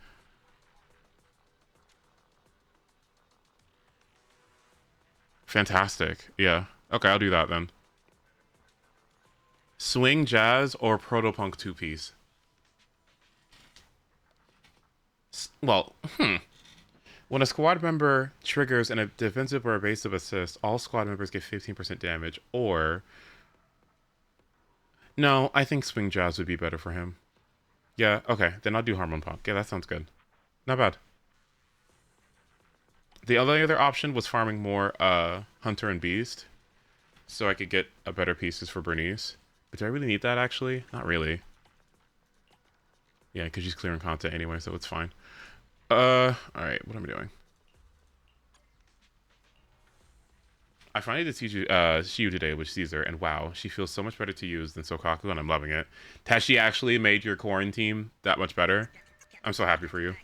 Fantastic. Yeah. Okay, I'll do that then. Swing Jazz or Proto Punk 2-piece. Well, when a squad member triggers a defensive or evasive assist, all squad members get 15% damage, or... No, I think Swing Jazz would be better for him. Yeah, okay, then I'll do Hormone Punk. Yeah, that sounds good. Not bad. The only other option was farming more Hunter and Beast, so I could get a better pieces for Bernice. But do I really need that, actually? Not really. Yeah, because she's clearing content anyway, so it's fine. Alright, what am I doing? I finally did see Shiyu today with Caesar, and wow, she feels so much better to use than Sokaku, and I'm loving it. Has she actually made your quarantine that much better? I'm so happy for you.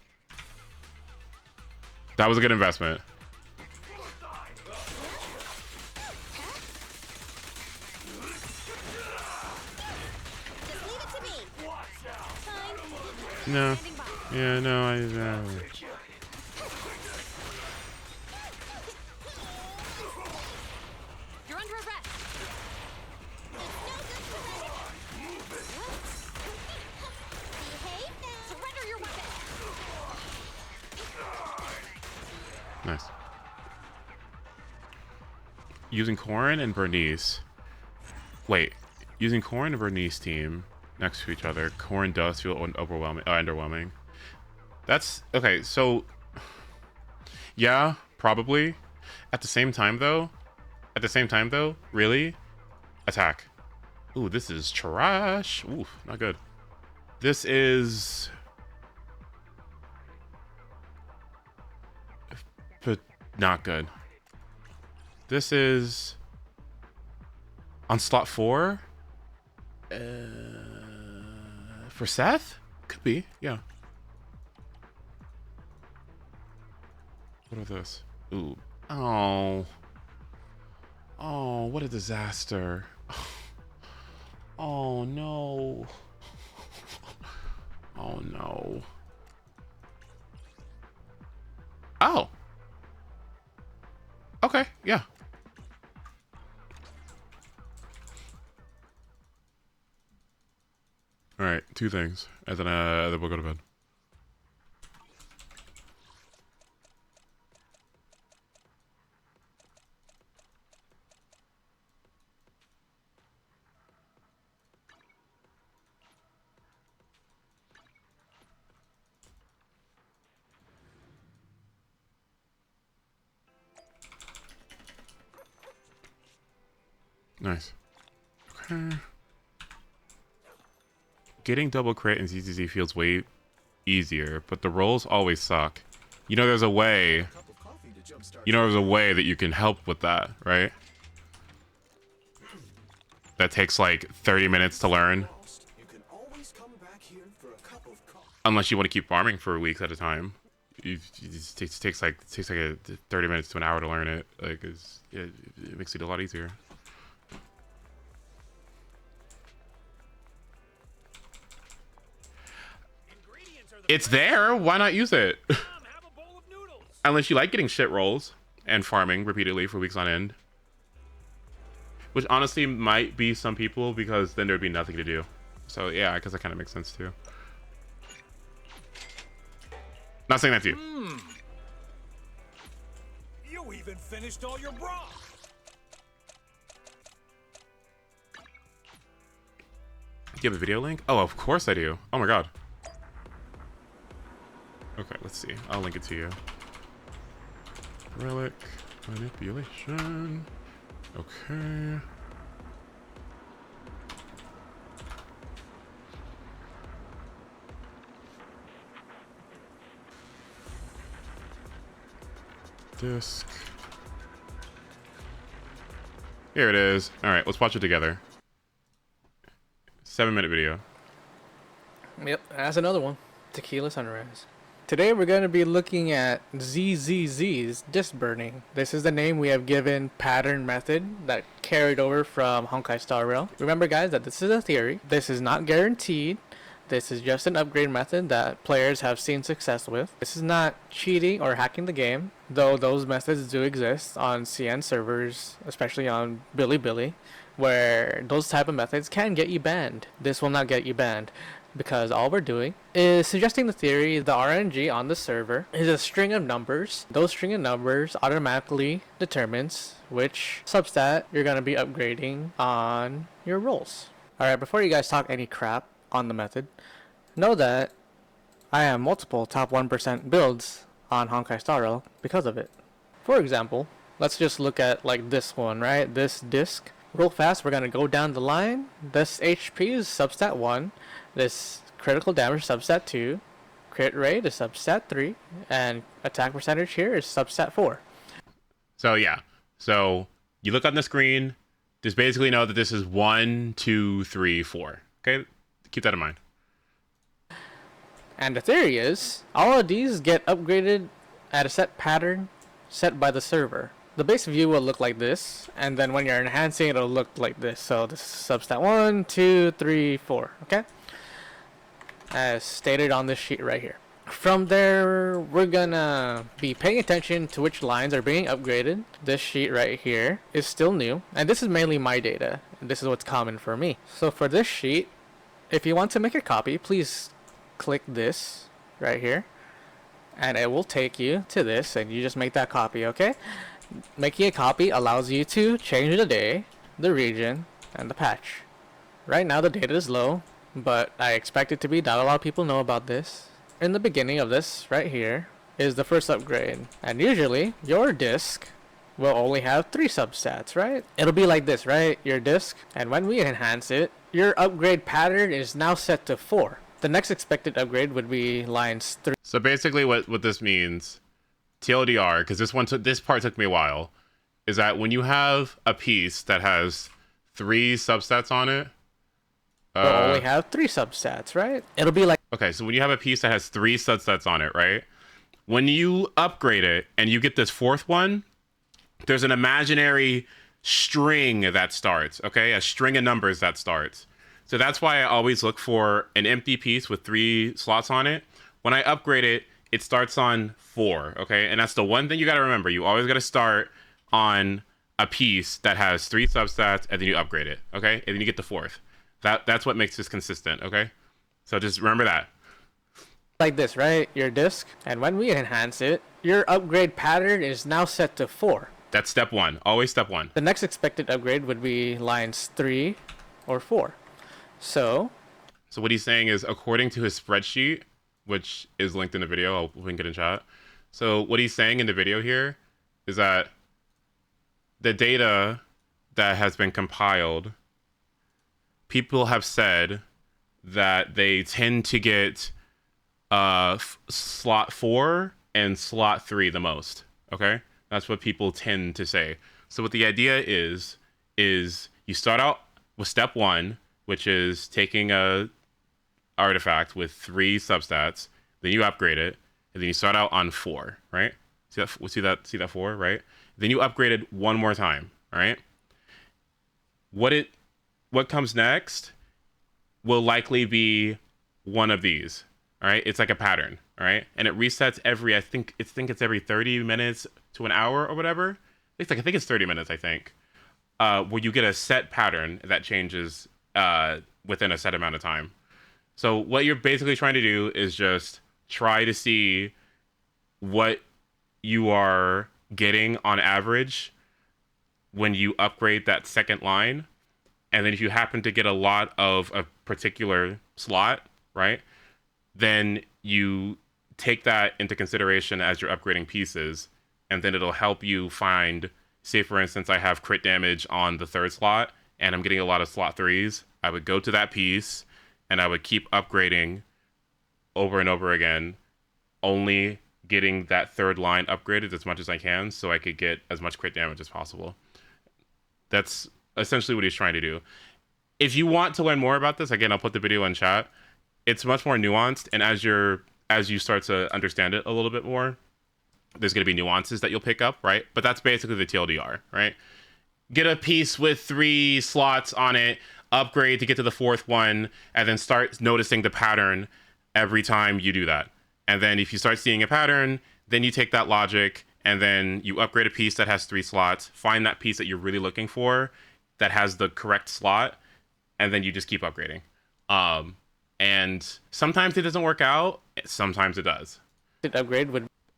That was a good investment. No. Yeah, no, I... You're under arrest. Surrender your weapon. Nice. Using Corrin and Bernice. Wait, using Corrin and Bernice team next to each other, Corrin does feel underwhelming. That's okay. So, yeah, probably. At the same time, though, At the same time, though, really? Attack. Ooh, this is trash. Ooh, not good. This is... but not good. This is... on slot 4? For Seth? Could be, yeah. What are this? Ooh. Oh. Oh, what a disaster. Oh, no. Oh, no. Oh. Okay, yeah. All right, 2 things, and then we'll go to bed. Nice. Okay. Getting double crit in ZZZ feels way easier, but the rolls always suck. You know there's a way. You know there's a way that you can help with that, right? That takes like 30 minutes to learn. Unless you want to keep farming for weeks at a time. It takes like a 30 minutes to an hour to learn it. Like it makes it a lot easier. It's there. Why not use it? Unless you like getting shit rolls and farming repeatedly for weeks on end. Which honestly might be some people, because then there'd be nothing to do. So yeah, because that kind of makes sense too. Not saying that's you. You even finished all your broth. Do you have a video link? Oh, of course I do. Oh my god. Okay, let's see. I'll link it to you. Relic manipulation. Okay. Disc. Here it is. All right, let's watch it together. 7-minute video. Yep, that's another one. Tequila Sunrise. Today we're going to be looking at ZZZ's disc burning. This is the name we have given pattern method that carried over from Honkai Star Rail. Remember guys that this is a theory. This is not guaranteed. This is just an upgrade method that players have seen success with. This is not cheating or hacking the game, though those methods do exist on CN servers, especially on Bilibili, where those type of methods can get you banned. This will not get you banned, because all we're doing is suggesting the theory the RNG on the server is a string of numbers. Those string of numbers automatically determines which substat you're going to be upgrading on your rolls. Alright, before you guys talk any crap on the method, know that I have multiple top 1% builds on Honkai Star Rail because of it. For example, let's just look at like this one, right? This disc. Real fast, we're going to go down the line. This HP is substat 1. This critical damage substat 2, crit rate is substat 3, and attack percentage here is substat 4. So yeah, so you look on the screen, just basically know that this is 1, 2, 3, 4. Okay, keep that in mind. And the theory is, all of these get upgraded at a set pattern set by the server. The base view will look like this, and then when you're enhancing it'll look like this. So this is substat 1, 2, 3, 4, okay? As stated on this sheet right here. From there, we're gonna be paying attention to which lines are being upgraded. This sheet right here is still new, and this is mainly my data. This is what's common for me. So for this sheet, if you want to make a copy, please click this right here, and it will take you to this, and you just make that copy, okay? Making a copy allows you to change the day, the region, and the patch. Right now the data is low, but I expect it to be. Not a lot of people know about this. In the beginning of this right here is the first upgrade, and usually your disc will only have 3 substats, right? It'll be like this, right? Your disk, and when we enhance it, your upgrade pattern is now set to 4. The next expected upgrade would be lines 3. So basically what this means, TLDR, because this part took me a while, is that when you have a piece that has 3 substats on it, will only have 3 substats, right? It'll be like... Okay, so when you have a piece that has 3 subsets on it, right? When you upgrade it and you get this 4th one, there's an imaginary string that starts, okay? A string of numbers that starts. So that's why I always look for an empty piece with 3 slots on it. When I upgrade it, it starts on 4, okay? And that's the one thing you gotta remember. You always gotta start on a piece that has 3 substats, and then you upgrade it, okay? And then you get the 4th. That's what makes this consistent, okay? So just remember that. Like this, right? Your disk, and when we enhance it, your upgrade pattern is now set to 4. That's step 1. Always step 1. The next expected upgrade would be lines 3 or 4. So what he's saying is, according to his spreadsheet, which is linked in the video, I'll link it in chat. So what he's saying in the video here is that the data that has been compiled, people have said that they tend to get slot 4 and slot 3 the most. Okay, that's what people tend to say. So what the idea is you start out with step 1, which is taking a artifact with 3 substats, then you upgrade it, and then you start out on 4, right? See that 4, right? Then you upgrade it one more time, all right? What comes next will likely be one of these, all right? It's like a pattern, all right? And it resets every, I think it's every 30 minutes to an hour or whatever. I think it's 30 minutes, I think, where you get a set pattern that changes within a set amount of time. So what you're basically trying to do is just try to see what you are getting on average when you upgrade that second line. And then if you happen to get a lot of a particular slot, right, then you take that into consideration as you're upgrading pieces, and then it'll help you find, say for instance, I have crit damage on the 3rd slot, and I'm getting a lot of slot 3s. I would go to that piece, and I would keep upgrading over and over again, only getting that 3rd line upgraded as much as I can, so I could get as much crit damage as possible. That's essentially what he's trying to do. If you want to learn more about this, again, I'll put the video in chat. It's much more nuanced, and as you start to understand it a little bit more, there's going to be nuances that you'll pick up, right? But that's basically the TLDR, right? Get a piece with 3 slots on it, upgrade to get to the 4th one, and then start noticing the pattern every time you do that. And then if you start seeing a pattern, then you take that logic, and then you upgrade a piece that has 3 slots, find that piece that you're really looking for that has the correct slot, and then you just keep upgrading. And sometimes it doesn't work out, sometimes it does.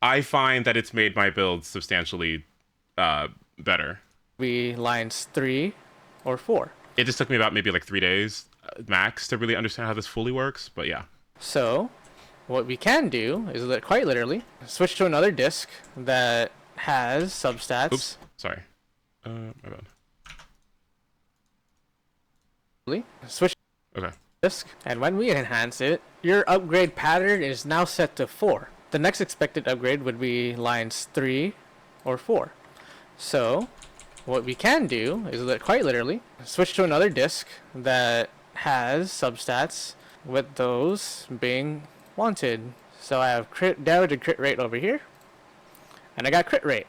I find that it's made my build substantially better. Be lines 3 or 4. It just took me about maybe like 3 days max to really understand how this fully works, but yeah. So what we can do is quite literally switch to another disk that has substats. Oops, sorry. My bad. Switch okay. Disk, and when we enhance it, your upgrade pattern is now set to 4. The next expected upgrade would be lines 3 or 4. So what we can do is quite literally switch to another disk that has substats with those being wanted. So I have crit damage and crit rate over here, and I got crit rate,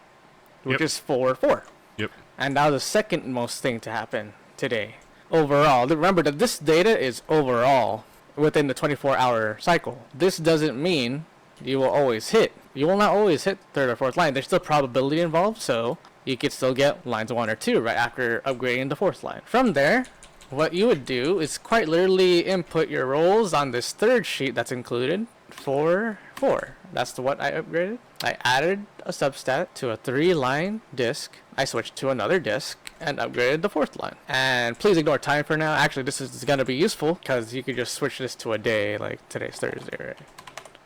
which is 4/4. Yep. And now the second most thing to happen today. Overall, remember that this data is overall within the 24-hour cycle. This doesn't mean you will always hit. You will not always hit 3rd or 4th line. There's still probability involved, so you could still get lines 1 or 2 right after upgrading the 4th line. From there, what you would do is quite literally input your rolls on this 3rd sheet that's included for 4. That's what I upgraded. I added a substat to a 3-line disk. I switched to another disk and upgraded the 4th line. And please ignore time for now. Actually, this is going to be useful because you could just switch this to a day, like today's Thursday, right?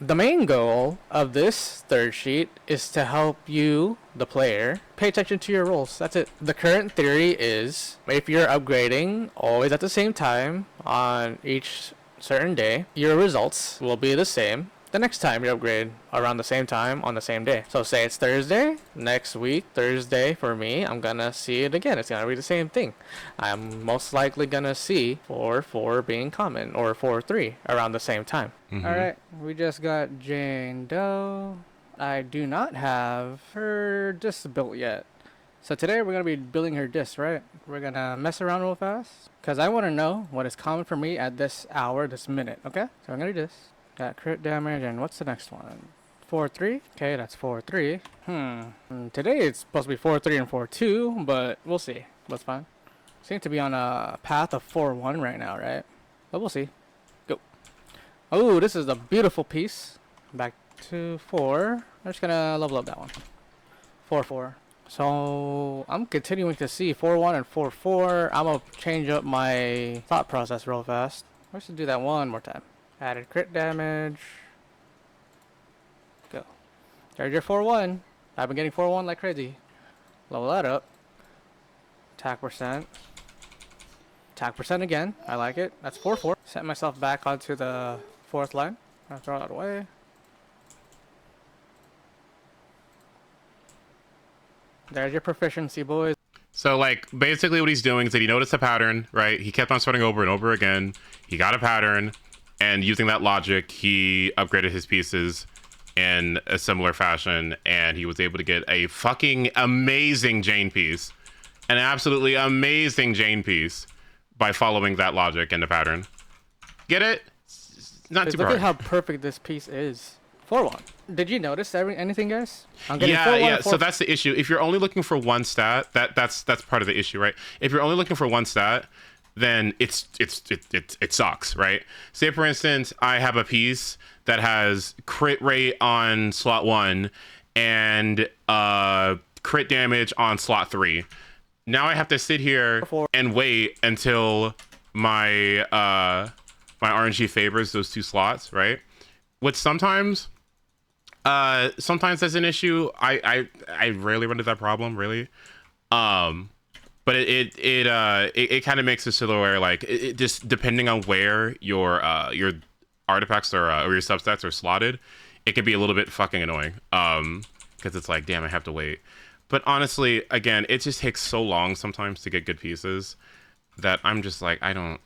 The main goal of this third sheet is to help you, the player, pay attention to your rolls. That's it. The current theory is if you're upgrading always at the same time on each certain day, your results will be the same the next time you upgrade around the same time on the same day. So say it's Thursday, next week, Thursday for me, I'm gonna see it again. It's gonna be the same thing. I'm most likely gonna see 4-4 being common or 4-3 around the same time. Alright, we just got Jane Doe. I do not have her disc built yet. So today we're gonna be building her disc, right? We're gonna mess around real fast because I wanna know what is common for me at this hour, this minute, okay? So I'm gonna do this. Got crit damage, and what's the next one? 4-3? Okay, that's 4-3. Today it's supposed to be 4-3 and 4-2, but we'll see. That's fine. Seem to be on a path of 4-1 right now, right? But we'll see. Go. Oh, this is a beautiful piece. Back to 4. I'm just gonna level up that one. 4-4. So I'm continuing to see 4-1 and 4-4. I'm gonna change up my thought process real fast. Let's do that one more time. Added crit damage. Go. There's your 4-1. I've been getting 4-1 like crazy. Level that up. Attack percent. Attack percent again. I like it. That's 4-4. Set myself back onto the 4th line. I'll throw that away. There's your proficiency, boys. So, like, basically what he's doing is that he noticed a pattern, right? He kept on starting over and over again. He got a pattern. And using that logic, he upgraded his pieces in a similar fashion, and he was able to get a fucking amazing Jane piece. An absolutely amazing Jane piece by following that logic and the pattern. Get it? Not too hard. Look at how perfect this piece is. 4-1. Did you notice anything, guys? Yeah. So that's the issue. If you're only looking for one stat, that's part of the issue, right? If you're only looking for one stat, then it sucks, right? Say for instance, I have a piece that has crit rate on slot 1 and crit damage on slot 3. Now I have to sit here and wait until my my RNG favors those 2 slots, right? Which sometimes that's an issue. I rarely run into that problem, really. But it kind of makes it so where like it just depending on where your artifacts or your substats are slotted, it can be a little bit fucking annoying. Because it's like, damn, I have to wait. But honestly, again, it just takes so long sometimes to get good pieces that I'm just like, I'm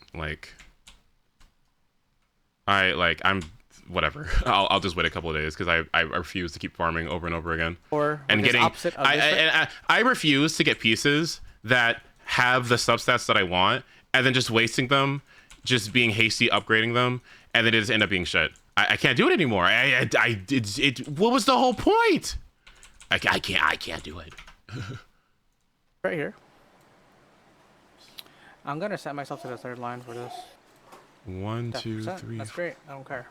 whatever. I'll just wait a couple of days because I refuse to keep farming over and over again. I refuse to get pieces that have the substats that I want and then just wasting them, just being hasty upgrading them, and then it just end up being shit. I can't do it anymore. What was the whole point? I can't do it. Right here. I'm gonna set myself to the 3rd line for this. 1, 2, 3. That's great. I don't care.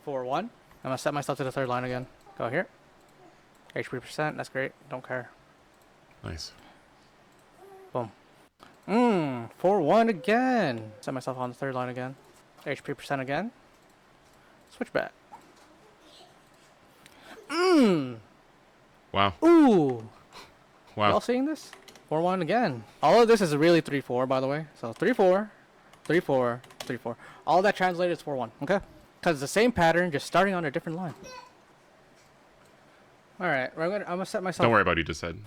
4-1. I'm gonna set myself to the 3rd line again. Go here. HP percent. That's great. Don't care. Nice. Boom. 4-1 again. Set myself on the 3rd line again. HP percent again. Switch back. Wow. Ooh. Wow. Y'all seeing this? 4-1 again. All of this is really 3-4, by the way. So 3-4, 3-4, 3-4. All that translated is 4-1. Okay. Because it's the same pattern, just starting on a different line. All right, I'm gonna set myself. Don't worry about what you just said.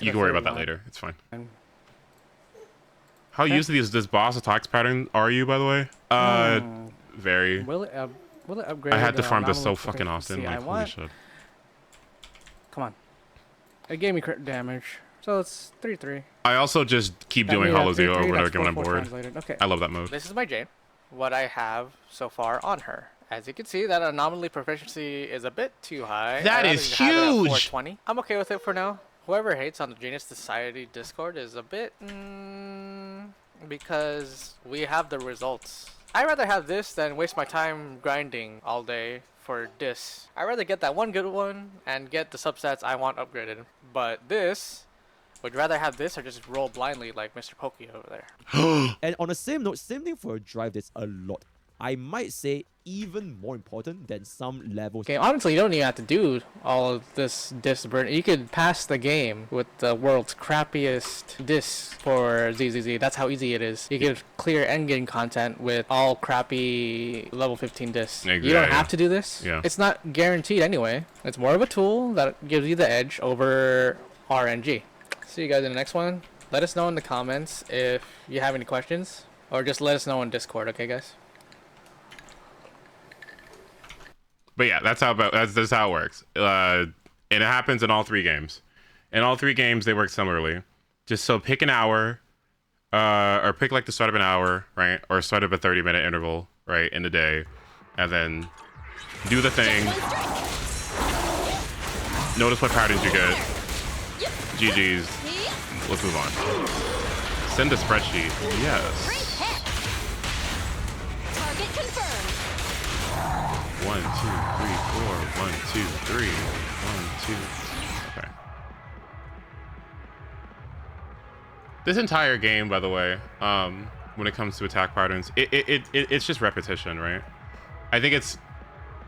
You can worry about that later. It's fine. How used to this boss attacks pattern are you, by the way? Very. Will it upgrade? I had to farm this so fucking often. Like, holy shit. Come on. It gave me crit damage, so it's 3-3. I also just keep doing Hollow Zero over and over again when I'm bored. Okay. I love that mode. This is my Jane. What I have so far on her. As you can see, that anomaly proficiency is a bit too high. That is huge! 420. I'm okay with it for now. Whoever hates on the Genius Society Discord is a bit... because we have the results. I'd rather have this than waste my time grinding all day for this. I'd rather get that one good one and get the substats I want upgraded. But this... would rather have this or just roll blindly like Mr. Pokey over there. And on the same note, same thing for a drive, there's a lot. I might say even more important than some levels. Okay, honestly, you don't even have to do all of this disc burn. You could pass the game with the world's crappiest discs for ZZZ. That's how easy it is. You could clear endgame content with all crappy level 15 discs. Exactly. You don't have to do this. Yeah. It's not guaranteed anyway. It's more of a tool that gives you the edge over RNG. See you guys in the next one. Let us know in the comments if you have any questions, or just let us know on Discord, okay guys? But yeah, that's how it works. And it happens in all 3 games. In all 3 games, they work similarly. Just so pick an hour, or pick like the start of an hour, right? Or start of a 30-minute interval, right, in the day, and then do the thing. Notice what patterns you get. GG's. Let's move on. Send a spreadsheet. Yes. Target confirmed. 1, 2, 3, 4. 1, 2, 3. 1, 2. Okay. This entire game, by the way, when it comes to attack patterns, it's just repetition, right? I think it's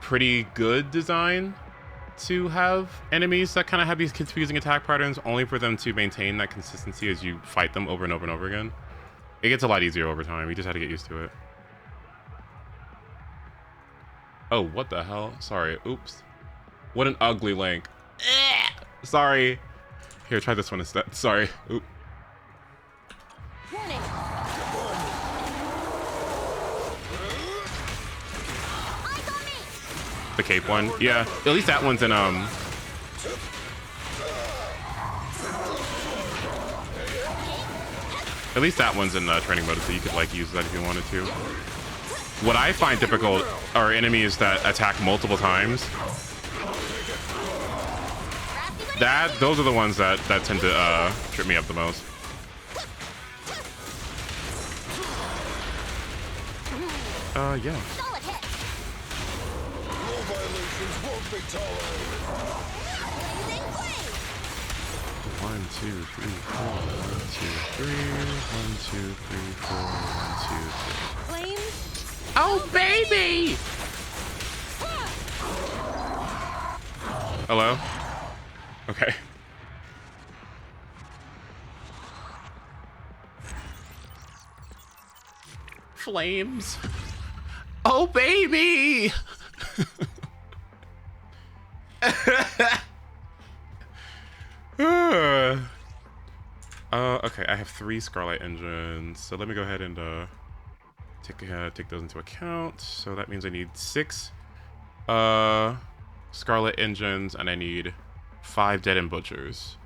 pretty good design to have enemies that kind of have these confusing attack patterns, only for them to maintain that consistency as you fight them over and over and over again. It gets a lot easier over time. You just have to get used to it. Oh, what the hell? Sorry. Oops. What an ugly Link. Sorry. Here, try this one instead. Sorry. Oop. Warning. The cape one. Yeah. At least that one's in At least that one's in training mode, so you could like use that if you wanted to. What I find difficult are enemies that attack multiple times. Those are the ones that tend to trip me up the most. Yeah. 1, 2, 3, 4. 1, 2, 3. 1, 2, 3, 4. 1, 2, 3. Oh, baby! Hello? Okay. Flames. Oh, baby! Okay, I have 3 Scarlet engines, so let me go ahead and take those into account. So that means I need 6 Scarlet engines, and I need 5 Dead End Butchers.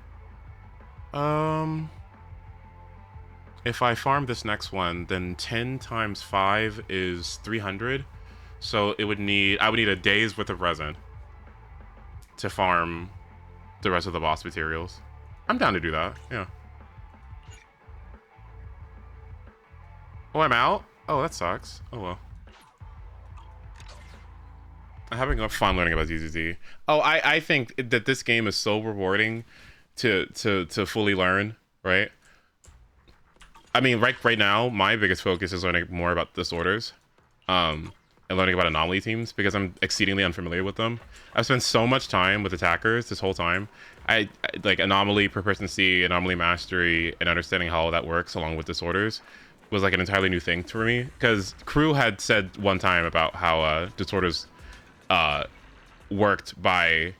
If I farm this next one, then 10 times 5 is 300. So I would need a day's worth of resin to farm the rest of the boss materials. I'm down to do that, yeah. Oh, I'm out? Oh, that sucks. Oh, well. I'm having fun learning about ZZZ. Oh, I think that this game is so rewarding to fully learn, right? I mean, right now, my biggest focus is learning more about disorders, and learning about anomaly teams, because I'm exceedingly unfamiliar with them. I've spent so much time with attackers this whole time. I like anomaly proficiency, anomaly mastery, and understanding how all that works along with disorders was like an entirely new thing for me, because Crew had said one time about how disorders worked by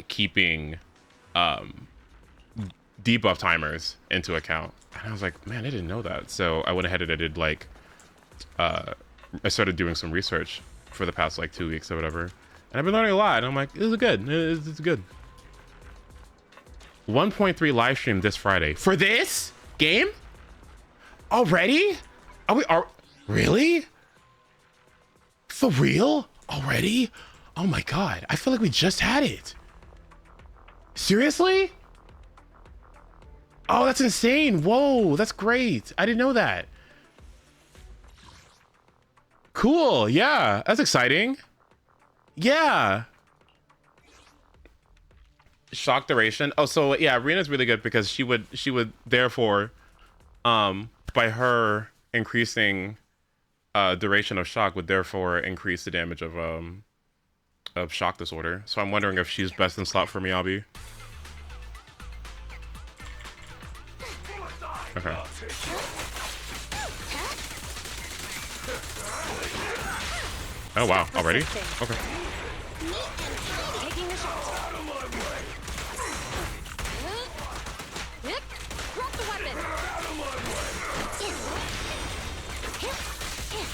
keeping debuff timers into account, and I was like, man, I didn't know that. So I went ahead and I did like I started doing some research for the past like 2 weeks or whatever, and I've been learning a lot, and I'm like, this is good. It's good. 1.3 live stream this Friday for this game already. Are really for real already? Oh my god, I feel like we just had it. Seriously? Oh, that's insane. Whoa, that's great. I didn't know that. Cool. Yeah, that's exciting. Yeah. Shock duration. Oh, so yeah, Rena's really good because she would therefore by her increasing duration of shock would therefore increase the damage of shock disorder. So I'm wondering if she's best in slot for Miyabi. Okay. Oh wow, already? Okay. Taking a shot. Drop the weapon.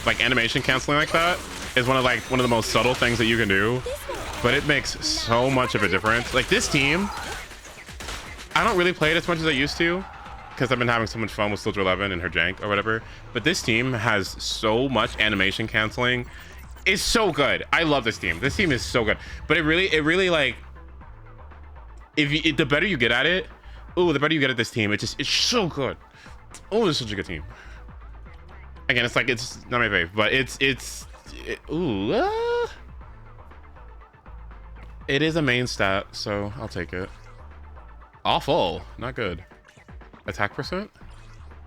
Like animation canceling like that is one of the most subtle things that you can do, but it makes so much of a difference. Like this team, I don't really play it as much as I used to because I've been having so much fun with Soldier 11 and her jank or whatever. But this team has so much animation canceling. It's so good. I love this team. This team is so good. But it really like, the better you get at it, the better you get at this team. It's so good. Oh, it's such a good team. Again, it's not my fave, but it is a main stat, so I'll take it. Awful, not good. Attack percent,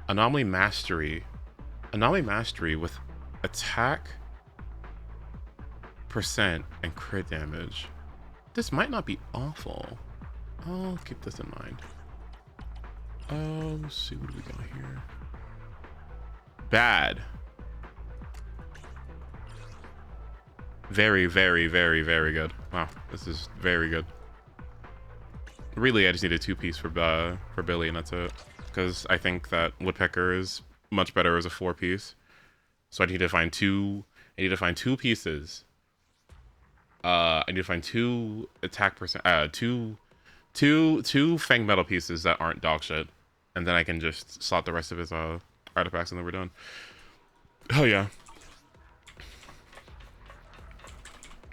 anomaly mastery with attack percent and crit damage. This might not be awful. I'll keep this in mind. Let's see what we got here. Bad. Very, very, very, very good. Wow, this is very good. Really, I just need a 2-piece for Billy, and that's it. Because I think that Woodpecker is much better as a 4-piece. So I need to find two. I need to find 2 pieces. I need to find 2 attack percent. Two Fang Metal pieces that aren't dog shit, and then I can just slot the rest of his artifacts, and then we're done. Oh yeah.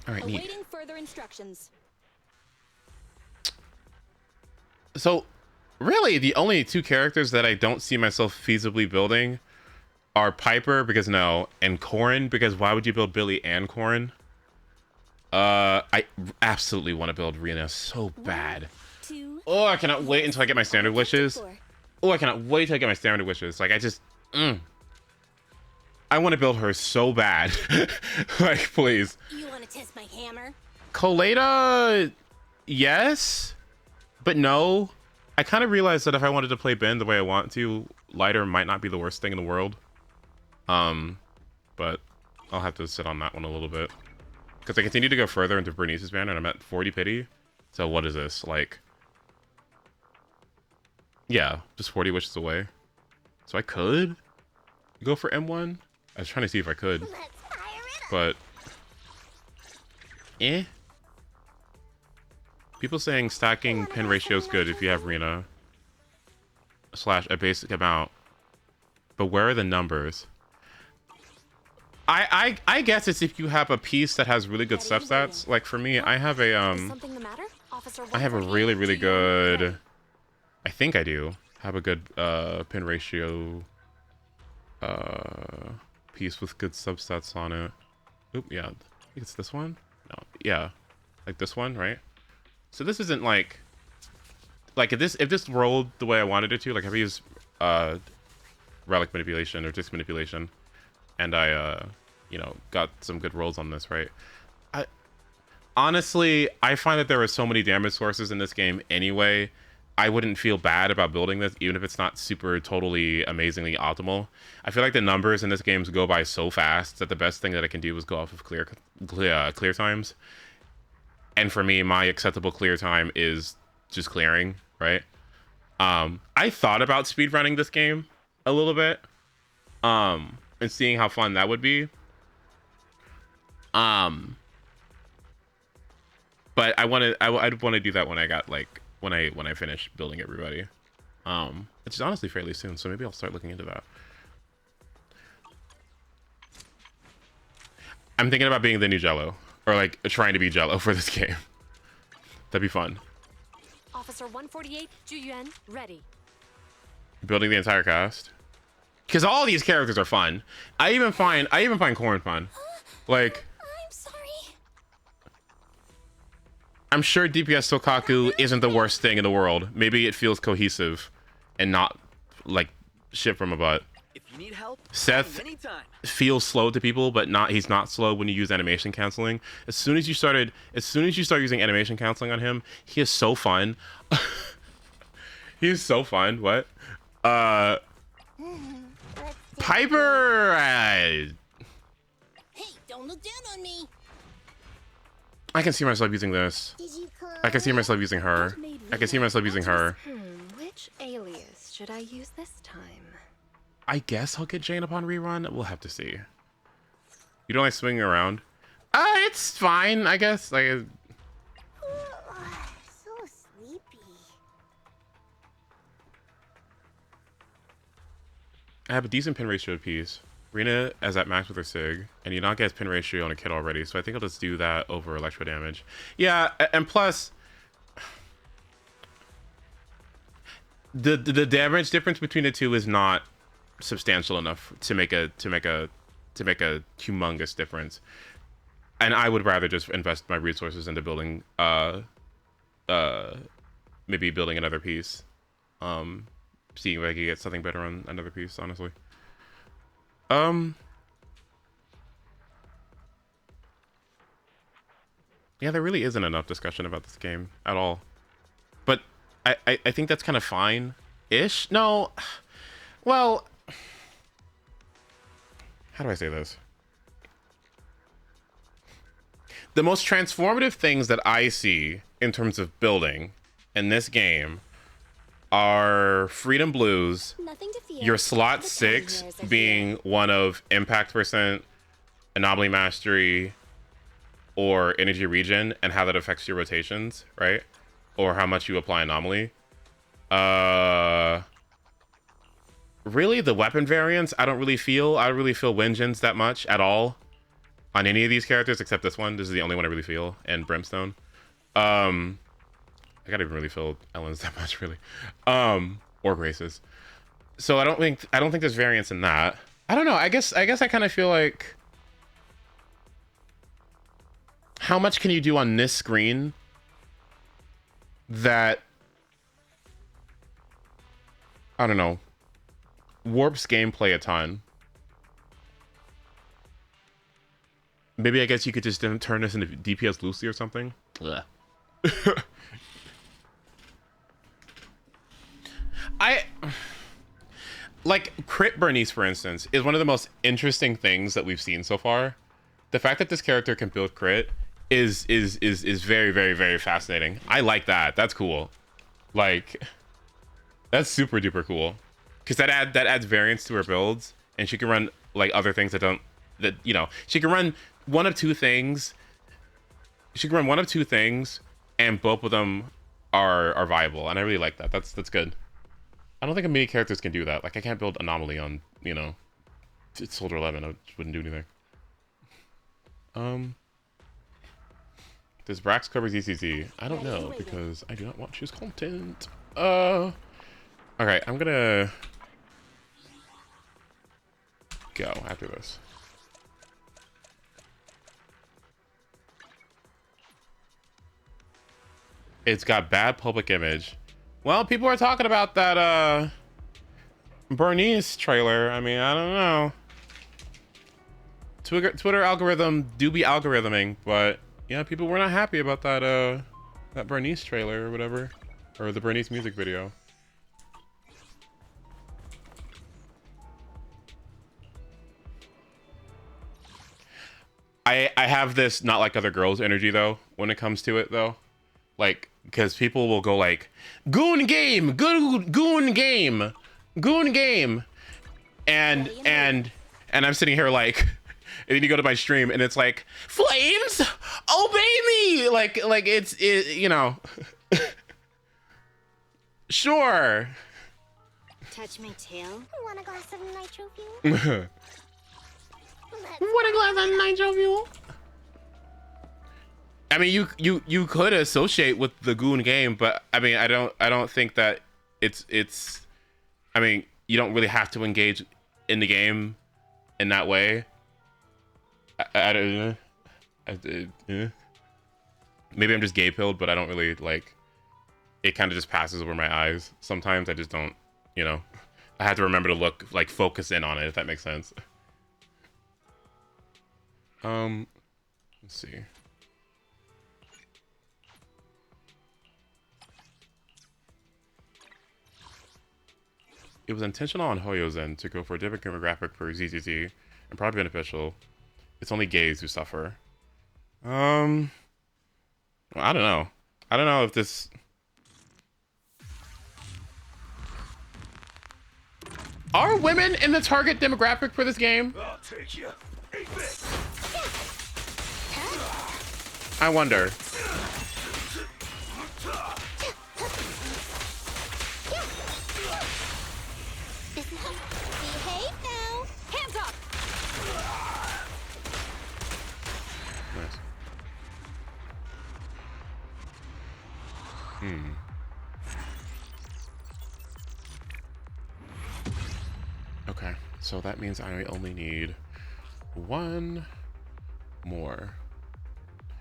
All right, neat. Awaiting further instructions. So, really, the only 2 characters that I don't see myself feasibly building are Piper, because no, and Corrin, because why would you build Billy and Corrin? I absolutely want to build Rena so bad. Oh, I cannot wait until I get my standard wishes. Oh, I cannot wait till I get my standard wishes. Like, I just... I want to build her so bad. Like, please. You want to test my hammer? Coleta... Yes. But no. I kind of realized that if I wanted to play Ben the way I want to, lighter might not be the worst thing in the world. But I'll have to sit on that one a little bit. Because I continue to go further into Bernice's banner, and I'm at 40 pity. So what is this? Like... Yeah, just 40 wishes away. So I could go for M1. I was trying to see if I could. But... People saying stacking pin ratio is good if you have Rena. / a basic amount. But where are the numbers? I guess it's if you have a piece that has really good substats. Like for me, I have a I have a really good, I think I do have a good pin ratio piece with good substats on it. Oop, yeah. I think it's this one? No, yeah. Like this one, right? So this isn't like if this rolled the way I wanted it to, like if I use relic manipulation or disc manipulation, and I you know, got some good rolls on this, right? Honestly, I find that there are so many damage sources in this game anyway. I wouldn't feel bad about building this, even if it's not super totally amazingly optimal. I feel like the numbers in this game go by so fast that the best thing that I can do is go off of clear times. And for me, my acceptable clear time is just clearing, right? I thought about speedrunning this game a little bit, and seeing how fun that would be. But I'd want to do that when I got like when I finish building everybody, which is honestly fairly soon. So maybe I'll start looking into that. I'm thinking about being the new Jello, or like trying to be Jello for this game. That'd be fun. Officer 148, Juyuan, ready. Building the entire cast, because all these characters are fun. I even find Corrin fun. Like, I'm sorry. I'm sure DPS Sokaku isn't the worst thing in the world. Maybe it feels cohesive and not like shit from a butt. If you need help, Seth anytime. feels slow to people, but he's not slow when you use animation canceling. As soon as you start using animation canceling on him, he is so fun. He is so fun. What? Piper. Hey, don't look down on me. I can see myself using this. I can see myself using her. I can see myself using her. Which alias should I use this time? I guess I'll get Jane upon rerun. We'll have to see. You don't like swinging around? It's fine, I guess. Like, So sleepy. I have a decent pin ratio piece. Rena is at max with her sig, and Yunaka has pin ratio on a kit already, so I think I'll just do that over electro damage. Yeah, and plus, the damage difference between the two is not substantial enough to make a humongous difference. And I would rather just invest my resources into building maybe building another piece. Seeing if I can get something better on another piece, honestly. Yeah, there really isn't enough discussion about this game at all. But I think that's kind of fine-ish. No, well, how do I say this? The most transformative things that I see in terms of building in this game are Freedom Blues, your slot 6 being one of impact percent, anomaly mastery, or energy regen, and how that affects your rotations, right? Or how much you apply anomaly. Really, the weapon variants, I don't really feel Wengeance that much at all on any of these characters except this one. This is the only one I really feel, and Brimstone. I gotta even really feel Ellen's that much, really, or Grace's. So I don't think there's variance in that. I don't know. I guess I kind of feel like, how much can you do on this screen that, I don't know, warps gameplay a ton? Maybe I guess you could just turn this into DPS Lucy or something. Like crit Bernice, for instance, is one of the most interesting things that we've seen so far. The fact that this character can build crit is very, very, very fascinating. I like that. That's cool. Like, that's super duper cool, because that adds variance to her builds, and she can run like other things she can run one of two things. She can run one of two things, and both of them are viable, and I really like that. That's good. I don't think many characters can do that. Like, I can't build anomaly on, it's Soldier 11. I wouldn't do anything. Does Brax cover ZZZ? I don't know, because I do not watch his content. Okay, I'm gonna go after this. It's got bad public image. Well, people are talking about that Bernice trailer. I mean, I don't know. Twitter algorithm do be algorithming, but yeah, people were not happy about that that Bernice trailer or whatever, or the Bernice music video. I have this not like other girls energy though when it comes to it though, like, because people will go like, goon game, goon game, and I'm sitting here like, and then you go to my stream and it's like, flames, obey me, like it's sure. Touch my tail. Want a glass of nitro fuel? What a glass of nitro fuel. I mean, you could associate with the goon game, but I mean, I don't think that it's. I mean, you don't really have to engage in the game in that way. I don't. Maybe I'm just gay pilled, but I don't really like. It kind of just passes over my eyes. Sometimes I just don't, I had to remember to look, like, focus in on it, if that makes sense. Let's see. It was intentional on Hoyo's end to go for a different demographic for ZZZ, and probably beneficial. It's only gays who suffer. Well, I don't know. I don't know if this... Are women in the target demographic for this game? I'll take you. I wonder. Behave now. Hands up. Nice. Okay, so that means I only need one more.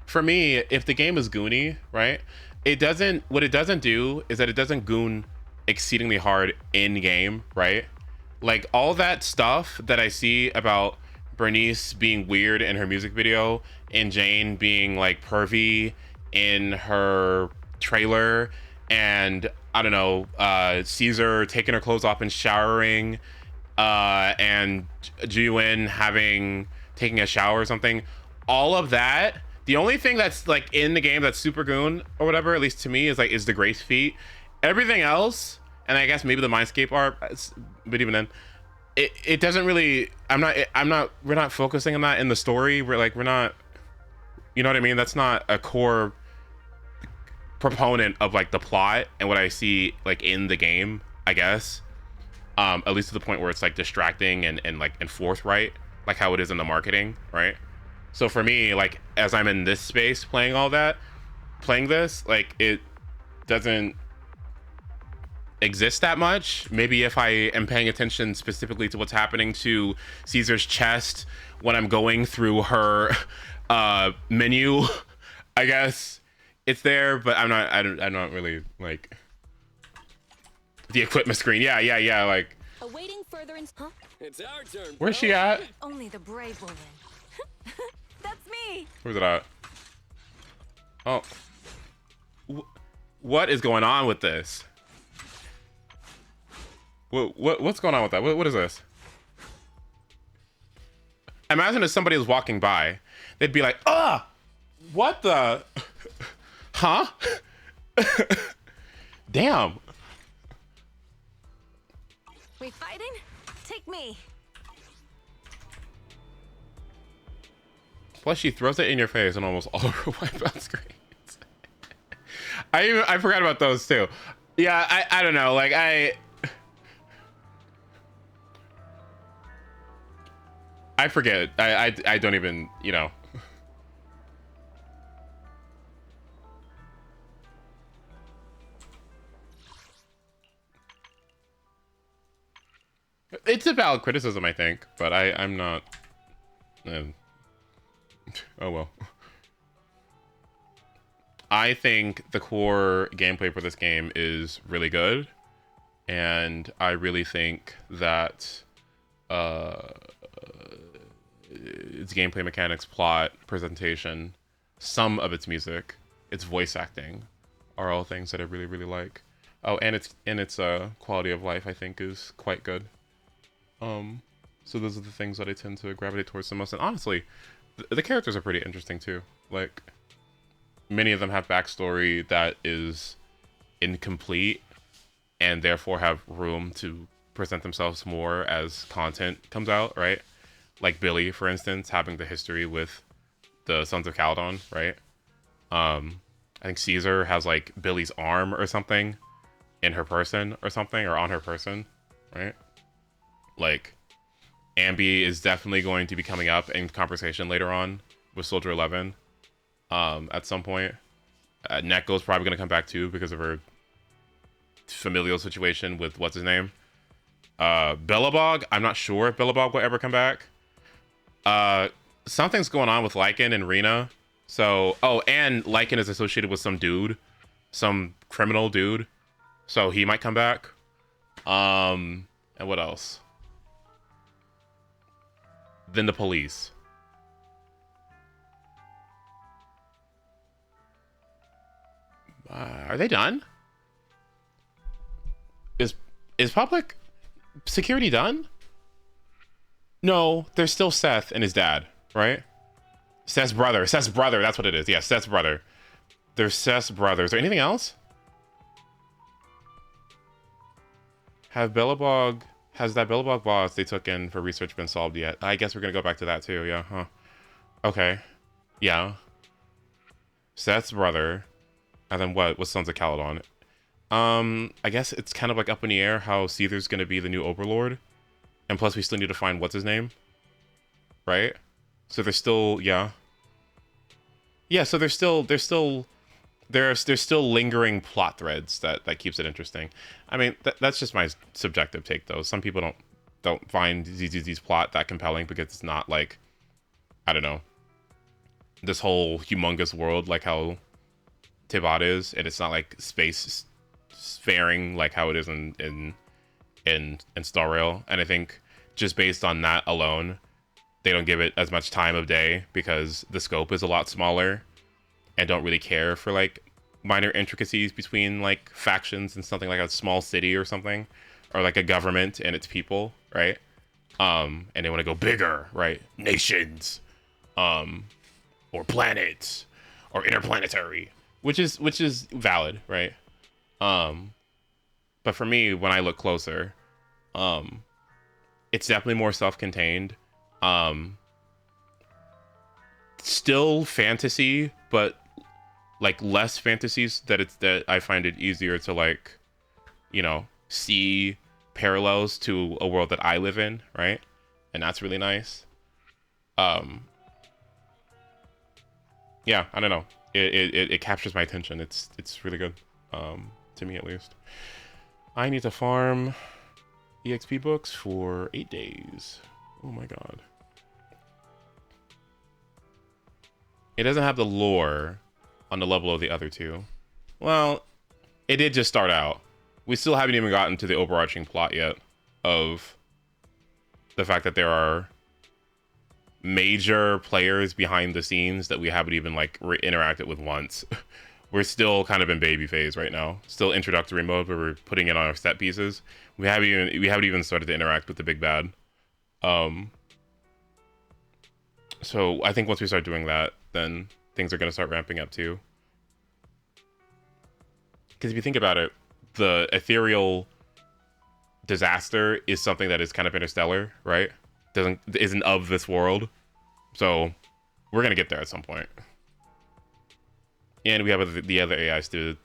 For me, if the game is goony, right? What it doesn't do is that it doesn't goon exceedingly hard in game, right? Like all that stuff that I see about Bernice being weird in her music video and Jane being like pervy in her trailer, and I don't know, Caesar taking her clothes off and showering, and Jiwin taking a shower or something. All of that. The only thing that's like in the game that's super goon or whatever, at least to me, is the Grace feat. Everything else, and I guess maybe the Mindscape art, but even then, it doesn't really. We're not focusing on that in the story. We're not. You know what I mean? That's not a core proponent of like the plot and what I see like in the game, I guess. At least to the point where it's like distracting and forthright, like how it is in the marketing, right? So for me, like as I'm in this space playing this, like it doesn't exist that much. Maybe if I am paying attention specifically to what's happening to Caesar's chest when I'm going through her menu, I guess it's there, but I'm not really like the equipment screen. Yeah, like Awaiting further huh? It's our turn. Where's she at? Only the brave will win. That's me. Where's it at? Oh. What is going on with this? What's going on with that? What is this? Imagine if somebody was walking by, they'd be like, what the? Huh? Damn. We fighting? Take me. Plus, she throws it in your face and almost all of her wipeout screens. I forgot about those too. Yeah, I don't know. Like I forget. I don't even, you know. It's a valid criticism, I think, but I'm not. Oh well. I think the core gameplay for this game is really good, and I really think that its gameplay mechanics, plot, presentation, some of its music, its voice acting are all things that I really, really like. Oh, and its quality of life, I think, is quite good. So those are the things that I tend to gravitate towards the most. And honestly, the characters are pretty interesting too. Like, many of them have backstory that is incomplete and therefore have room to present themselves more as content comes out, right? Like Billy, for instance, having the history with the Sons of Caledon, right? I think Caesar has like Billy's arm or something in her person or something, or on her person, right? Like, Ambi is definitely going to be coming up in conversation later on with Soldier 11 at some point. Neko's probably going to come back too because of her familial situation with what's his name? Billabog. I'm not sure if Billabog will ever come back. Something's going on with Lycan and Rena. So, and Lycan is associated with some dude, some criminal dude. So he might come back. And what else? Then the police. Are they done? Is public security done? No, there's still Seth and his dad, right? Seth's brother. Seth's brother. That's what it is. Yeah, Seth's brother. There's Seth's brother. Is there anything else? Has that Billabog boss they took in for research been solved yet? I guess we're gonna go back to that too. Yeah. Huh. Okay. Yeah. Seth's brother. And then what Sons of Caledon? I guess it's kind of like up in the air how Seether's gonna be the new Overlord. And plus we still need to find what's his name. Right? So there's still, yeah. Yeah, so there's still lingering plot threads that keeps it interesting. I mean, that's just my subjective take though. Some people don't find ZZZ's plot that compelling because it's not like, I don't know, this whole humongous world like how Tibat is, and it's not like space faring like how it is in Star Rail. And I think just based on that alone, they don't give it as much time of day because the scope is a lot smaller and don't really care for like minor intricacies between like factions and something like a small city or something, or like a government and its people, right? And they want to go bigger, right? Nations, or planets, or interplanetary, which is valid, right? But for me, when I look closer, it's definitely more self-contained. Still fantasy, but like less fantasies that I find it easier to like, you know, see parallels to a world that I live in, right? And that's really nice. Yeah, I don't know. It captures my attention. It's really good. To me at least. I need to farm EXP books for 8 days. Oh my god. It doesn't have the lore on the level of the other two. Well, it did just start out. We still haven't even gotten to the overarching plot yet of the fact that there are major players behind the scenes that we haven't even like interacted with once. We're still kind of in baby phase right now. Still introductory mode where we're putting in on our set pieces. We haven't even started to interact with the big bad. So I think once we start doing that, then things are going to start ramping up too. Because if you think about it, the ethereal disaster is something that is kind of interstellar, right? Isn't of this world. So we're going to get there at some point. And we have the other AIs to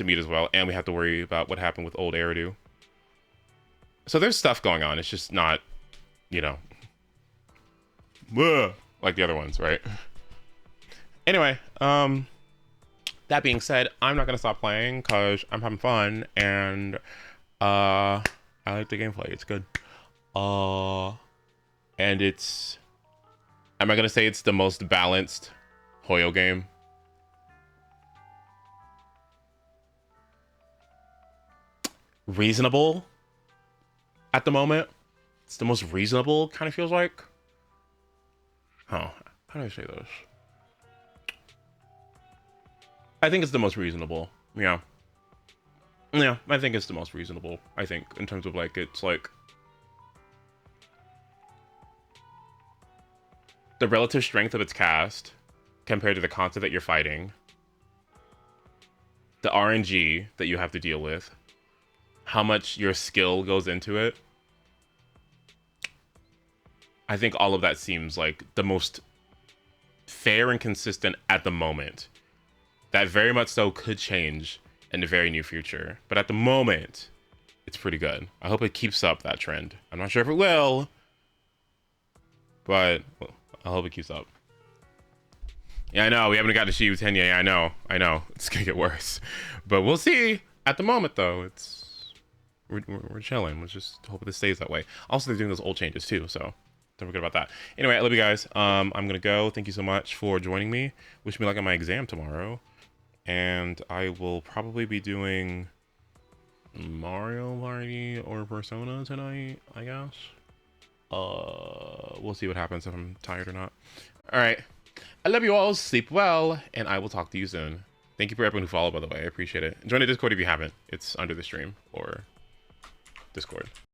meet as well. And we have to worry about what happened with old Eridu. So there's stuff going on. It's just not, you know, like the other ones, right? Anyway, that being said, I'm not going to stop playing because I'm having fun. And I like the gameplay. It's good. And it's... Am I going to say it's the most balanced Hoyo game? Reasonable at the moment. It's the most reasonable, kind of feels like. Oh, how do I say this? I think it's the most reasonable. Yeah. Yeah, I think it's the most reasonable. I think in terms of like, it's like the relative strength of its cast compared to the content that you're fighting, the RNG that you have to deal with, how much your skill goes into it. I think all of that seems like the most fair and consistent at the moment. That very much so could change in the very near future. But at the moment, it's pretty good. I hope it keeps up that trend. I'm not sure if it will, but I hope it keeps up. Yeah, I know. We haven't gotten to Shibu Tenye. Yeah, I know. It's going to get worse. But we'll see. At the moment, though, we're chilling. Let's just hope this stays that way. Also, they're doing those old changes, too, so don't forget about that. Anyway, I love you guys. I'm going to go. Thank you so much for joining me. Wish me luck on my exam tomorrow. And I will probably be doing Mario Party or Persona tonight, I guess. We'll see what happens if I'm tired or not. All right. I love you all. Sleep well, and I will talk to you soon. Thank you for everyone who followed, by the way. I appreciate it. Join the Discord if you haven't. It's under the stream or Discord.